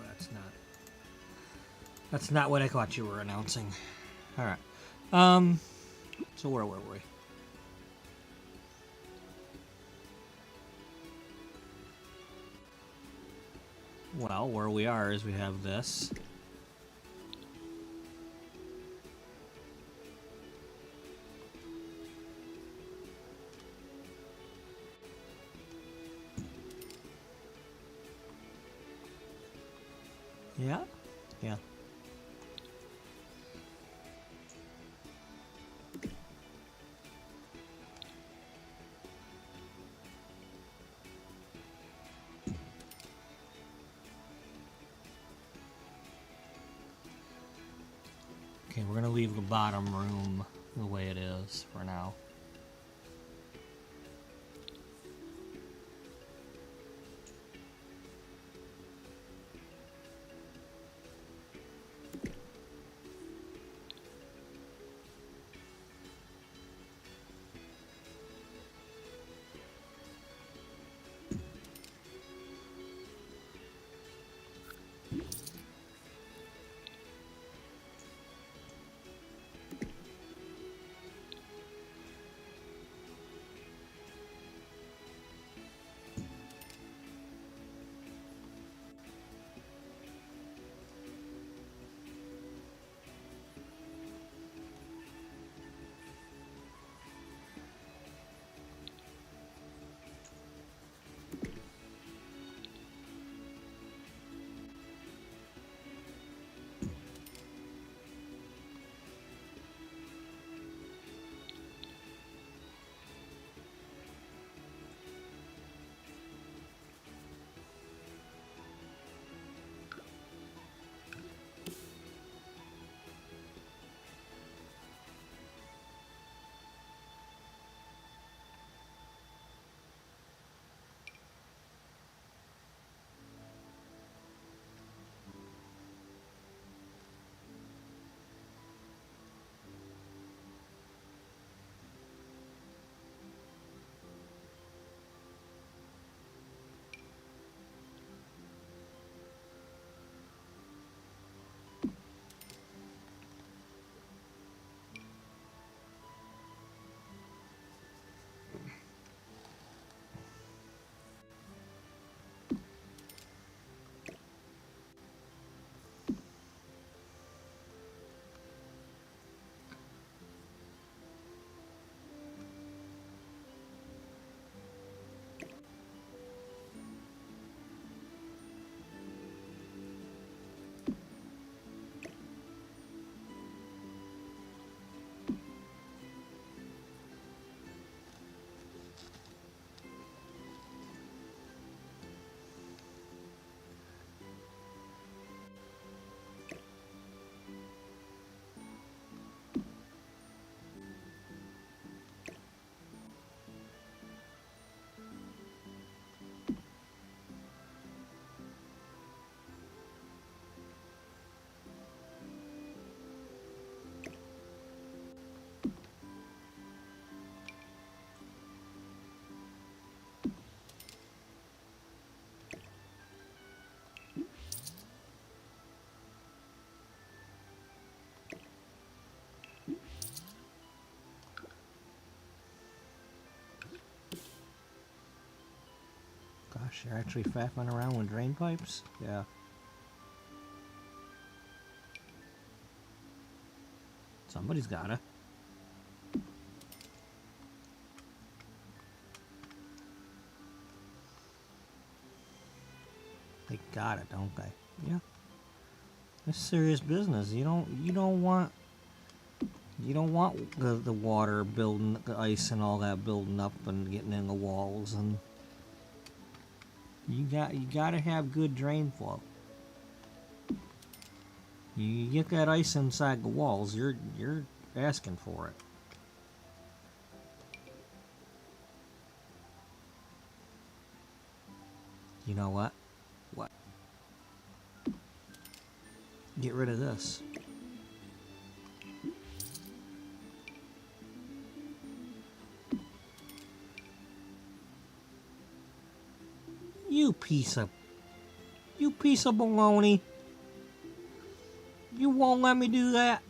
That's not what I thought you were announcing. All right. So where were we? Well, where we are is we have this. Yeah? Yeah. Okay, we're gonna leave the bottom room the way it is for now. Gosh, you're actually faffing around with drain pipes? Yeah. Somebody's gotta. They got it, don't they? Yeah. It's serious business. You don't want the water building, the ice and all that building up and getting in the walls, and you gotta have good drain flow. You get that ice inside the walls, you're asking for it. You know what? What? Get rid of this. You piece of baloney. You won't let me do that?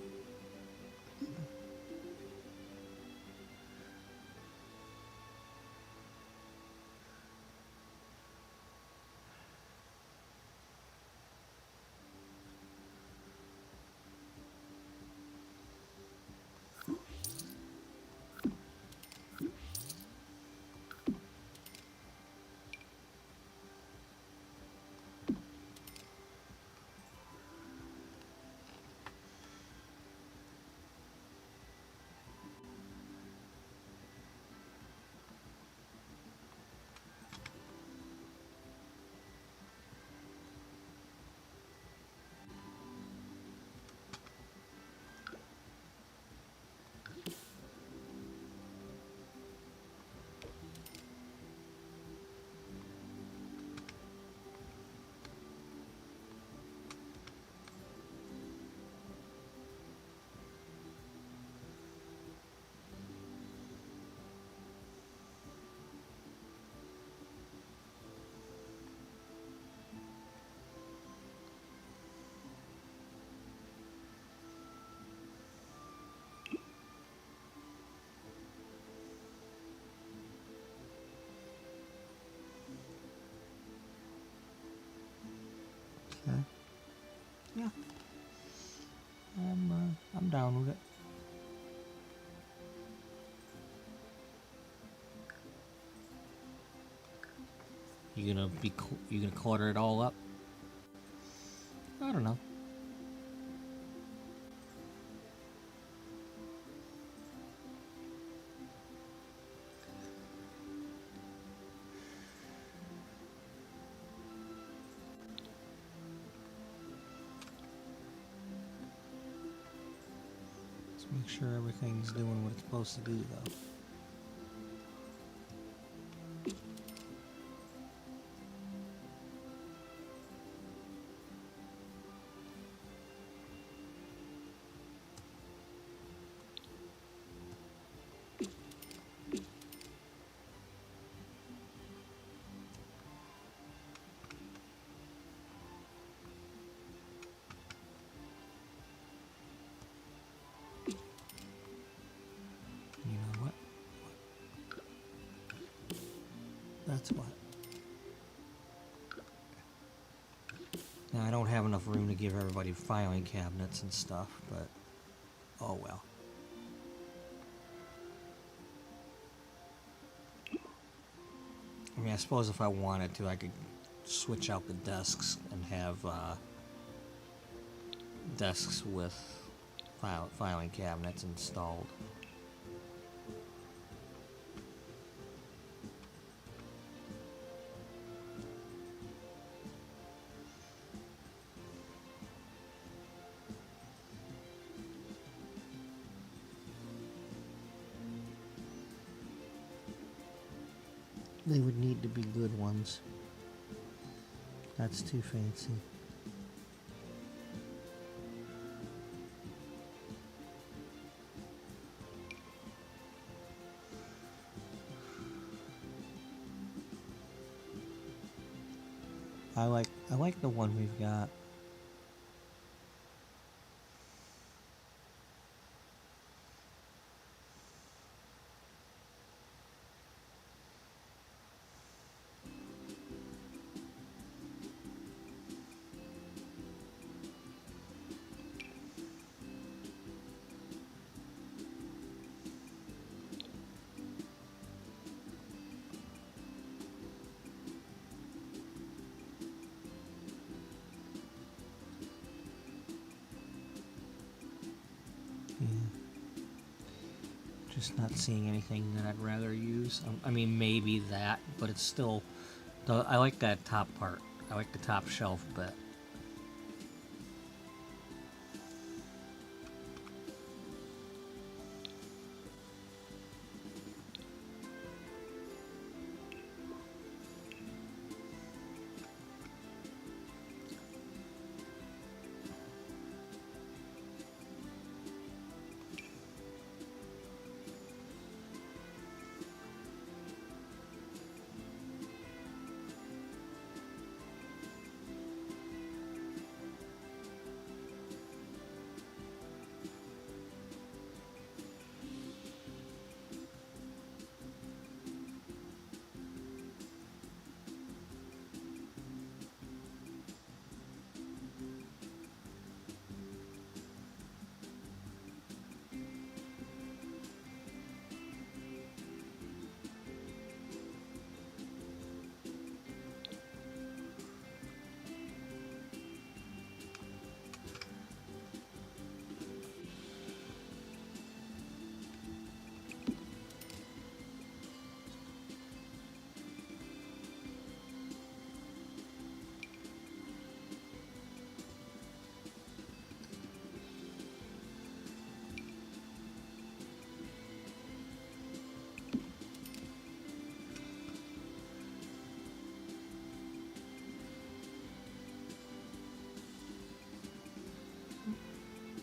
Okay. Yeah. I'm down with it. You gonna clutter it all up? I don't know. Let's make sure everything's doing what it's supposed to do, though. You know what? That's what. Now, I don't have enough room to give everybody filing cabinets and stuff, but oh well. I mean, I suppose if I wanted to, I could switch out the desks and have desks with filing cabinets installed. They would need to be good ones. That's too fancy. I like the one we've got. Just not seeing anything that I'd rather use. I mean, maybe that, but it's still... I like that top part. I like the top shelf bit.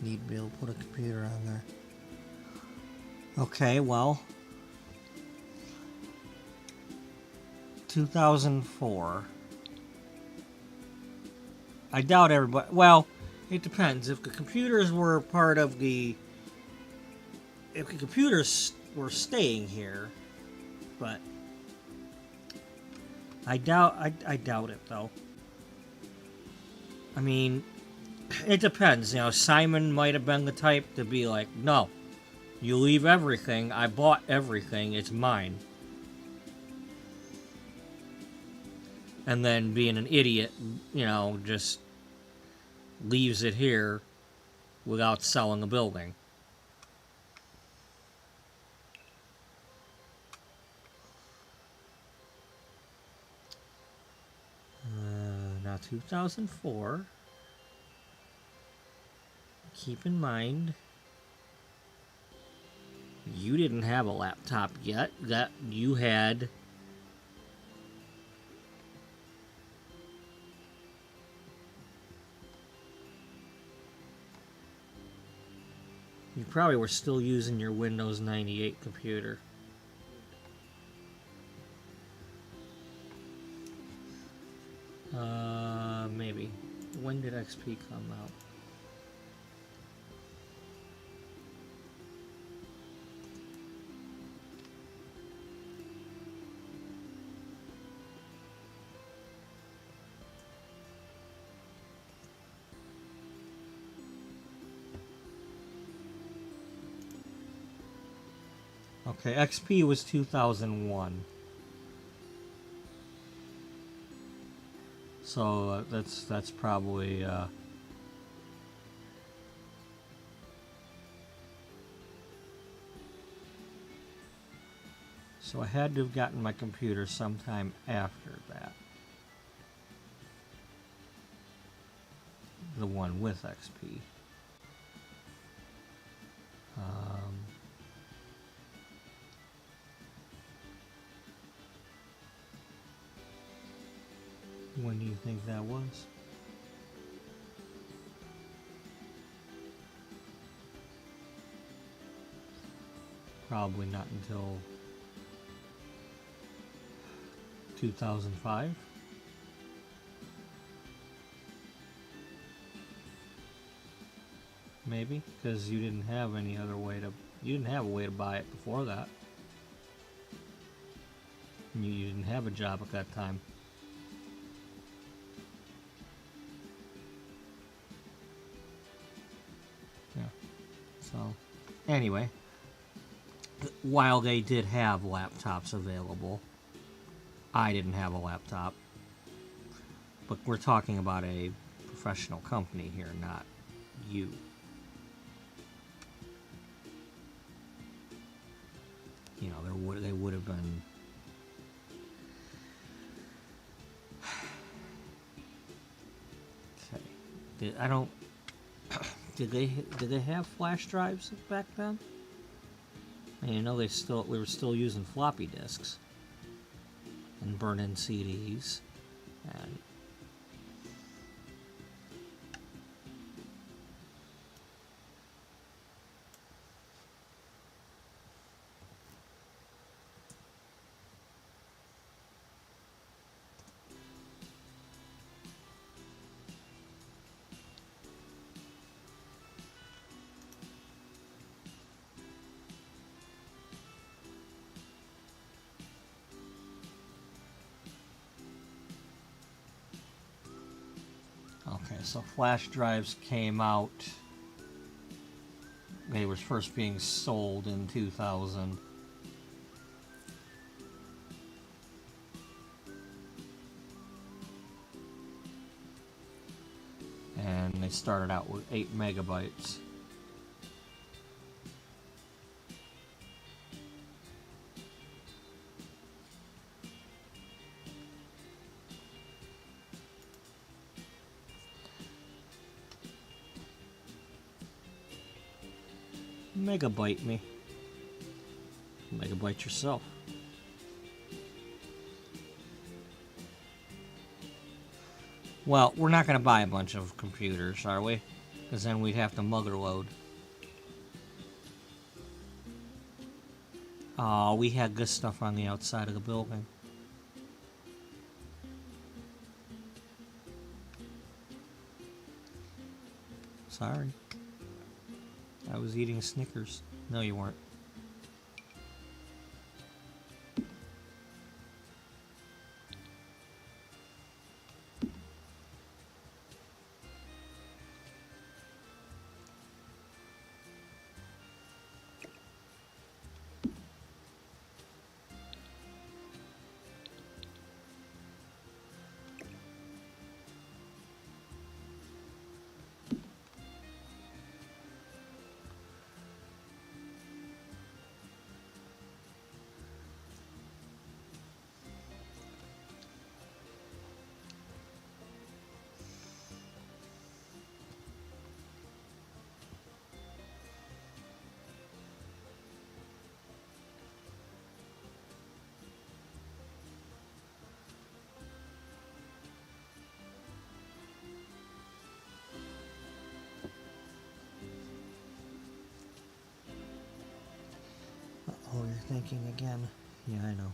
Need to be able to put a computer on there. Okay, well... 2004. I doubt everybody... Well, it depends. If the computers were part of the... If the computers were staying here, but... I doubt it, though. I mean... It depends, you know, Simon might have been the type to be like, no, you leave everything, I bought everything, it's mine. And then being an idiot, you know, just leaves it here without selling the building. Now 2004. Keep in mind, you didn't have a laptop yet. That you had... You probably were still using your Windows 98 computer. Maybe. When did XP come out? Okay, XP was 2001. So that's probably so I had to have gotten my computer sometime after that. The one with XP. When do you think that was? Probably not until 2005. Maybe, because you didn't have any other way to... You didn't have a way to buy it before that. You didn't have a job at that time. Yeah. So, anyway, while they did have laptops available, I didn't have a laptop. But we're talking about a professional company here, not you. would have been. Okay. I don't. Did they have flash drives back then? You know, we were still using floppy disks and burning CDs and. Okay, so flash drives came out. They were first being sold in 2000. And they started out with 8 megabytes. Megabyte me. Megabyte yourself. Well, we're not going to buy a bunch of computers, are we? Because then we'd have to motherload. Oh, we had good stuff on the outside of the building. Sorry. I was eating Snickers. No, you weren't. Oh, you're thinking again. Yeah, I know.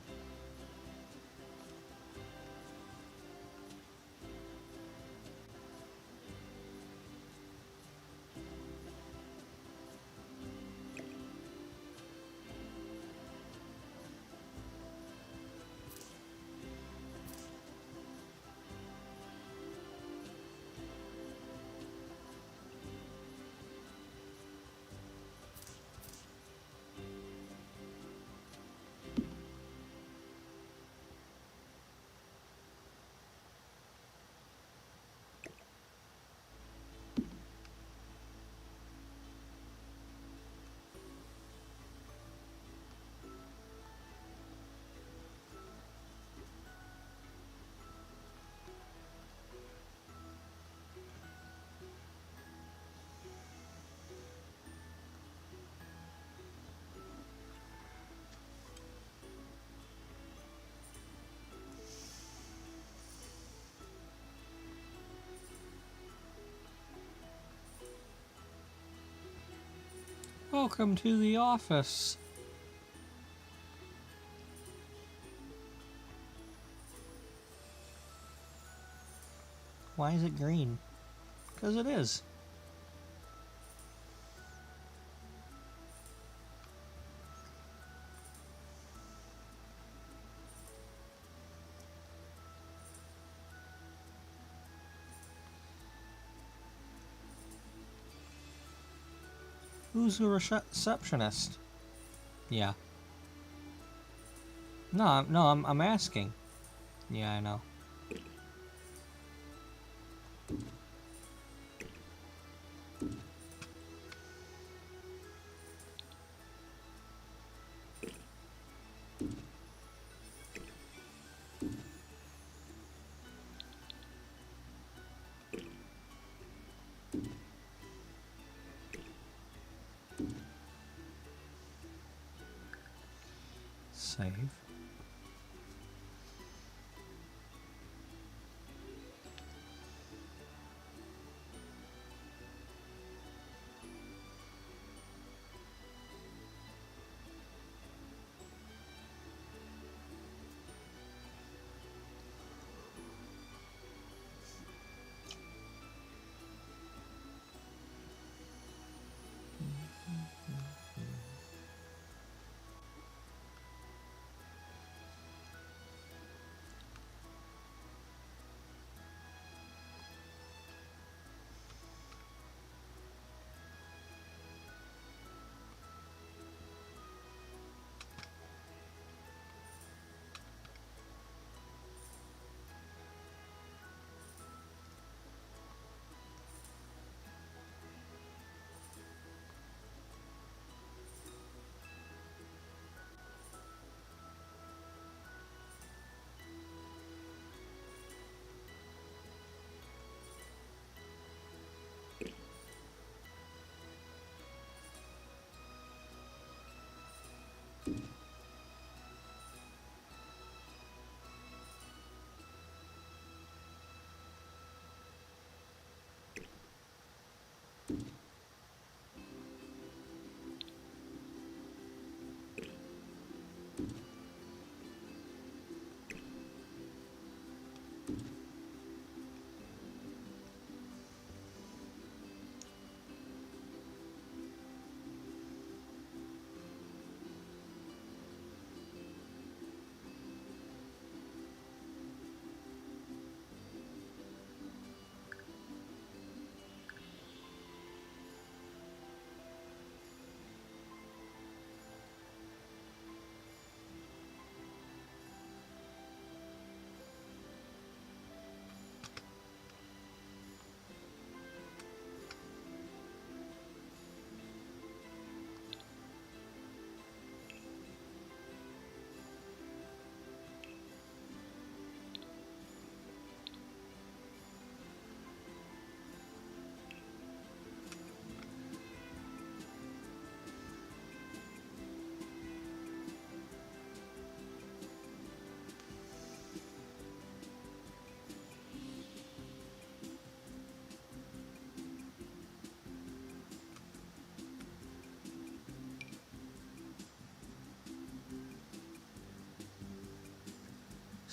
Welcome to the office. Why is it green? Because it is. Who's the receptionist? Yeah. No, I'm asking. Yeah, I know. save.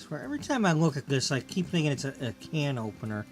Swear, every time I look at this, I keep thinking it's a can opener.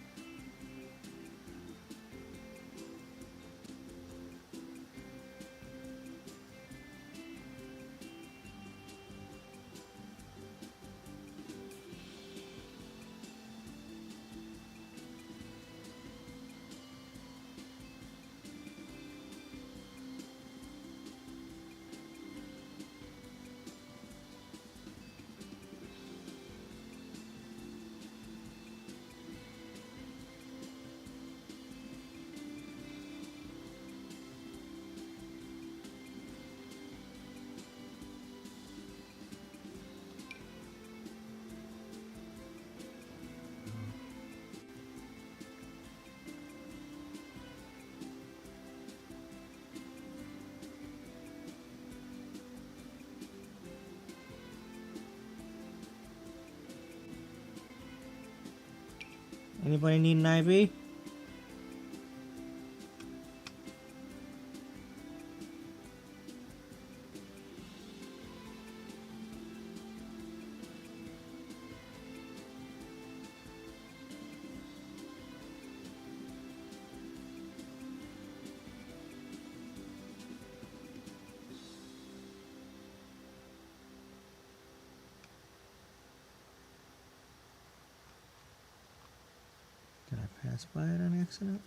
Anybody need an IV? Did I pass by it on accident?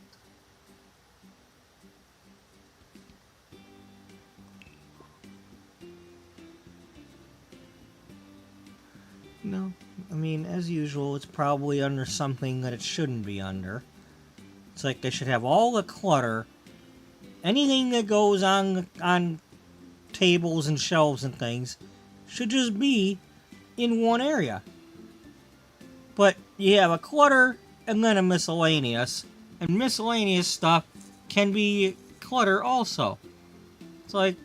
No. I mean, as usual, it's probably under something that it shouldn't be under. It's like they should have all the clutter. Anything that goes on tables and shelves and things should just be in one area. But you have a clutter and then a miscellaneous. And miscellaneous stuff can be clutter also. It's like,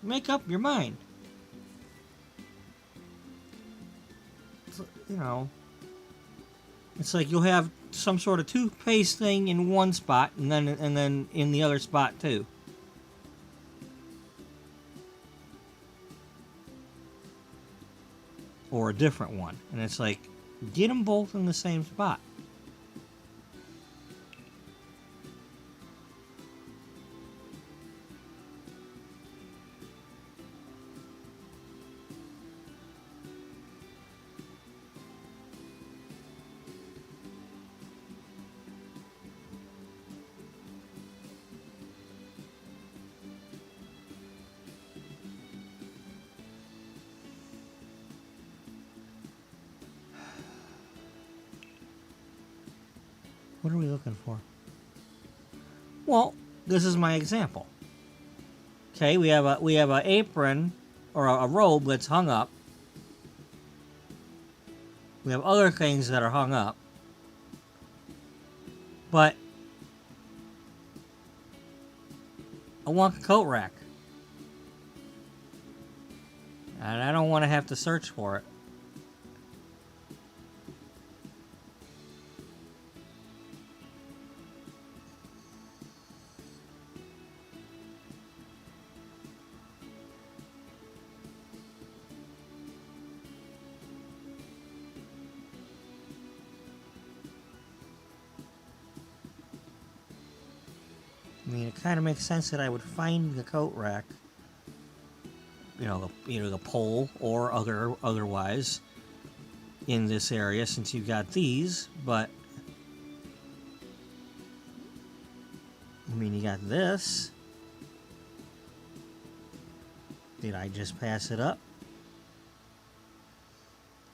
make up your mind. you know, it's like you'll have some sort of toothpaste thing in one spot and then in the other spot too. Or a different one. And it's like, get them both in the same spot. What are we looking for? Well, this is my example. Okay, we have a apron or a robe that's hung up. We have other things that are hung up. But I want the coat rack. And I don't want to have to search for it. I mean, it kind of makes sense that I would find the coat rack, you know, either the pole or otherwise in this area since you've got these, but I mean, you got this. Did I just pass it up?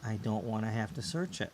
I don't want to have to search it.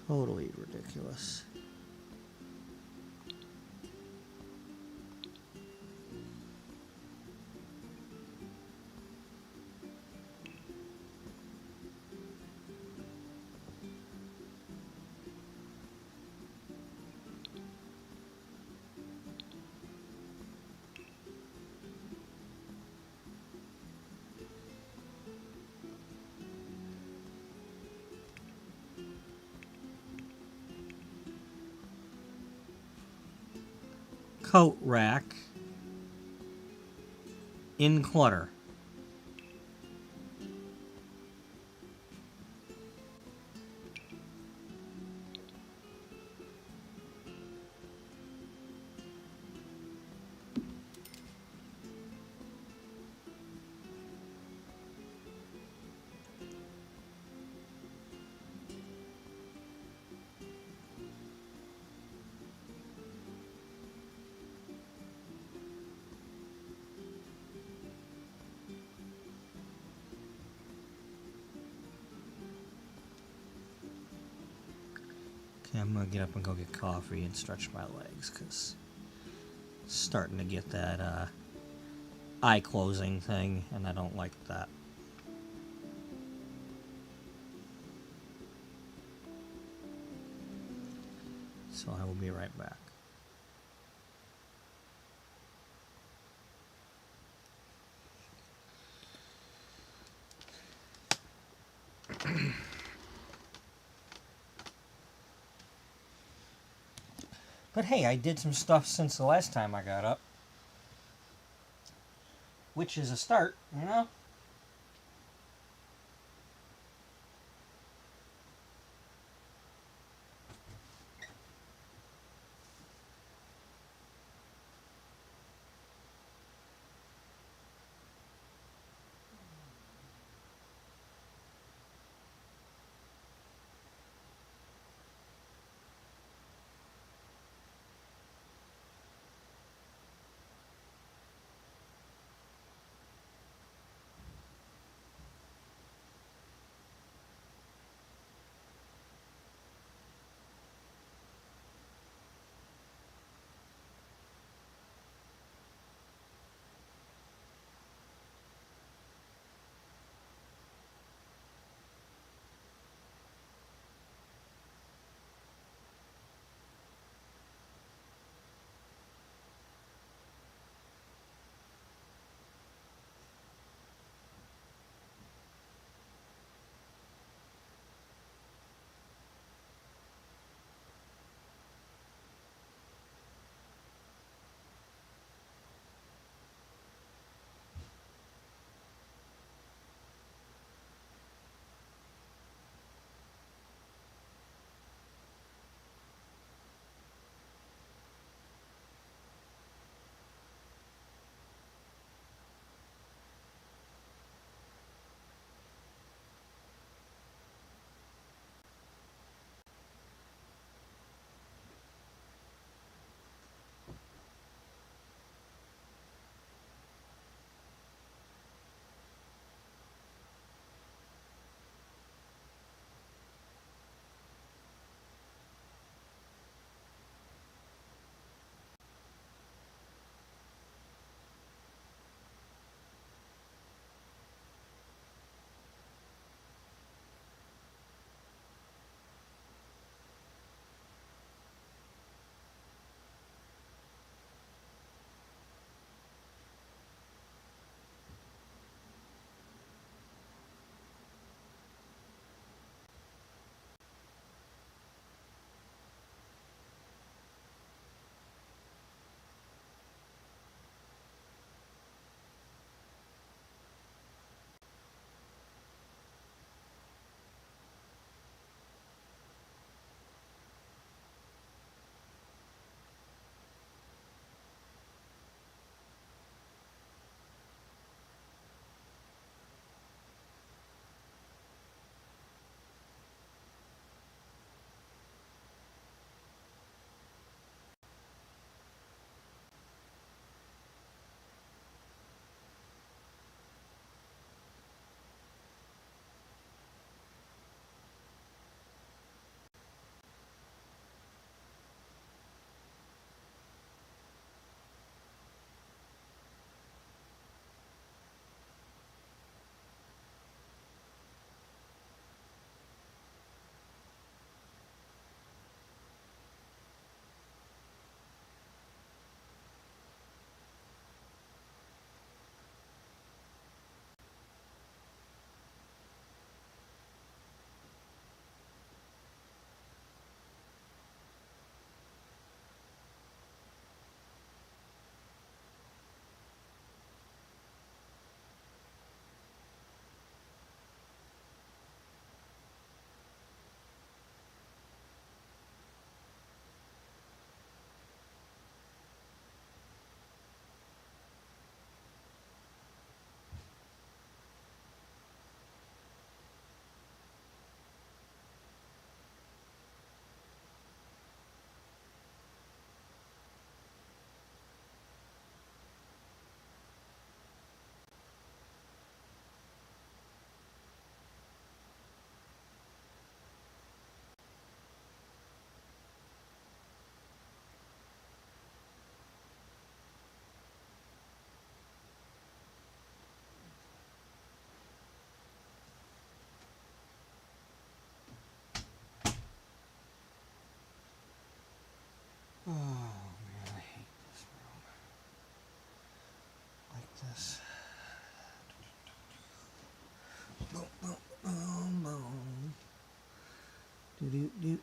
Totally ridiculous. Coat rack in clutter. Okay, I'm gonna get up and go get coffee and stretch my legs because it's starting to get that eye closing thing, and I don't like that. So I will be right back. But hey, I did some stuff since the last time I got up. Which is a start, you know? Do.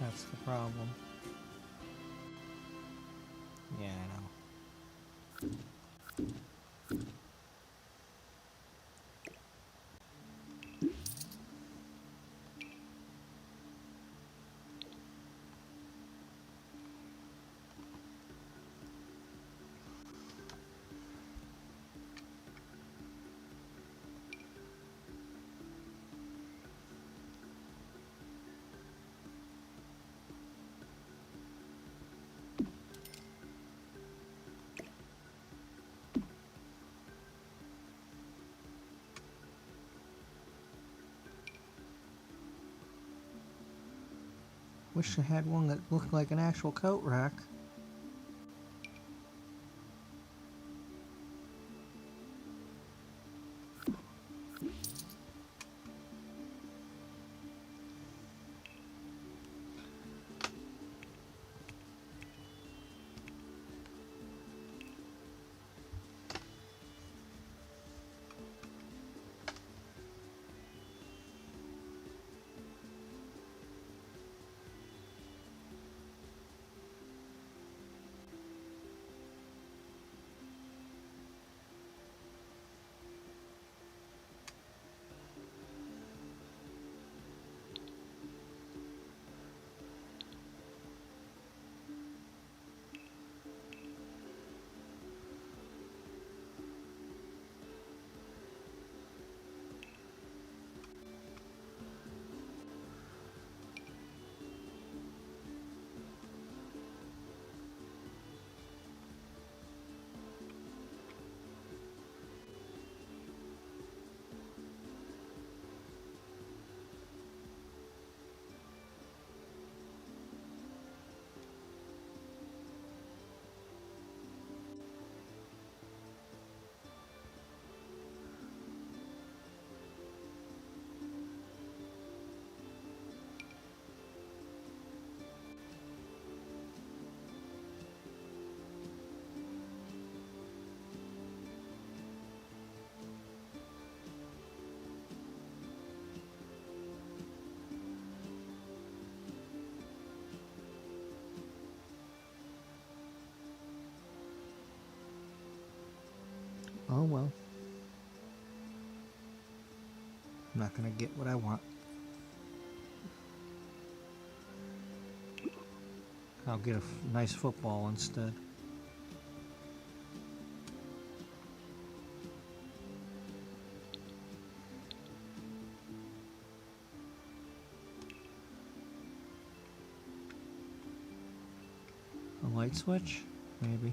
That's the problem. Yeah, I know. Wish I had one that looked like an actual coat rack. Oh well. I'm not gonna get what I want. I'll get a nice football instead. 。light switch? Maybe.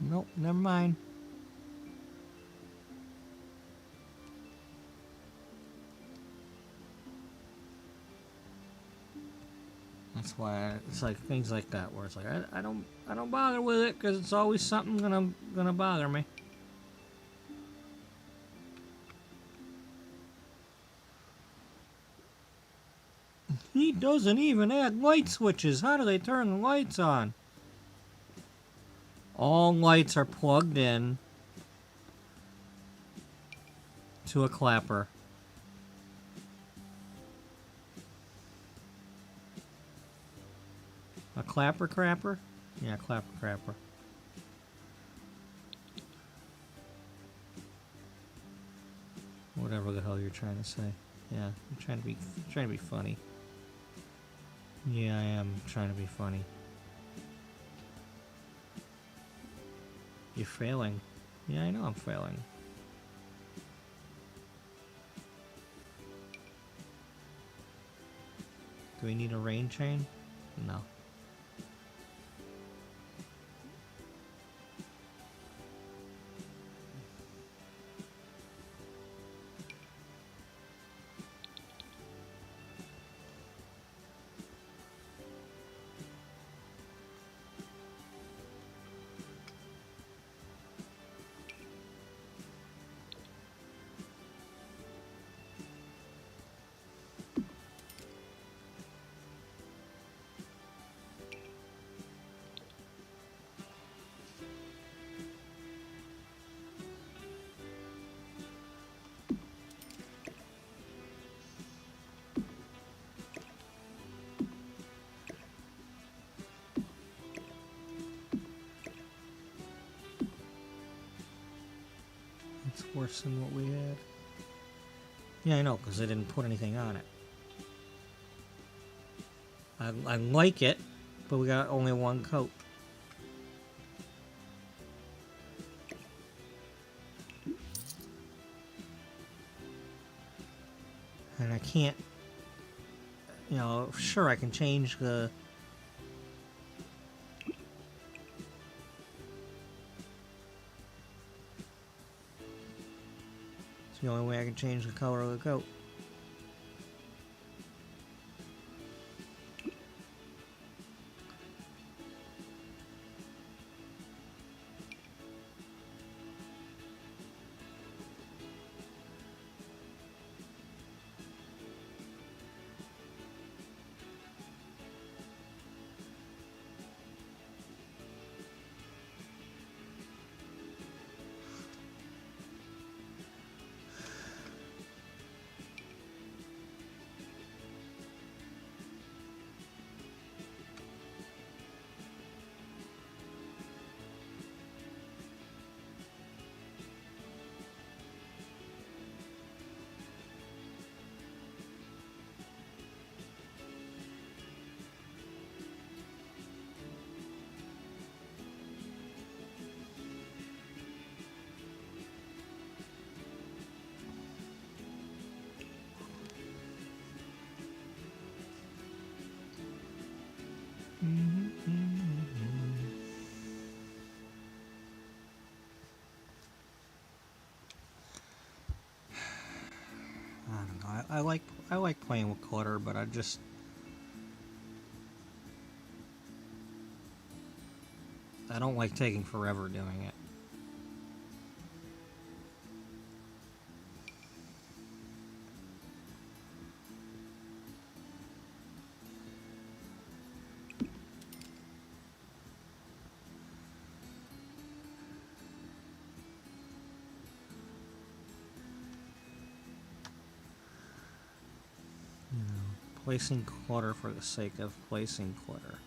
Nope, never mind. That's why it's like things like that where it's like I don't bother with it because it's always something gonna bother me. He doesn't even add light switches. How do they turn the lights on? All lights are plugged in to a clapper. A clapper crapper? Yeah, clapper crapper. Whatever the hell you're trying to say. Yeah, I'm trying to be funny. Yeah, I am trying to be funny. You're failing. Yeah, I know I'm failing. Do we need a rain chain? No. It's worse than what we had. Yeah, I know, because they didn't put anything on it. I like it, but we got only one coat. And I can't, you know, sure I can change the... It's the only way I can change the color of the coat. I don't know. I like playing with clutter, but I don't like taking forever doing it. Placing clutter for the sake of placing clutter.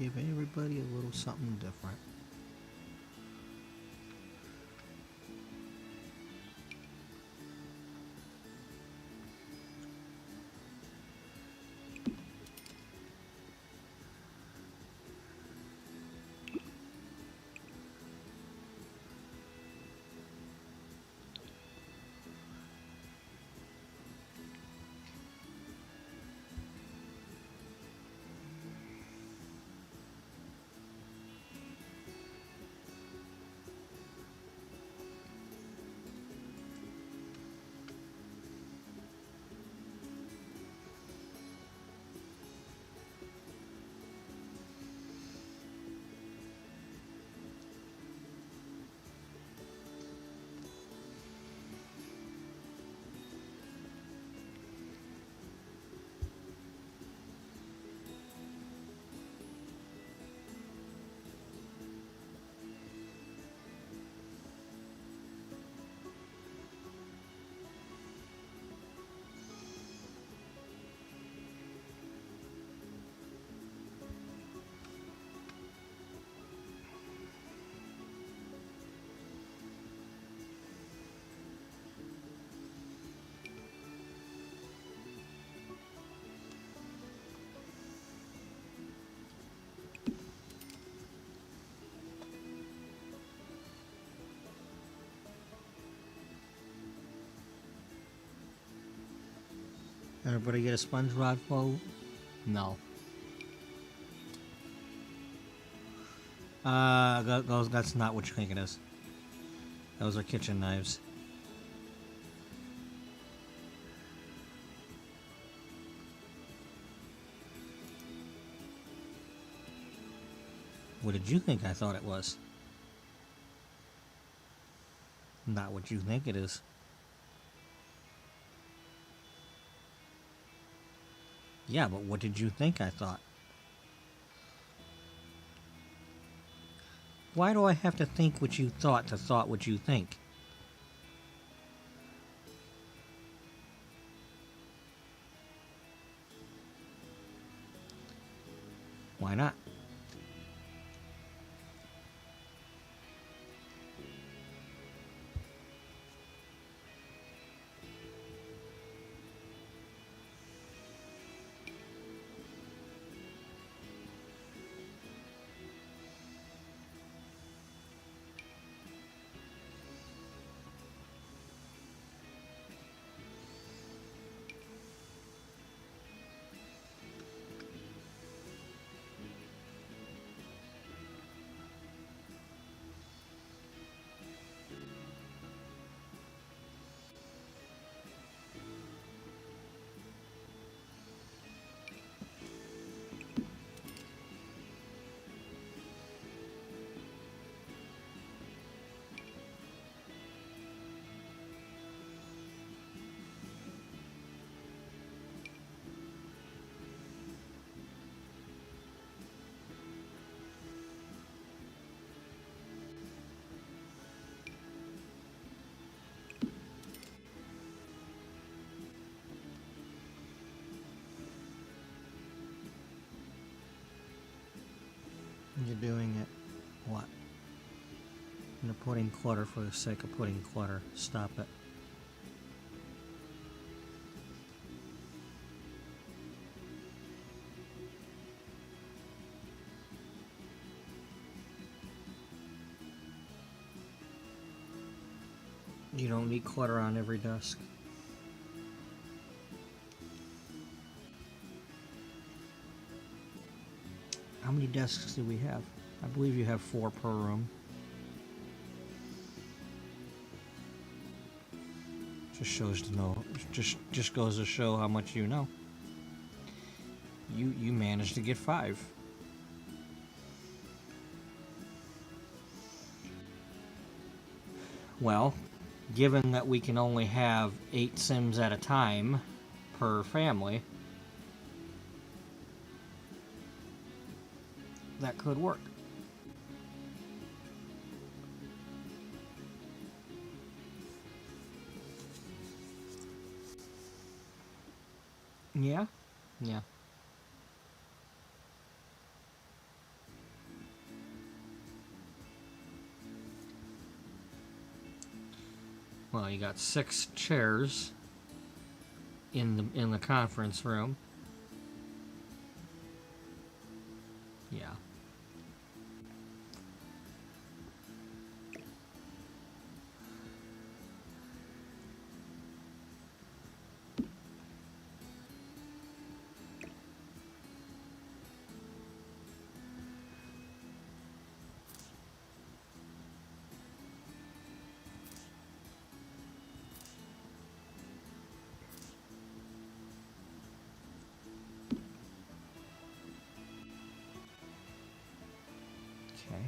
Give everybody a little something different. Everybody get a sponge rod flow? No. That's not what you think it is. Those are kitchen knives. What did you think I thought it was? Not what you think it is. Yeah, but what did you think I thought? Why do I have to think what you thought to thought what you think? Why not? You're doing it. What? You're putting clutter for the sake of putting clutter. Stop it. You don't need clutter on every desk. How many desks do we have? I believe you have 4 per room. Just shows to know. Just goes to show how much you know. You managed to get 5. Well, given that we can only have 8 Sims at a time per family, that could work. Yeah? Yeah. Well, you got 6 chairs in the conference room. Yeah. Okay.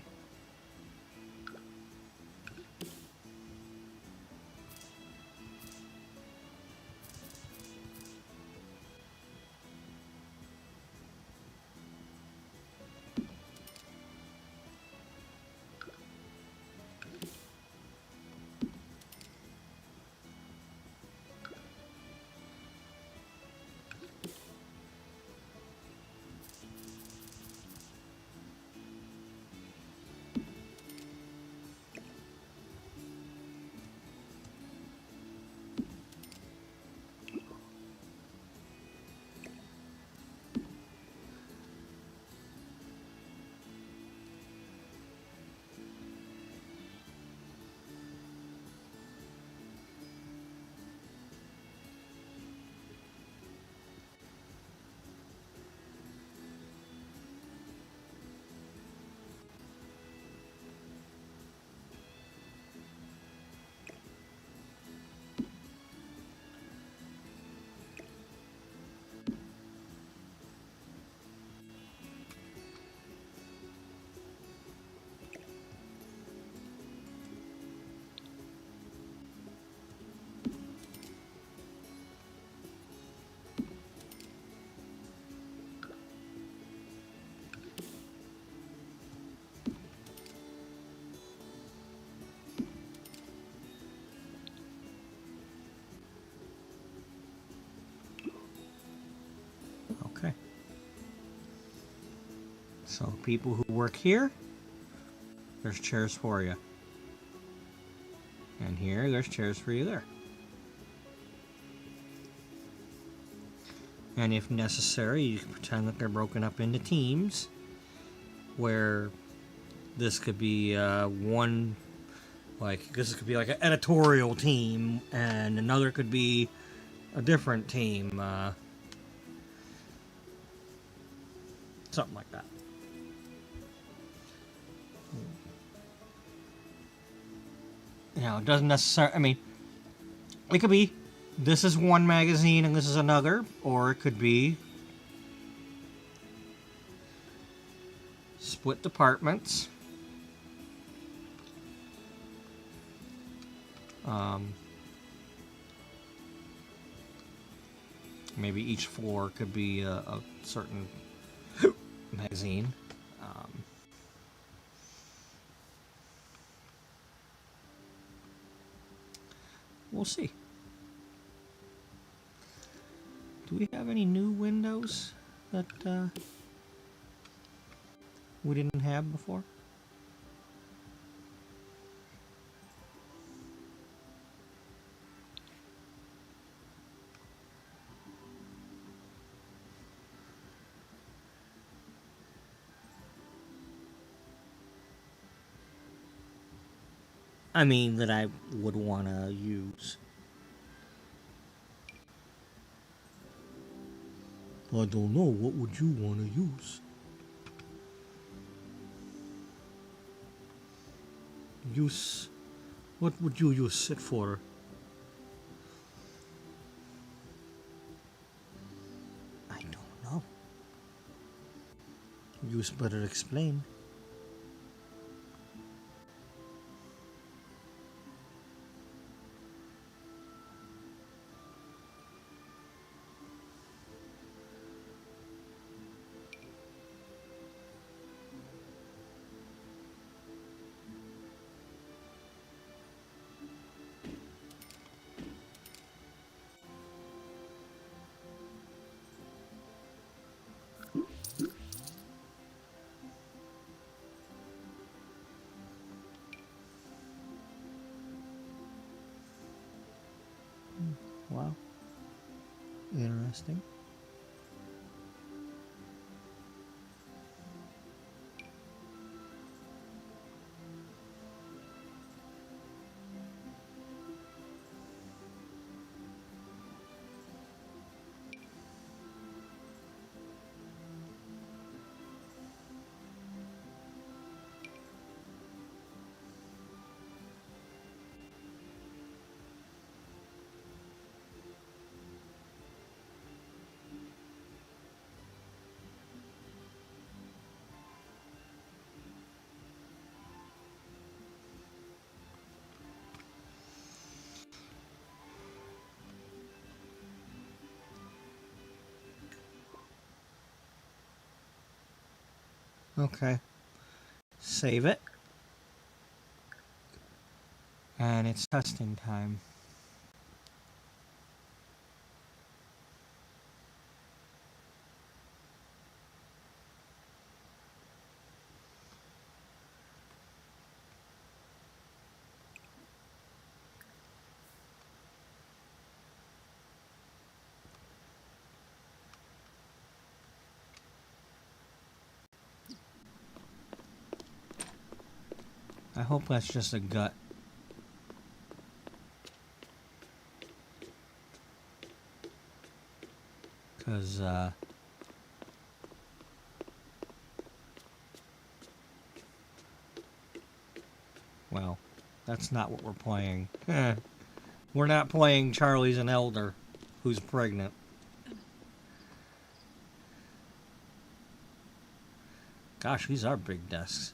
Okay. So people who work here, there's chairs for you. And here, there's chairs for you there. And if necessary, you can pretend that they're broken up into teams, where this could be one, like, this could be like an editorial team, and another could be a different team. Something like that. You know, it doesn't necessarily, I mean, it could be this is one magazine and this is another, or it could be split departments. Maybe each floor could be a certain magazine. We'll see. Do we have any new windows that we didn't have before? I mean, that I would want to use. I don't know. What would you want to use? Use... What would you use it for? I don't know. Use better explain. Wow. Interesting. Okay. Save it. And it's testing time. I hope that's just a gut. Because, well, that's not what we're playing. We're not playing Charlie's an elder who's pregnant. Gosh, these are big desks.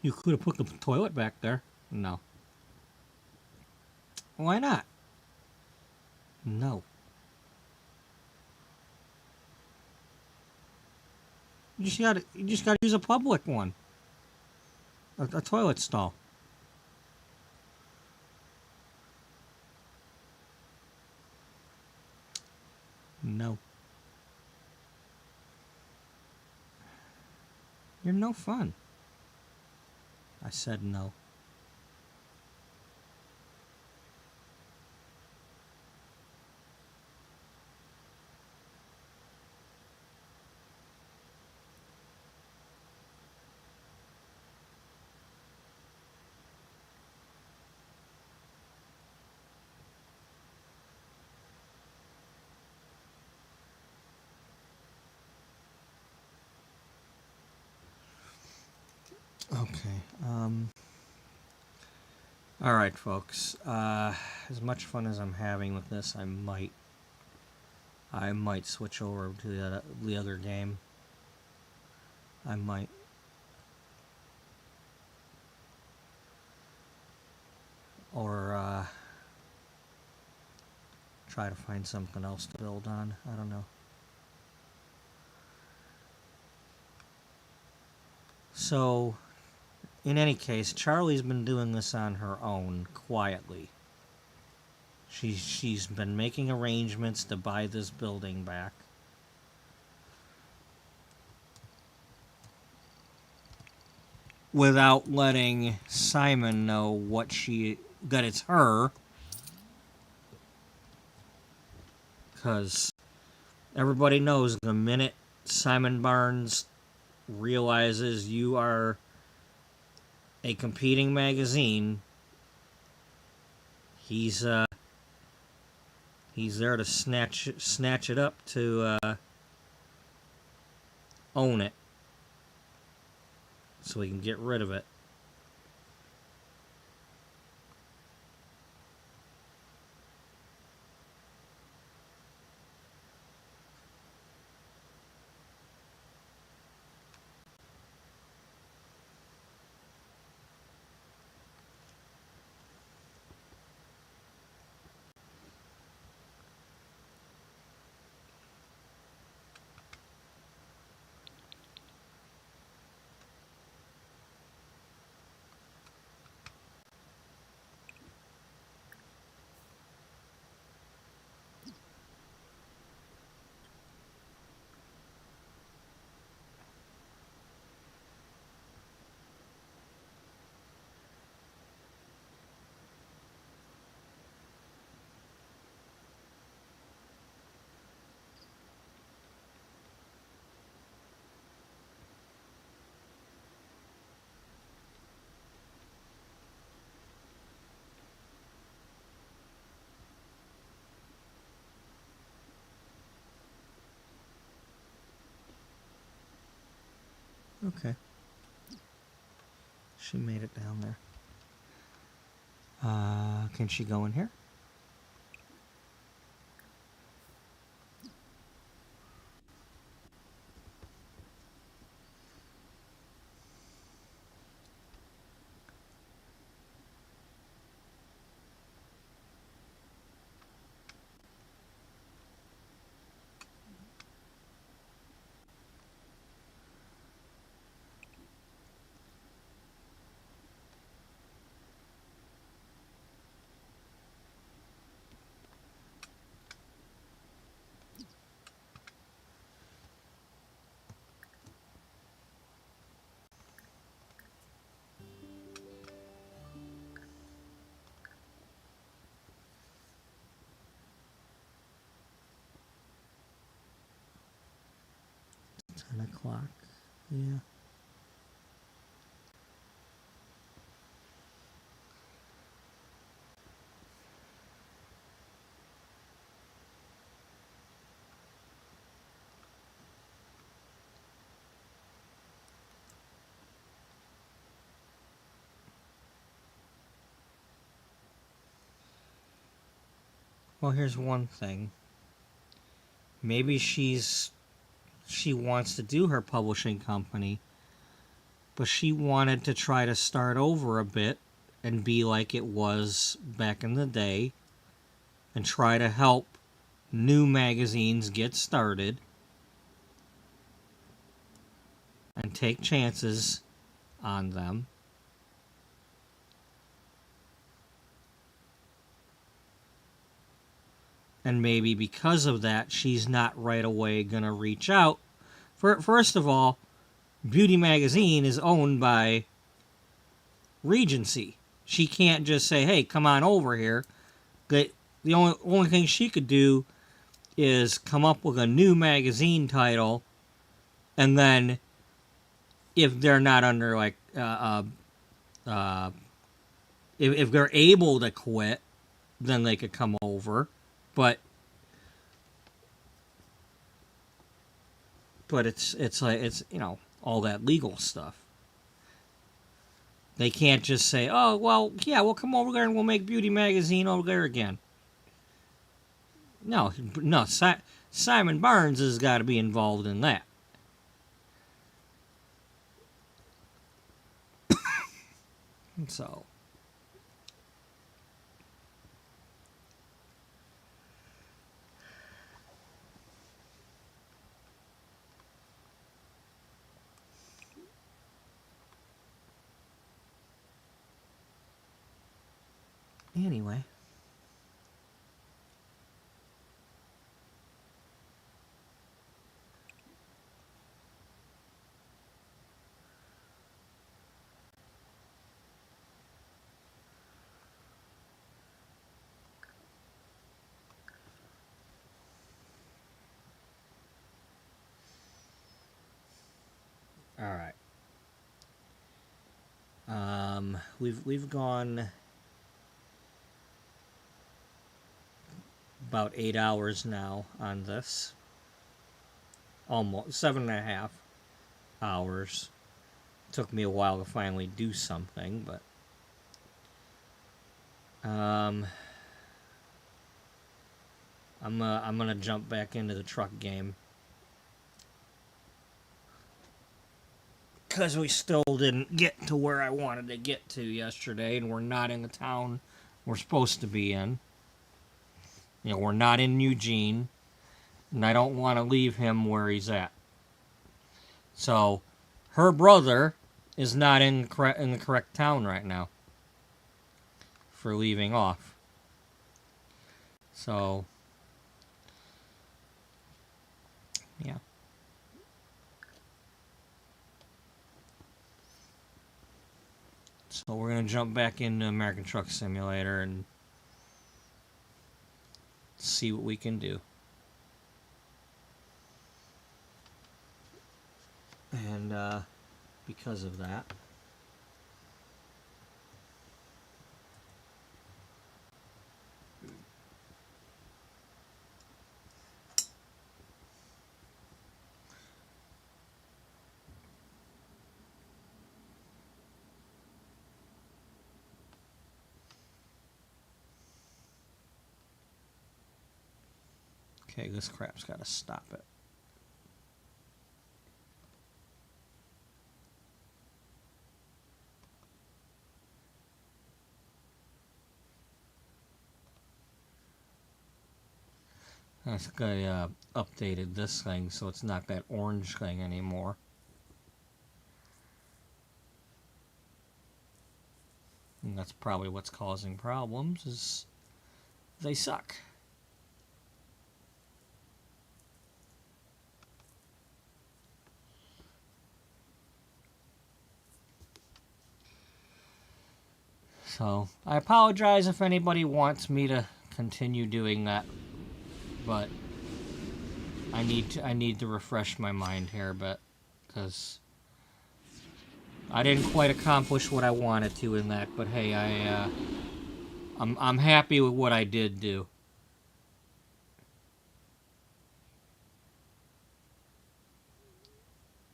You could have put the toilet back there. No. Why not? No. You just gotta use a public one. A toilet stall. No. You're no fun. I said no. Okay. All right, folks. As much fun as I'm having with this, I might switch over to the other game. I might. Try to find something else to build on. I don't know. So, in any case, Charlie's been doing this on her own, quietly. She's been making arrangements to buy this building back. Without letting Simon know that it's her. Because everybody knows the minute Simon Barnes realizes you are a competing magazine, he's there to snatch it up to own it, so he can get rid of it. Okay. She made it down there. Can she go in here? $10. Yeah. Well, here's one thing. Maybe she wants to do her publishing company, but she wanted to try to start over a bit and be like it was back in the day and try to help new magazines get started and take chances on them. And maybe because of that, she's not right away going to reach out. First of all, Beauty Magazine is owned by Regency. She can't just say, hey, come on over here. The only thing she could do is come up with a new magazine title, and then if they're not under, like, if they're able to quit, then they could come over. But it's like, it's, you know, all that legal stuff. They can't just say, oh, well, yeah, we'll come over there and we'll make Beauty Magazine over there again. No, Simon Barnes has got to be involved in that. So, Anyway. All right. We've gone about 8 hours now on this. Almost 7.5 hours. Took me a while to finally do something, but I'm gonna jump back into the truck game because we still didn't get to where I wanted to get to yesterday, and we're not in the town we're supposed to be in. You know, we're not in Eugene, and I don't want to leave him where he's at. So, her brother is not in the correct town right now for leaving off. So, yeah. So we're going to jump back into American Truck Simulator and see what we can do. And because of that, okay, this crap's got to stop it. I think I updated this thing so it's not that orange thing anymore. And that's probably what's causing problems, is they suck. So, I apologize if anybody wants me to continue doing that, but I need to refresh my mind here a bit, because I didn't quite accomplish what I wanted to in that, but hey, I'm happy with what I did do.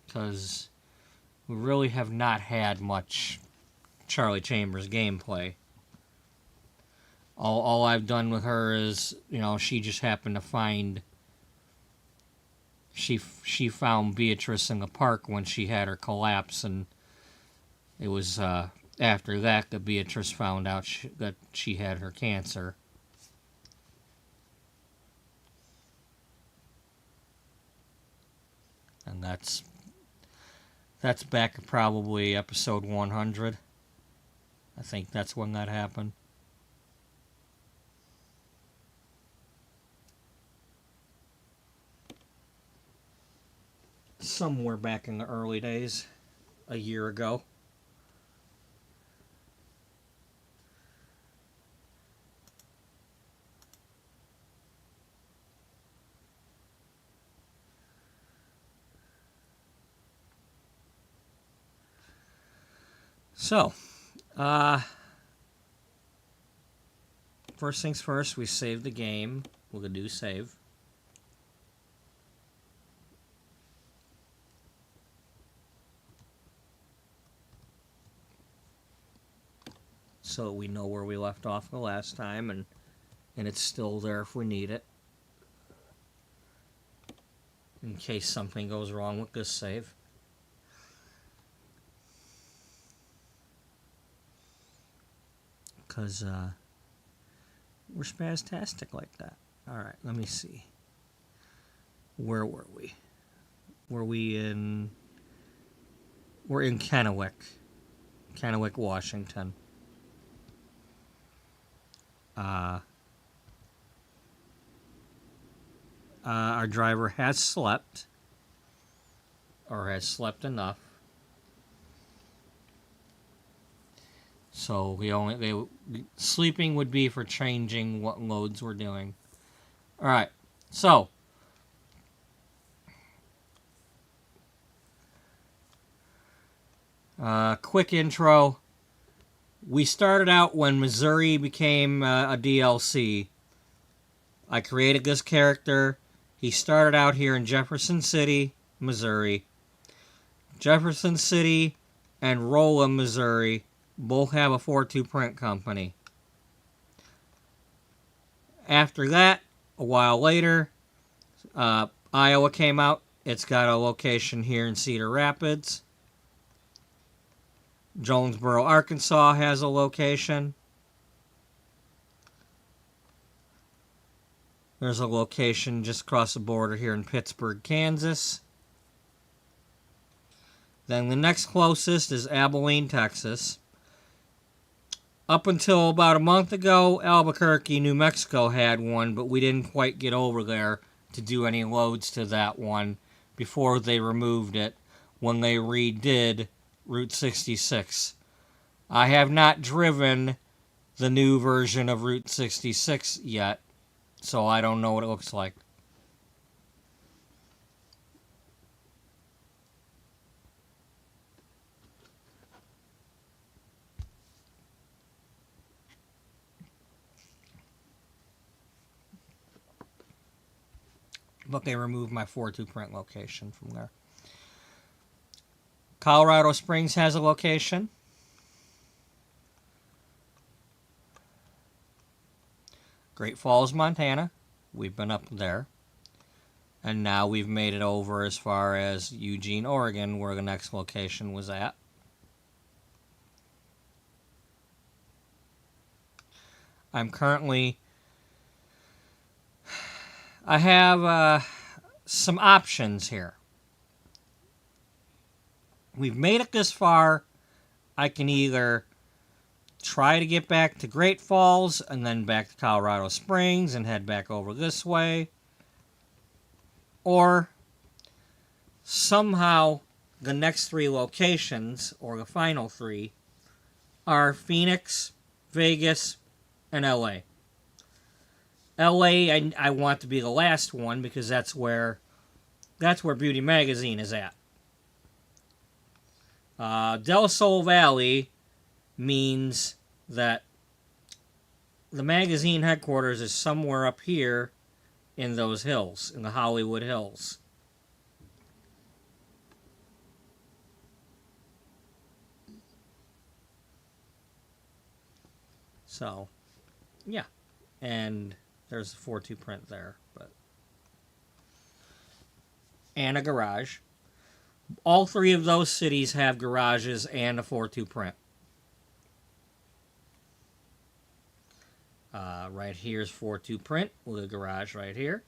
Because we really have not had much Charlie Chambers gameplay. All I've done with her is, you know, she just happened to find... She found Beatrice in the park when she had her collapse, and it was after that Beatrice found out that she had her cancer. And that's back at probably episode 100. I think that's when that happened. Somewhere back in the early days, a year ago. So, first things first, we saved the game. We're going to do save. So we know where we left off the last time, and it's still there if we need it. In case something goes wrong with this save. Because we're spastastic like that. Alright, let me see. Where were we? We're in Kennewick, Washington. our driver has slept, or has slept enough. So sleeping would be for changing what loads we're doing. All right, so quick intro. We started out when Missouri became a DLC. I created this character. He started out here in Jefferson City, Missouri. Jefferson City and Rolla, Missouri both have a 4-2 print company. After that, a while later, Iowa came out. It's got a location here in Cedar Rapids. Jonesboro, Arkansas has a location. There's a location just across the border here in Pittsburgh, Kansas. Then the next closest is Abilene, Texas. Up until about a month ago, Albuquerque, New Mexico had one, but we didn't quite get over there to do any loads to that one before they removed it when they redid Route 66. I have not driven the new version of Route 66 yet, so I don't know what it looks like. But they removed my 4-2 print location from there. Colorado Springs has a location. Great Falls, Montana. We've been up there. And now we've made it over as far as Eugene, Oregon, where the next location was at. I'm currently... I have some options here. We've made it this far. I can either try to get back to Great Falls and then back to Colorado Springs and head back over this way. Or somehow the next 3 locations, or the final 3, are Phoenix, Vegas, and LA. LA, I want to be the last one because that's where Beauty Magazine is at. Del Sol Valley means that the magazine headquarters is somewhere up here in those hills, in the Hollywood Hills. So, yeah. And there's a 4-2 print there, and a garage. All 3 of those cities have garages and a 4-2 print. Right here's 4-2 print with a garage right here.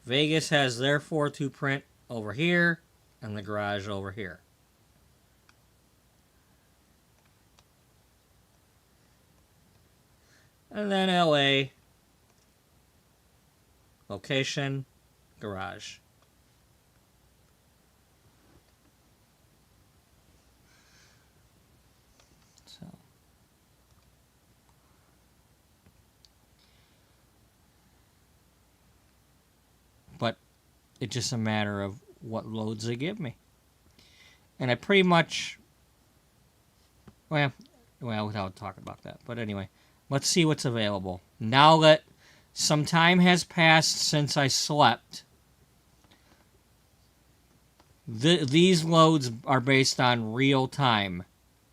Vegas has their 4-2 print over here and the garage over here. And then LA, location, garage. So, but it's just a matter of what loads they give me. And I pretty much, well, without talking about that, but anyway. Let's see what's available. Now that some time has passed since I slept, these loads are based on real time.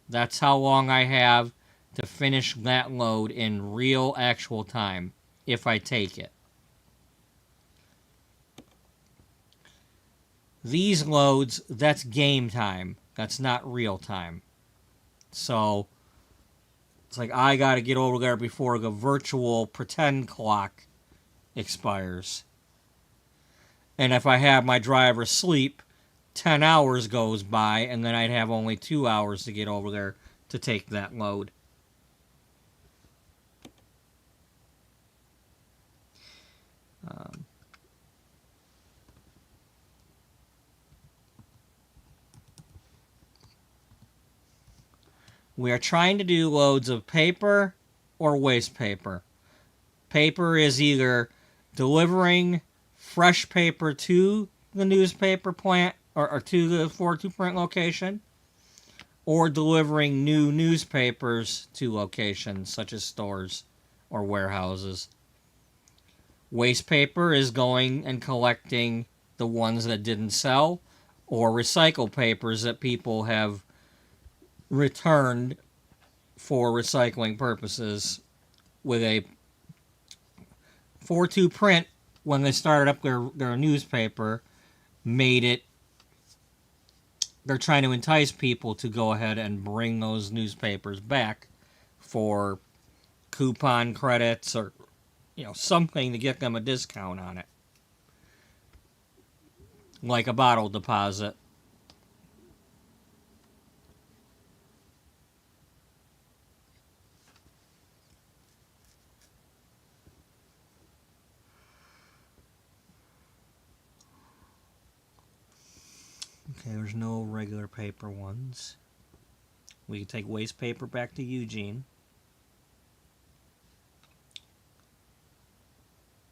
That's how long I have to finish that load in real actual time, if I take it. These loads, that's game time. That's not real time. So it's like I got to get over there before the virtual pretend clock expires. And if I have my driver sleep, 10 hours goes by, and then I'd have only 2 hours to get over there to take that load. We are trying to do loads of paper or waste paper. Paper is either delivering fresh paper to the newspaper plant or to the 4-2 print location, or delivering new newspapers to locations such as stores or warehouses. Waste paper is going and collecting the ones that didn't sell, or recycled papers that people have returned for recycling purposes. With a 4-2 print, when they started up their newspaper, made it, they're trying to entice people to go ahead and bring those newspapers back for coupon credits or something to get them a discount on it, like a bottle deposit. Okay, there's no regular paper ones. We can take waste paper back to Eugene.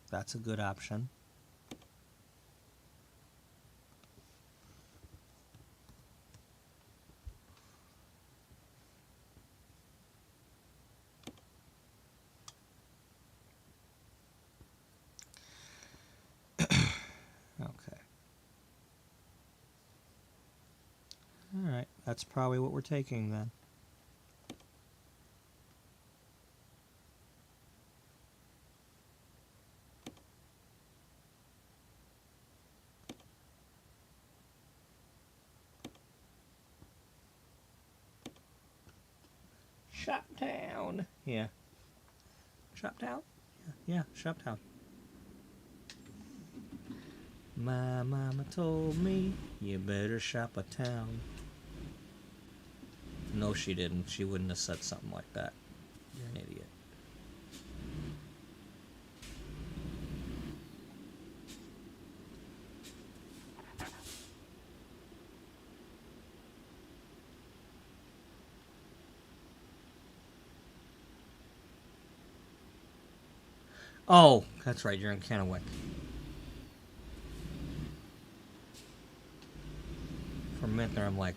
That's a good option. Okay. Alright, that's probably what we're taking then. Shoptown. Yeah. Shoptown? Yeah, Shoptown. My mama told me you better shop a town. No, she didn't. She wouldn't have said something like that. You're an idiot. Oh, that's right. You're in Kennewick. For a minute there, I'm like,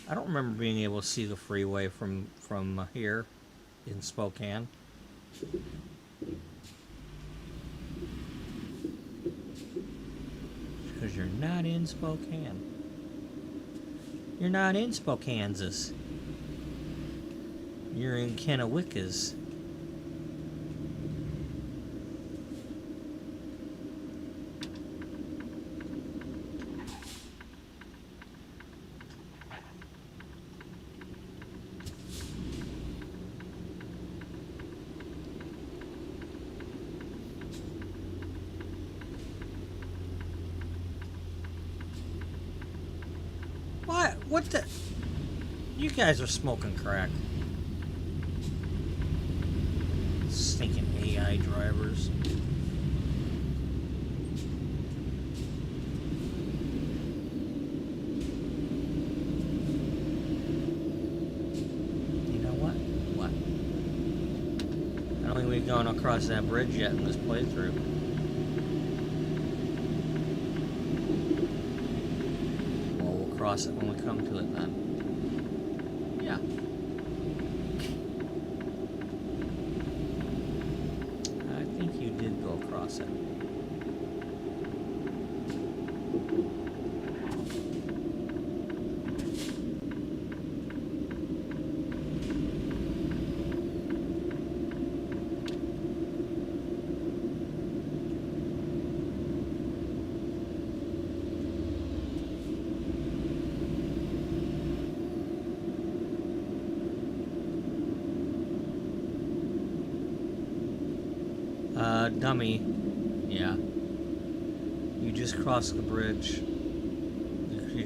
I don't remember being able to see the freeway from here in Spokane. Because you're not in Spokane. You're not in Spokansas. You're in Kennewickas. What the? You guys are smoking crack. Stinking AI drivers. You know what? What? I don't think we've gone across that bridge yet in this playthrough. Cross it when we come to it then. Yeah. I think you did go across it. Dummy. Yeah. You just crossed the bridge.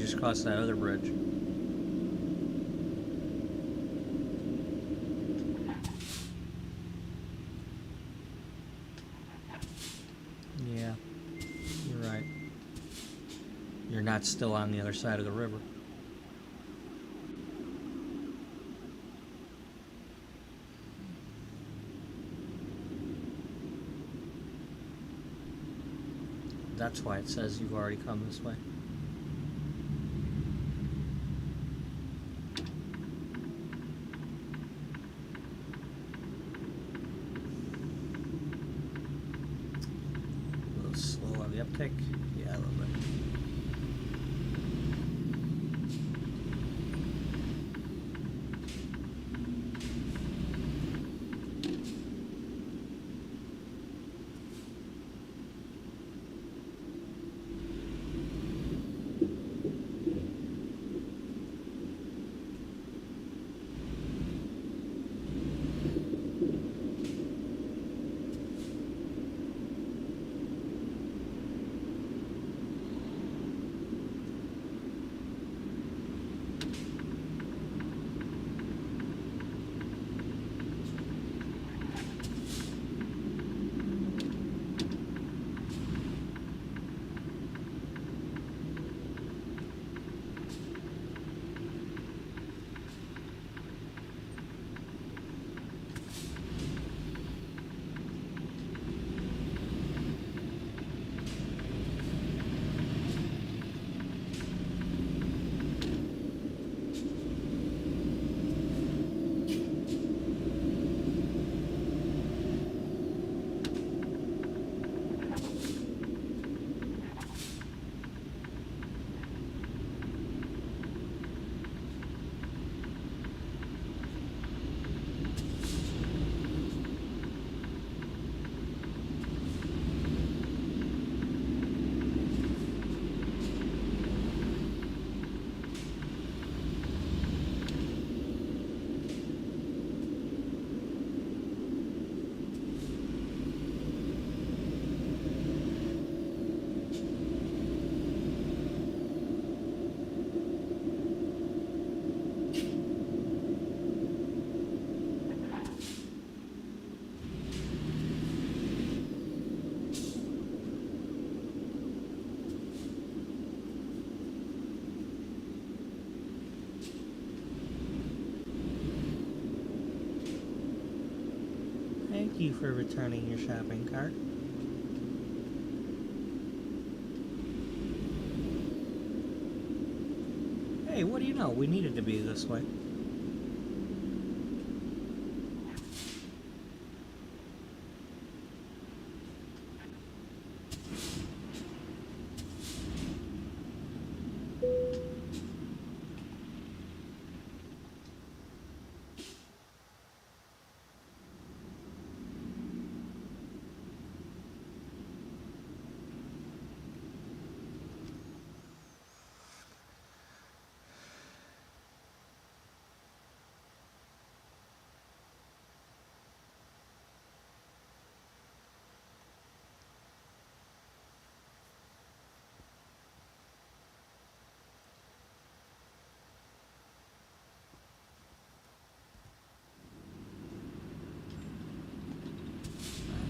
just crossed that other bridge. Yeah, you're right. You're not still on the other side of the river. That's why it says you've already come this way. A little slow on the uptick. Yeah, a little bit. Thank you for returning your shopping cart. Hey, what do you know? We needed to be this way.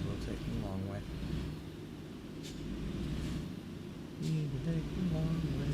We'll take the long way. Need to take the long way.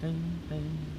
dun, dun.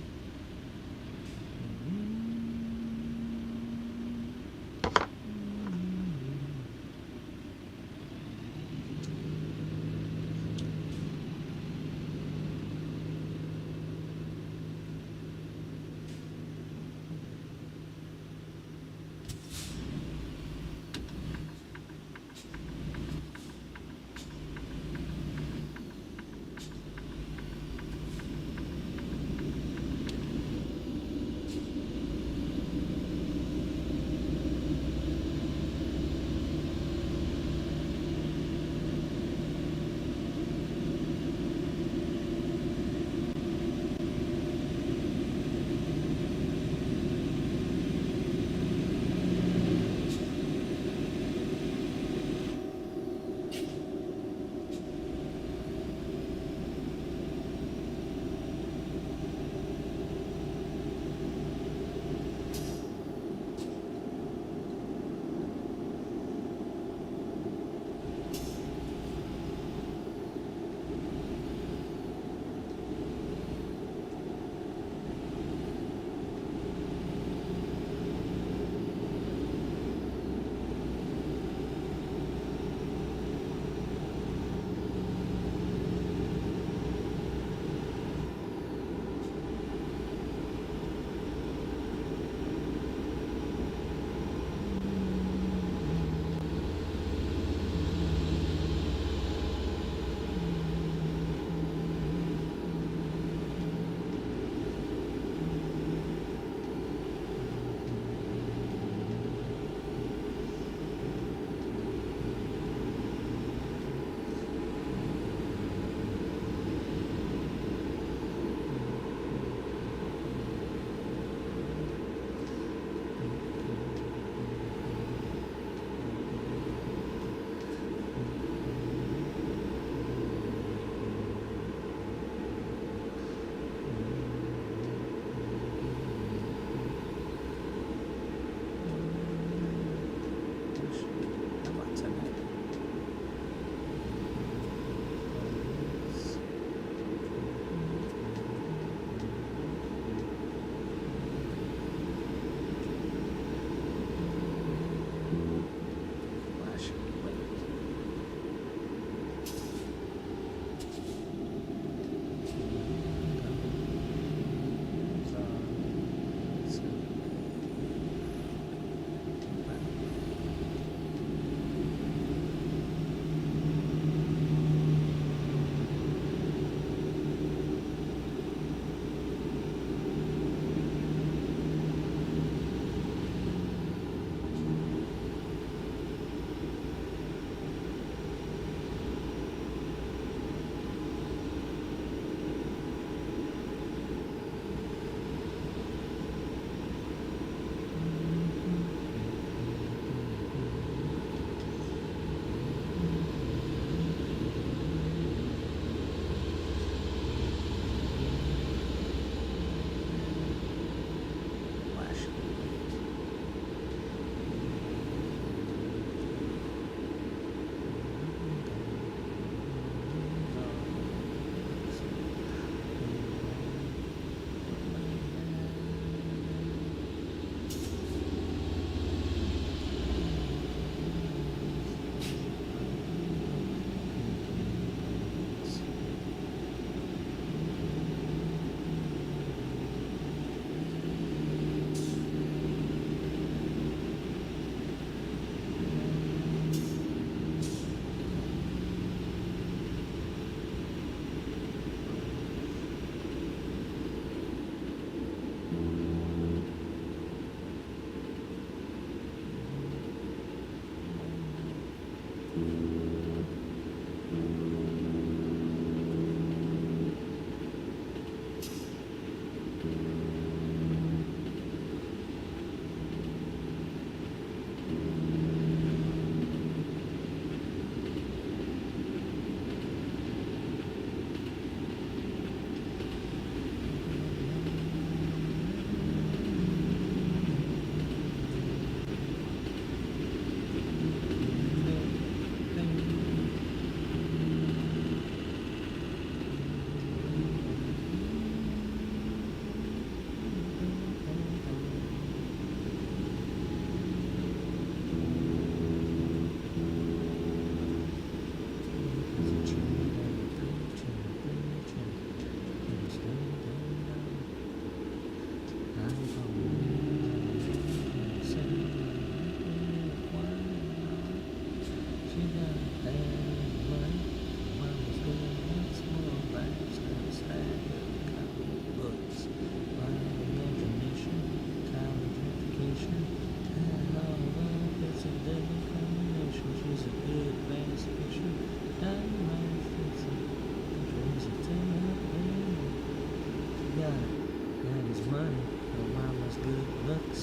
That is money. Her mama's good looks.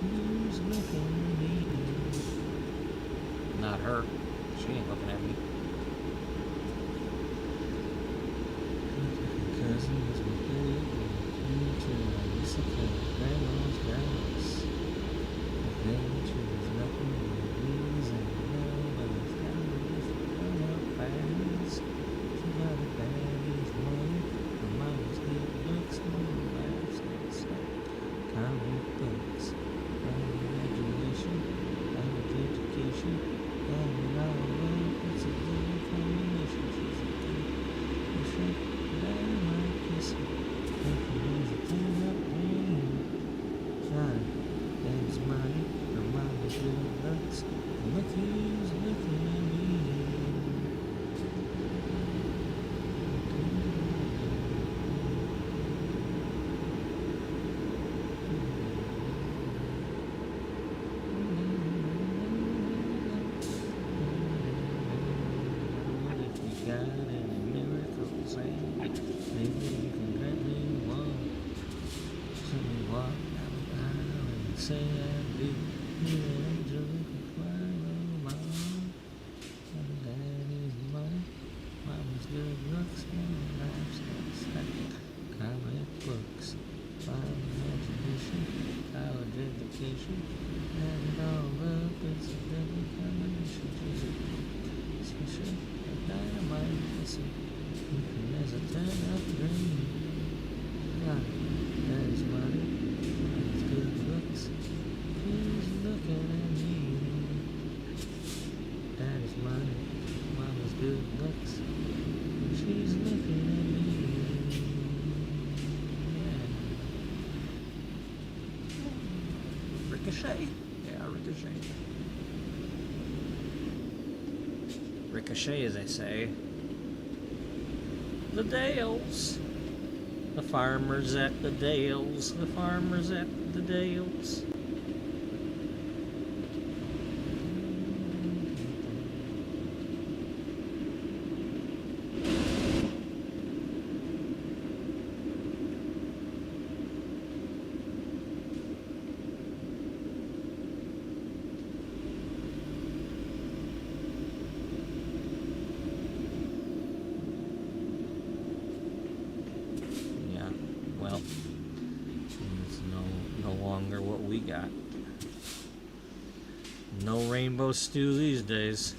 Who's looking at me? Not her. She ain't looking at me. Cousins with big future. I used to play grandma's house. But then she was nothing but reason. Nobody's got a different up fast. She got a daddy's money. Her mama's good looks. No laughs, no stuff. Comic books. Imagination. Education. And it all up. It's a good combination. She's a good mission. Dynamite kissing. Nothing is a turn-up dream. God, daddy's money. Her mama's good looks. And look who's looking at me. What if you got any miracles? Maybe you can grant me one. Tell me what I'll and say I do. You angel can climb on my arm. And daddy's money, mama's good looks, and lifestyle stack. Comic books, fine imagination, college education, and it all up, it's a deadly combination. She's a special, a dynamite kissing, as a turn-up dream. God, daddy's money, mama's good looks, who's looking at me? Daddy's money, mama's good looks, she's looking at me. Yeah. Ricochet? Yeah, Ricochet. Ricochet, as they say. The Dales. The farmers at the Dales. The farmers at the Dales. Yeah, well, it's no longer what we got. No rainbow stew these days.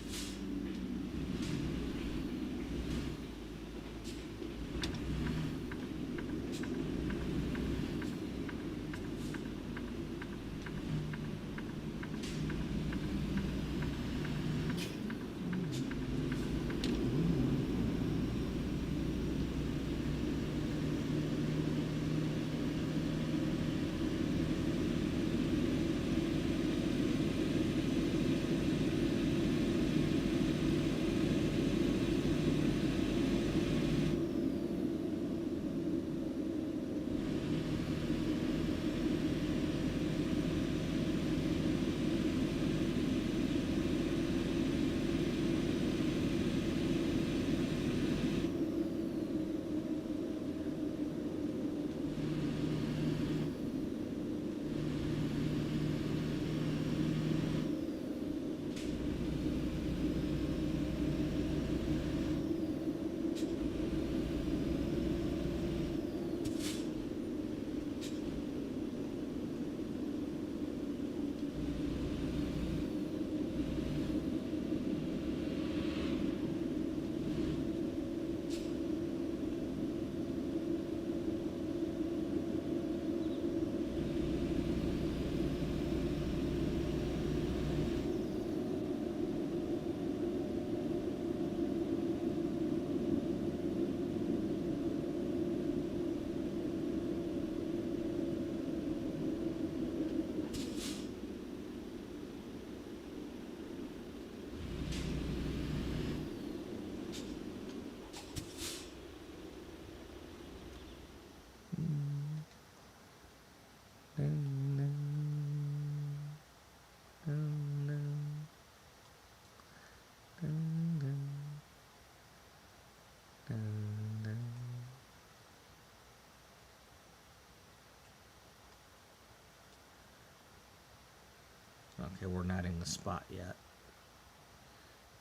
Okay, we're not in the spot yet.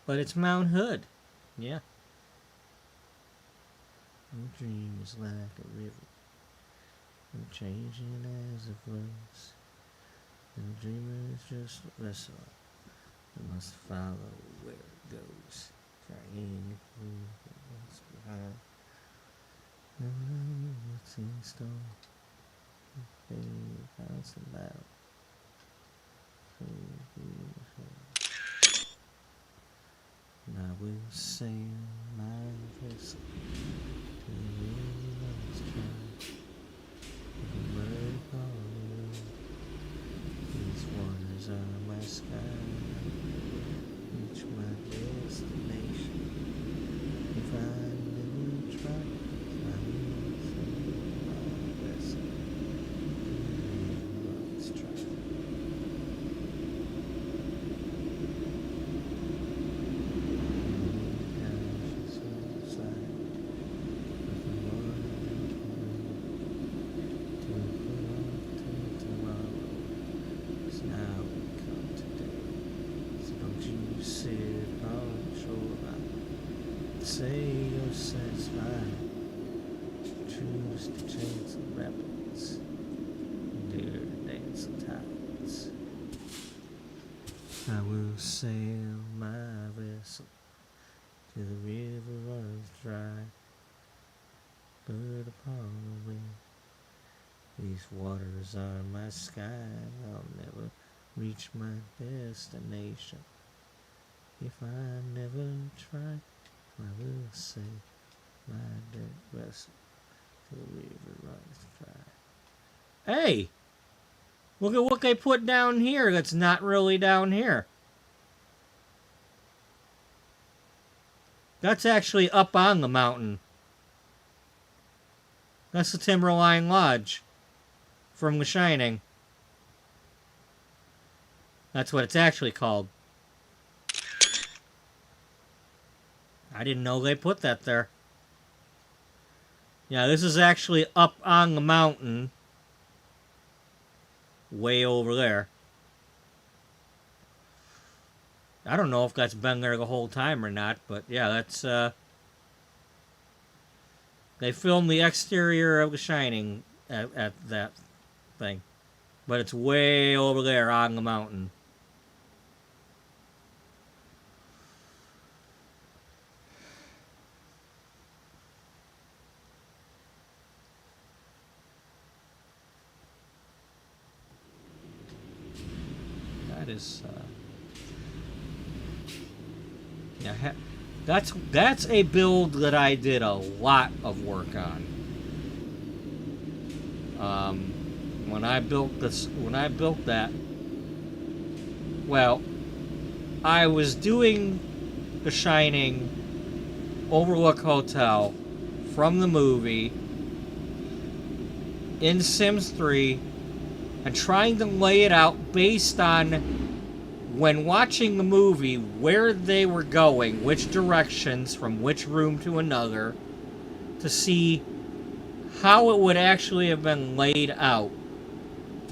But it's Mount Hood. Yeah. A dream is like a river, changing as it flows. And a dreamer is just a vessel that must follow where it goes. Trying to prove what's behind. What's in store? Thing bounce about. So beautiful. And I will sail my vessel to the river's tide. With a bird calling. These waters are my sky. Reach my destination. If I never try, I will sail my vessel to the river's tide. Say you're satisfied. Choose to chase the rapids. Dare to dance the tides. I will sail my vessel to the river runs dry. But upon the wind, these waters are my sky. I'll never reach my destination if I never try. I will sail my dead vessel to the river runs dry. Hey! Look at what they put down here that's not really down here. That's actually up on the mountain. That's the Timberline Lodge from The Shining. That's what it's actually called. I didn't know they put that there. Yeah, this is actually up on the mountain. Way over there. I don't know if that's been there the whole time or not, but yeah, that's, they filmed the exterior of The Shining at that thing. But it's way over there on the mountain. Is yeah, that's a build that I did a lot of work on. When I built that, well, I was doing The Shining Overlook Hotel from the movie in Sims 3 and trying to lay it out based on, when watching the movie, where they were going, which directions from which room to another, to see how it would actually have been laid out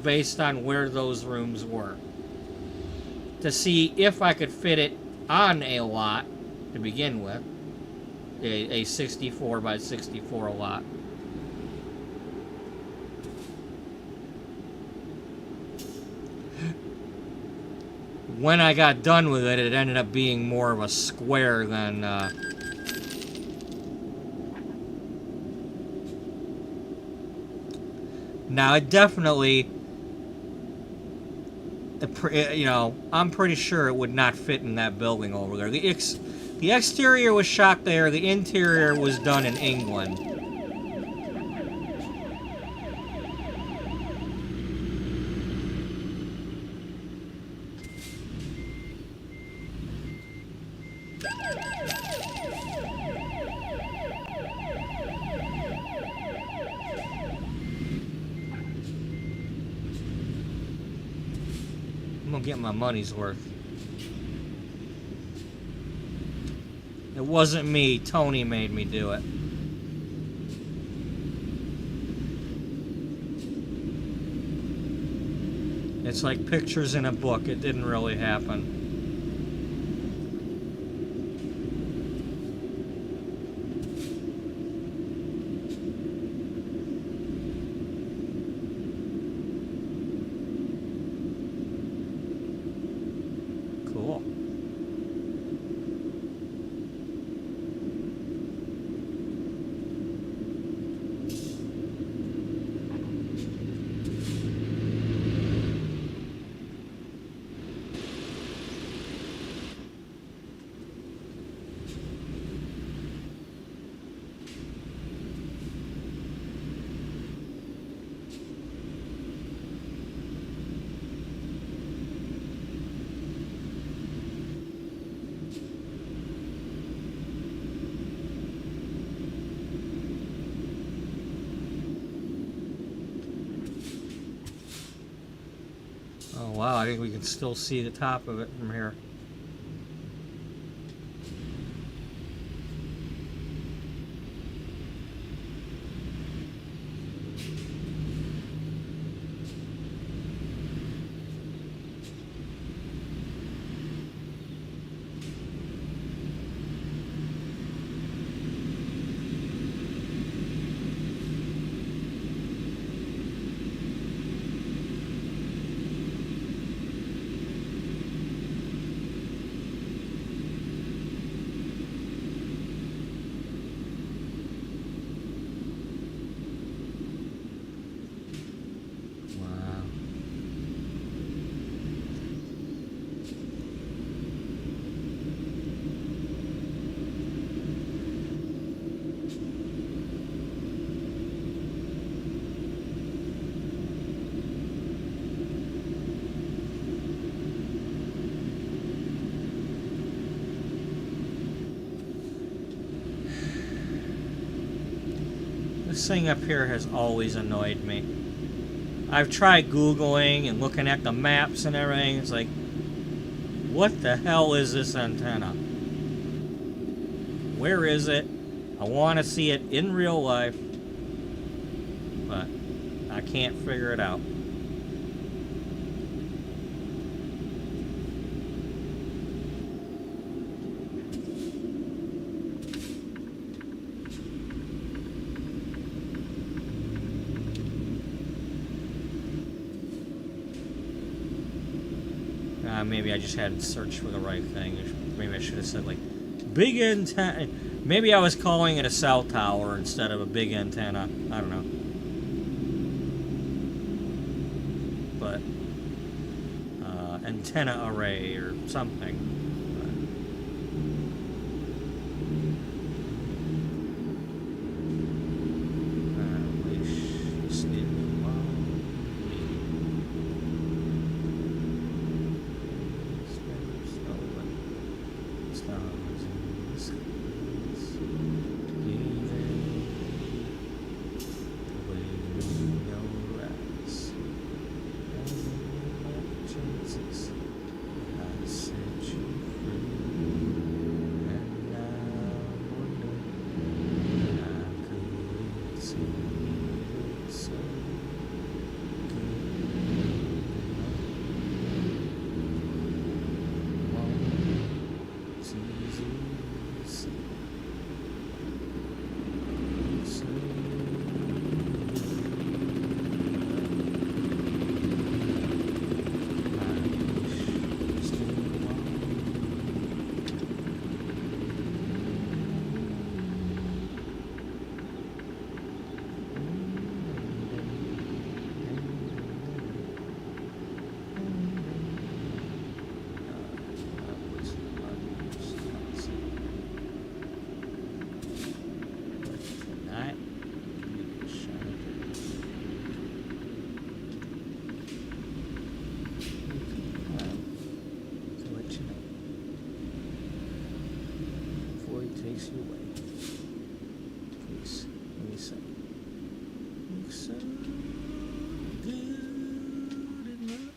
based on where those rooms were. To see if I could fit it on a lot to begin with, a 64 by 64 lot. When I got done with it, it ended up being more of a square than, Now, it definitely, you know, I'm pretty sure it would not fit in that building over there. The exterior was shot there, the interior was done in England. I'm gonna get my money's worth. It wasn't me. Tony made me do it. It's like pictures in a book. It didn't really happen. Cool. Oh wow, I think we can still see the top of it from here. Wow. This thing up here has always annoyed me. I've tried Googling and looking at the maps and everything. It's like, what the hell is this antenna? Where is it? I want to see it in real life, but I can't figure it out. Maybe I just hadn't searched for the right thing. Maybe I should have said, like, big antenna. Maybe I was calling it a cell tower instead of a big antenna. I don't know. But, antenna array or something. Takes you away. Please, let me say. Looks so good in love.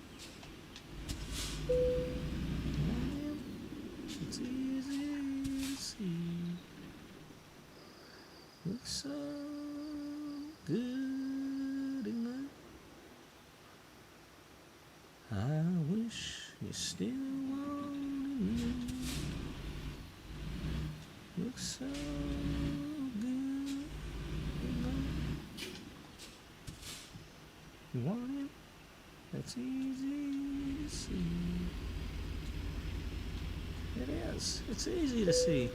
It's easy to see. Looks so good in love. you still want me? Looks so good. You want it? That's easy to see. It is. It's easy to see.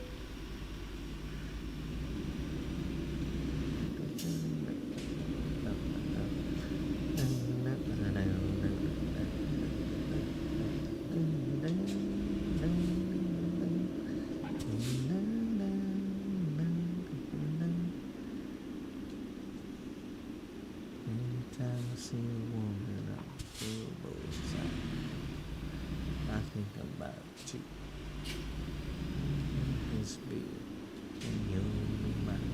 Anytime I see a woman, I feel both sides. I think about you. This beer in your mind.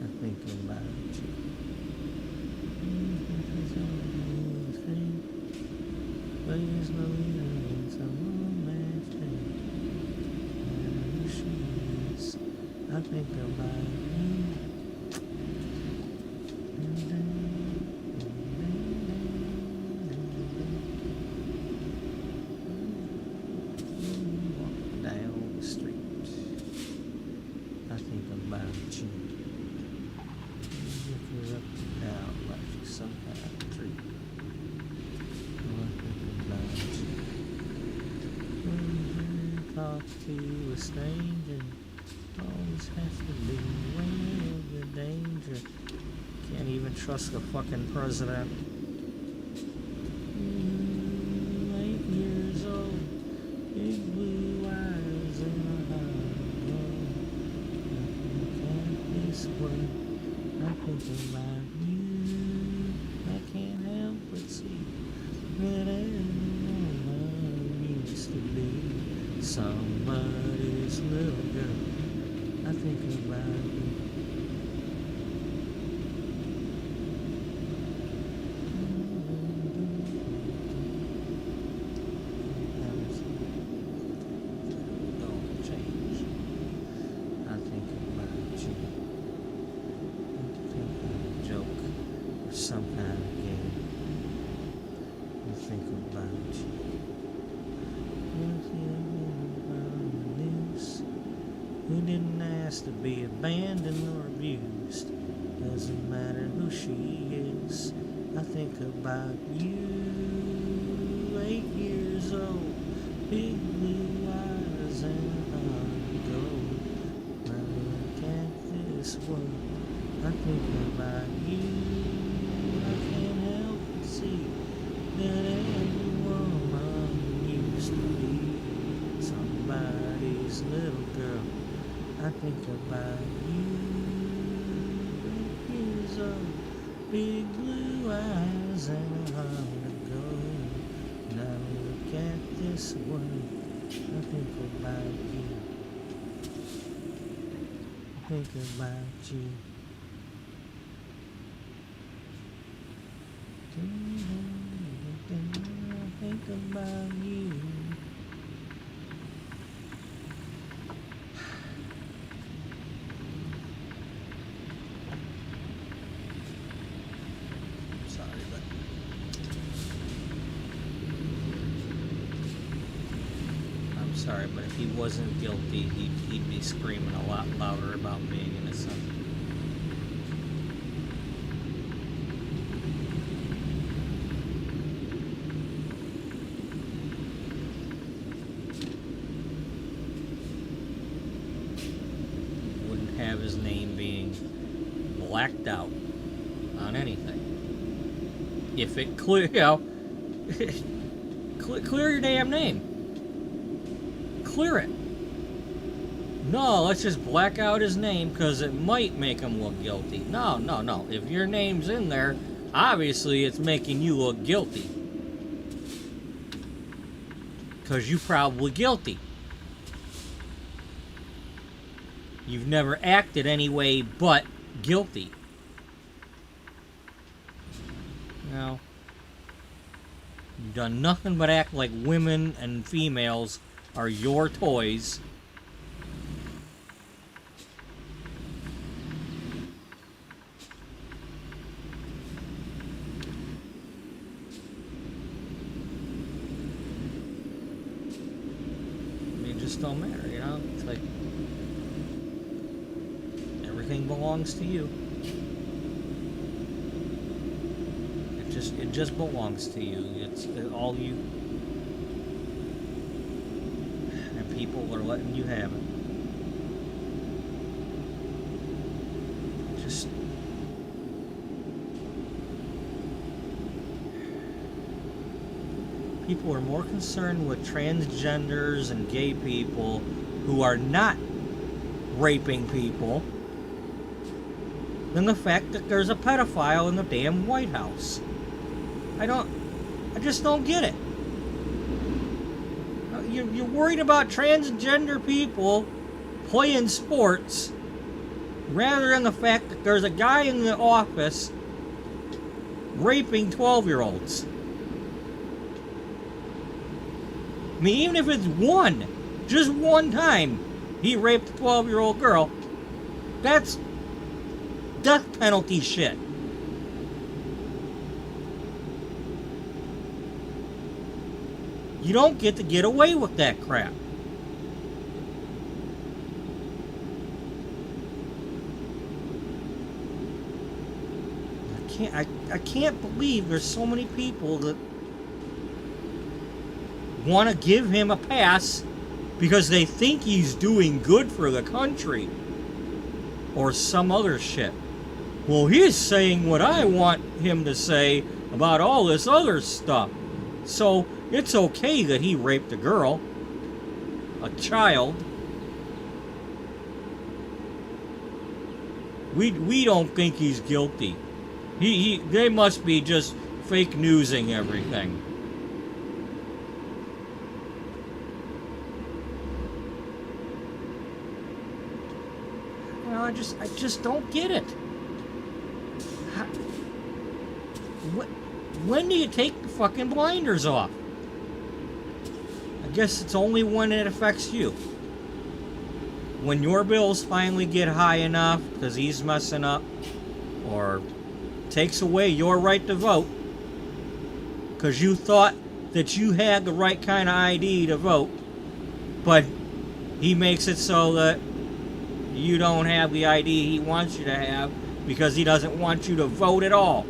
I think about you. It's only a thing, but there's no ease. I'm on that thing. And she is. I think about you. Down the street, I think about you. If you're up and down like some kind of treat, I think about you. When you talk to a stranger, always has to be aware of the danger. Can't even trust the fucking president. 8 years old, big blue eyes and a heart glow. Look at this way, I think about you. I can't help but see that everyone used to be somebody's little girl. I think about you. Some kind of game. You think about you. If you're on the news, who didn't ask to be abandoned or abused? Doesn't matter who she is. I think about you. 8 years old, big blue eyes and a heart of gold. When I look at this world, I think about you. That every woman used to be somebody's little girl. I think about you. 8 years old, big blue eyes and a heart of gold. Now look at this world. I think about you. I think about you. I think about you. Sorry, but I'm sorry, but if he wasn't guilty, he'd be screaming a lot louder about being innocent. Have his name being blacked out on anything. If it clear, you know, clear your damn name. Clear it. No, let's just black out his name because it might make him look guilty. No. If your name's in there, obviously it's making you look guilty. Because you're probably guilty. You've never acted any way but guilty. Now, you've done nothing but act like women and females are your toys. just don't matter, you know? It's like everything belongs to you. It just belongs to you. It's all you. And people are letting you have it. Just people are more concerned with transgenders and gay people who are not raping people than the fact that there's a pedophile in the damn White House. I just don't get it. You're worried about transgender people playing sports rather than the fact that there's a guy in the office raping 12-year-olds. I mean, even if it's just one time he raped a 12-year-old girl, that's death penalty shit. You don't get to get away with that crap. I can't believe there's so many people that want to give him a pass because they think he's doing good for the country or some other shit. Well, he's saying what I want him to say about all this other stuff. So it's okay that he raped a girl, a child. We don't think he's guilty. They must be just fake newsing everything. You know, I just don't get it. When do you take the fucking blinders off? I guess it's only when it affects you. When your bills finally get high enough because he's messing up, or takes away your right to vote because you thought that you had the right kind of ID to vote, but he makes it so that you don't have the ID he wants you to have because he doesn't want you to vote at all.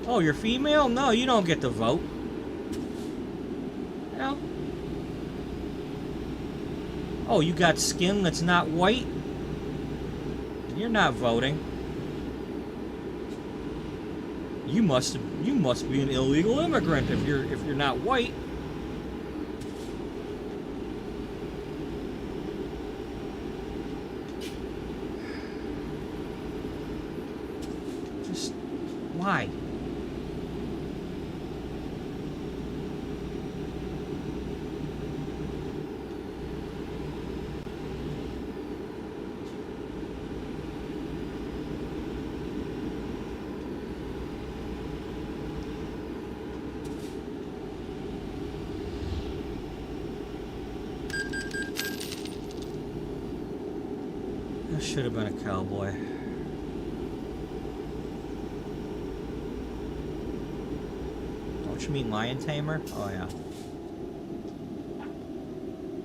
Oh, you're female? No, you don't get to vote. No. Oh, you got skin that's not white? You're not voting. You must be an illegal immigrant if you're not white. Just why? Should have been a cowboy. Don't you mean lion tamer? Oh yeah.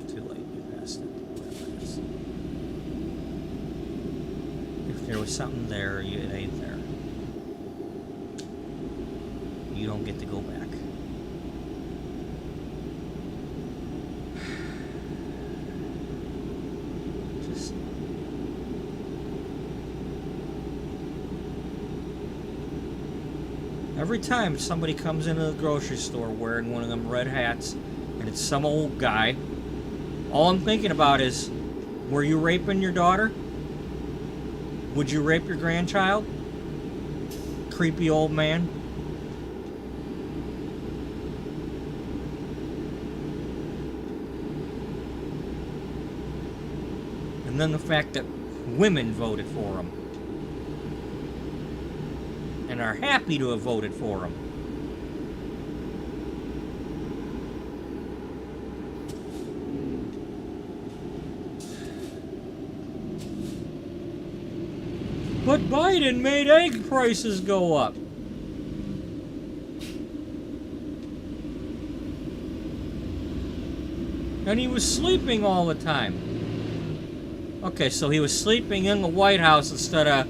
Too late, you passed it. Whatever it is. If there was something there, it ain't there. You don't get to go back. Every time somebody comes into the grocery store wearing one of them red hats and it's some old guy, all I'm thinking about is, were you raping your daughter? Would you rape your grandchild? Creepy old man. And then the fact that women voted for him. And are happy to have voted for him. But Biden made egg prices go up. And he was sleeping all the time. Okay, so he was sleeping in the White House instead of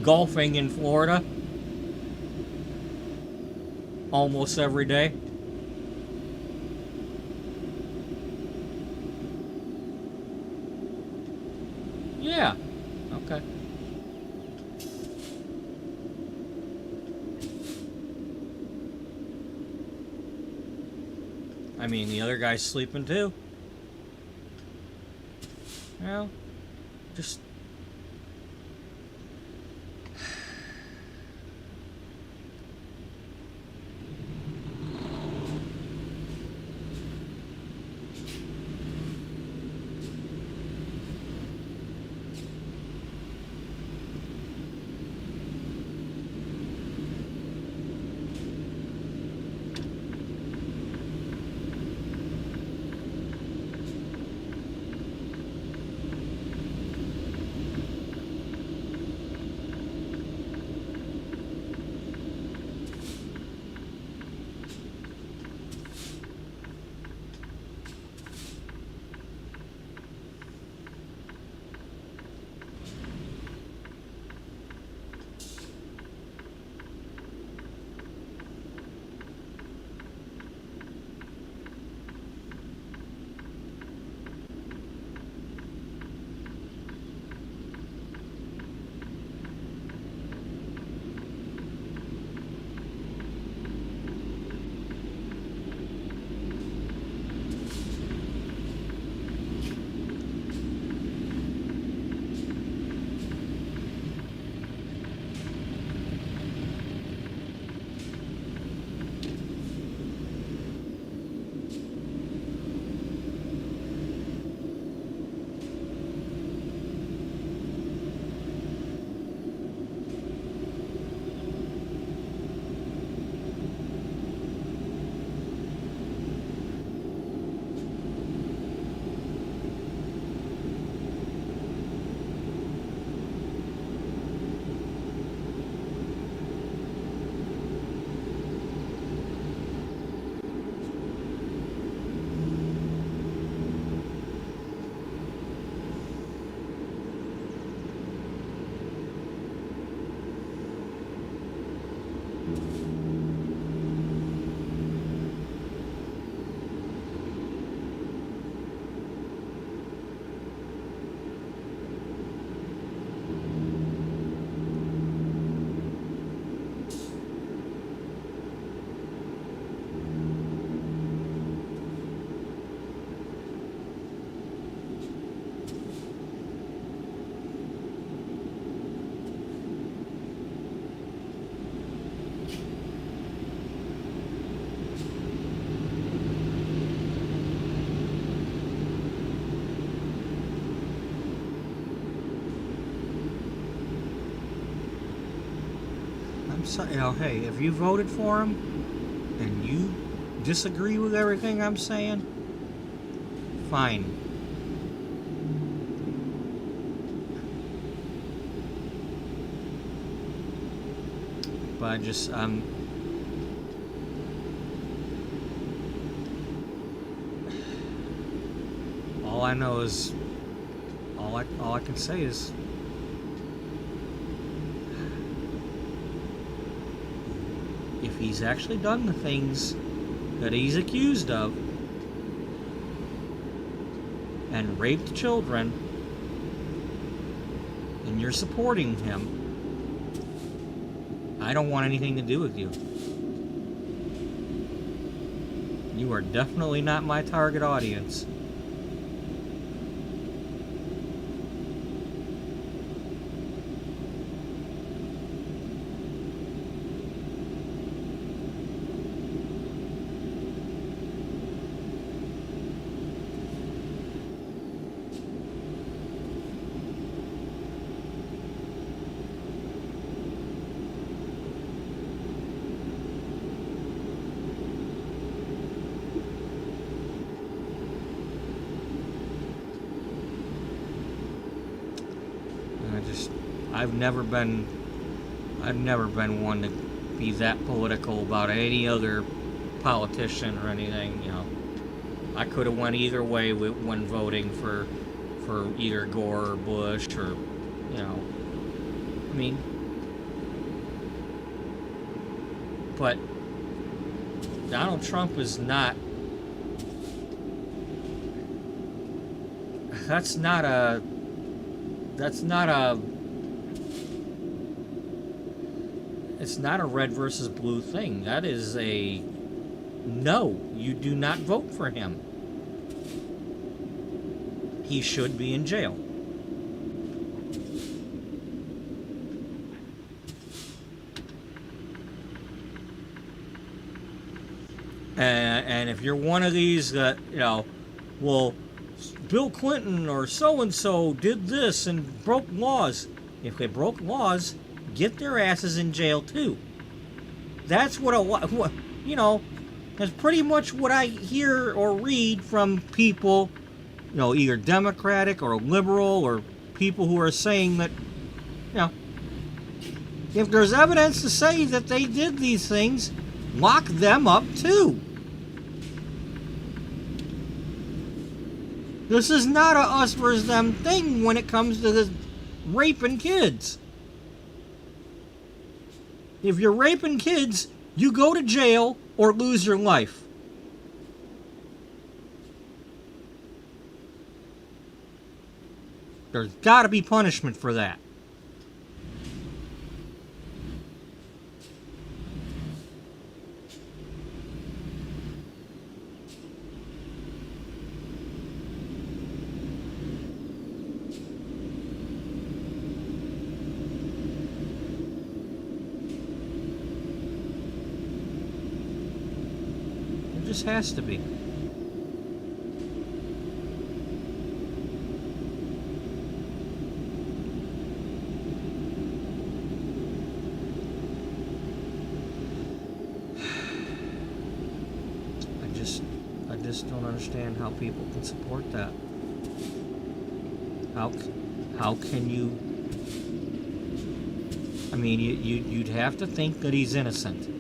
golfing in Florida. Almost every day. Yeah. Okay. I mean, the other guy's sleeping too. Well, just... So, you know, hey, if you voted for him and you disagree with everything I'm saying, fine. But I just, all I know is, all I can say is, if he's actually done the things that he's accused of and raped children and you're supporting him, I don't want anything to do with you. You are definitely not my target audience. I've never been one to be that political about any other politician or anything, you know. I could have went either way when voting for either Gore or Bush or, you know, I mean, but Donald Trump is not. That's not a. That's not a. It's not a red versus blue thing. That is a. No, you do not vote for him. He should be in jail. And if you're one of these that, you know, well, Bill Clinton or so-and-so did this and broke laws. If they broke laws, get their asses in jail too. That's what you know, that's pretty much what I hear or read from people, you know, either Democratic or liberal or people who are saying that, you know, if there's evidence to say that they did these things, lock them up too. This is not a us versus them thing when it comes to this raping kids. If you're raping kids, you go to jail or lose your life. There's got to be punishment for that. It just has to be. I just don't understand how people can support that. How can you? I mean, you'd have to think that he's innocent.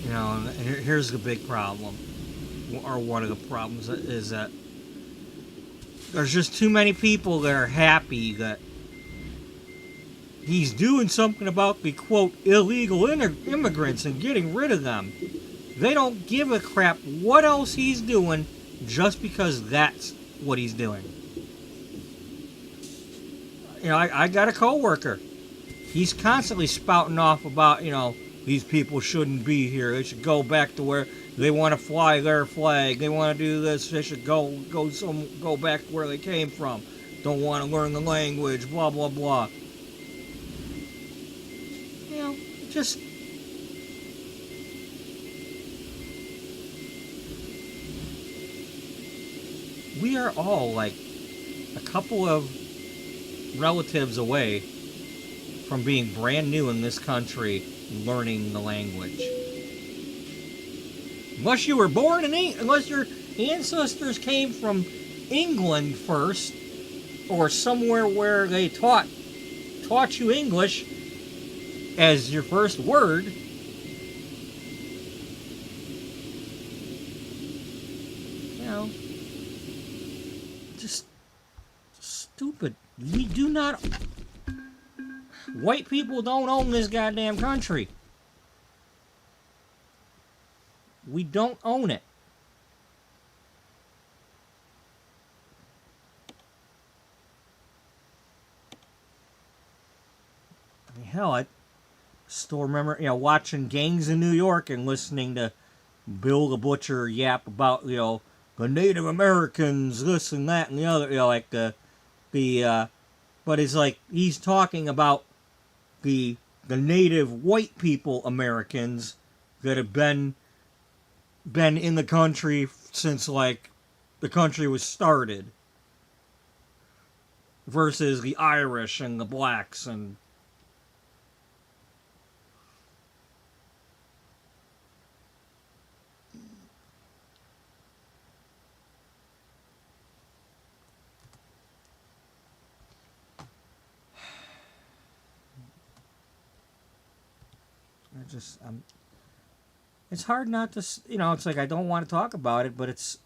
You know, and here's the big problem, or one of the problems, is that there's just too many people that are happy that he's doing something about the, quote, illegal immigrants and getting rid of them. They don't give a crap what else he's doing just because that's what he's doing. You know, I got a coworker. He's constantly spouting off about, you know, these people shouldn't be here. They should go back to where they want to fly their flag. They want to do this. They should go back where they came from. Don't want to learn the language. Blah blah blah. You know, just we are all like a couple of relatives away from being brand new in this country, learning the language. Unless you were born in England, unless your ancestors came from England first, or somewhere where they taught you English as your first word. You know, just stupid. We do not. White people don't own this goddamn country. We don't own it. I mean, hell, still remember, watching Gangs in New York and listening to Bill the Butcher yap about, the Native Americans, this and that and the other, like but it's like he's talking about the native white people Americans that have been in the country since like the country was started versus the Irish and the blacks and it's hard not to, it's like I don't want to talk about it, but it's,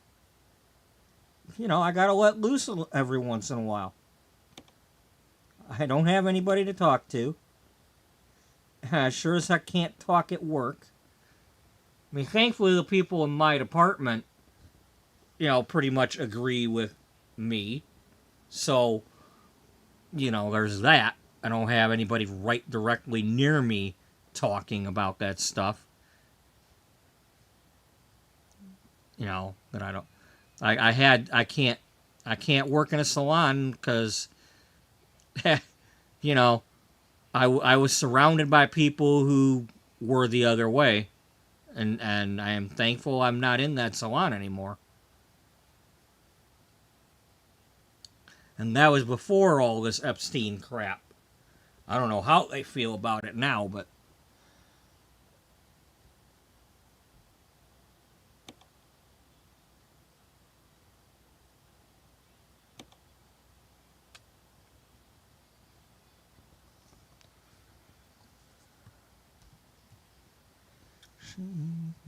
I gotta let loose every once in a while. I don't have anybody to talk to. I sure as heck can't talk at work. I mean, thankfully the people in my department, pretty much agree with me. So, there's that. I don't have anybody right directly near me talking about that stuff. That I don't. I can't work in a salon because, I was surrounded by people who were the other way, and I am thankful I'm not in that salon anymore. And that was before all this Epstein crap. I don't know how they feel about it now, but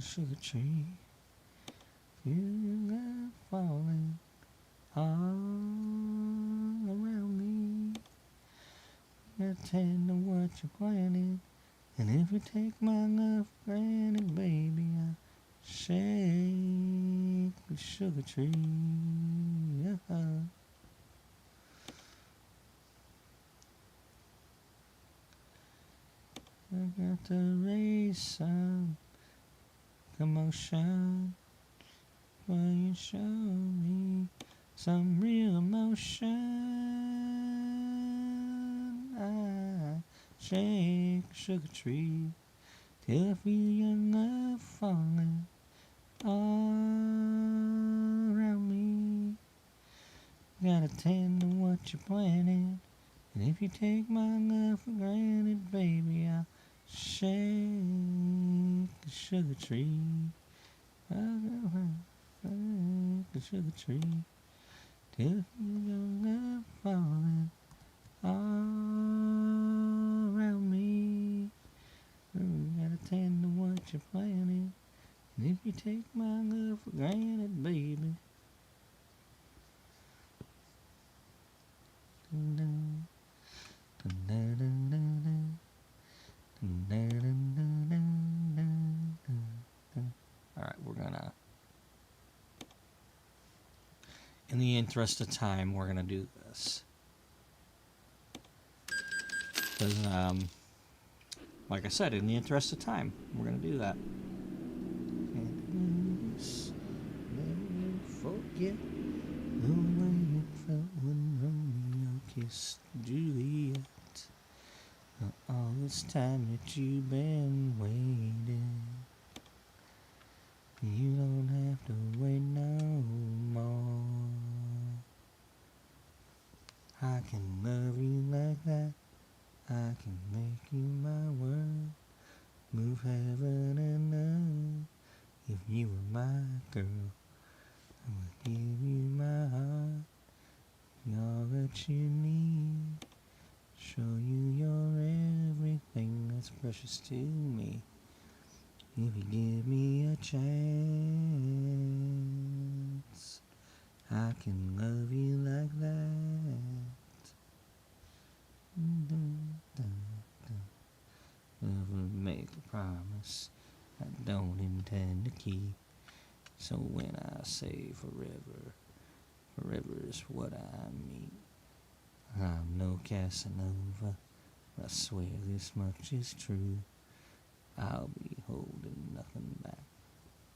sugar tree, you are falling all around me. I tend to what you're planning, and if you take my love for granted, baby, I shake the sugar tree. I got to raise some commotion when you show me some real emotion. I shake a sugar tree till I feel your love falling all around me. Gotta tend to what you're planning, and if you take my love for granted, baby, I'll shake the sugar tree. Shake the sugar tree till I feel your love falling all around me. You gotta tend to what you're planning, and if you take my love for granted, baby. Alright, we're gonna, in the interest of time, we're gonna do this. Because, like I said, in the interest of time, we're gonna do that. And never forget the way it felt when Romeo kissed Juliet. All this time that you've been waiting, you don't have to wait no more. I can love you like that. I can make you my world, move heaven and earth. If you were my girl, I would give you my heart, all that you need. Show you you're everything that's precious to me. If you give me a chance, I can love you like that. Never make a promise I don't intend to keep. So when I say forever, forever is what I mean. I'm no Casanova, but I swear this much is true. I'll be holding nothing back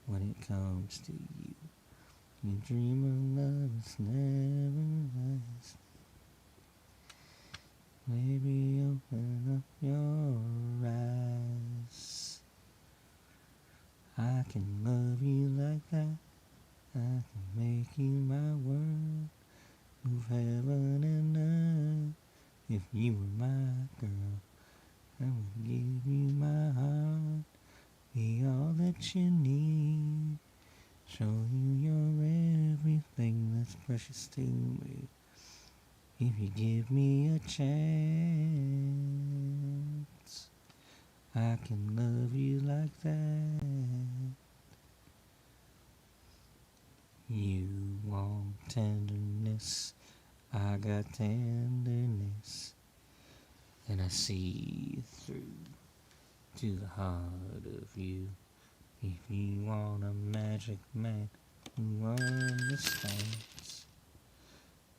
when it comes to you. You dream of love is never last. Maybe open up your eyes. I can love you like that. I can make you my world. Move heaven and earth. If you were my girl, I would give you my heart. Be all that you need. Show you you're everything that's precious to me. If you give me a chance, I can love you like that. You want tenderness, I got tenderness, and I see through to the heart of you. If you want a magic man who understands,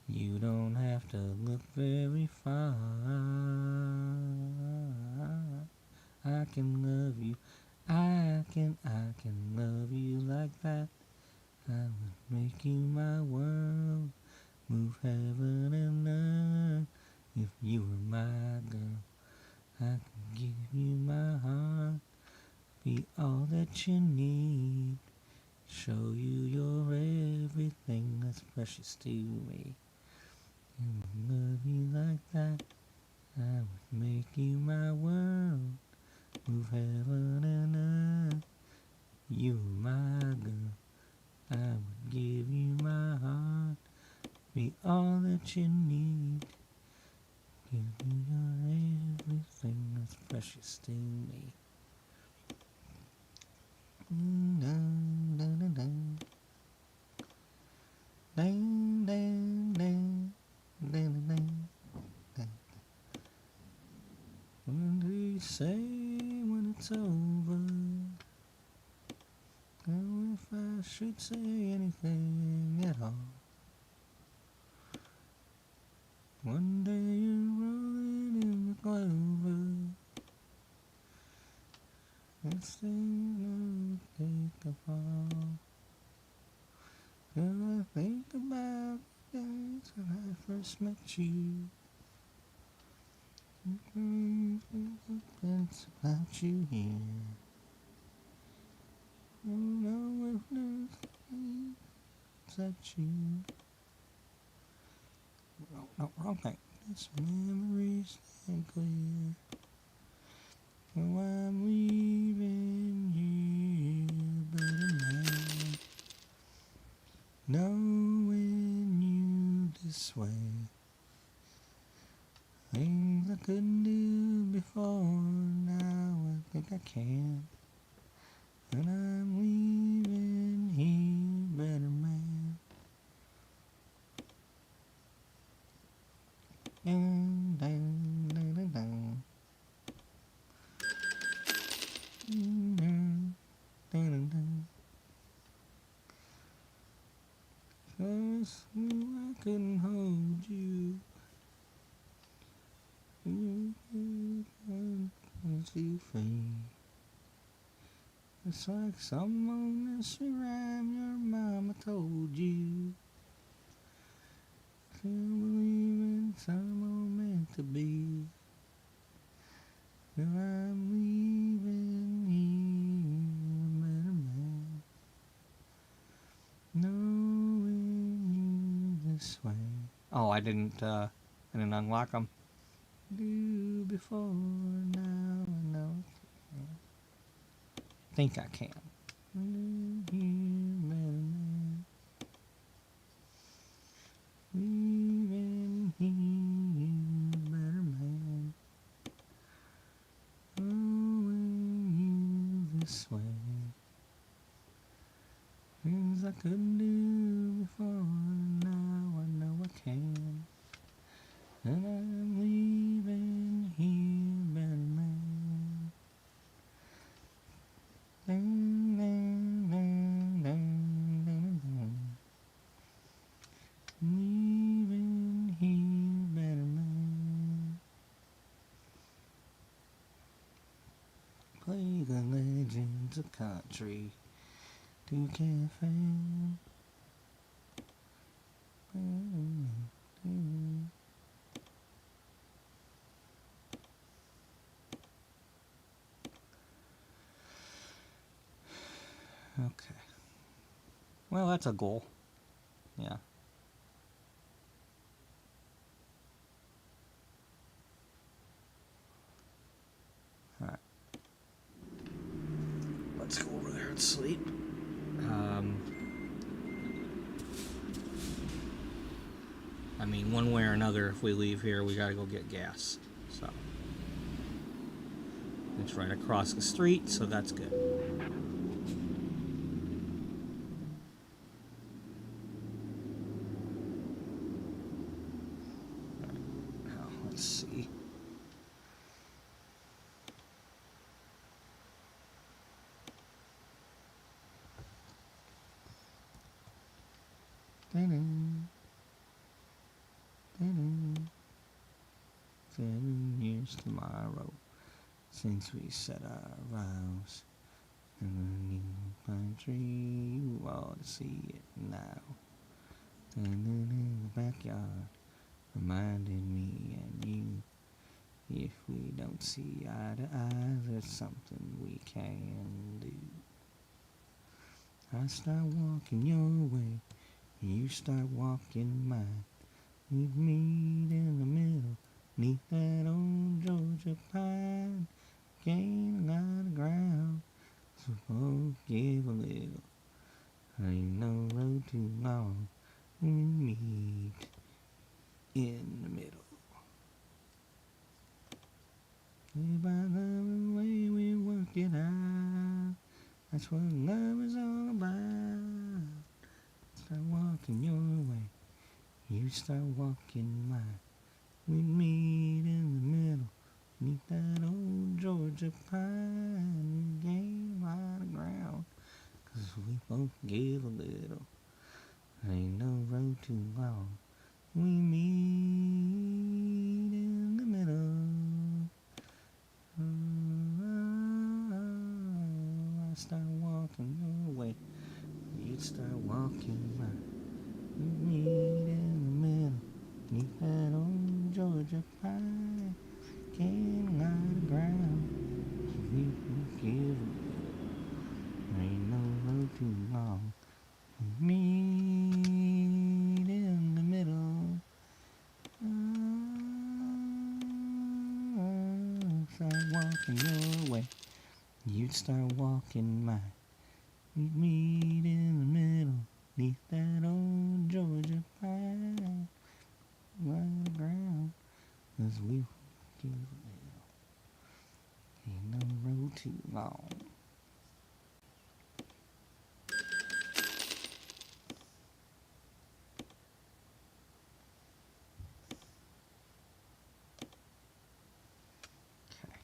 you don't have to look very far. I can love you, I can love you like that. I would make you my world, move heaven and earth. If you were my girl, I could give you my heart, be all that you need, show you you're everything that's precious to me. I would love you like that, I would make you my world, move heaven and earth. You were my girl, I would give you my heart, be all that you need, give you your everything that's precious to me. Dun, dun, dun, dun. Dun, dun, dun, dun, dun, dun. What do you say when it's over? Oh, if I should say anything at all. One day you're rolling in the clover. Next thing you'll take a fall. Girl, I think about the days when I first met you. It's about you here. Oh no, if there's things that you. No, wrong thing. This memory's stand clear. Oh, I'm leaving you, but I'm knowing you this way. Things I couldn't do before, now I think I can. And I'm leaving here, better man. Dun, dun, dun, dun, dun. Dun, dun, dun, dun. First, I couldn't hold you. You free. It's like some nursery rhyme your mama told you. Still believe in some meant to be. Now I'm leaving here, better man, knowing you this way. Oh, I didn't unlock them. Do before now, I know I can. Think I can. Here, better man. Leaving here, better man. Knowing you this way. Things I couldn't do before, now I know I can. And I'm leaving here, better man. Dun, dun, dun, dun, dun, dun. Leaving here, better man. Play the country to cafe. Okay. Well, that's a goal. Yeah. Alright. Let's go over there and sleep. I mean, one way or another, if we leave here, we gotta go get gas. So. It's right across the street, so that's good. Now, let's see. Dun-dun. Dun-dun. 7 years tomorrow since we set our vows. And a new pine tree, you ought to see it now. Standing in the backyard, reminding me and you. If we don't see eye to eye, there's something we can do. I start walking your way, you start walking mine. We'd meet in the middle, 'neath that old Georgia pine. Gain a lot of ground, so both give a little. Ain't no road too long, we meet in the middle. By the way we work it out, that's what love is all about. Start walking your way, you start walking mine. We meet in the middle, 'neath that old Georgia pine. We gain a lot of ground, 'cause we both give a little. Ain't no road too long, we meet in the middle. I start walking your way, you start walking mine. We meet in the middle, 'neath that old Georgia pine. Gain a lot of ground, we give a little. Ain't no road too long, we meet in the middle. Start walking your way, you start walking mine. We meet in the middle, 'neath that old Georgia pine. Right ground, 'cause we give a little. Ain't no road too long. Okay.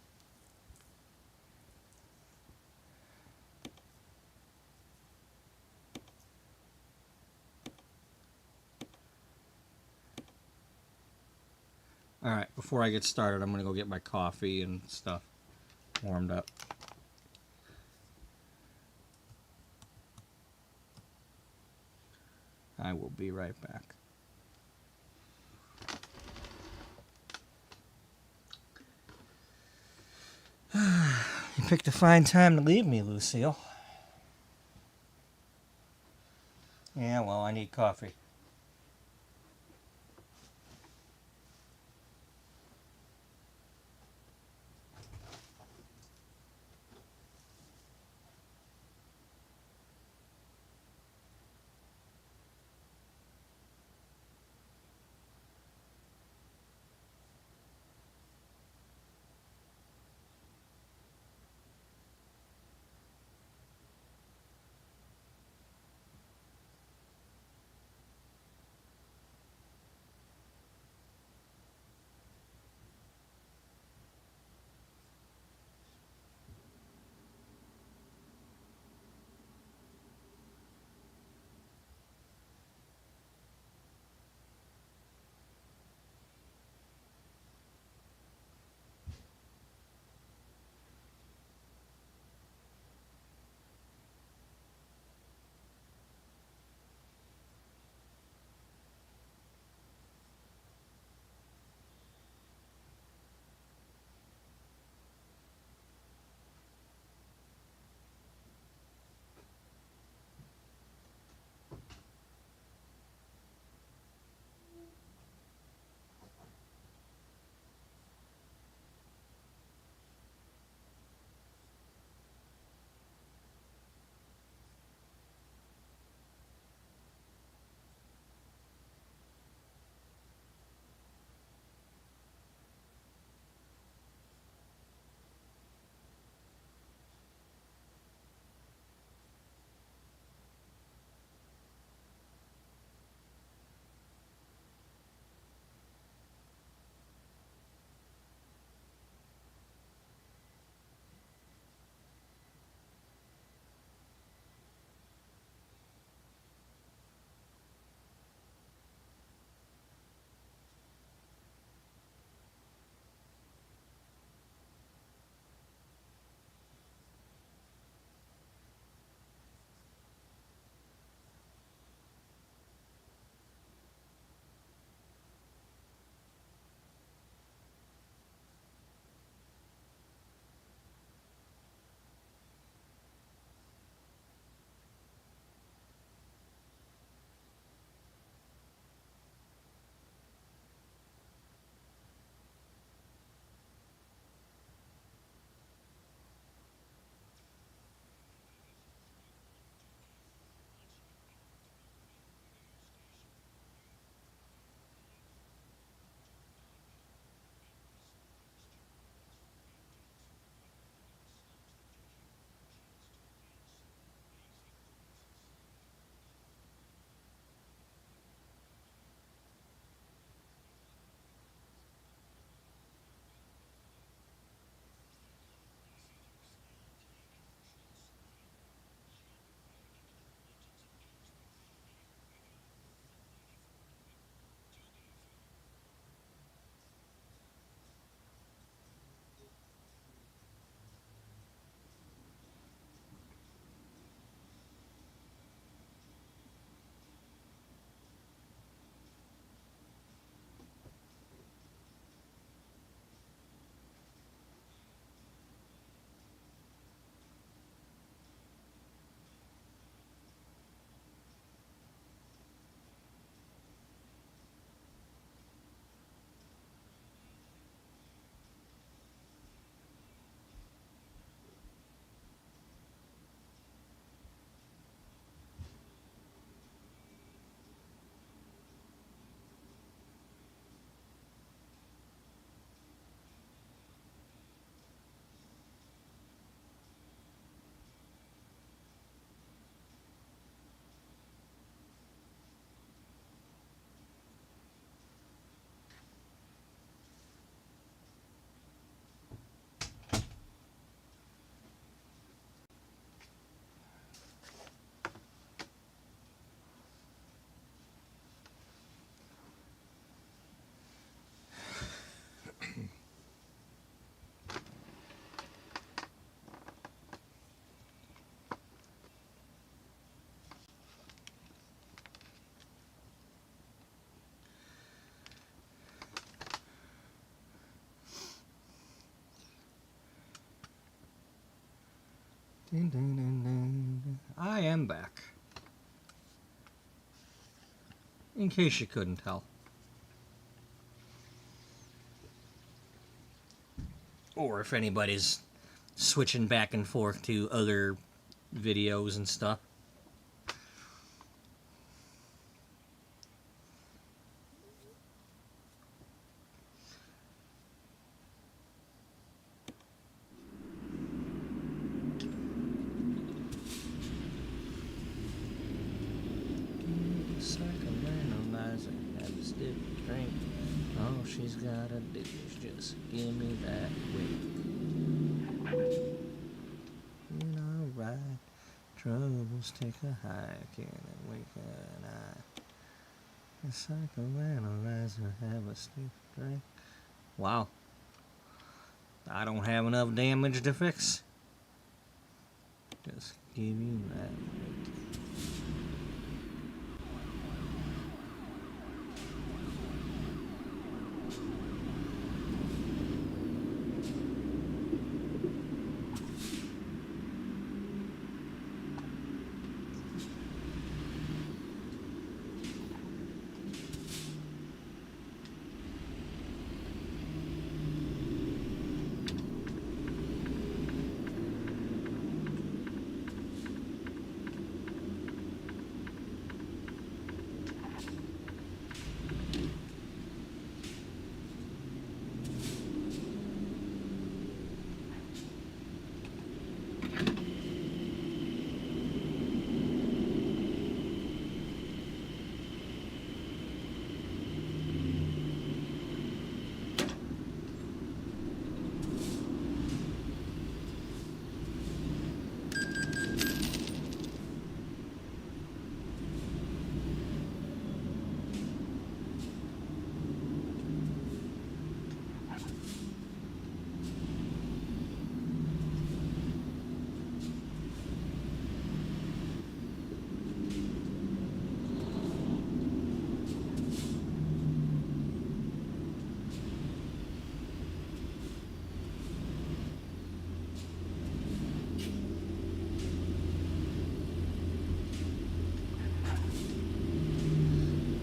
Alright, before I get started, I'm gonna go get my coffee and stuff warmed up. I will be right back. You picked a fine time to leave me, Lucille. Yeah, well, I need coffee. I am back. In case you couldn't tell. Or if anybody's switching back and forth to other videos and stuff. Oh, she's got a dish, just give me that weight. Alright, troubles take a hike and wake an eye. A psychoanalyzer, have a stiff drink. Wow. I don't have enough damage to fix. Just give you that weight.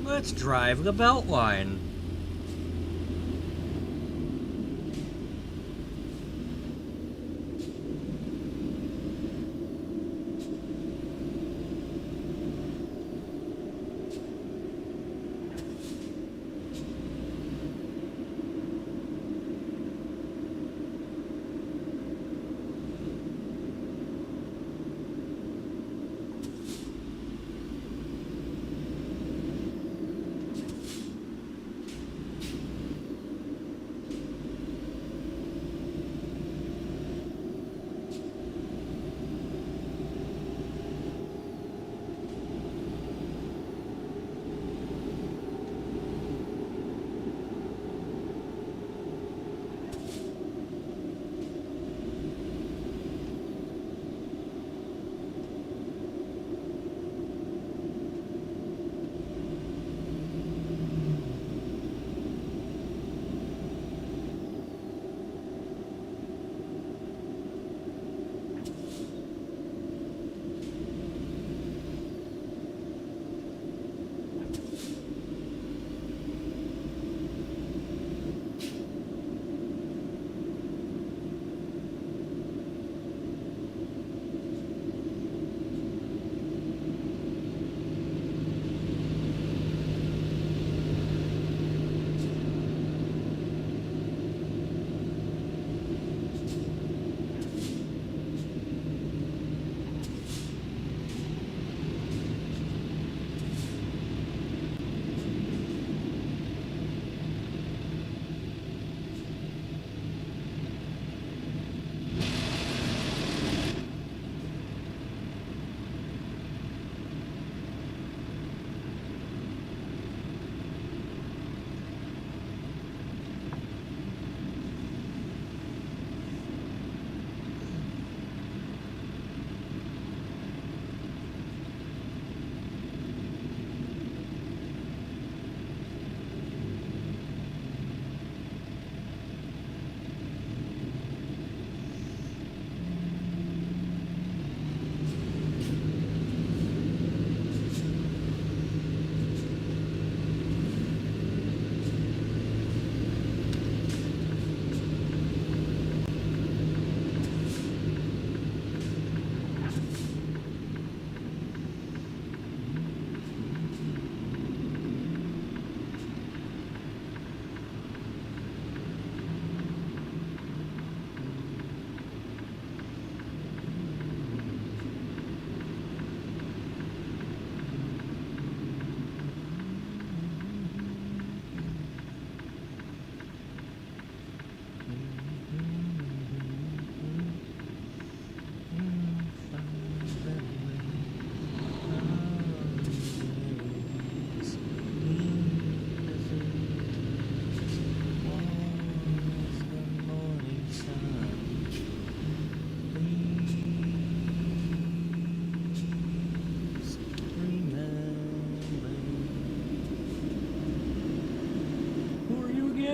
Let's drive the Beltline.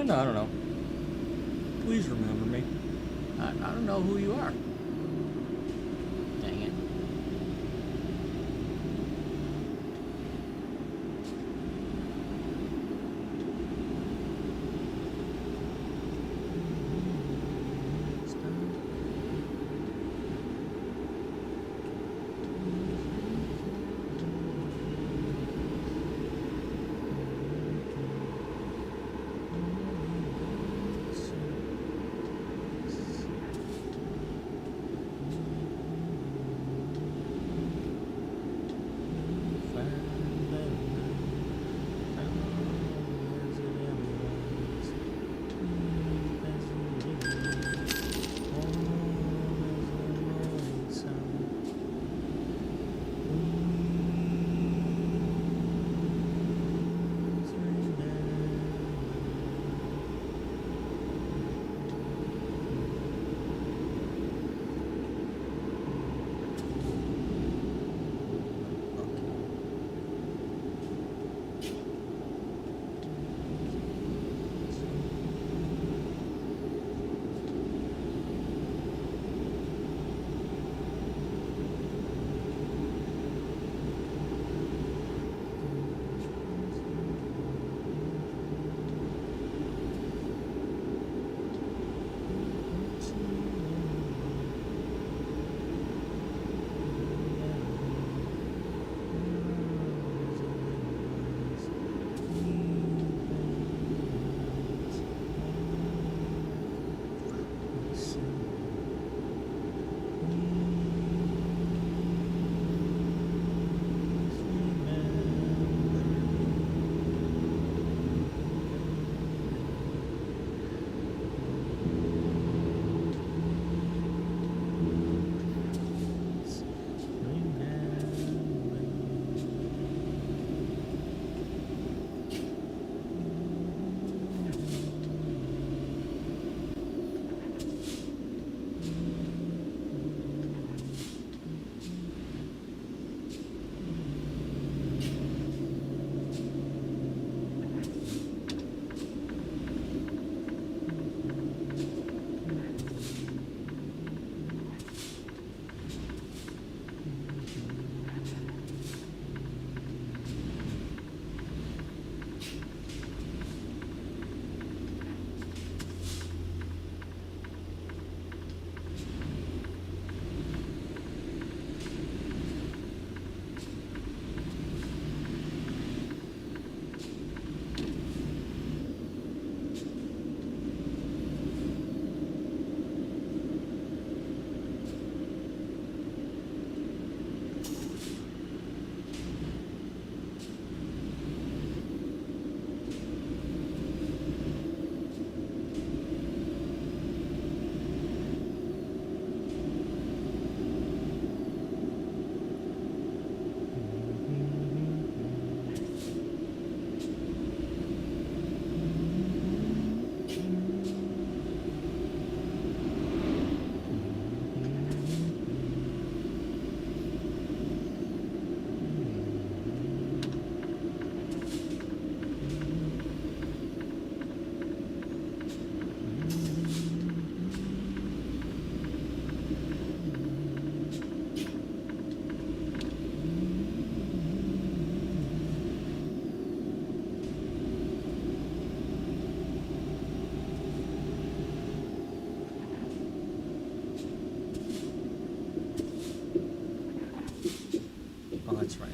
No, I don't know. Please remember me. I don't know who you are. Dang it. That's right.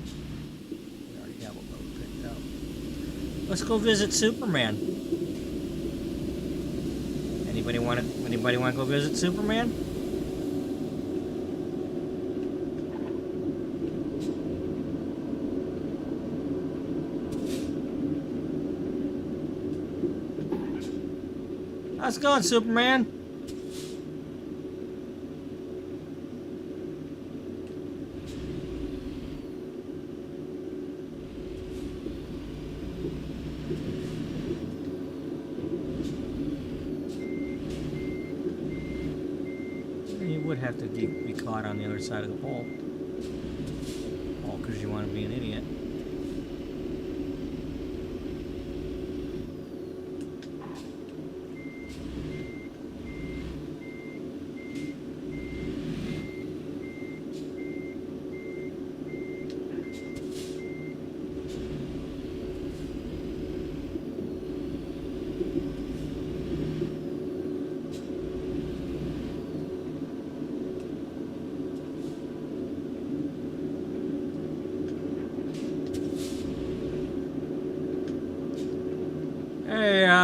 We already have a load picked up. Let's go visit Superman. Anybody want to go visit Superman? How's it going, Superman? You would have to be caught on the other side of the pole. All because you want to be an idiot.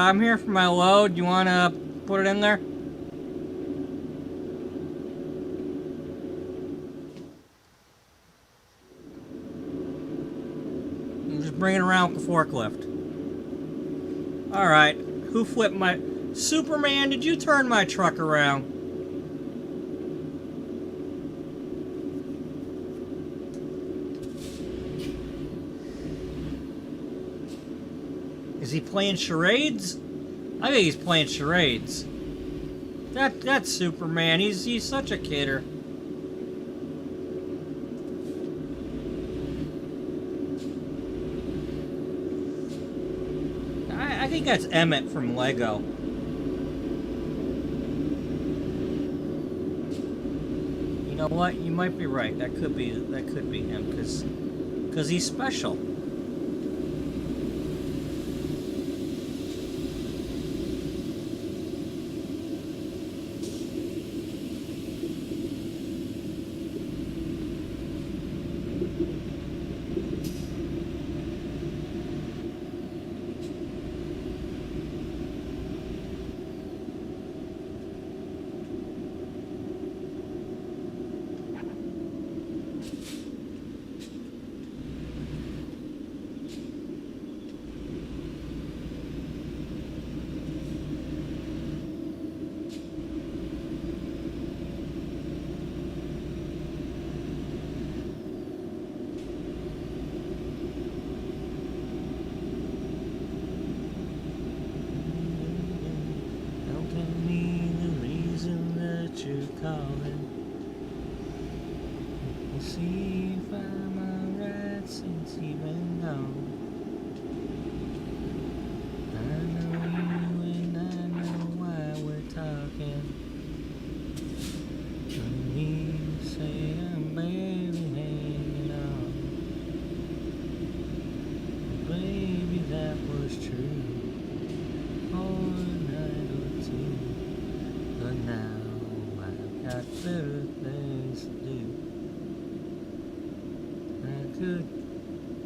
I'm here for my load. You want to put it in there? I'm just bringing it around with the forklift. Alright. Who flipped my... Superman, did you turn my truck around? Is he playing charades? I think he's playing charades. That's Superman. He's such a kidder. I think that's Emmett from Lego. You know what? You might be right. That could be him because he's special.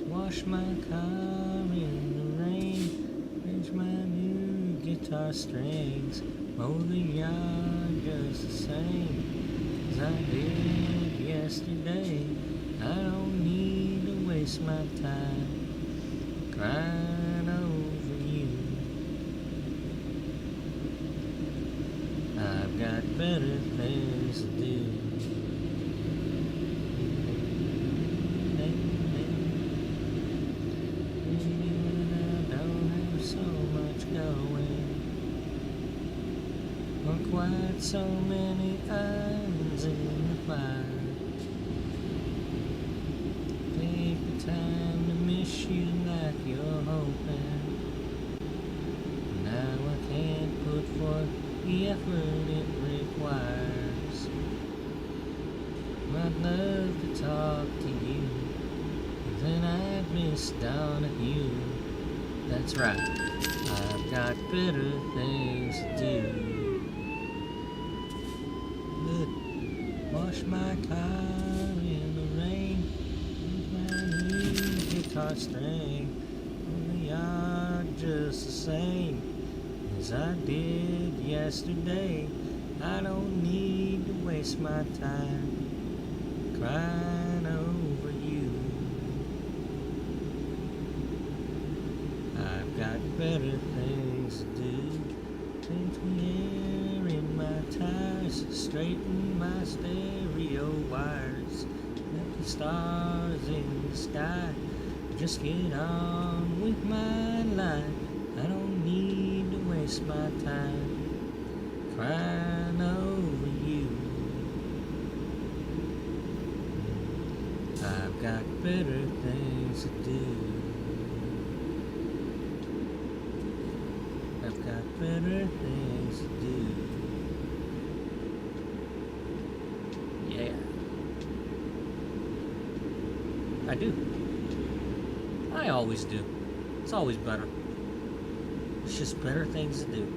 Wash my car in the rain, arrange my new guitar strings, mow the yard just the same as I did yesterday. I don't need to waste my time crying over you. I've got better things to do. Quite so many irons in the fire. Take the time to miss you like you're hoping. Now I can't put forth the effort it requires. I'd love to talk to you, but then I'd miss down at you. That's right, I've got better things to do. Wash my car in the rain with my new guitar string in the yard just the same as I did yesterday. I don't need to waste my time crying over you. I've got better things to do. Change the air in my tires, straighten my stereo wires, let the stars in the sky just get on with my life. I don't need to waste my time crying over you. I've got better things to do. I've got better things to do. Yeah. I do. I always do. It's always better. It's just better things to do.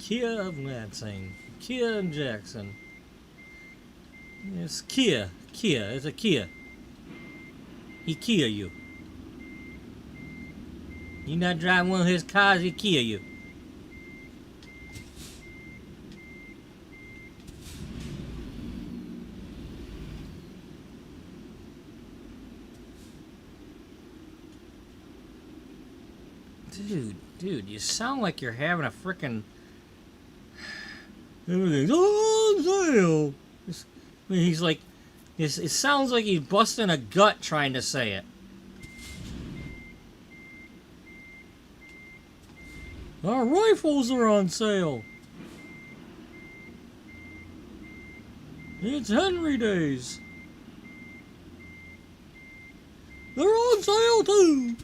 Kia of Lansing. Kia and Jackson. It's Kia. Kia. It's a Kia. He Kia you. You not driving one of his cars, he Kia you. Dude, you sound like you're having a frickin' everything's on sale. He's like, it sounds like he's busting a gut trying to say it. Our rifles are on sale. It's Henry Days. They're on sale too.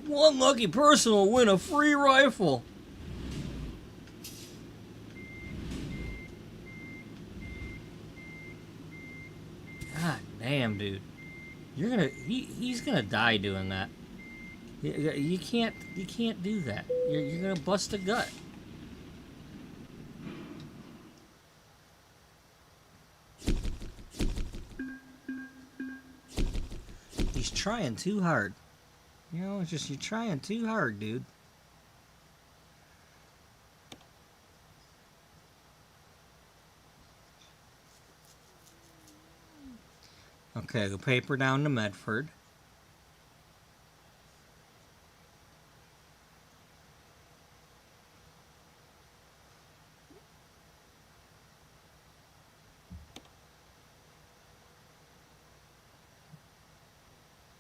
One lucky person will win a free rifle. God damn, dude. He's gonna die doing that. You can't do that. You're gonna bust a gut. He's trying too hard. You know, it's just you're trying too hard, dude. Okay, the paper down to Medford.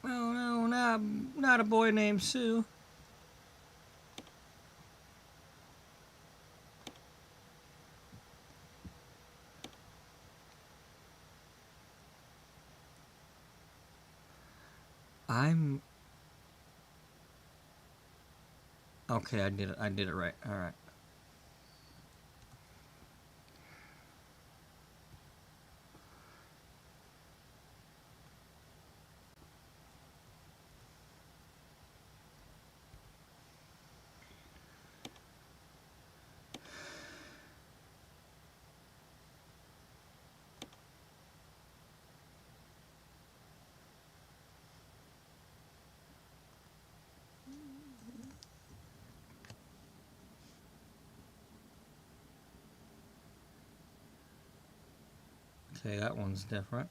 Oh no, not a boy named Sue. Okay, I did it right. All right. Okay, that one's different.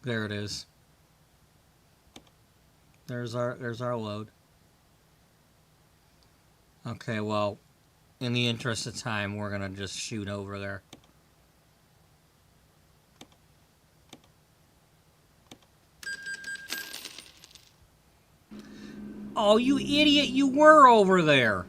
There it is. There's our load. Okay, well, in the interest of time, we're gonna just shoot over there. Oh, you idiot, you were over there.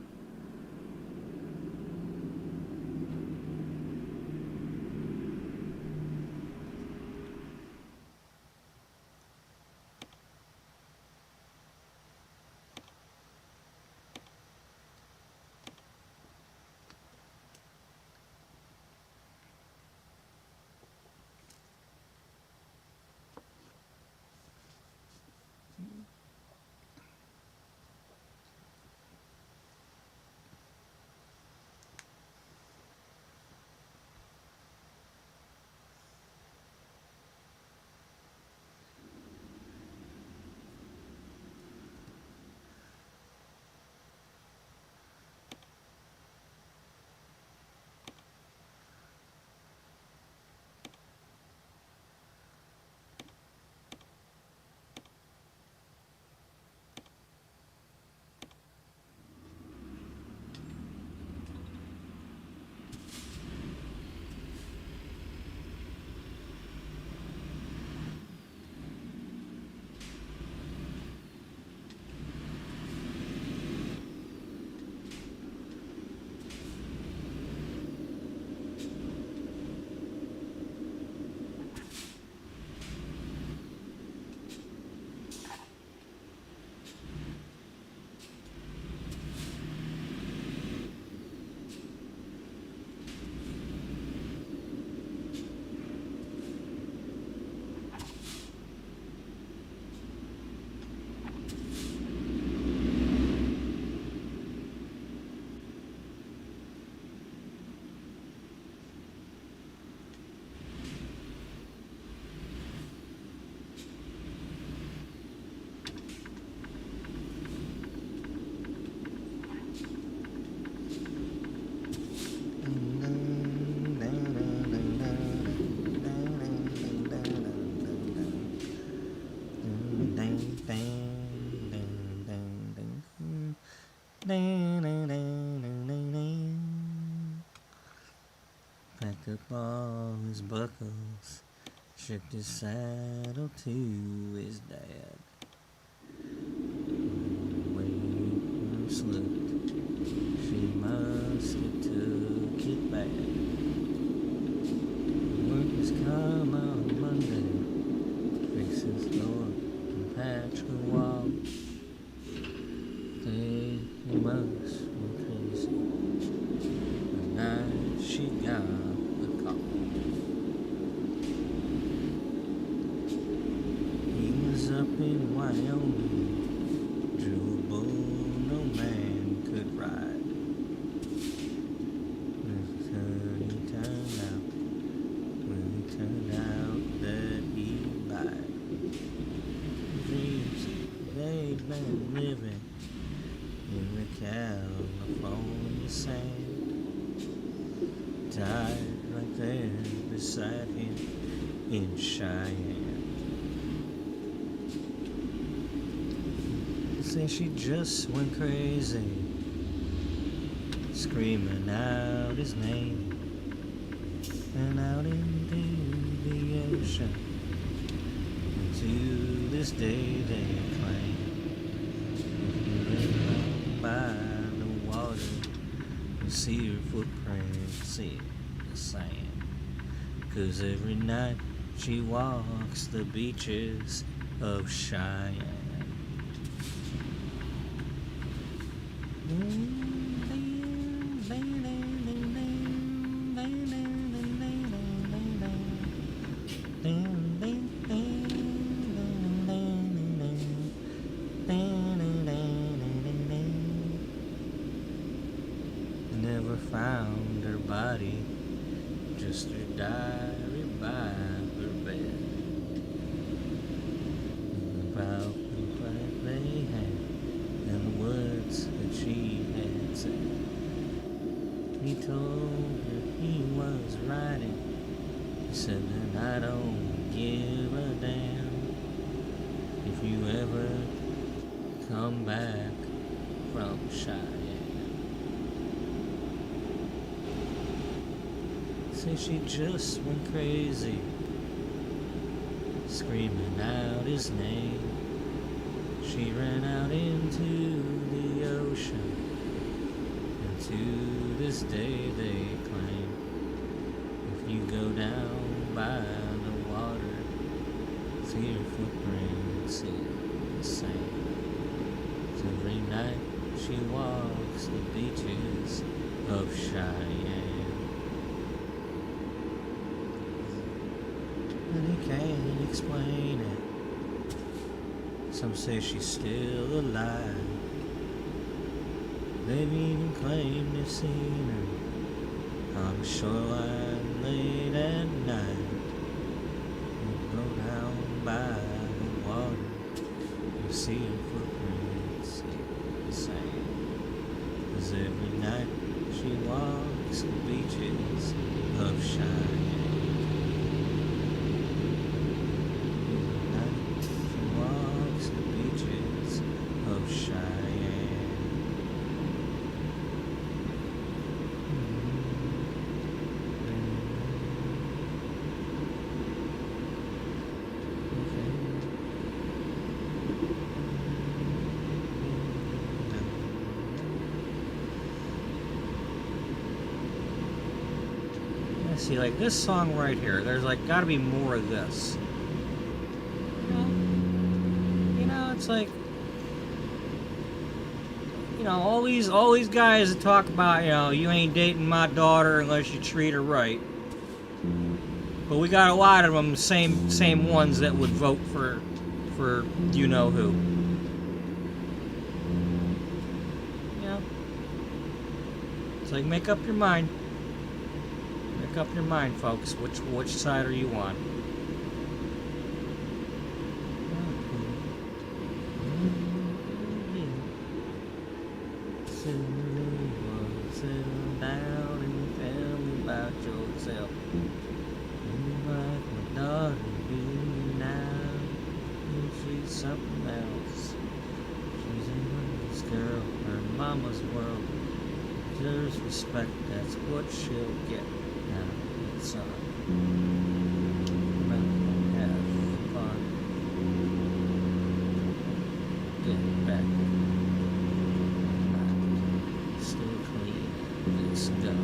buckles, shipped his saddle to his dad. When slipped, she must have took it bad. Work has come on Monday, fix his door and patch the wall. They must be crazy. The night she got the call. He was up in Wyoming, drew a bull no man could ride. When he turned out that he lied. Dreams they'd been living in the California sand, died right there beside him in Cheyenne. Say she just went crazy, screaming out his name, and out into the ocean. And to this day they claim, if you live by the water, you see her footprints in the sand. 'Cause every night she walks the beaches of Cheyenne. Never found her body, just her diary by her bed. About the fight they had and the words that she had said. He told her he was writing. He said that I don't give a damn if you ever come back from Cheyenne. Say she just went crazy, screaming out his name. She ran out into the ocean, and to this day they claim, if you go down by the water, see her footprints in the sand. So every night she walks the beaches of Cheyenne. And he can't explain it. Some say she's still alive. They've even claimed they've seen her on the shoreline late at night. You go down by the water, you see her footprints in the sand. 'Cause every night she walks the beaches of Cheyenne. Of Cheyenne. I see, like this song right here, there's like gotta be more of this. You know, it's like, you know, all these guys that talk about, you know, you ain't dating my daughter unless you treat her right. But we got a lot of them, same ones that would vote for you know who. Yeah. It's like, make up your mind. Make up your mind, folks. Which side are you on? Sit down and tell me about yourself. You like my daughter, do you now? And she's something else. She's a mama's girl, her mama's world. Deserves respect, that's what she'll get. Now, son. Have fun. Get back. Still clean. This gun.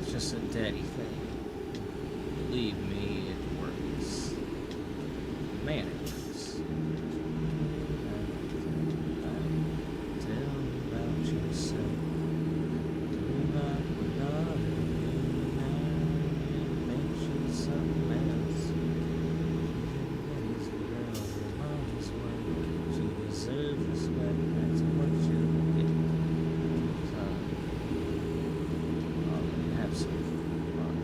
Just a daddy thing. Believe me, it works. Man, it works. Tell me about yourself. Mention something else. She deserves respect. That's what you get. Have some fun.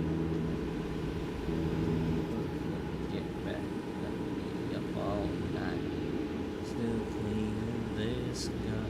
Get back. Let me be up all night. Still cleaning this gun.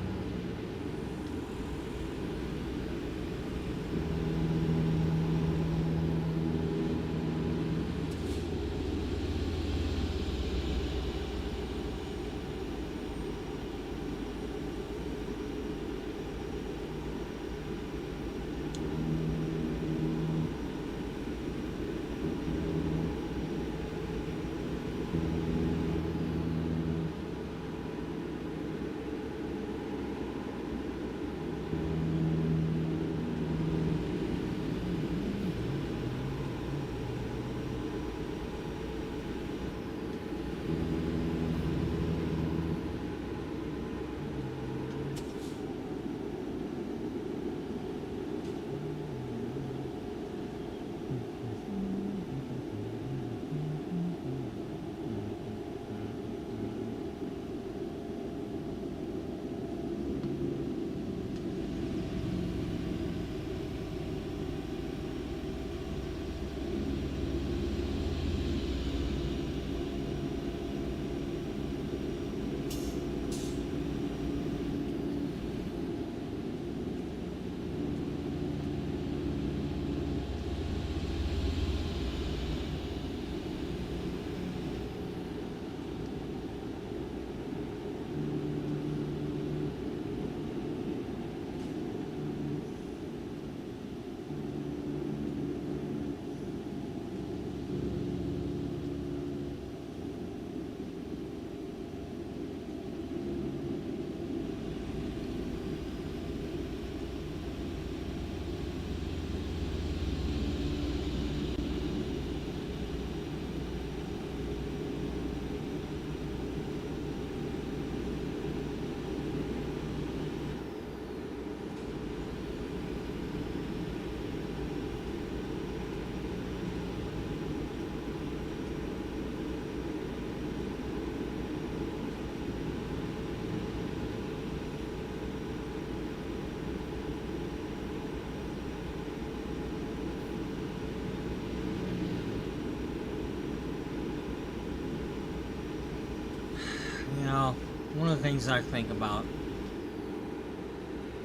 One of the things I think about,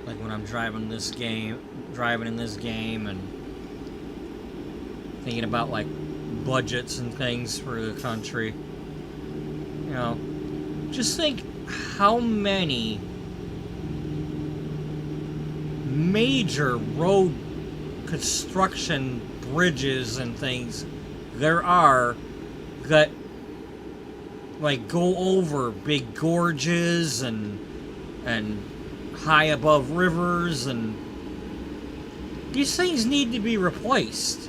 like when I'm driving in this game, and thinking about like budgets and things for the country, just think how many major road construction bridges and things there are that like go over big gorges and high above rivers, and these things need to be replaced.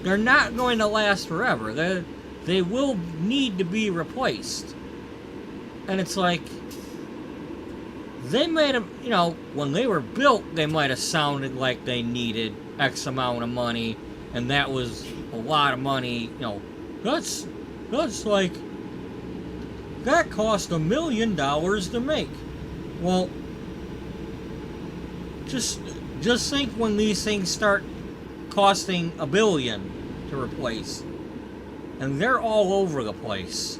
They're not going to last forever. They will need to be replaced. And it's like, they might have, you know, when they were built, they might have sounded like they needed X amount of money, and that was a lot of money. You know, that's like, that cost $1 million to make. Well, just think when these things start costing $1 billion to replace, and they're all over the place.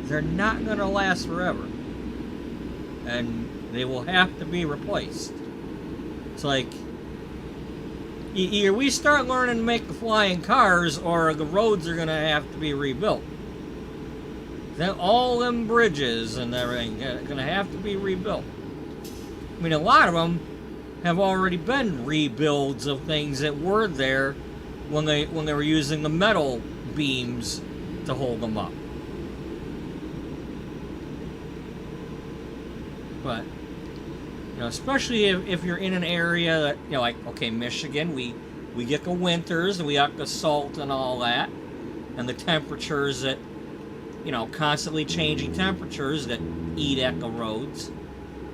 They're not going to last forever, and they will have to be replaced. It's like, either we start learning to make the flying cars, or the roads are going to have to be rebuilt. Then all them bridges and everything are going to have to be rebuilt. I mean, a lot of them have already been rebuilds of things that were there when they were using the metal beams to hold them up. But, you know, especially if you're in an area that, you know, like, okay, Michigan, we get the winters, and we got the salt and all that, and the temperatures that, you know, constantly changing temperatures that eat at the roads.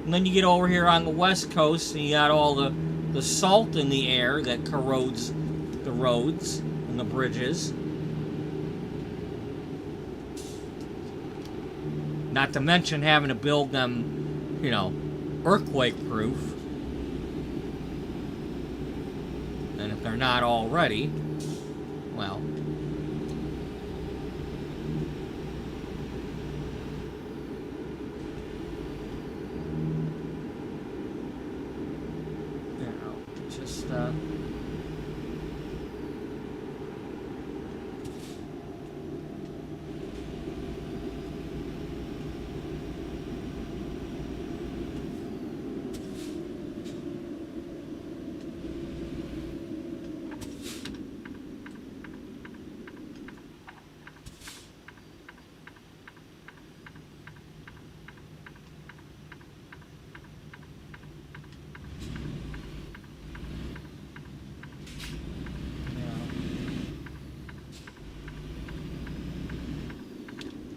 And then you get over here on the West Coast, and you got all the salt in the air that corrodes the roads and the bridges. Not to mention having to build them, you know, earthquake-proof. And if they're not already, well...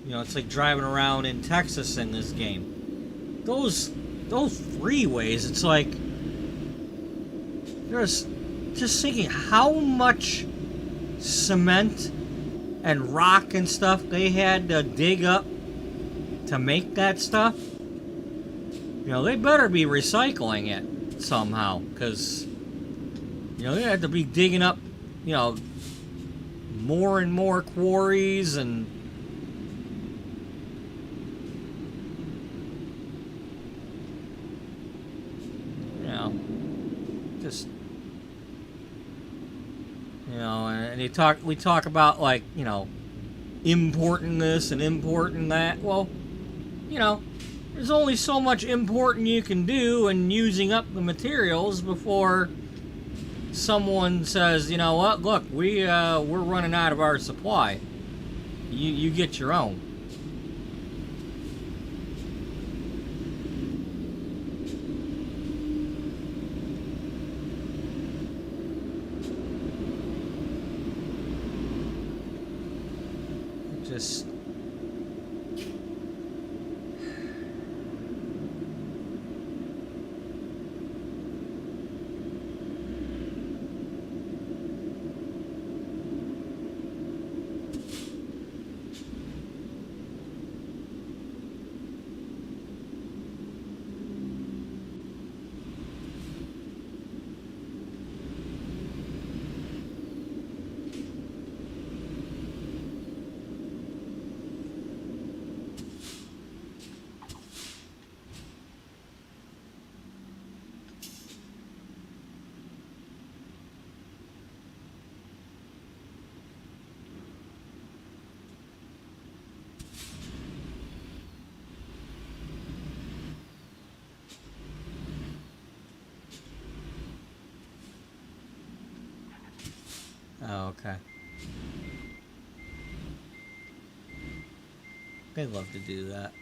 You know, it's like driving around in Texas in this game. Those freeways, it's like, there's just thinking how much cement and rock and stuff they had to dig up to make that stuff. You know, they better be recycling it somehow, because, you know, they have to be digging up, you know, more and more quarries, and just, you know, and we talk about, like, you know, importing this and importing that. Well, you know, there's only so much importing you can do and using up the materials before someone says, you know what, look, we're running out of our supply. You get your own. Just Oh, okay. They love to do that.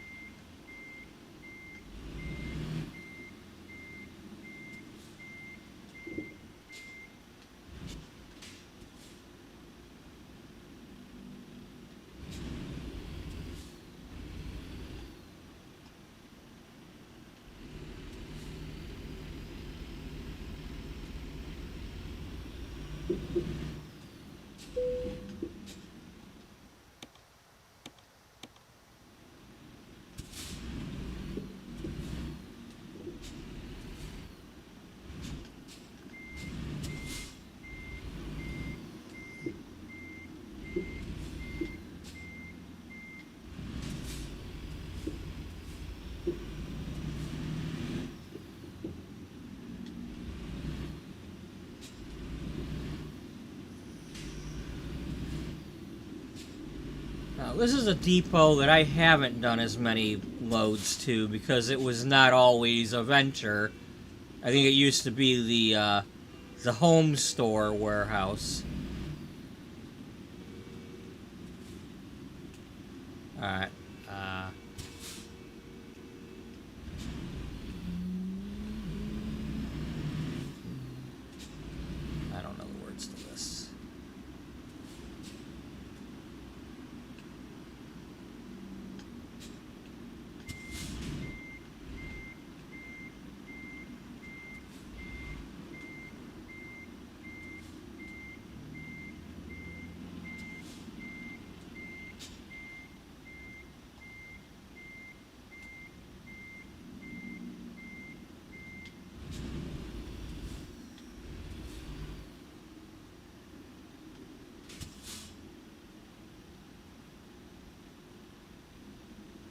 Now, this is a depot that I haven't done as many loads to because it was not always a venture. I think it used to be the home store warehouse. Alright. I don't know the words to this.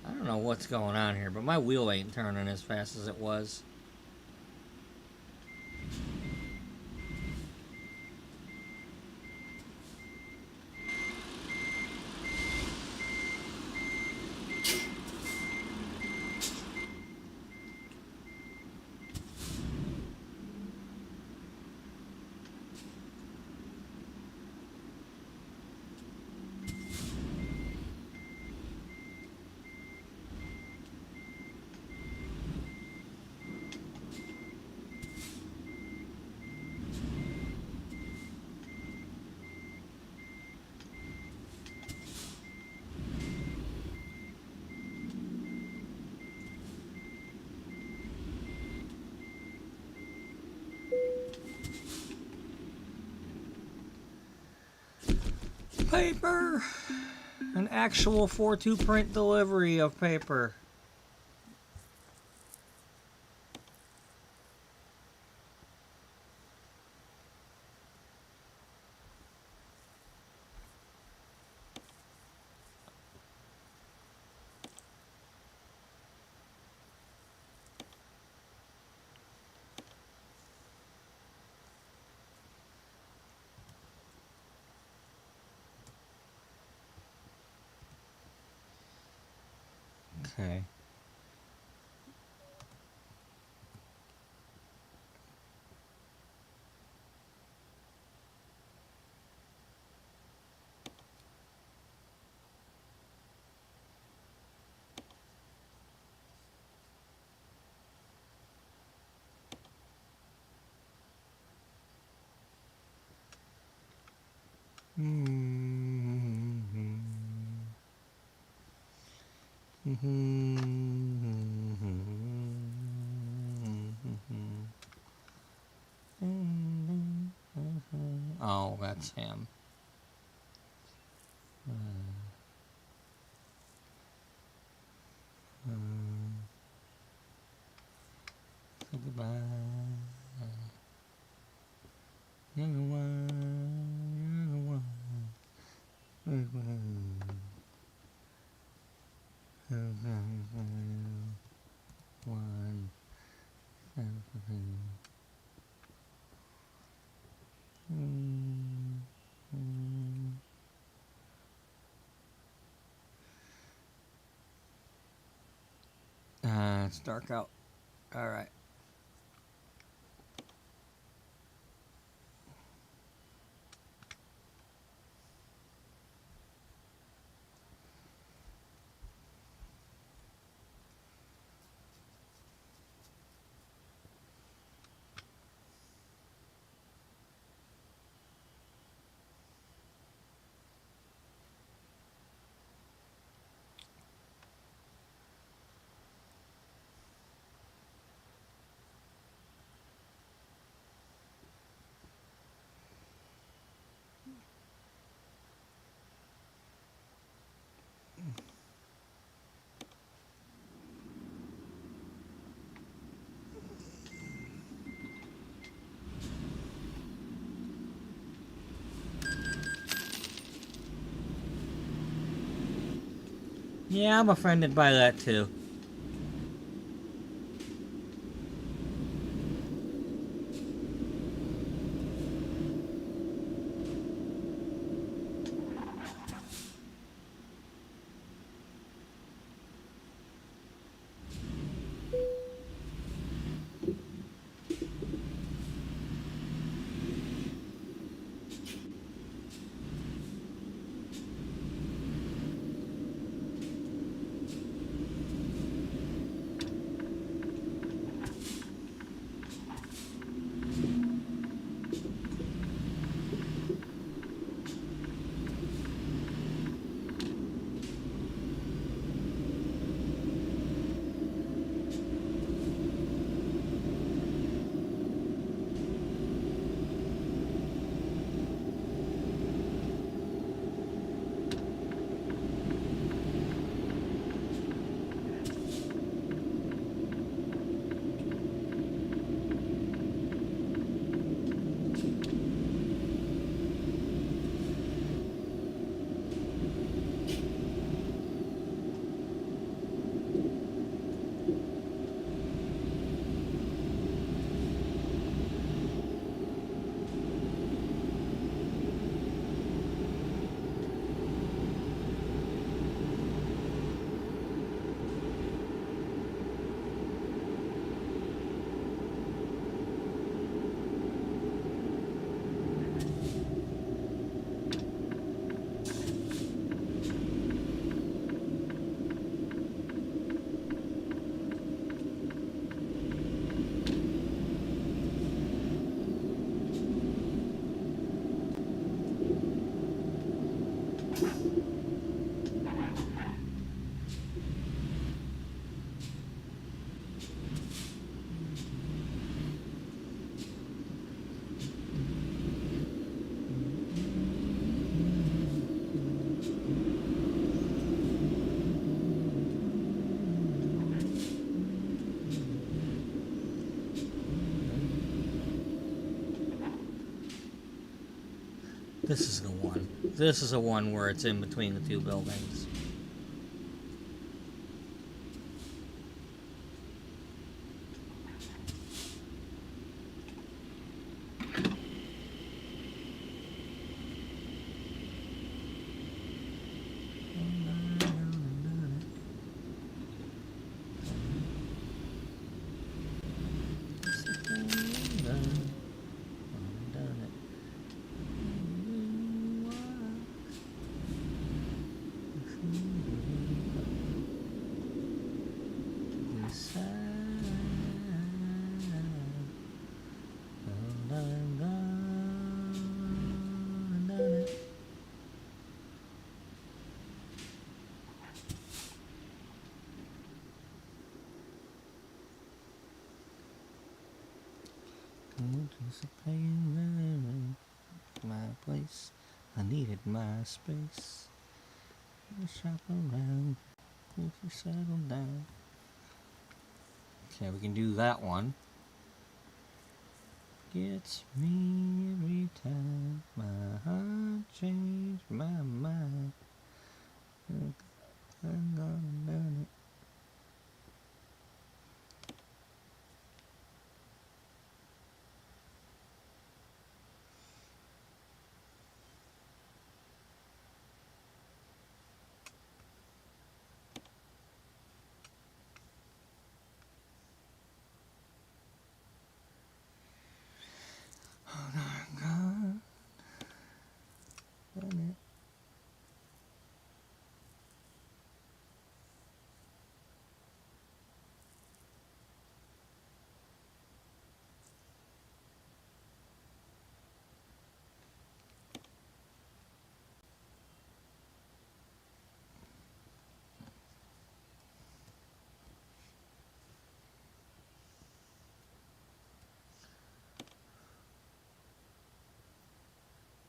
I don't know what's going on here, but my wheel ain't turning as fast as it was. Paper! An actual 4-2 print delivery of paper. Okay. Oh, that's him. Say goodbye. You're the one. You're the one. One. It's dark out. All right. Yeah, I'm offended by that too. This is the one. This is the one where it's in between the two buildings. Anticipating my place. I needed my space. Shop around. If you settle down. Okay, we can do that one. Gets me every time my heart changed my mind. I'm gonna learn it.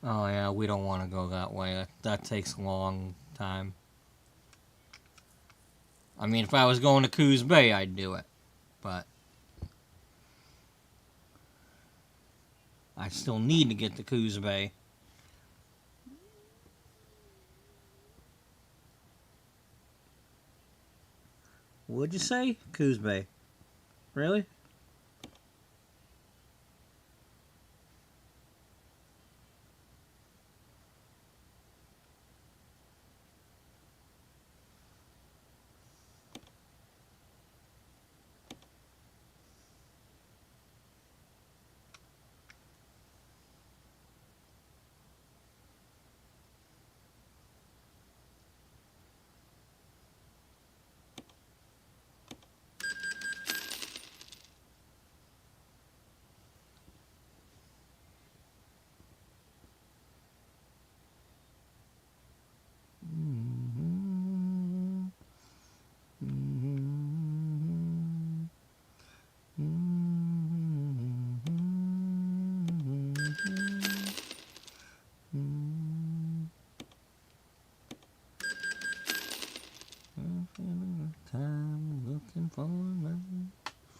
Oh yeah, we don't want to go that way. That takes a long time. I mean, if I was going to Coos Bay, I'd do it. But I still need to get to Coos Bay. What'd you say? Coos Bay. Really? Time looking for love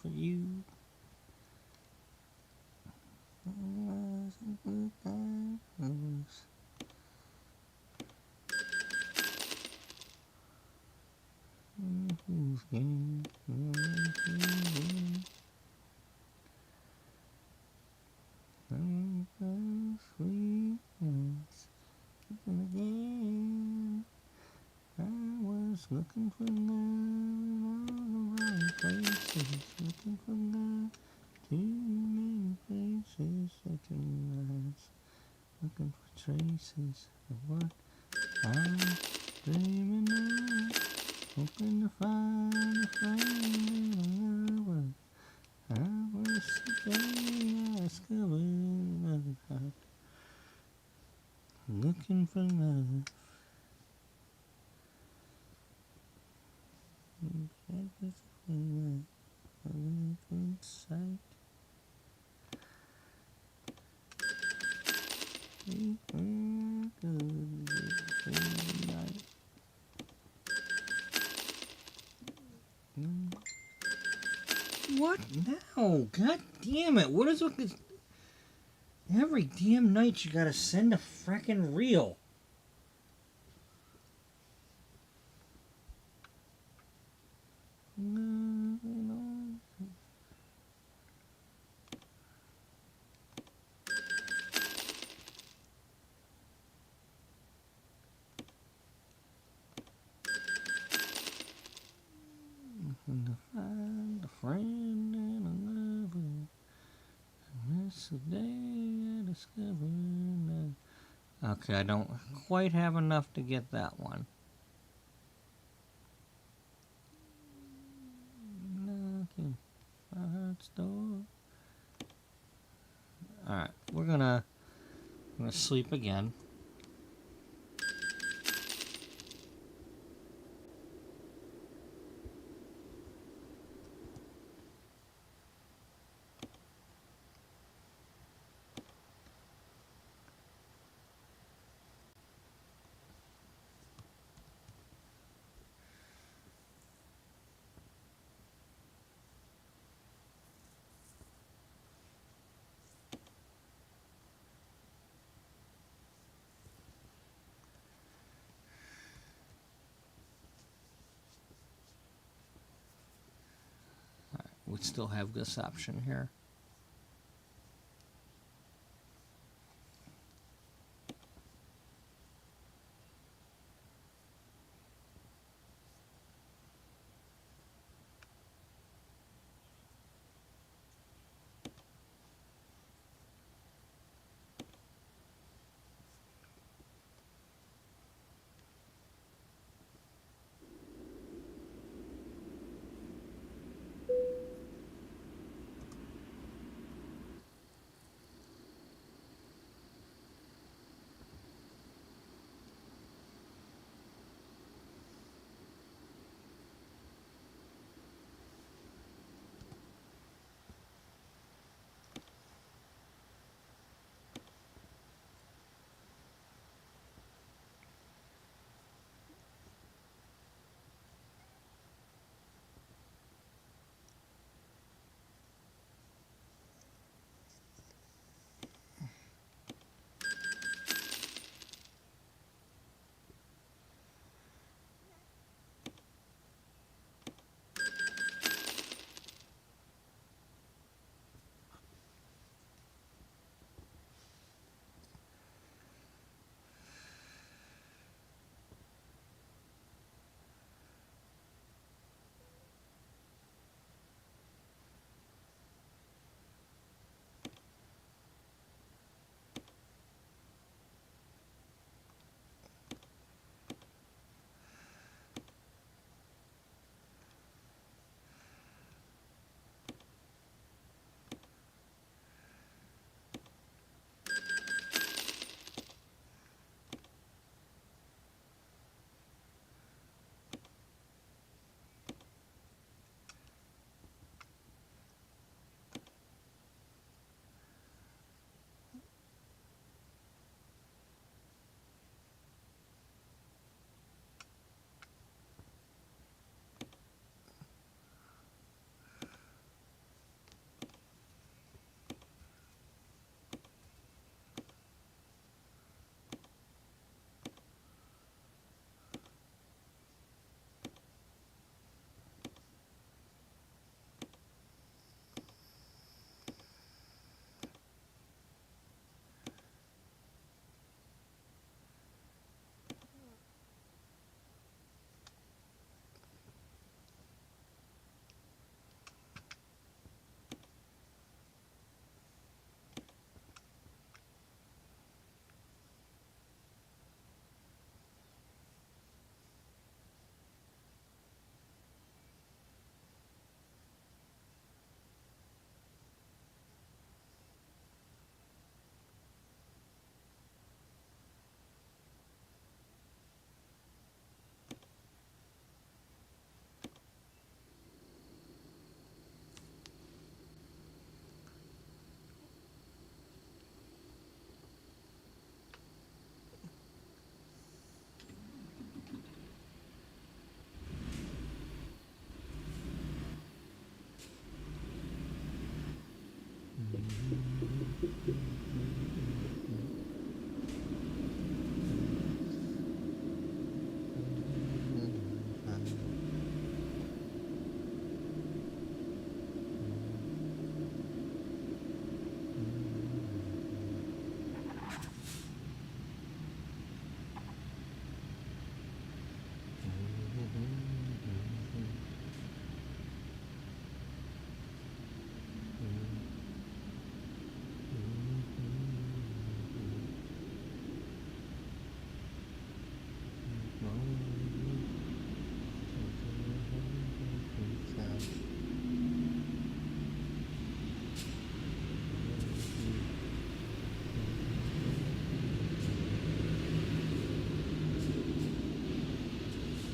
for you. Looking for love in all the wrong places. Looking for love too many places. Looking for traces of what I'm dreaming of. Hoping to find a flame in a lover. I was the day I discovered another heart. Looking for love. Sight. What now? God damn it. What is with this? Every damn night you gotta send a frickin' reel. To find a friend and a lover. And that's the day I discovered. Okay, I don't quite have enough to get that one. Knocking my heart's door. Alright, we're gonna sleep again. We still have this option here.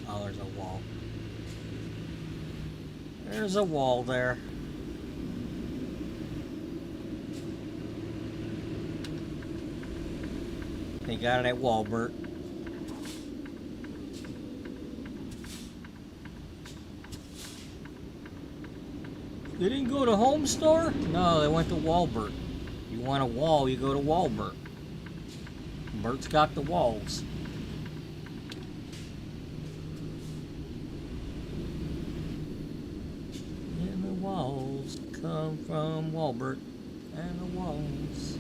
Oh, there's a wall. There's a wall there. They got it at Walbert. They didn't go to Home Store? No, they went to Walbert. You want a wall, you go to Walbert. Bert's got the walls. And the walls come from Walbert. And the walls.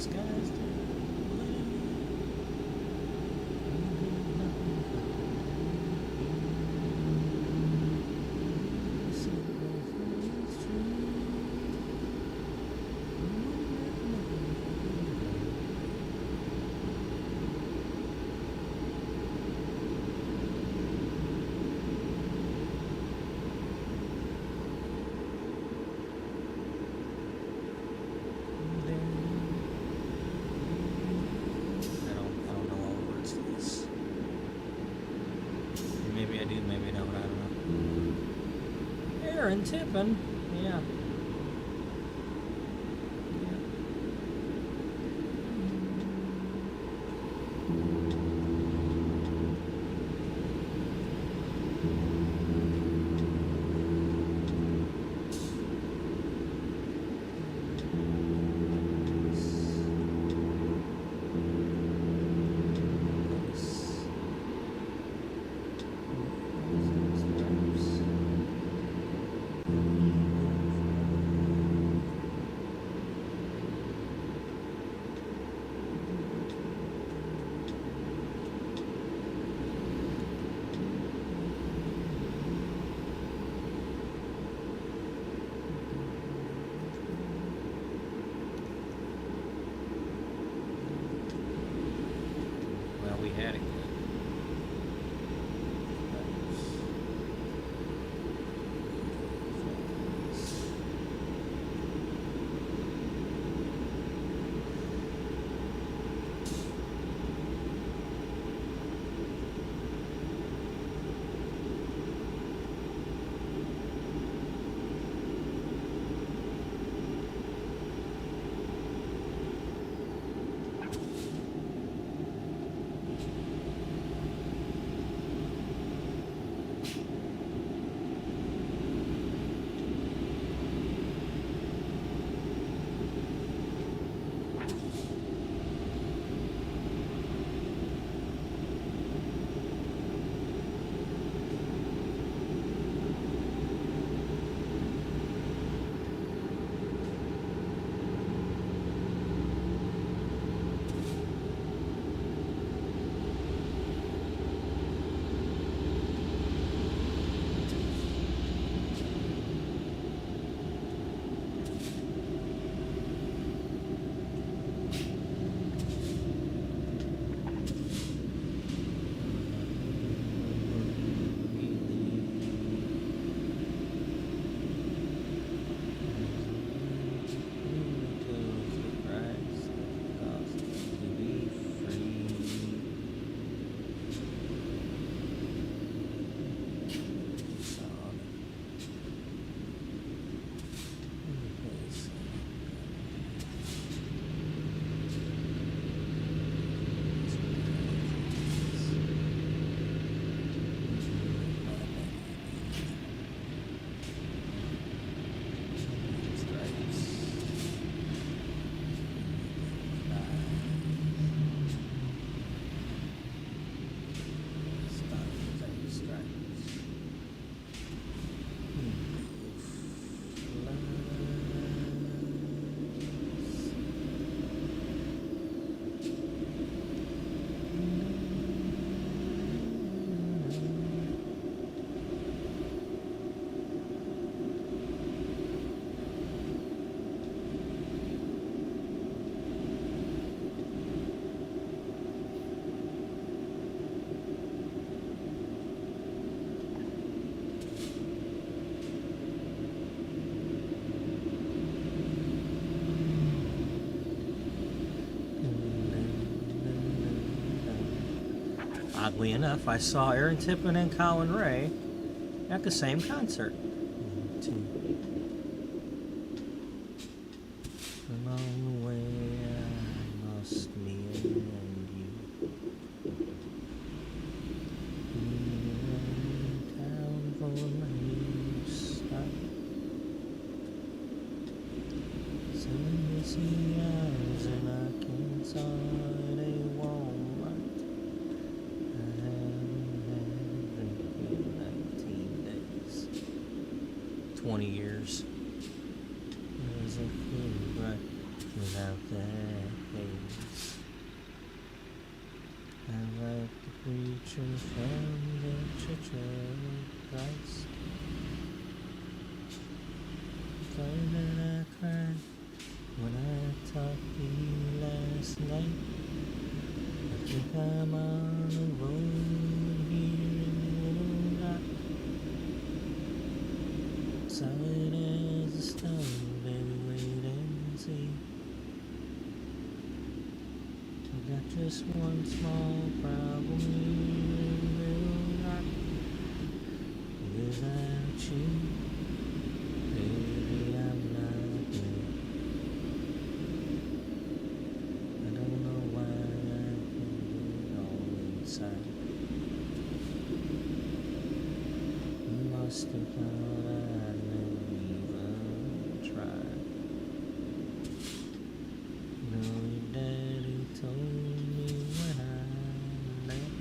skies turn I don't know all the words to this. Maybe I do, maybe I don't. I don't know. Aaron Tippin, yeah. Well, we had it. Oddly enough, I saw Aaron Tippin and Colin Ray at the same concert. Along the way, I lost me and you. Town for my stop. Some missing hours and I can't start a Walmart. I haven't had a drink in 19 days. 20 years. There's a food, right? without that haze. I like the preacher from the Church of Christ. Sorry that I cried when I talked to you last night. I think I'm on the road here in Little Rock. Solid as a stone, baby, wait and see. I got just one small problem here in Little Rock. Without you, baby, I'm not me. I don't know why I can get all inside. You must have thought I'd never even try. No, your daddy told me when I left,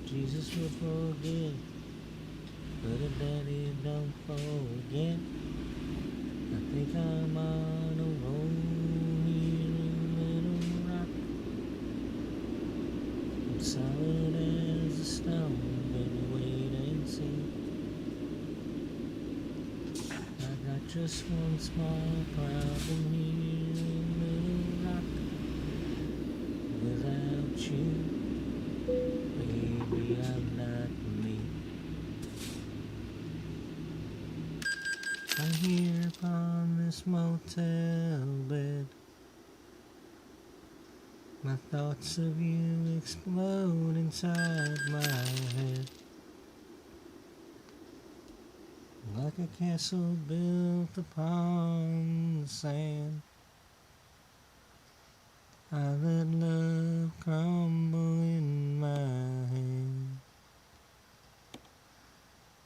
Jesus will forgive, but a daddy don't forget. I think I'm on a roll here in Little Rock. I'm solid as a stone, baby, wait and see. I got just one small problem here in Little Rock. Without you, baby, I'm not me. I'm here upon this motel bed. My thoughts of you explode inside my head. Like a castle built upon the sand. I let love crumble in my hand.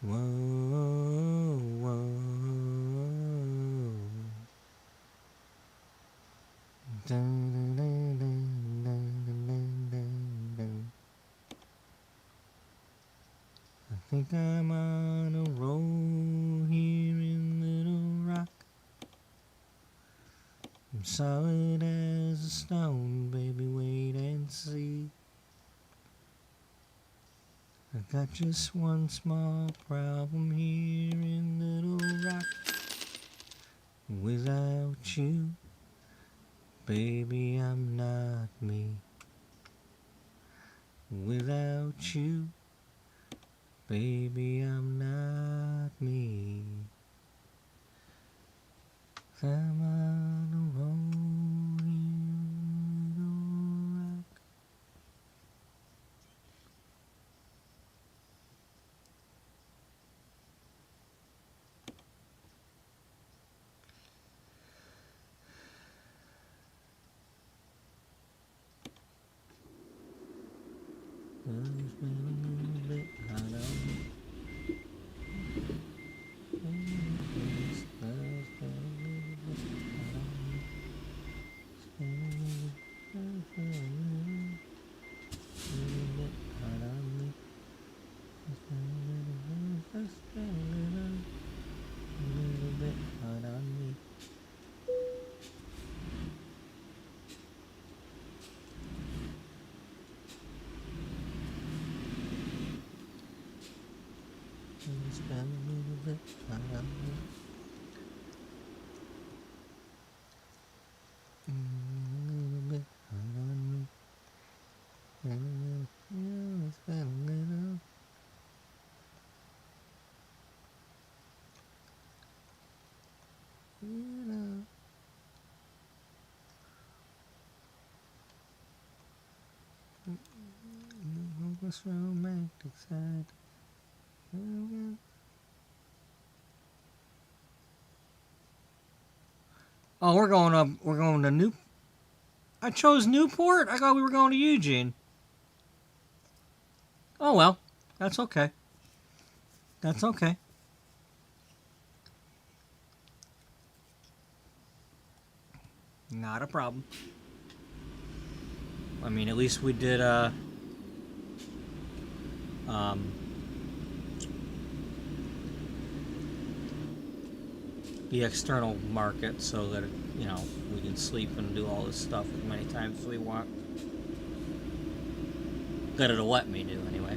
Whoa, whoa. Dun, dun, dun, dun, dun, dun, dun, dun. I think I'm on a roll here in Little Rock. I'm solid as a stone, baby, wait and see. I got just one small problem here in Little Rock. Without you, baby, I'm not me. Without you, baby, I'm not me. I'm on a roll here in Little Rock. Well, it's been a little bit hot out. It's been a little bit hot out. It's been a little bit hot on me. It's been a little bit hot on me. It's been a little bit hot on me. A little bit hot on me. Yeah, it's been a little. You know. What's romantic side? Oh, we're going up. We're going to New. I chose Newport. I thought we were going to Eugene. Oh well, that's okay. That's okay. Not a problem. I mean, at least we did the external market so that, we can sleep and do all this stuff as many times as we want. That it'll let me do, anyway.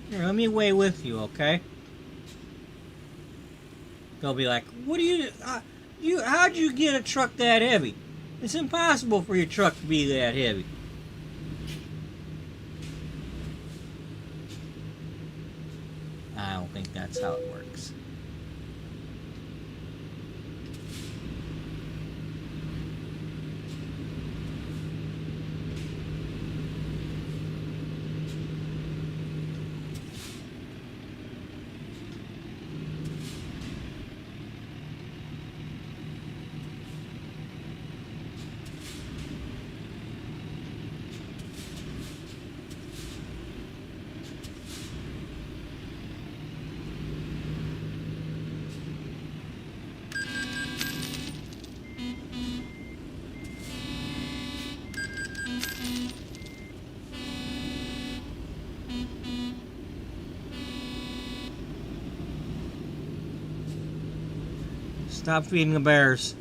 Here, let me weigh with you, okay? They'll be like, what do how'd you get a truck that heavy? It's impossible for your truck to be that heavy. I don't think that's how it works. Stop feeding the bears.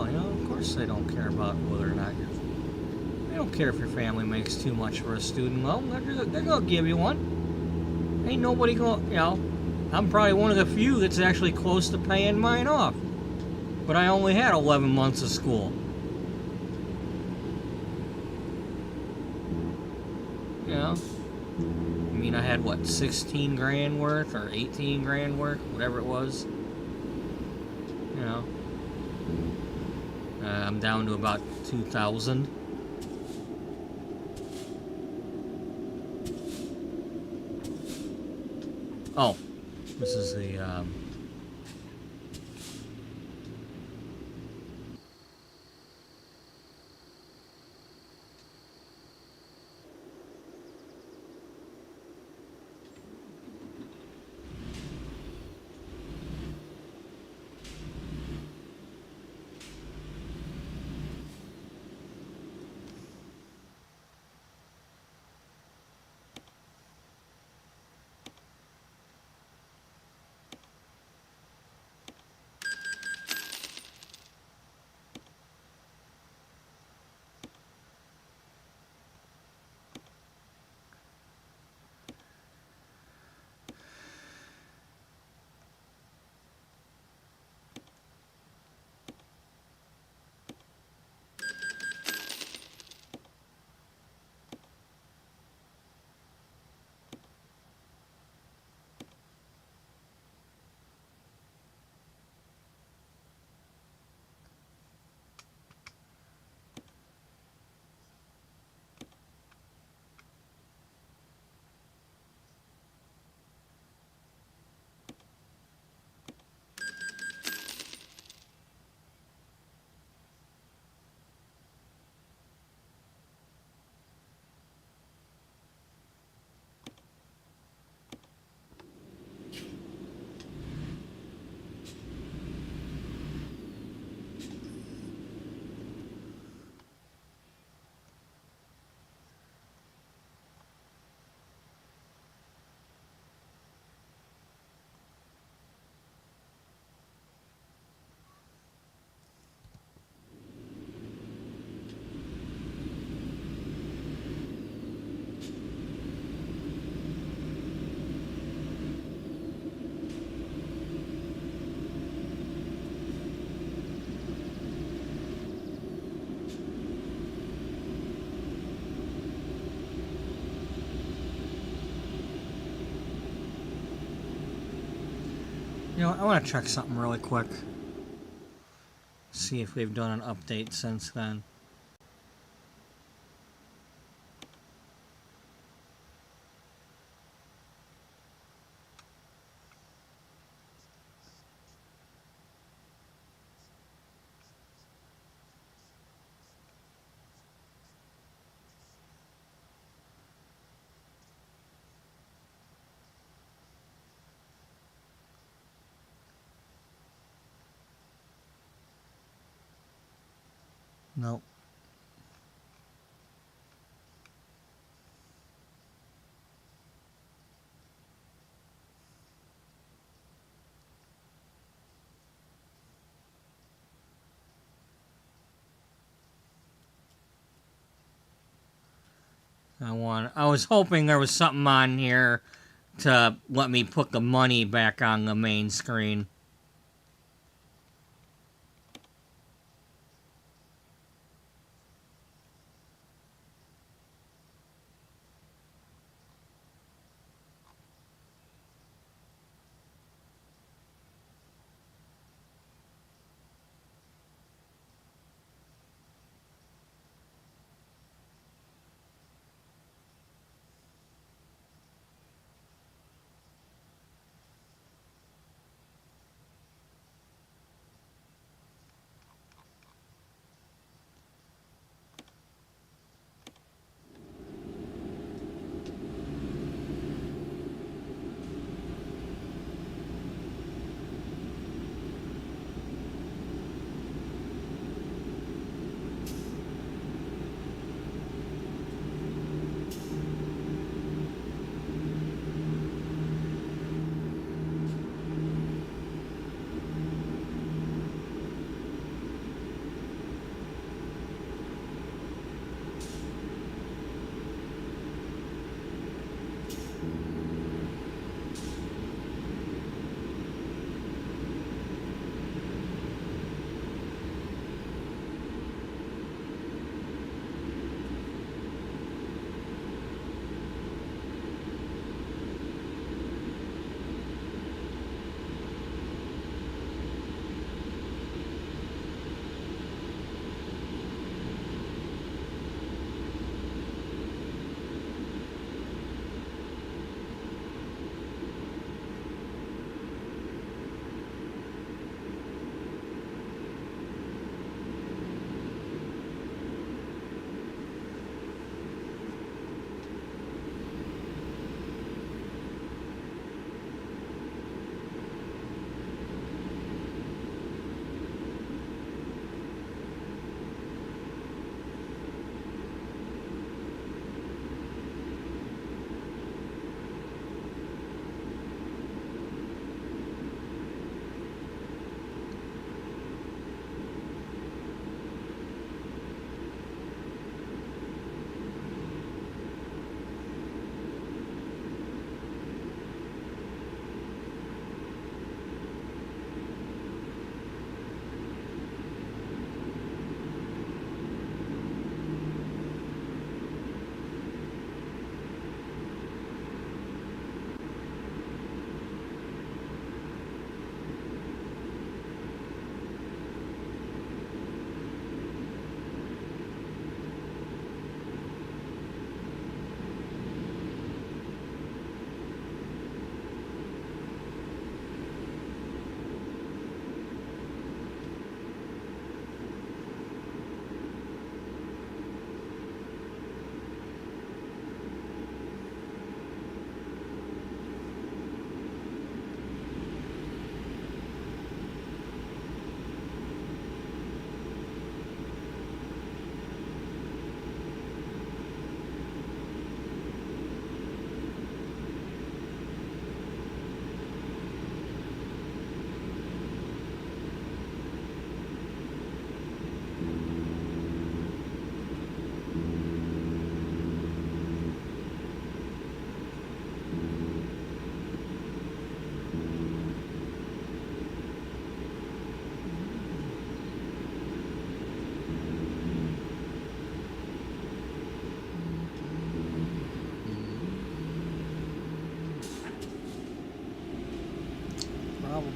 You know, of course they don't care about whether or not you're. They don't care if your family makes too much for a student loan. They're gonna give you one. Ain't nobody gonna. You know, I'm probably one of the few that's actually close to paying mine off. But I only had 11 months of school. You know? I mean, I had, what, 16 grand worth or 18 grand worth, whatever it was. You know? I'm down to about 2,000. Oh, this is the, you know, I want to check something really quick. See if they've done an update since then. Nope. I was hoping there was something on here to let me put the money back on the main screen.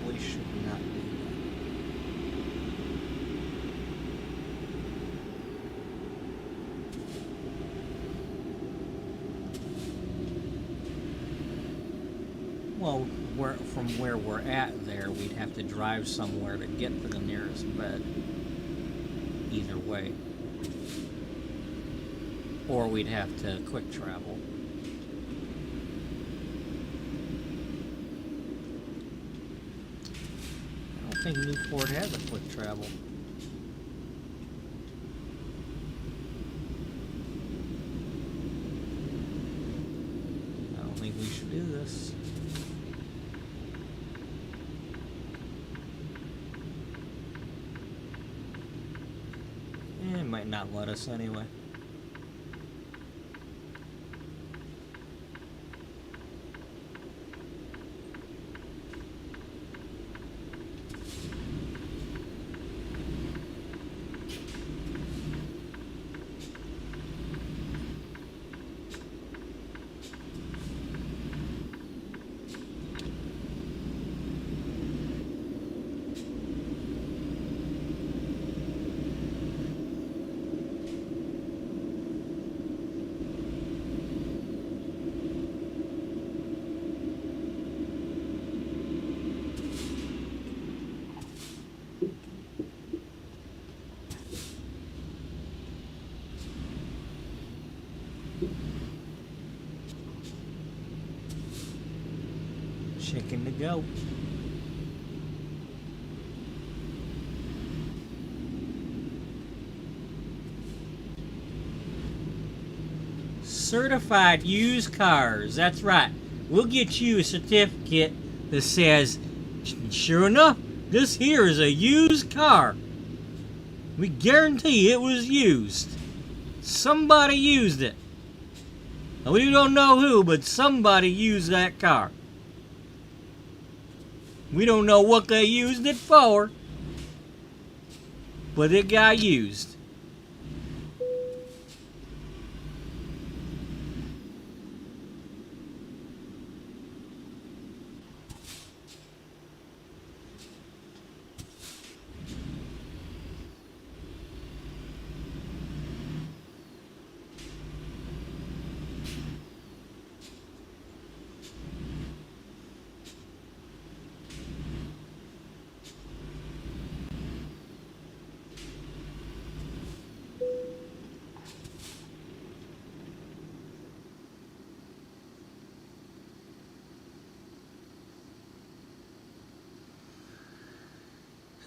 probably should not do that. Well, from where we're at there, we'd have to drive somewhere to get to the nearest bed. Either way. Or we'd have to quick travel. I don't think Newport has a quick travel. I don't think we should do this. It might not let us anyway. Chicken to go. Certified used cars. That's right. We'll get you a certificate that says, sure enough, this here is a used car. We guarantee it was used. Somebody used it. Now, we don't know who, but somebody used that car. We don't know what they used it for, but it got used.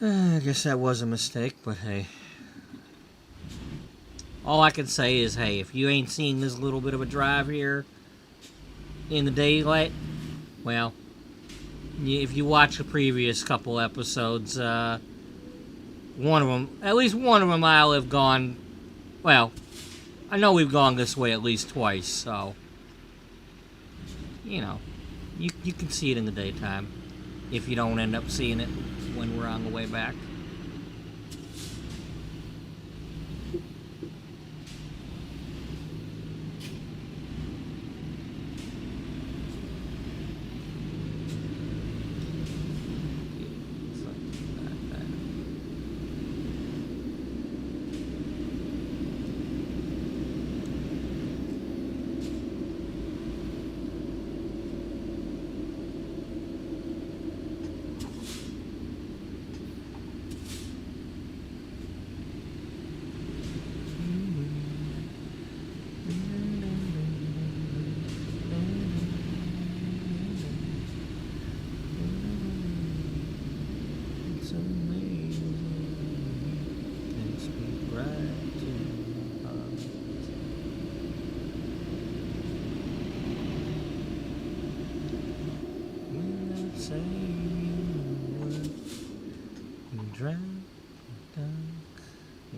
I guess that was a mistake, but hey. All I can say is, hey, if you ain't seen this little bit of a drive here in the daylight, well, if you watch the previous couple episodes, one of them, at least one of them I'll have gone, well, I know we've gone this way at least twice, so, you know, you can see it in the daytime if you don't end up seeing it when we're on the way back.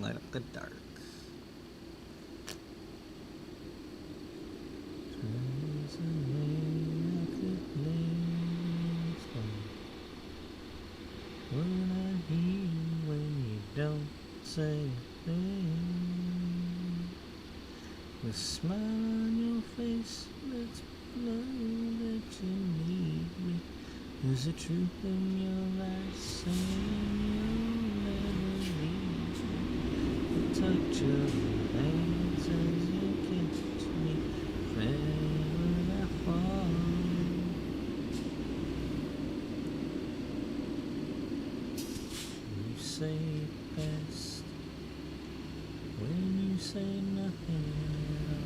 Light up the dark. When I hear when you don't say a thing, the smile on your face lets me know that you need me, There's a truth in your eyes saying you'll never leave. The touch of your hands as you kiss me wherever I fall. You say it best when you say nothing at all.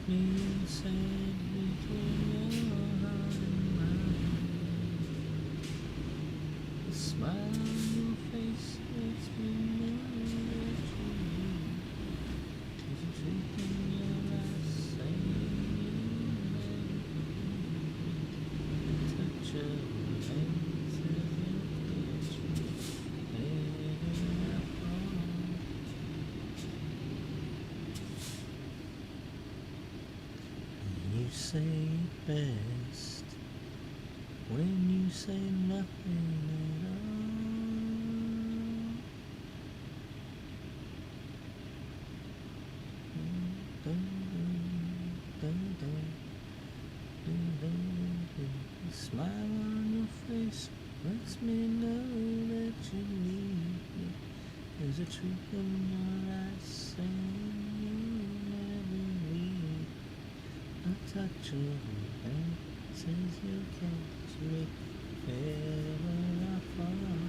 Inside between your heart and mine, the smile on your face lets me know that you're here. There's a truth in your eyes saying you'll never leave. The touch of your hands as you kiss me wherever I fall. You say it best when you say nothing at all. The smile on your face lets me know that you need me. There's a truth in your eyes saying you'll never leave. A touch of your hand says you'll catch me wherever I fall.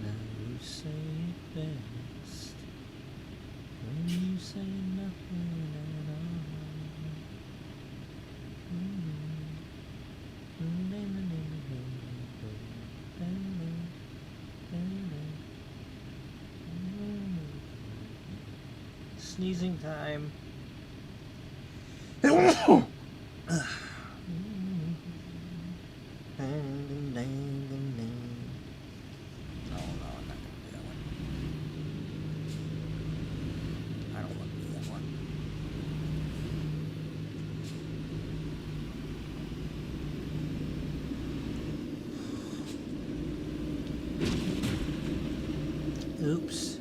Now you say it best when you say nothing at all. Sneezing time. Oops.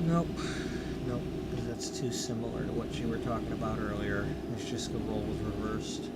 Nope, because that's too similar to what you were talking about earlier. It's just the roles reversed.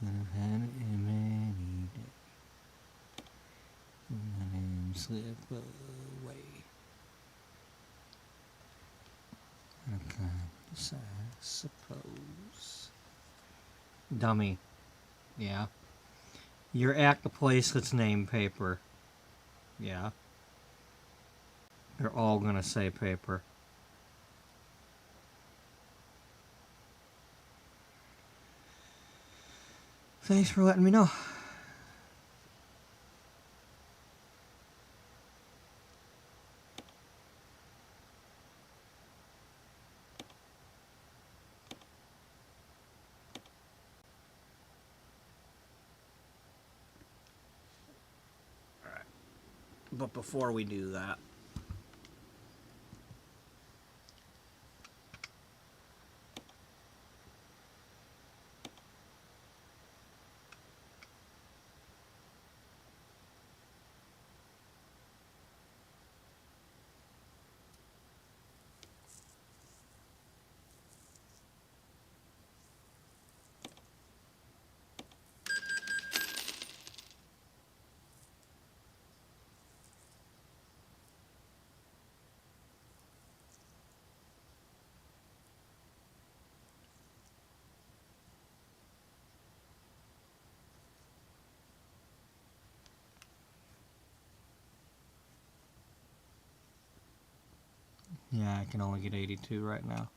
Could have had it in many days. My name slip away. I suppose. Dummy. Yeah. You're at the place that's named paper. Yeah. They're all gonna say paper. Thanks for letting me know. But before we do that, yeah, I can only get 82 right now.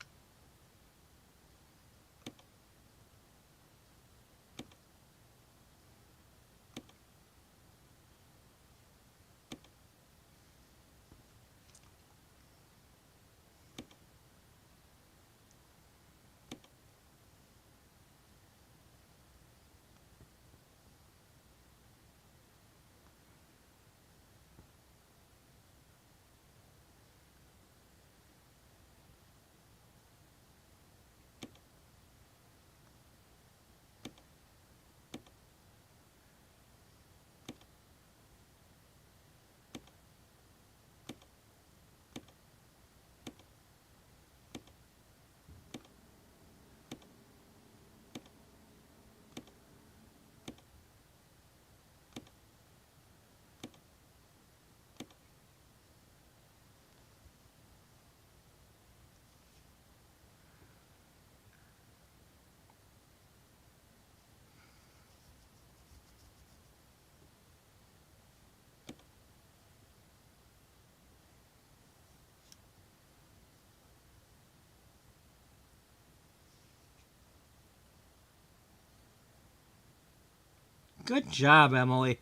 Good job, Emily.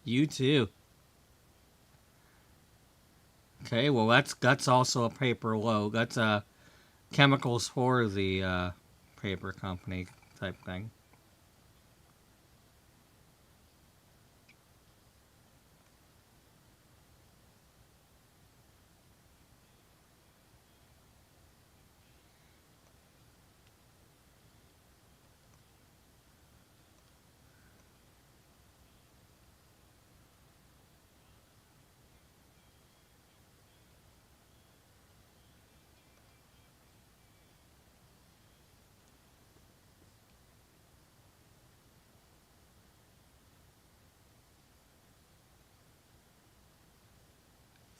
You too. Okay, well that's also a paper logo. That's chemicals for the paper company type thing.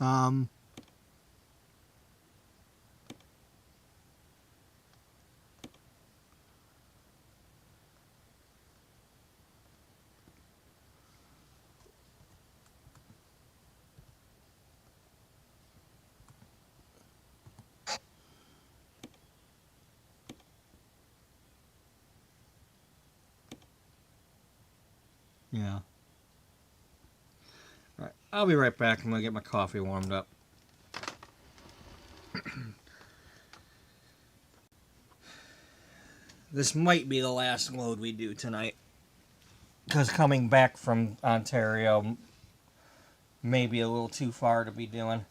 Um, yeah. All right, I'll be right back. I'm gonna get my coffee warmed up. This might be the last load we do tonight. Because coming back from Ontario may be a little too far to be doing.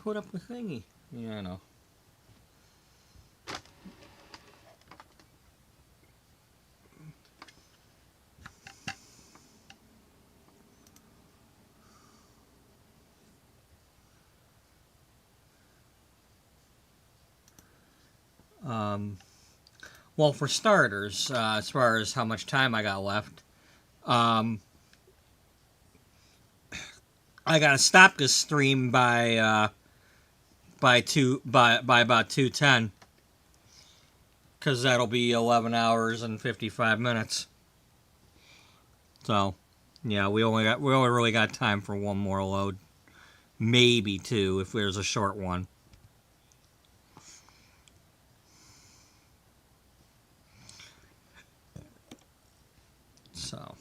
put up the thingy. Yeah, I know. Well, for starters, as far as how much time I got left, I gotta stop this stream by about 2:10, because that'll be 11 hours and 55 minutes. So, yeah, we only really got time for one more load, maybe two if there's a short one. So.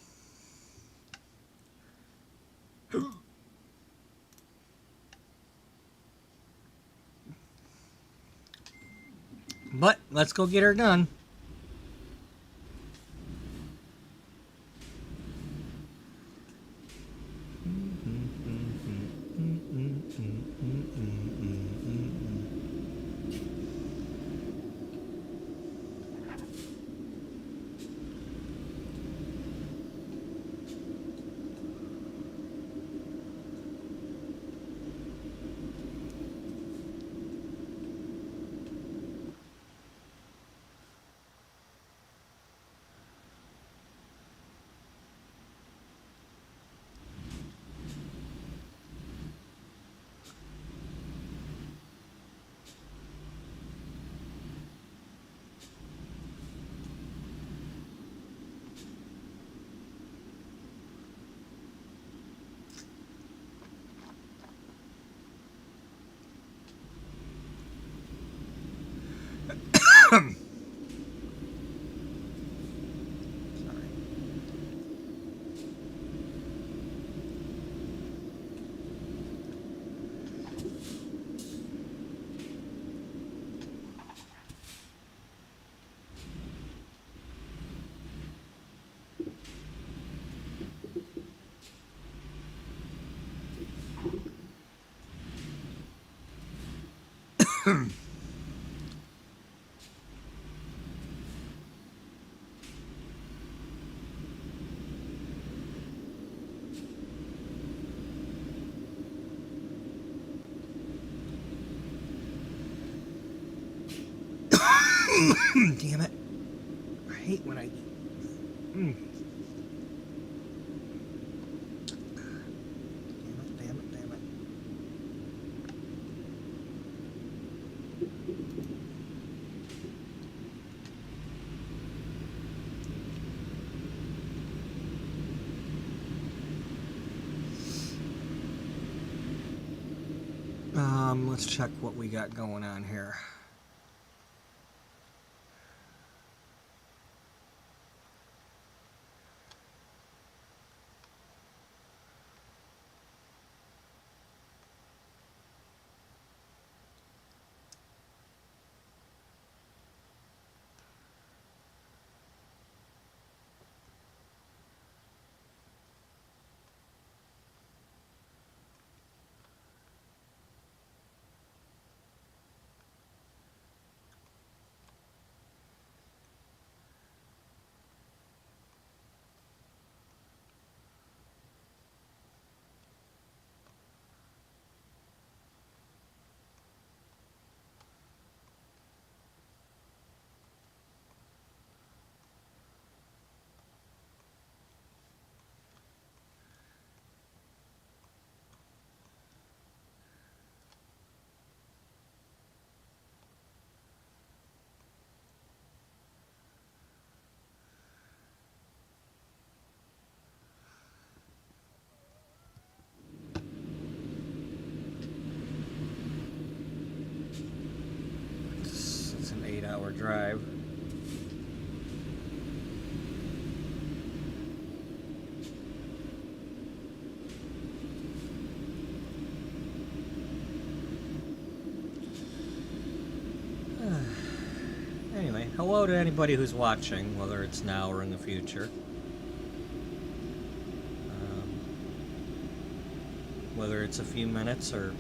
But let's go get her done. Damn it. I hate when I... Damn it. Let's check what we got going on here. It's an 8-hour drive. Anyway, hello to anybody who's watching, whether it's now or in the future. Whether it's a few minutes or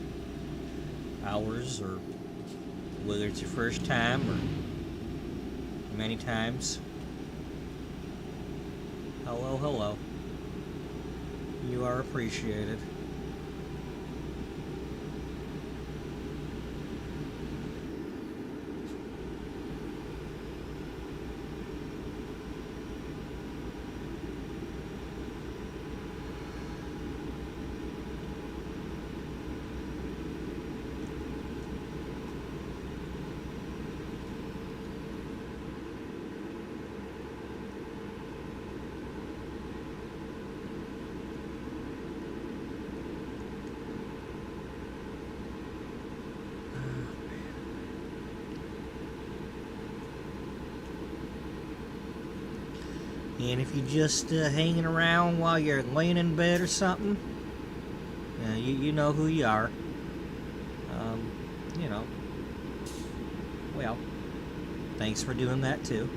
hours, or whether it's your first time or many times. Hello, hello. You are appreciated. And if you're just hanging around while you're laying in bed or something, you know who you are. You know, well, thanks for doing that too.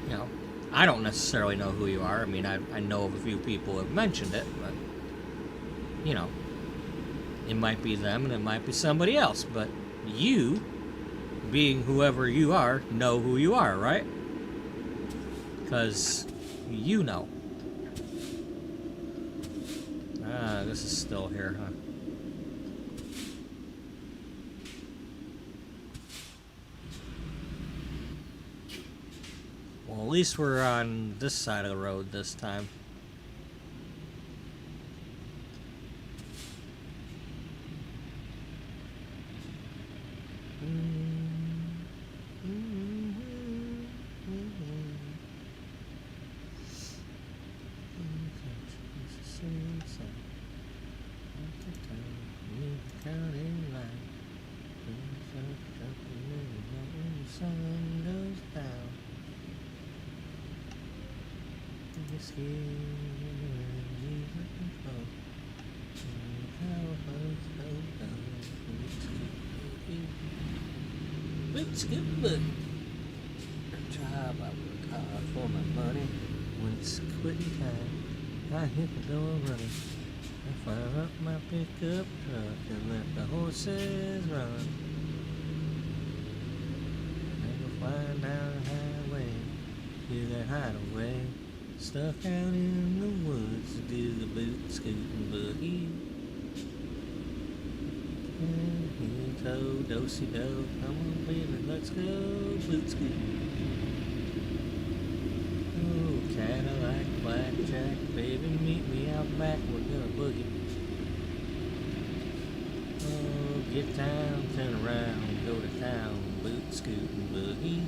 You know, I don't necessarily know who you are. I mean, I know of a few people who have mentioned it, but, you know, it might be them and it might be somebody else, but you, being whoever you are, know who you are, right? Because you know. Ah, this is still here, huh? Well, at least we're on this side of the road this time. It's good, but job I work hard for my money. When it's quitting time, I hit the door running. I fire up my pickup truck and let the horses run. And go flying down the highway to that hideaway, stuck out in the woods to do the boot scootin' boogie. Do-si-do, come on baby, let's go boot scootin'. Oh, Cadillac, blackjack, baby, meet me out back, we're gonna boogie. Oh, get down, turn around, go to town, boot scootin' boogie.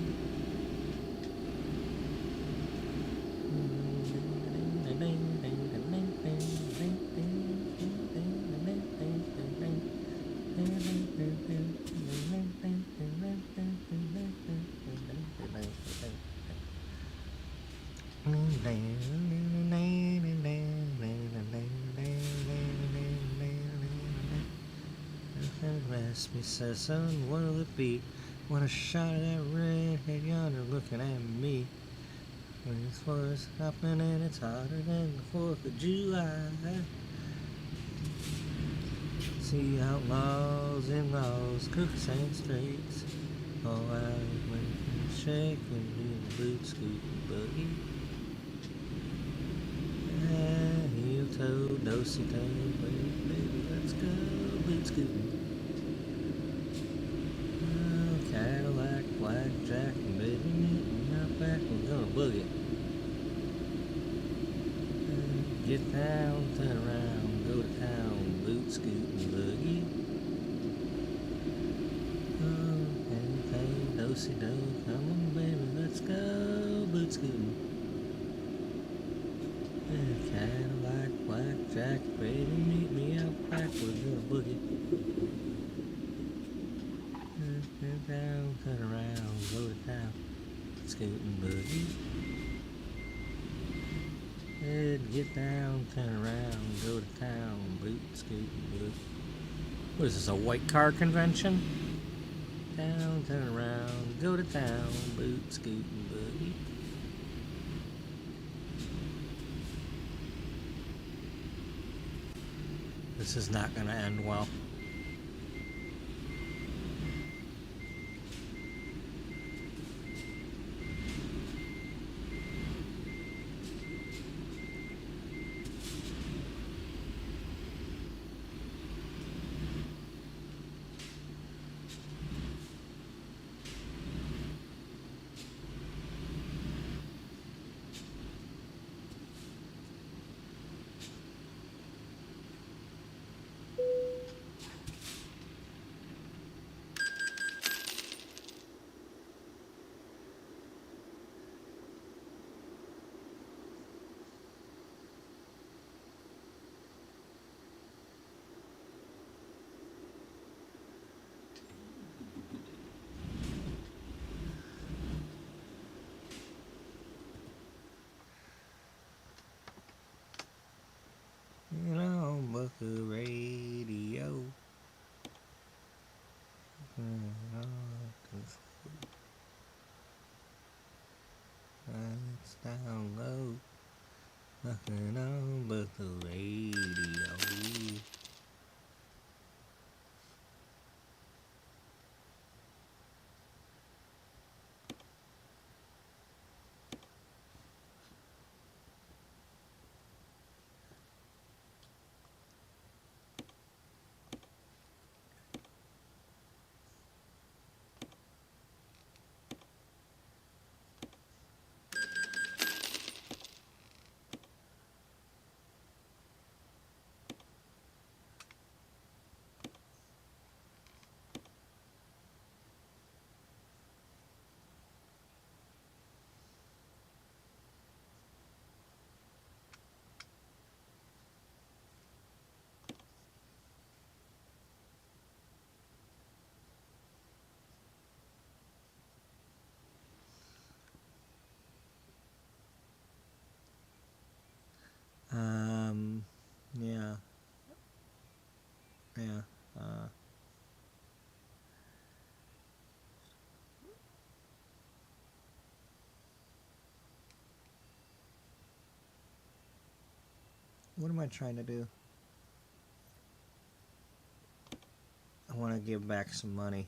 Me says, son, what'll it be? What a shot of that redhead yonder looking at me. When this was hopping and it's hotter than the 4th of July. See outlaws and laws, crooks and straights, all out when shaking in the boot scootin' buggy. Heel toe, do-si-do, baby, let's go boot scootin'. Cadillac, blackjack, baby, meet me out back, we're gonna boogie. Get down, turn around, go to town, boot scootin' boogie. Oh, anything, do-si-do, come on baby, let's go boot scootin'. Cadillac, blackjack, baby, meet me out back, we're gonna boogie. Down, turn around, go to town, scootin' boogie. Get down, turn around, go to town, boot scootin' boogie. What is this, a white car convention? Down, turn around, go to town, boot scootin' boogie. This is not going to end well. You know, book a radio. It's down low. Nothing on but the radio. Yeah. Yeah. What am I trying to do? I want to give back some money.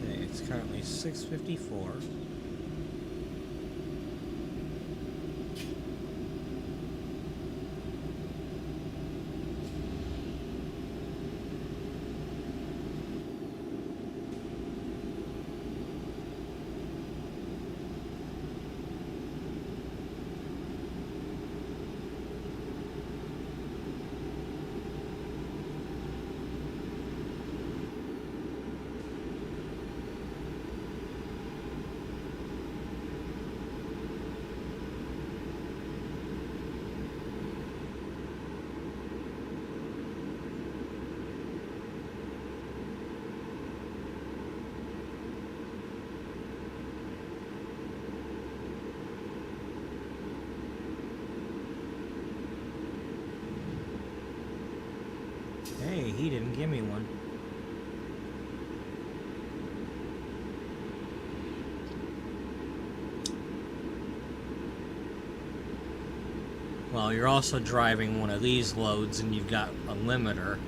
Okay, it's currently 6:54. Hey, he didn't give me one. Well, you're also driving one of these loads and you've got a limiter.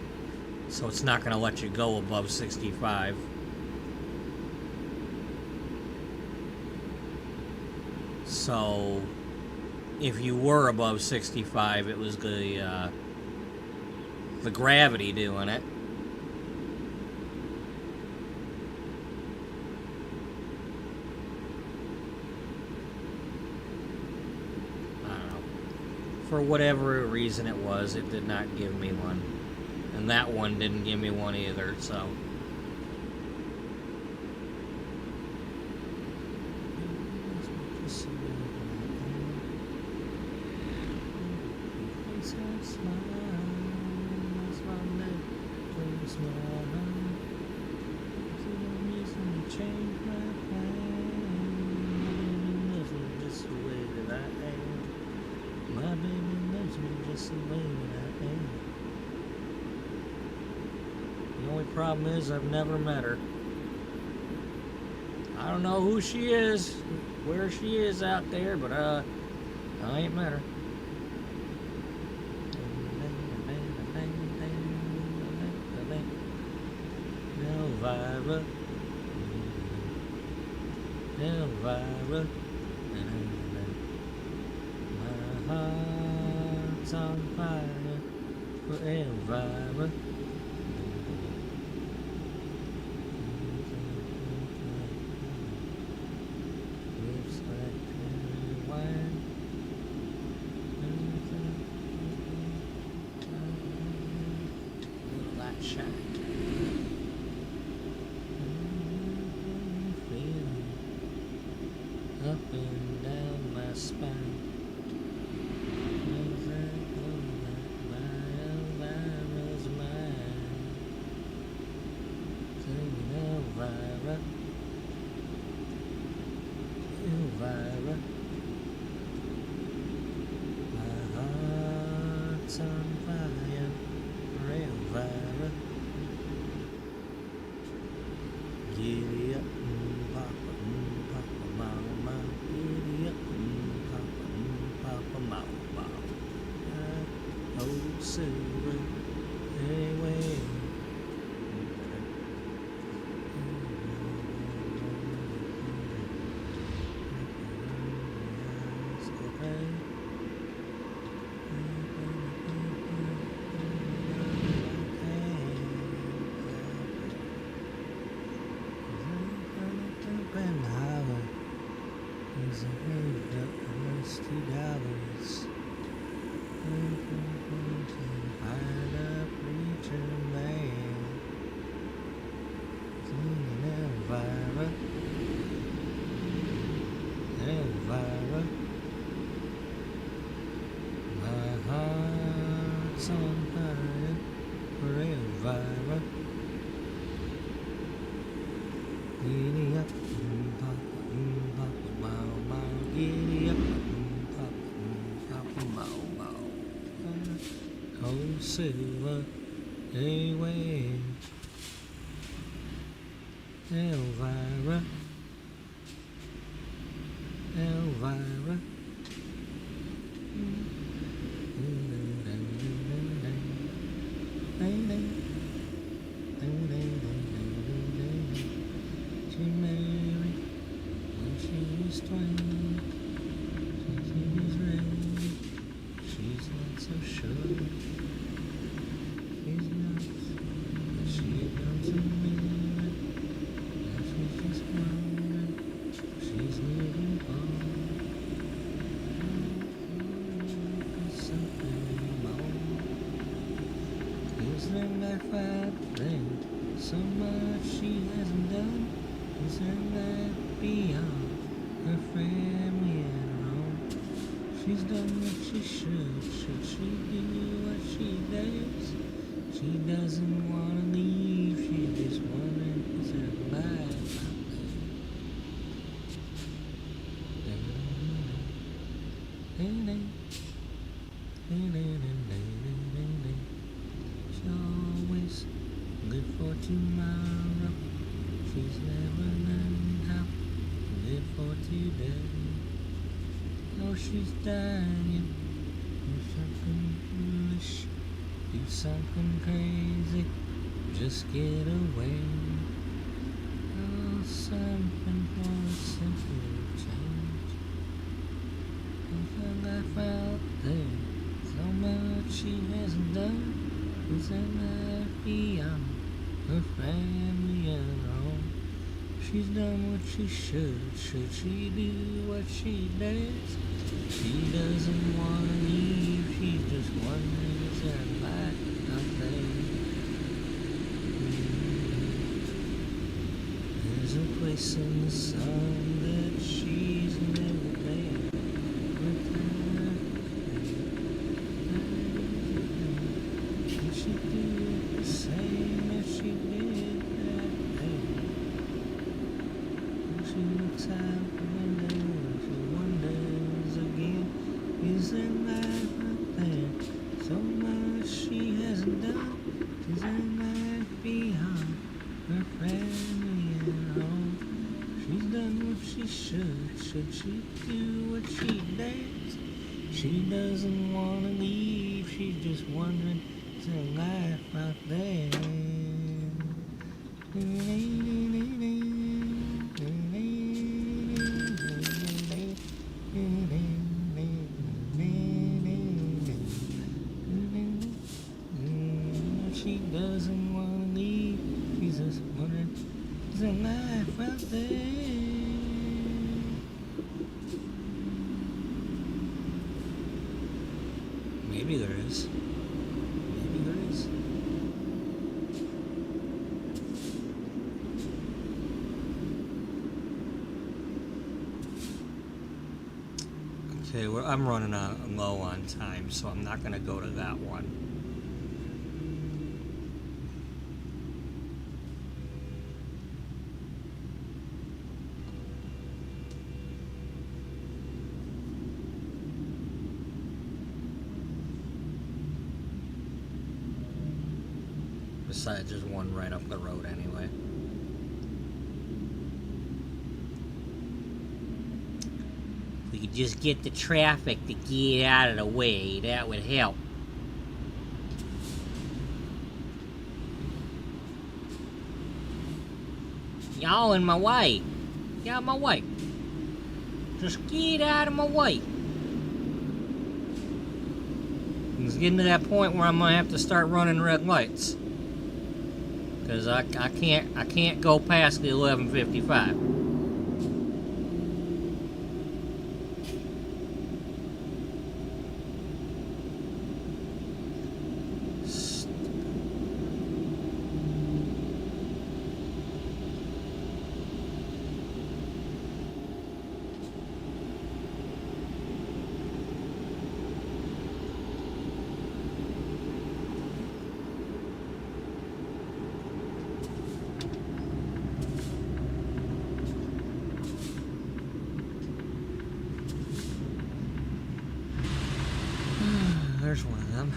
So it's not going to let you go above 65. So if you were above 65, it was the gravity doing it. I don't know. For whatever reason it was, it did not give me one. And that one didn't give me one either, so. The only problem is I've never met her. I don't know who she is, where she is out there, but I ain't met her. Elvira, Elvira, my heart's on fire for Elvira. Up and down my spine. Elvira's mine. Singing Elvira, Elvira. My heart's on fire for Elvira. Giddy up, papa, mama, giddy up, papa, mama. Oh, silver, anyway. Elvira, my heart's on fire for Elvira. Giddy up, papa, mama, giddy up, papa, mama. Oh, silver, anyway. Elvira, Elvira. She married when she was 20. She's ready. She's not so sure. She's not, but she comes to me. And she's just wondering. She's moving on. Something more. Is there life I think so much she hasn't done? Is there life beyond her family and her own? She's done what she should. Should she do what she does? She doesn't want to leave. She just wondering, is there life out there? She always live for tomorrow. She's never learned how to live for today. Oh, she's dying. Do something foolish. Do something crazy. Just get away. Oh, something for a simple change. Something I felt there. So much she hasn't done. It's a life beyond her family and her home. She's done what she should. Should she do what she does? She doesn't want to leave. She's just wondering, is there a light out there? There's a place in the sun that she's never been. She should do it the same as she did that day. She looks out the window, she wonders again, is there life out there? So much she hasn't done, is there life beyond her family and home? She's done what she should she do what she does? She doesn't want to leave, she's just wondering, is there life out there? She doesn't want to leave. She's just wondering, is there life out there? Maybe there is. Maybe there is. Okay, well, I'm running low on time, so I'm not going to go to that one. Besides, there's one right up the road anyway. If we could just get the traffic to get out of the way, that would help. Y'all in my way. Get out of my way. Just get out of my way. It's getting to that point where I'm gonna have to start running red lights. Because I can't go past the 11:55. There's one of them.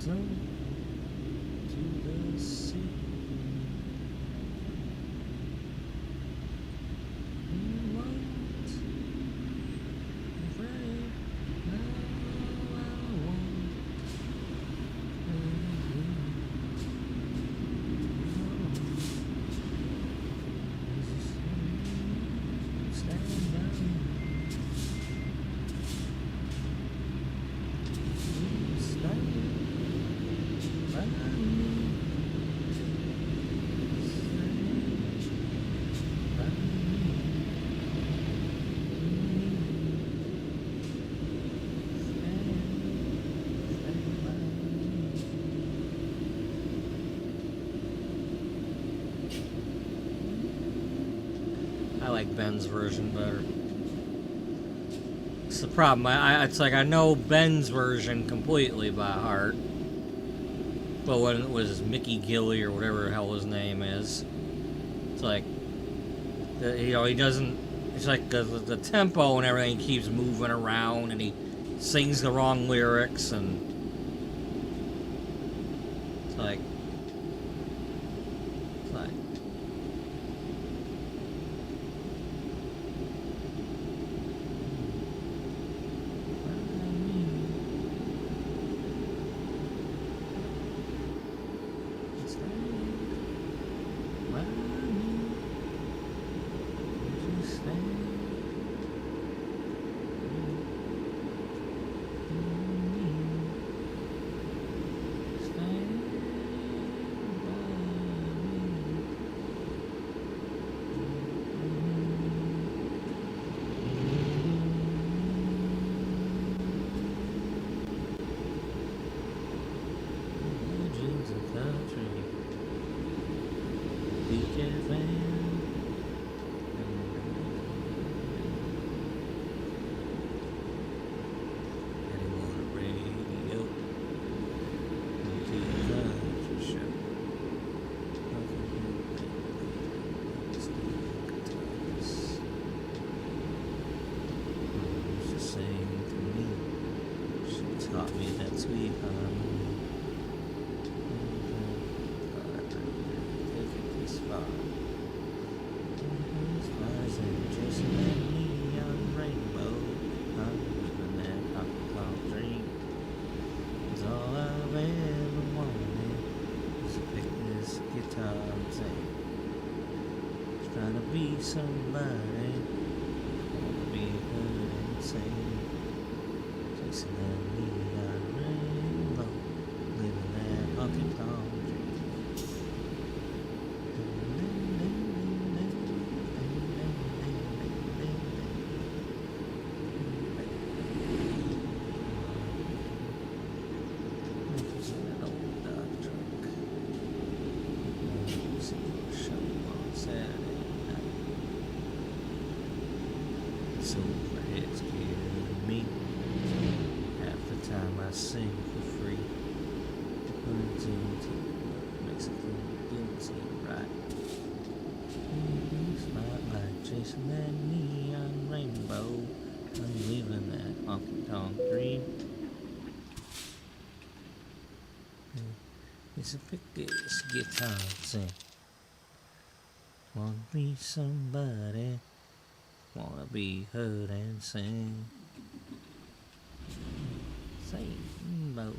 zone to the sea. I like Ben's version better. It's the problem. It's like I know Ben's version completely by heart. But when it was Mickey Gilly or whatever the hell his name is, it's like, you know, he doesn't. It's like the tempo and everything keeps moving around, and he sings the wrong lyrics, and it's like. Somebody wanna be heard and sing, chasing that neon rainbow, living that honky tonk dream. That old Dodge truck, show on Saturday. Silverheads killing me. Half the time I sing for free. Mexican guilty, right? Spotlight chasing that neon rainbow. I'm living that honky tonk dream. It's a pick this guitar and sing. Wanna be somebody. Wanna be heard and sing. Sing about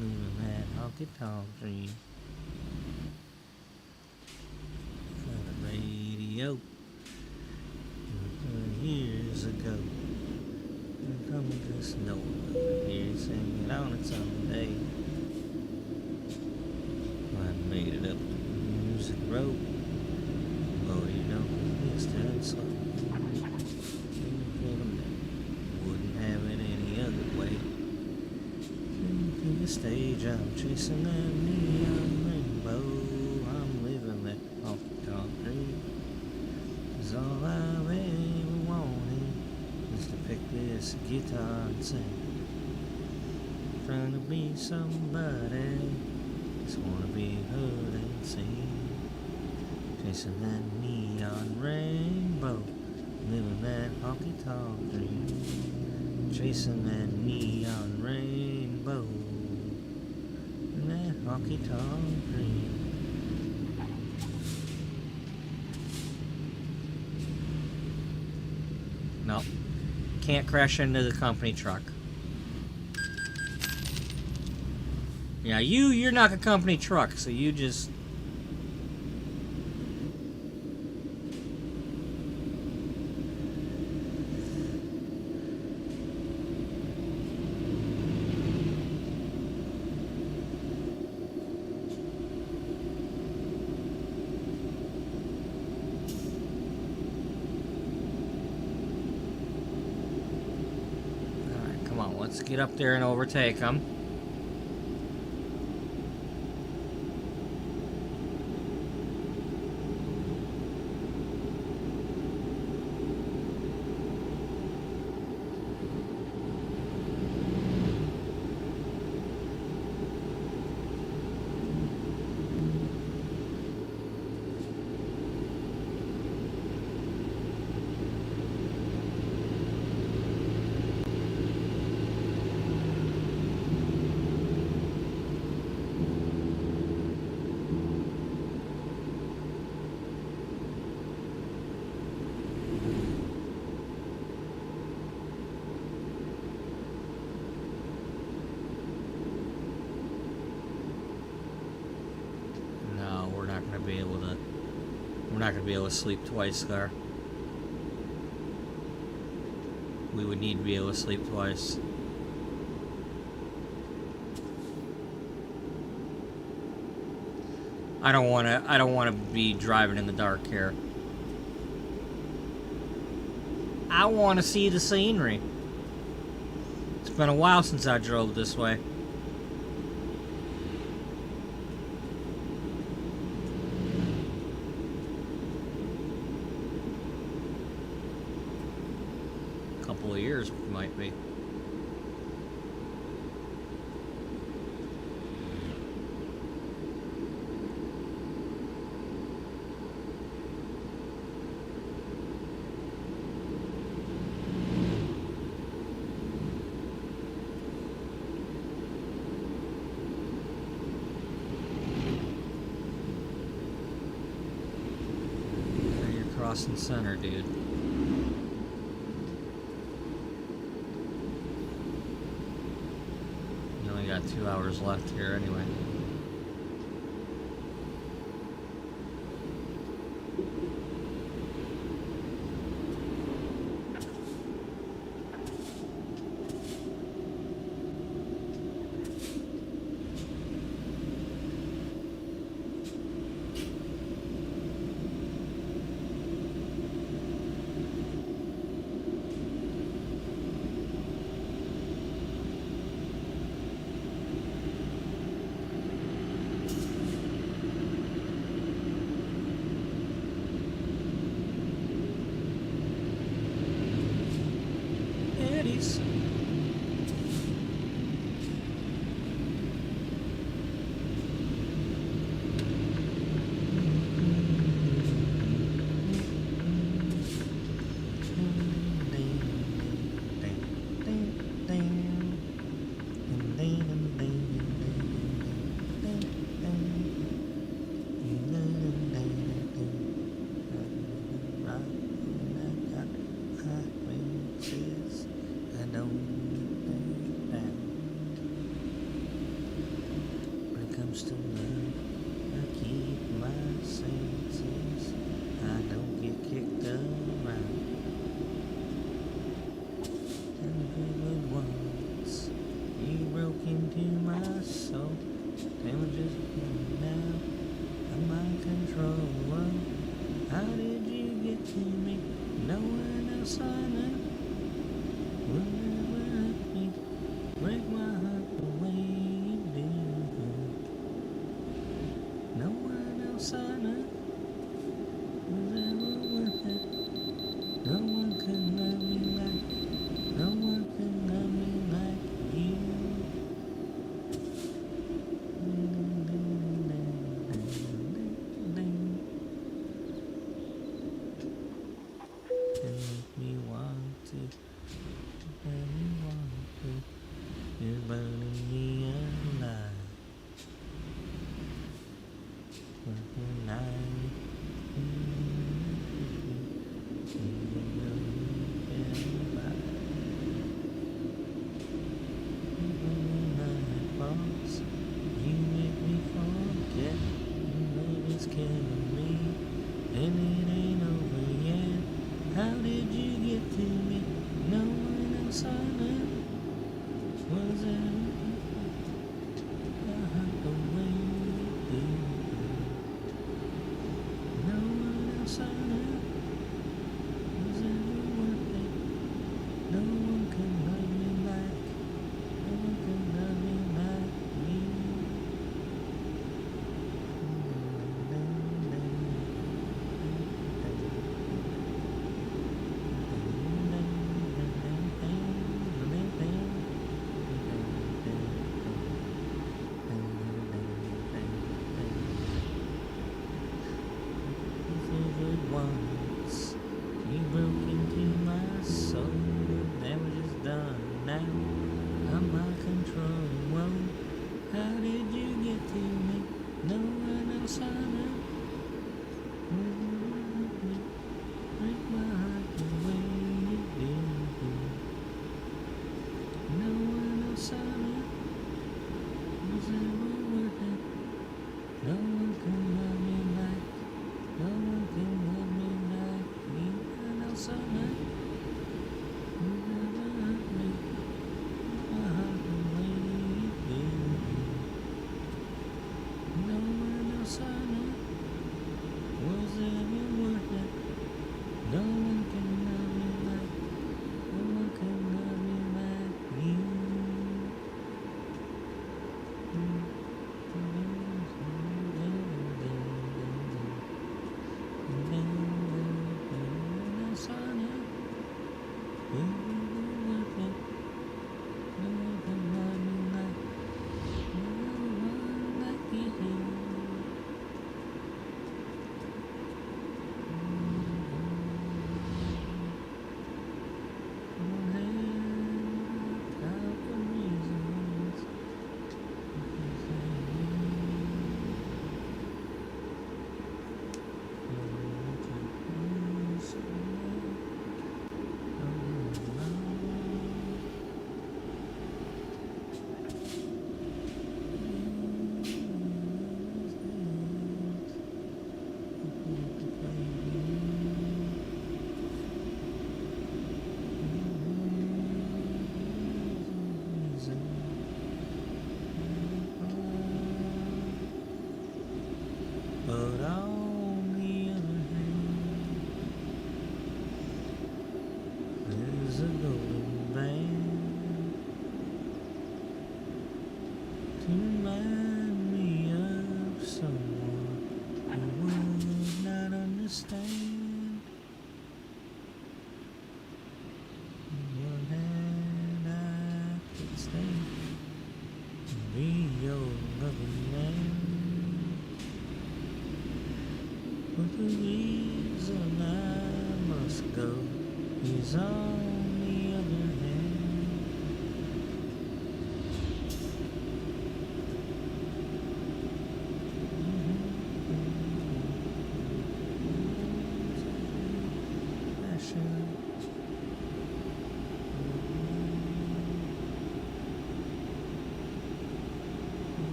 living that honky tonk dream. For the radio years ago. Come to snow here, sing it on it someday. I made it up the music road. Oh, you know, it's turning slow. Wouldn't have it any other way. To the stage, I'm chasing that neon rainbow. I'm living that honky tonk dream. 'Cause all I've ever wanted is to pick this guitar and sing. Trying to be somebody, just wanna be heard and seen. Chasing that neon rainbow. Living that honky tonk dream, chasing that neon rainbow. Talkie talkie. No. Can't crash into the company truck. Yeah, you're not a company truck, so you just... Alright, come on, let's get up there and overtake them. We're not going to be able to sleep twice there. We would need to be able to sleep twice. I don't want to be driving in the dark here. I want to see the scenery. It's been a while since I drove this way. Couple of years might be. You're crossing center, dude. Got 2 hours left here anyway.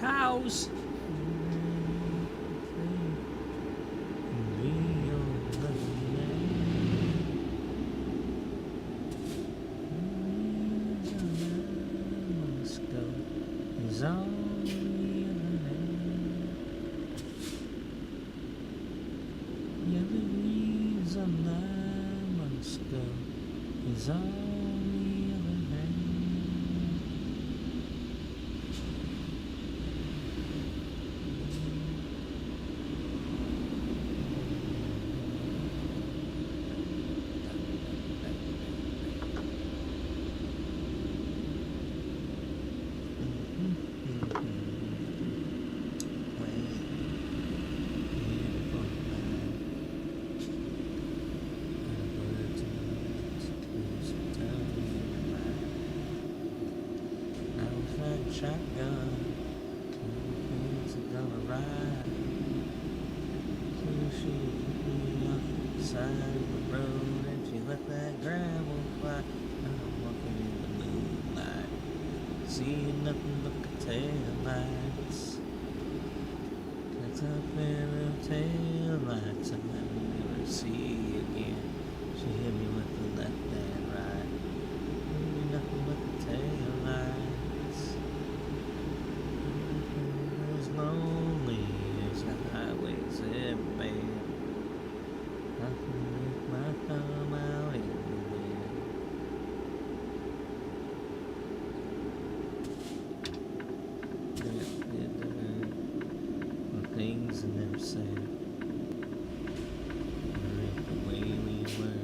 Cows. shotgun. Who's gonna ride? So she hit me off the side of the road and she let that gravel fly. I'm walking in the moonlight, seeing nothing but the taillights. That's a pair of taillights I never see again. She hit me with the left and right. Nothing but the taillights. As lonely as the highways everywhere. I can make my thumb out in the wind. The things I never said. Or if the way we were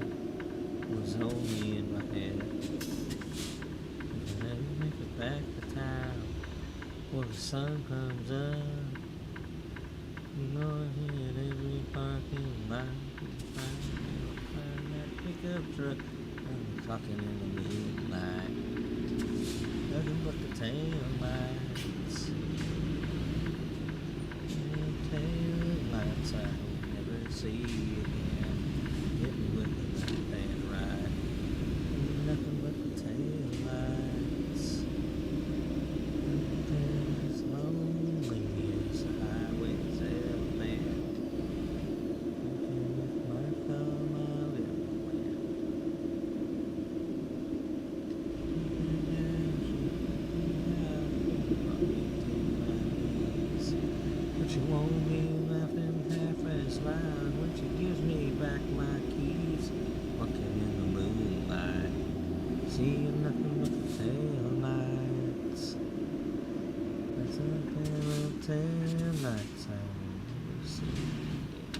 was only in my head. If I never make it back to town before the sun comes up, you know I hit every parking lot. Find that pickup truck. I'm talking in the moonlight. Nothing but the tail lights. Tail lights I will never see again. Hit me with the left and right. Nothing but the tail lights. As lonely as the highways ever been. With my thumb out in the wind. But she won't be laughing half as loud when she gives me back my keys. Walking in the moonlight, seeing nothing but the tail lights. That's a pair of tail lights I will never see again.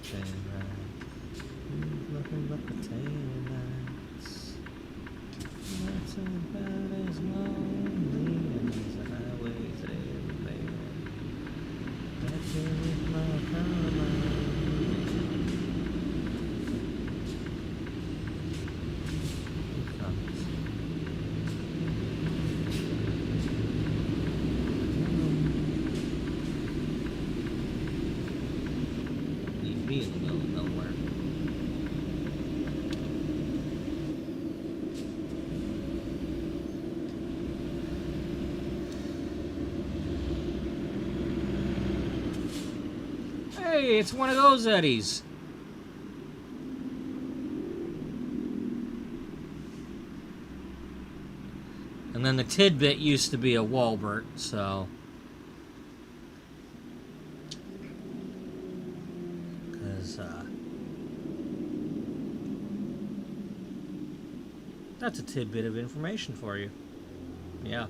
Tail lights, nothing but the tail lights. That's about as lonely as the highways ever been. That's it with my color. Leave me in the middle of nowhere. Hey, it's one of those Eddies. And then the tidbit used to be a Walbert, so. Because, that's a tidbit of information for you. Yeah.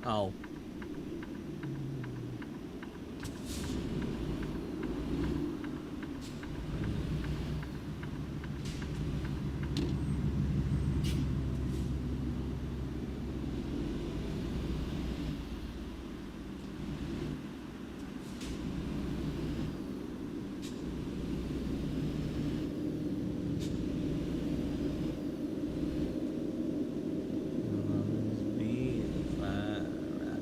Oh. You'll always be the fire I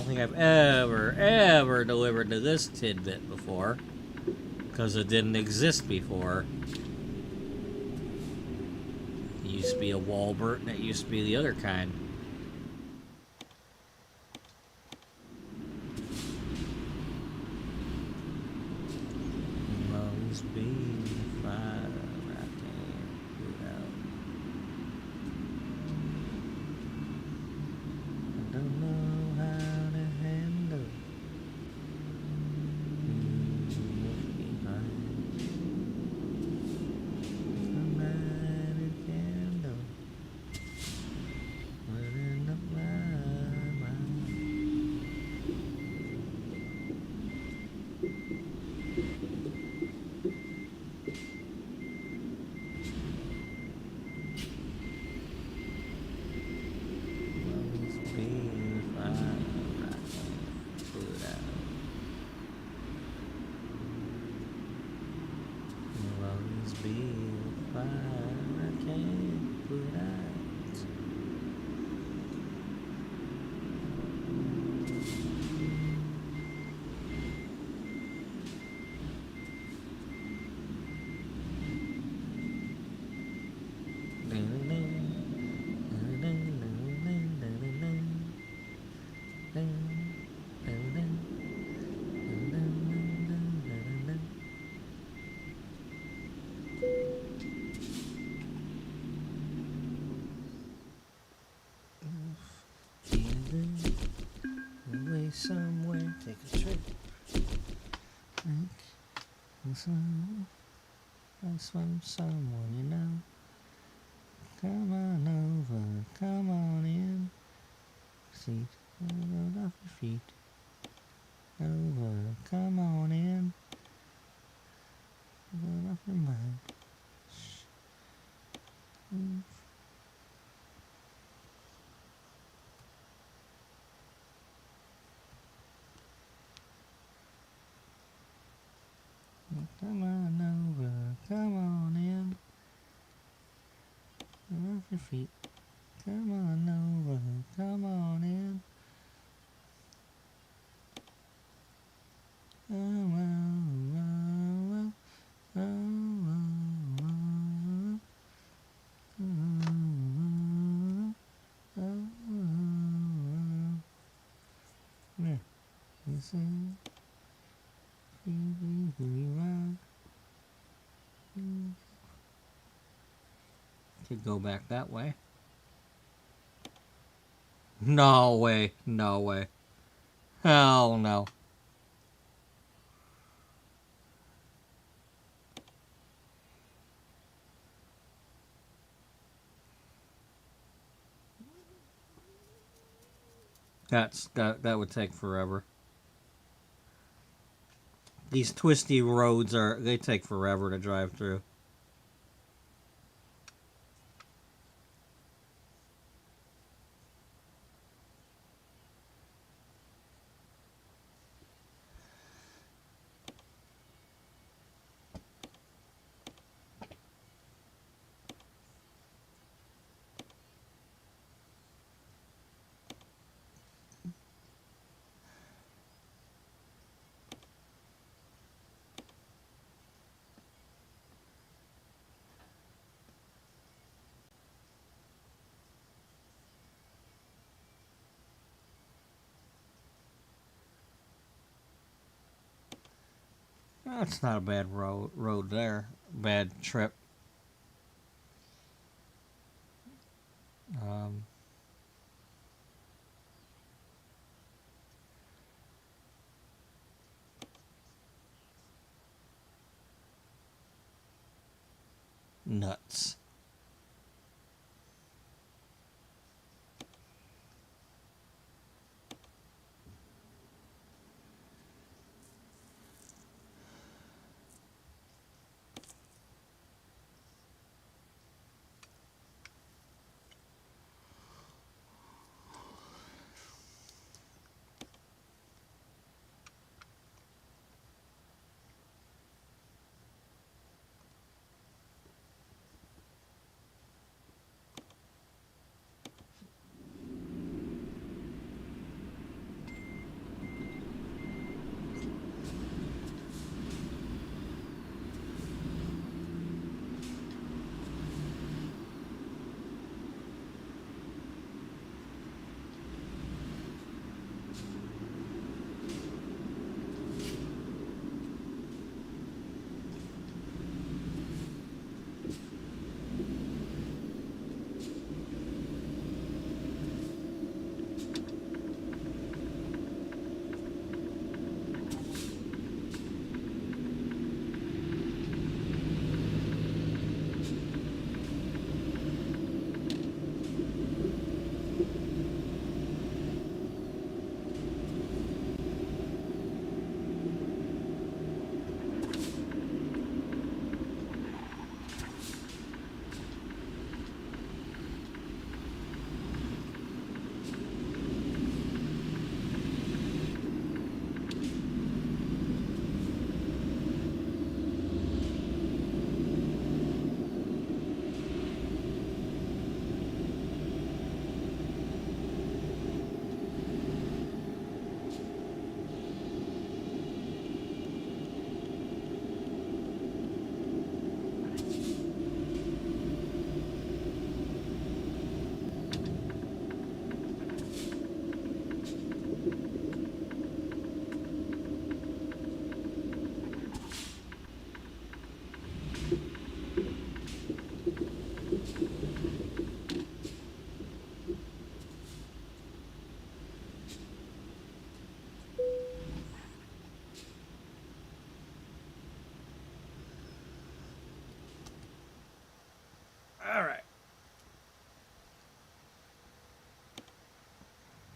don't think I've ever delivered to this tidbit before, because it didn't exist before. It used to be a Walbert, and it used to be the other kind. Always be fire, I can't put out. I don't know how to handle behind. I'm not a candle, burning up my mind. Always be fire, I can't put out. You'll always be the fire I can't put out. Away somewhere, take a trip. That's from someone you know. Come on over, come on in. Seat, roll off your feet. Over, come on in. Roll off your mind. Come on over, come on in. Roll off your feet. Come on over, come on in. Oh, oh, oh, oh, oh, oh, oh, oh. Yeah, you see, could go back that way. No way, no way. Hell no. That would take forever. These twisty roads they take forever to drive through. That's not a bad road there. Bad trip. Nuts.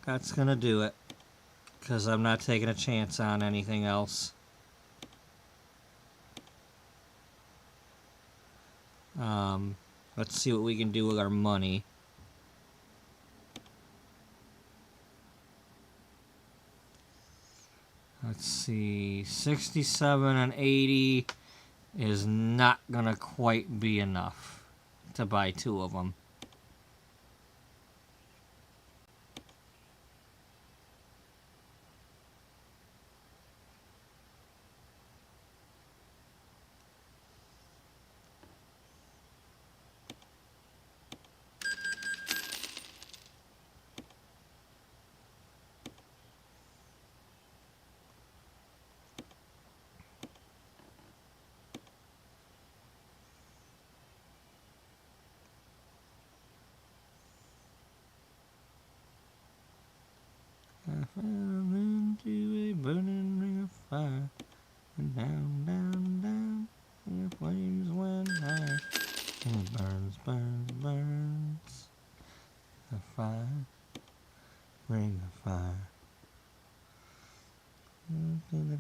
That's gonna do it. Because I'm not taking a chance on anything else. Let's see what we can do with our money. Let's see, 67 and 80 is not gonna quite be enough to buy 2 of them. I fell into a burning ring of fire, and down, down, down, and the flames went high, and it burns, burns, burns. A fire, ring of fire. I fell into a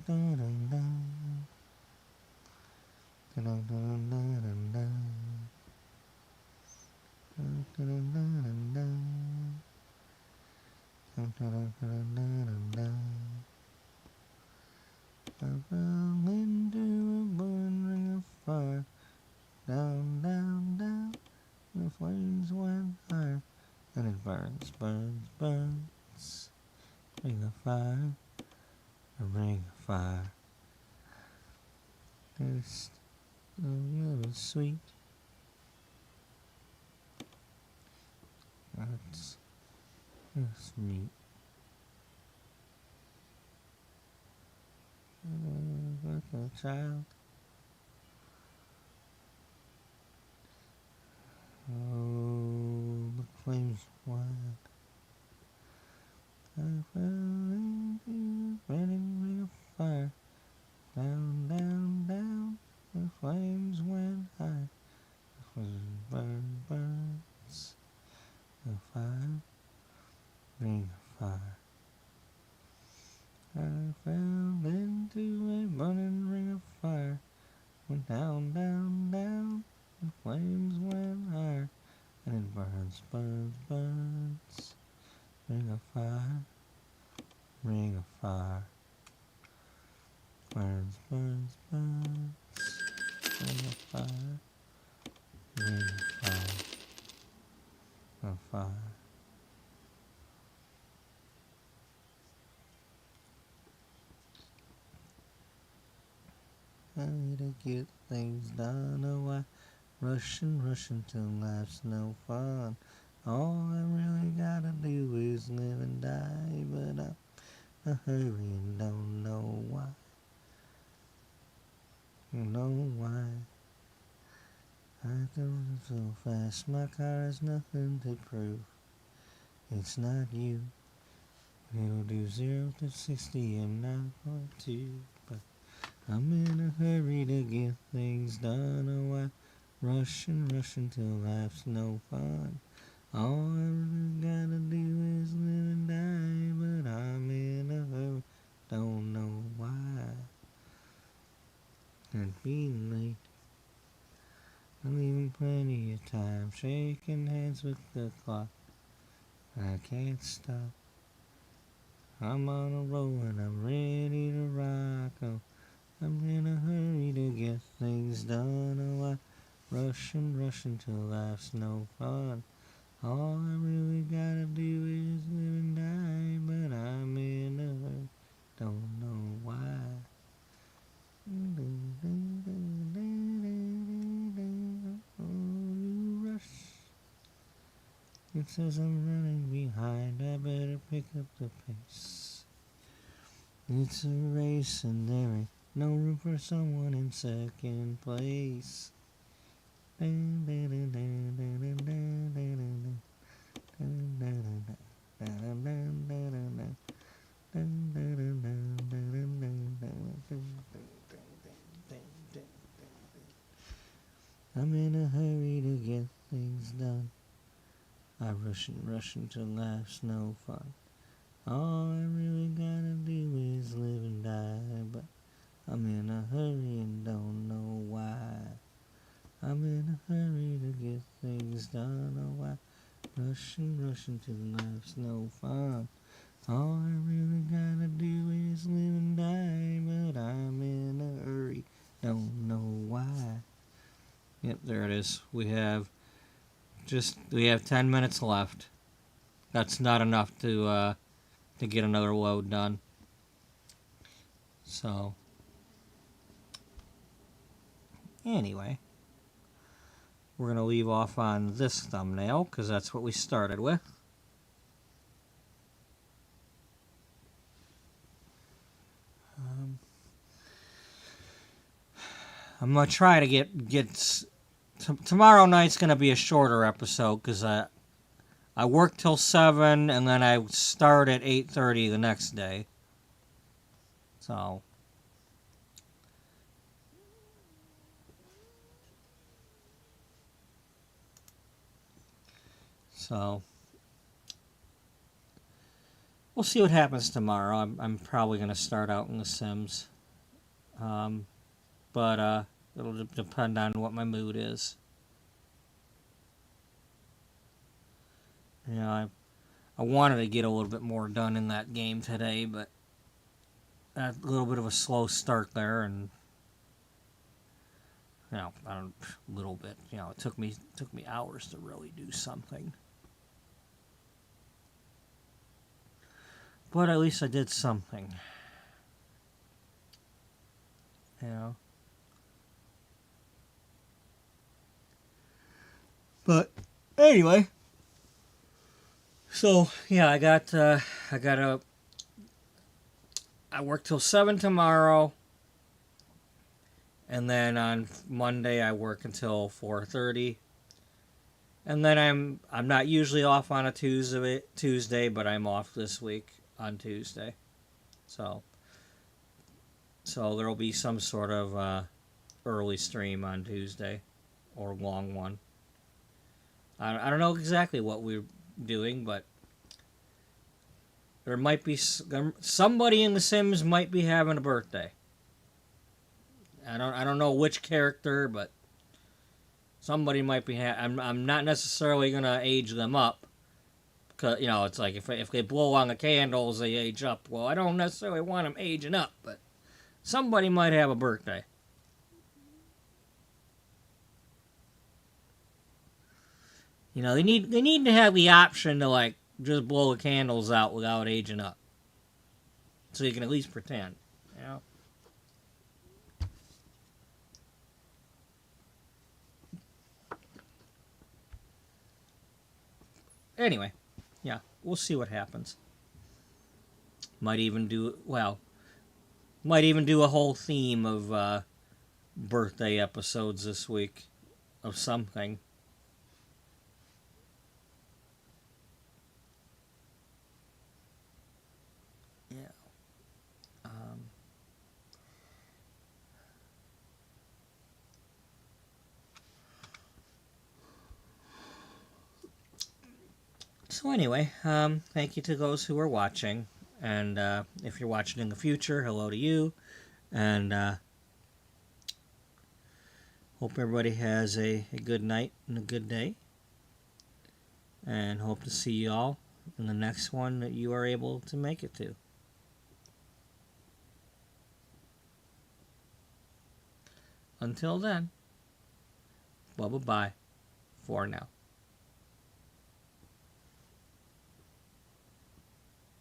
burning ring of fire. Down, down, down, the flames went higher, and it burns, burns, burns. Ring of fire, a ring of fire. Taste of love is sweet. That's neat. Like a child. Oh, the flames wild. I fell into a burning ring of fire. Down, down, down, the flames went high. The flames burn, burns. The fire, ring of fire. I fell into a burning ring of fire. Went down, down, down, the flames went higher, and it burns, burns, burns. Ring of fire, ring of fire. Burns, burns, burns. Ring of fire, ring of fire. Of fire. I need to get things done, oh I rushing till life's no fun. All I really gotta do is live and die, but I'm in a hurry and don't know why. You know why? I go so fast, my car has nothing to prove. It's not you. It'll do 0 to 60 in 9.2, but I'm in a hurry to get things done, oh I rushing till life's no fun. All I really gotta do is live and die, but I'm in a hurry, don't know why. And being late, I'm leaving plenty of time, shaking hands with the clock. I can't stop, I'm on a roll and I'm ready to rock, oh. I'm in a hurry to get things done, oh I rushing till life's no fun. All I really gotta do is live and die, but I'm in a hurry, don't know why. Oh, you rush. It says I'm running behind, I better pick up the pace. It's a race and there ain't no room for someone in second place. I'm in a hurry to get things done. I rushing till life's no fun. All I really gotta do is live and die, but I'm in a hurry and don't know why. I'm in a hurry to get things done, oh why? Rushing to the life's no fun. All I really gotta do is live and die, but I'm in a hurry, don't know why. Yep, there it is. We have 10 minutes left. That's not enough to get another load done. So, anyway, we're going to leave off on this thumbnail because that's what we started with. I'm going to try to get tomorrow night's going to be a shorter episode because I work till 7 and then I start at 8:30 the next day. So we'll see what happens tomorrow. I'm probably going to start out in The Sims. But it'll depend on what my mood is. You know, I wanted to get a little bit more done in that game today, but a little bit of a slow start there, and you know, a little bit. You know, it took me hours to really do something. But at least I did something. You know. But anyway, so yeah, I work till 7 tomorrow, and then on Monday I work until 4:30, and then I'm not usually off on a Tuesday, but I'm off this week on Tuesday, so there'll be some sort of early stream on Tuesday, or long one. I don't know exactly what we're doing, but there might be somebody in The Sims might be having a birthday. I don't know which character, but somebody might be. I'm not necessarily gonna age them up, because you know it's like if they blow on the candles, they age up. Well, I don't necessarily want them aging up, but somebody might have a birthday. You know, they need to have the option to like just blow the candles out without aging up, so you can at least pretend. You know. Anyway, yeah, we'll see what happens. Might even do a whole theme of birthday episodes this week of something. Yeah. So anyway, thank you to those who are watching, and if you're watching in the future, hello to you, and hope everybody has a good night and a good day, and hope to see you all in the next one that you are able to make it to. Until then, bye-bye for now.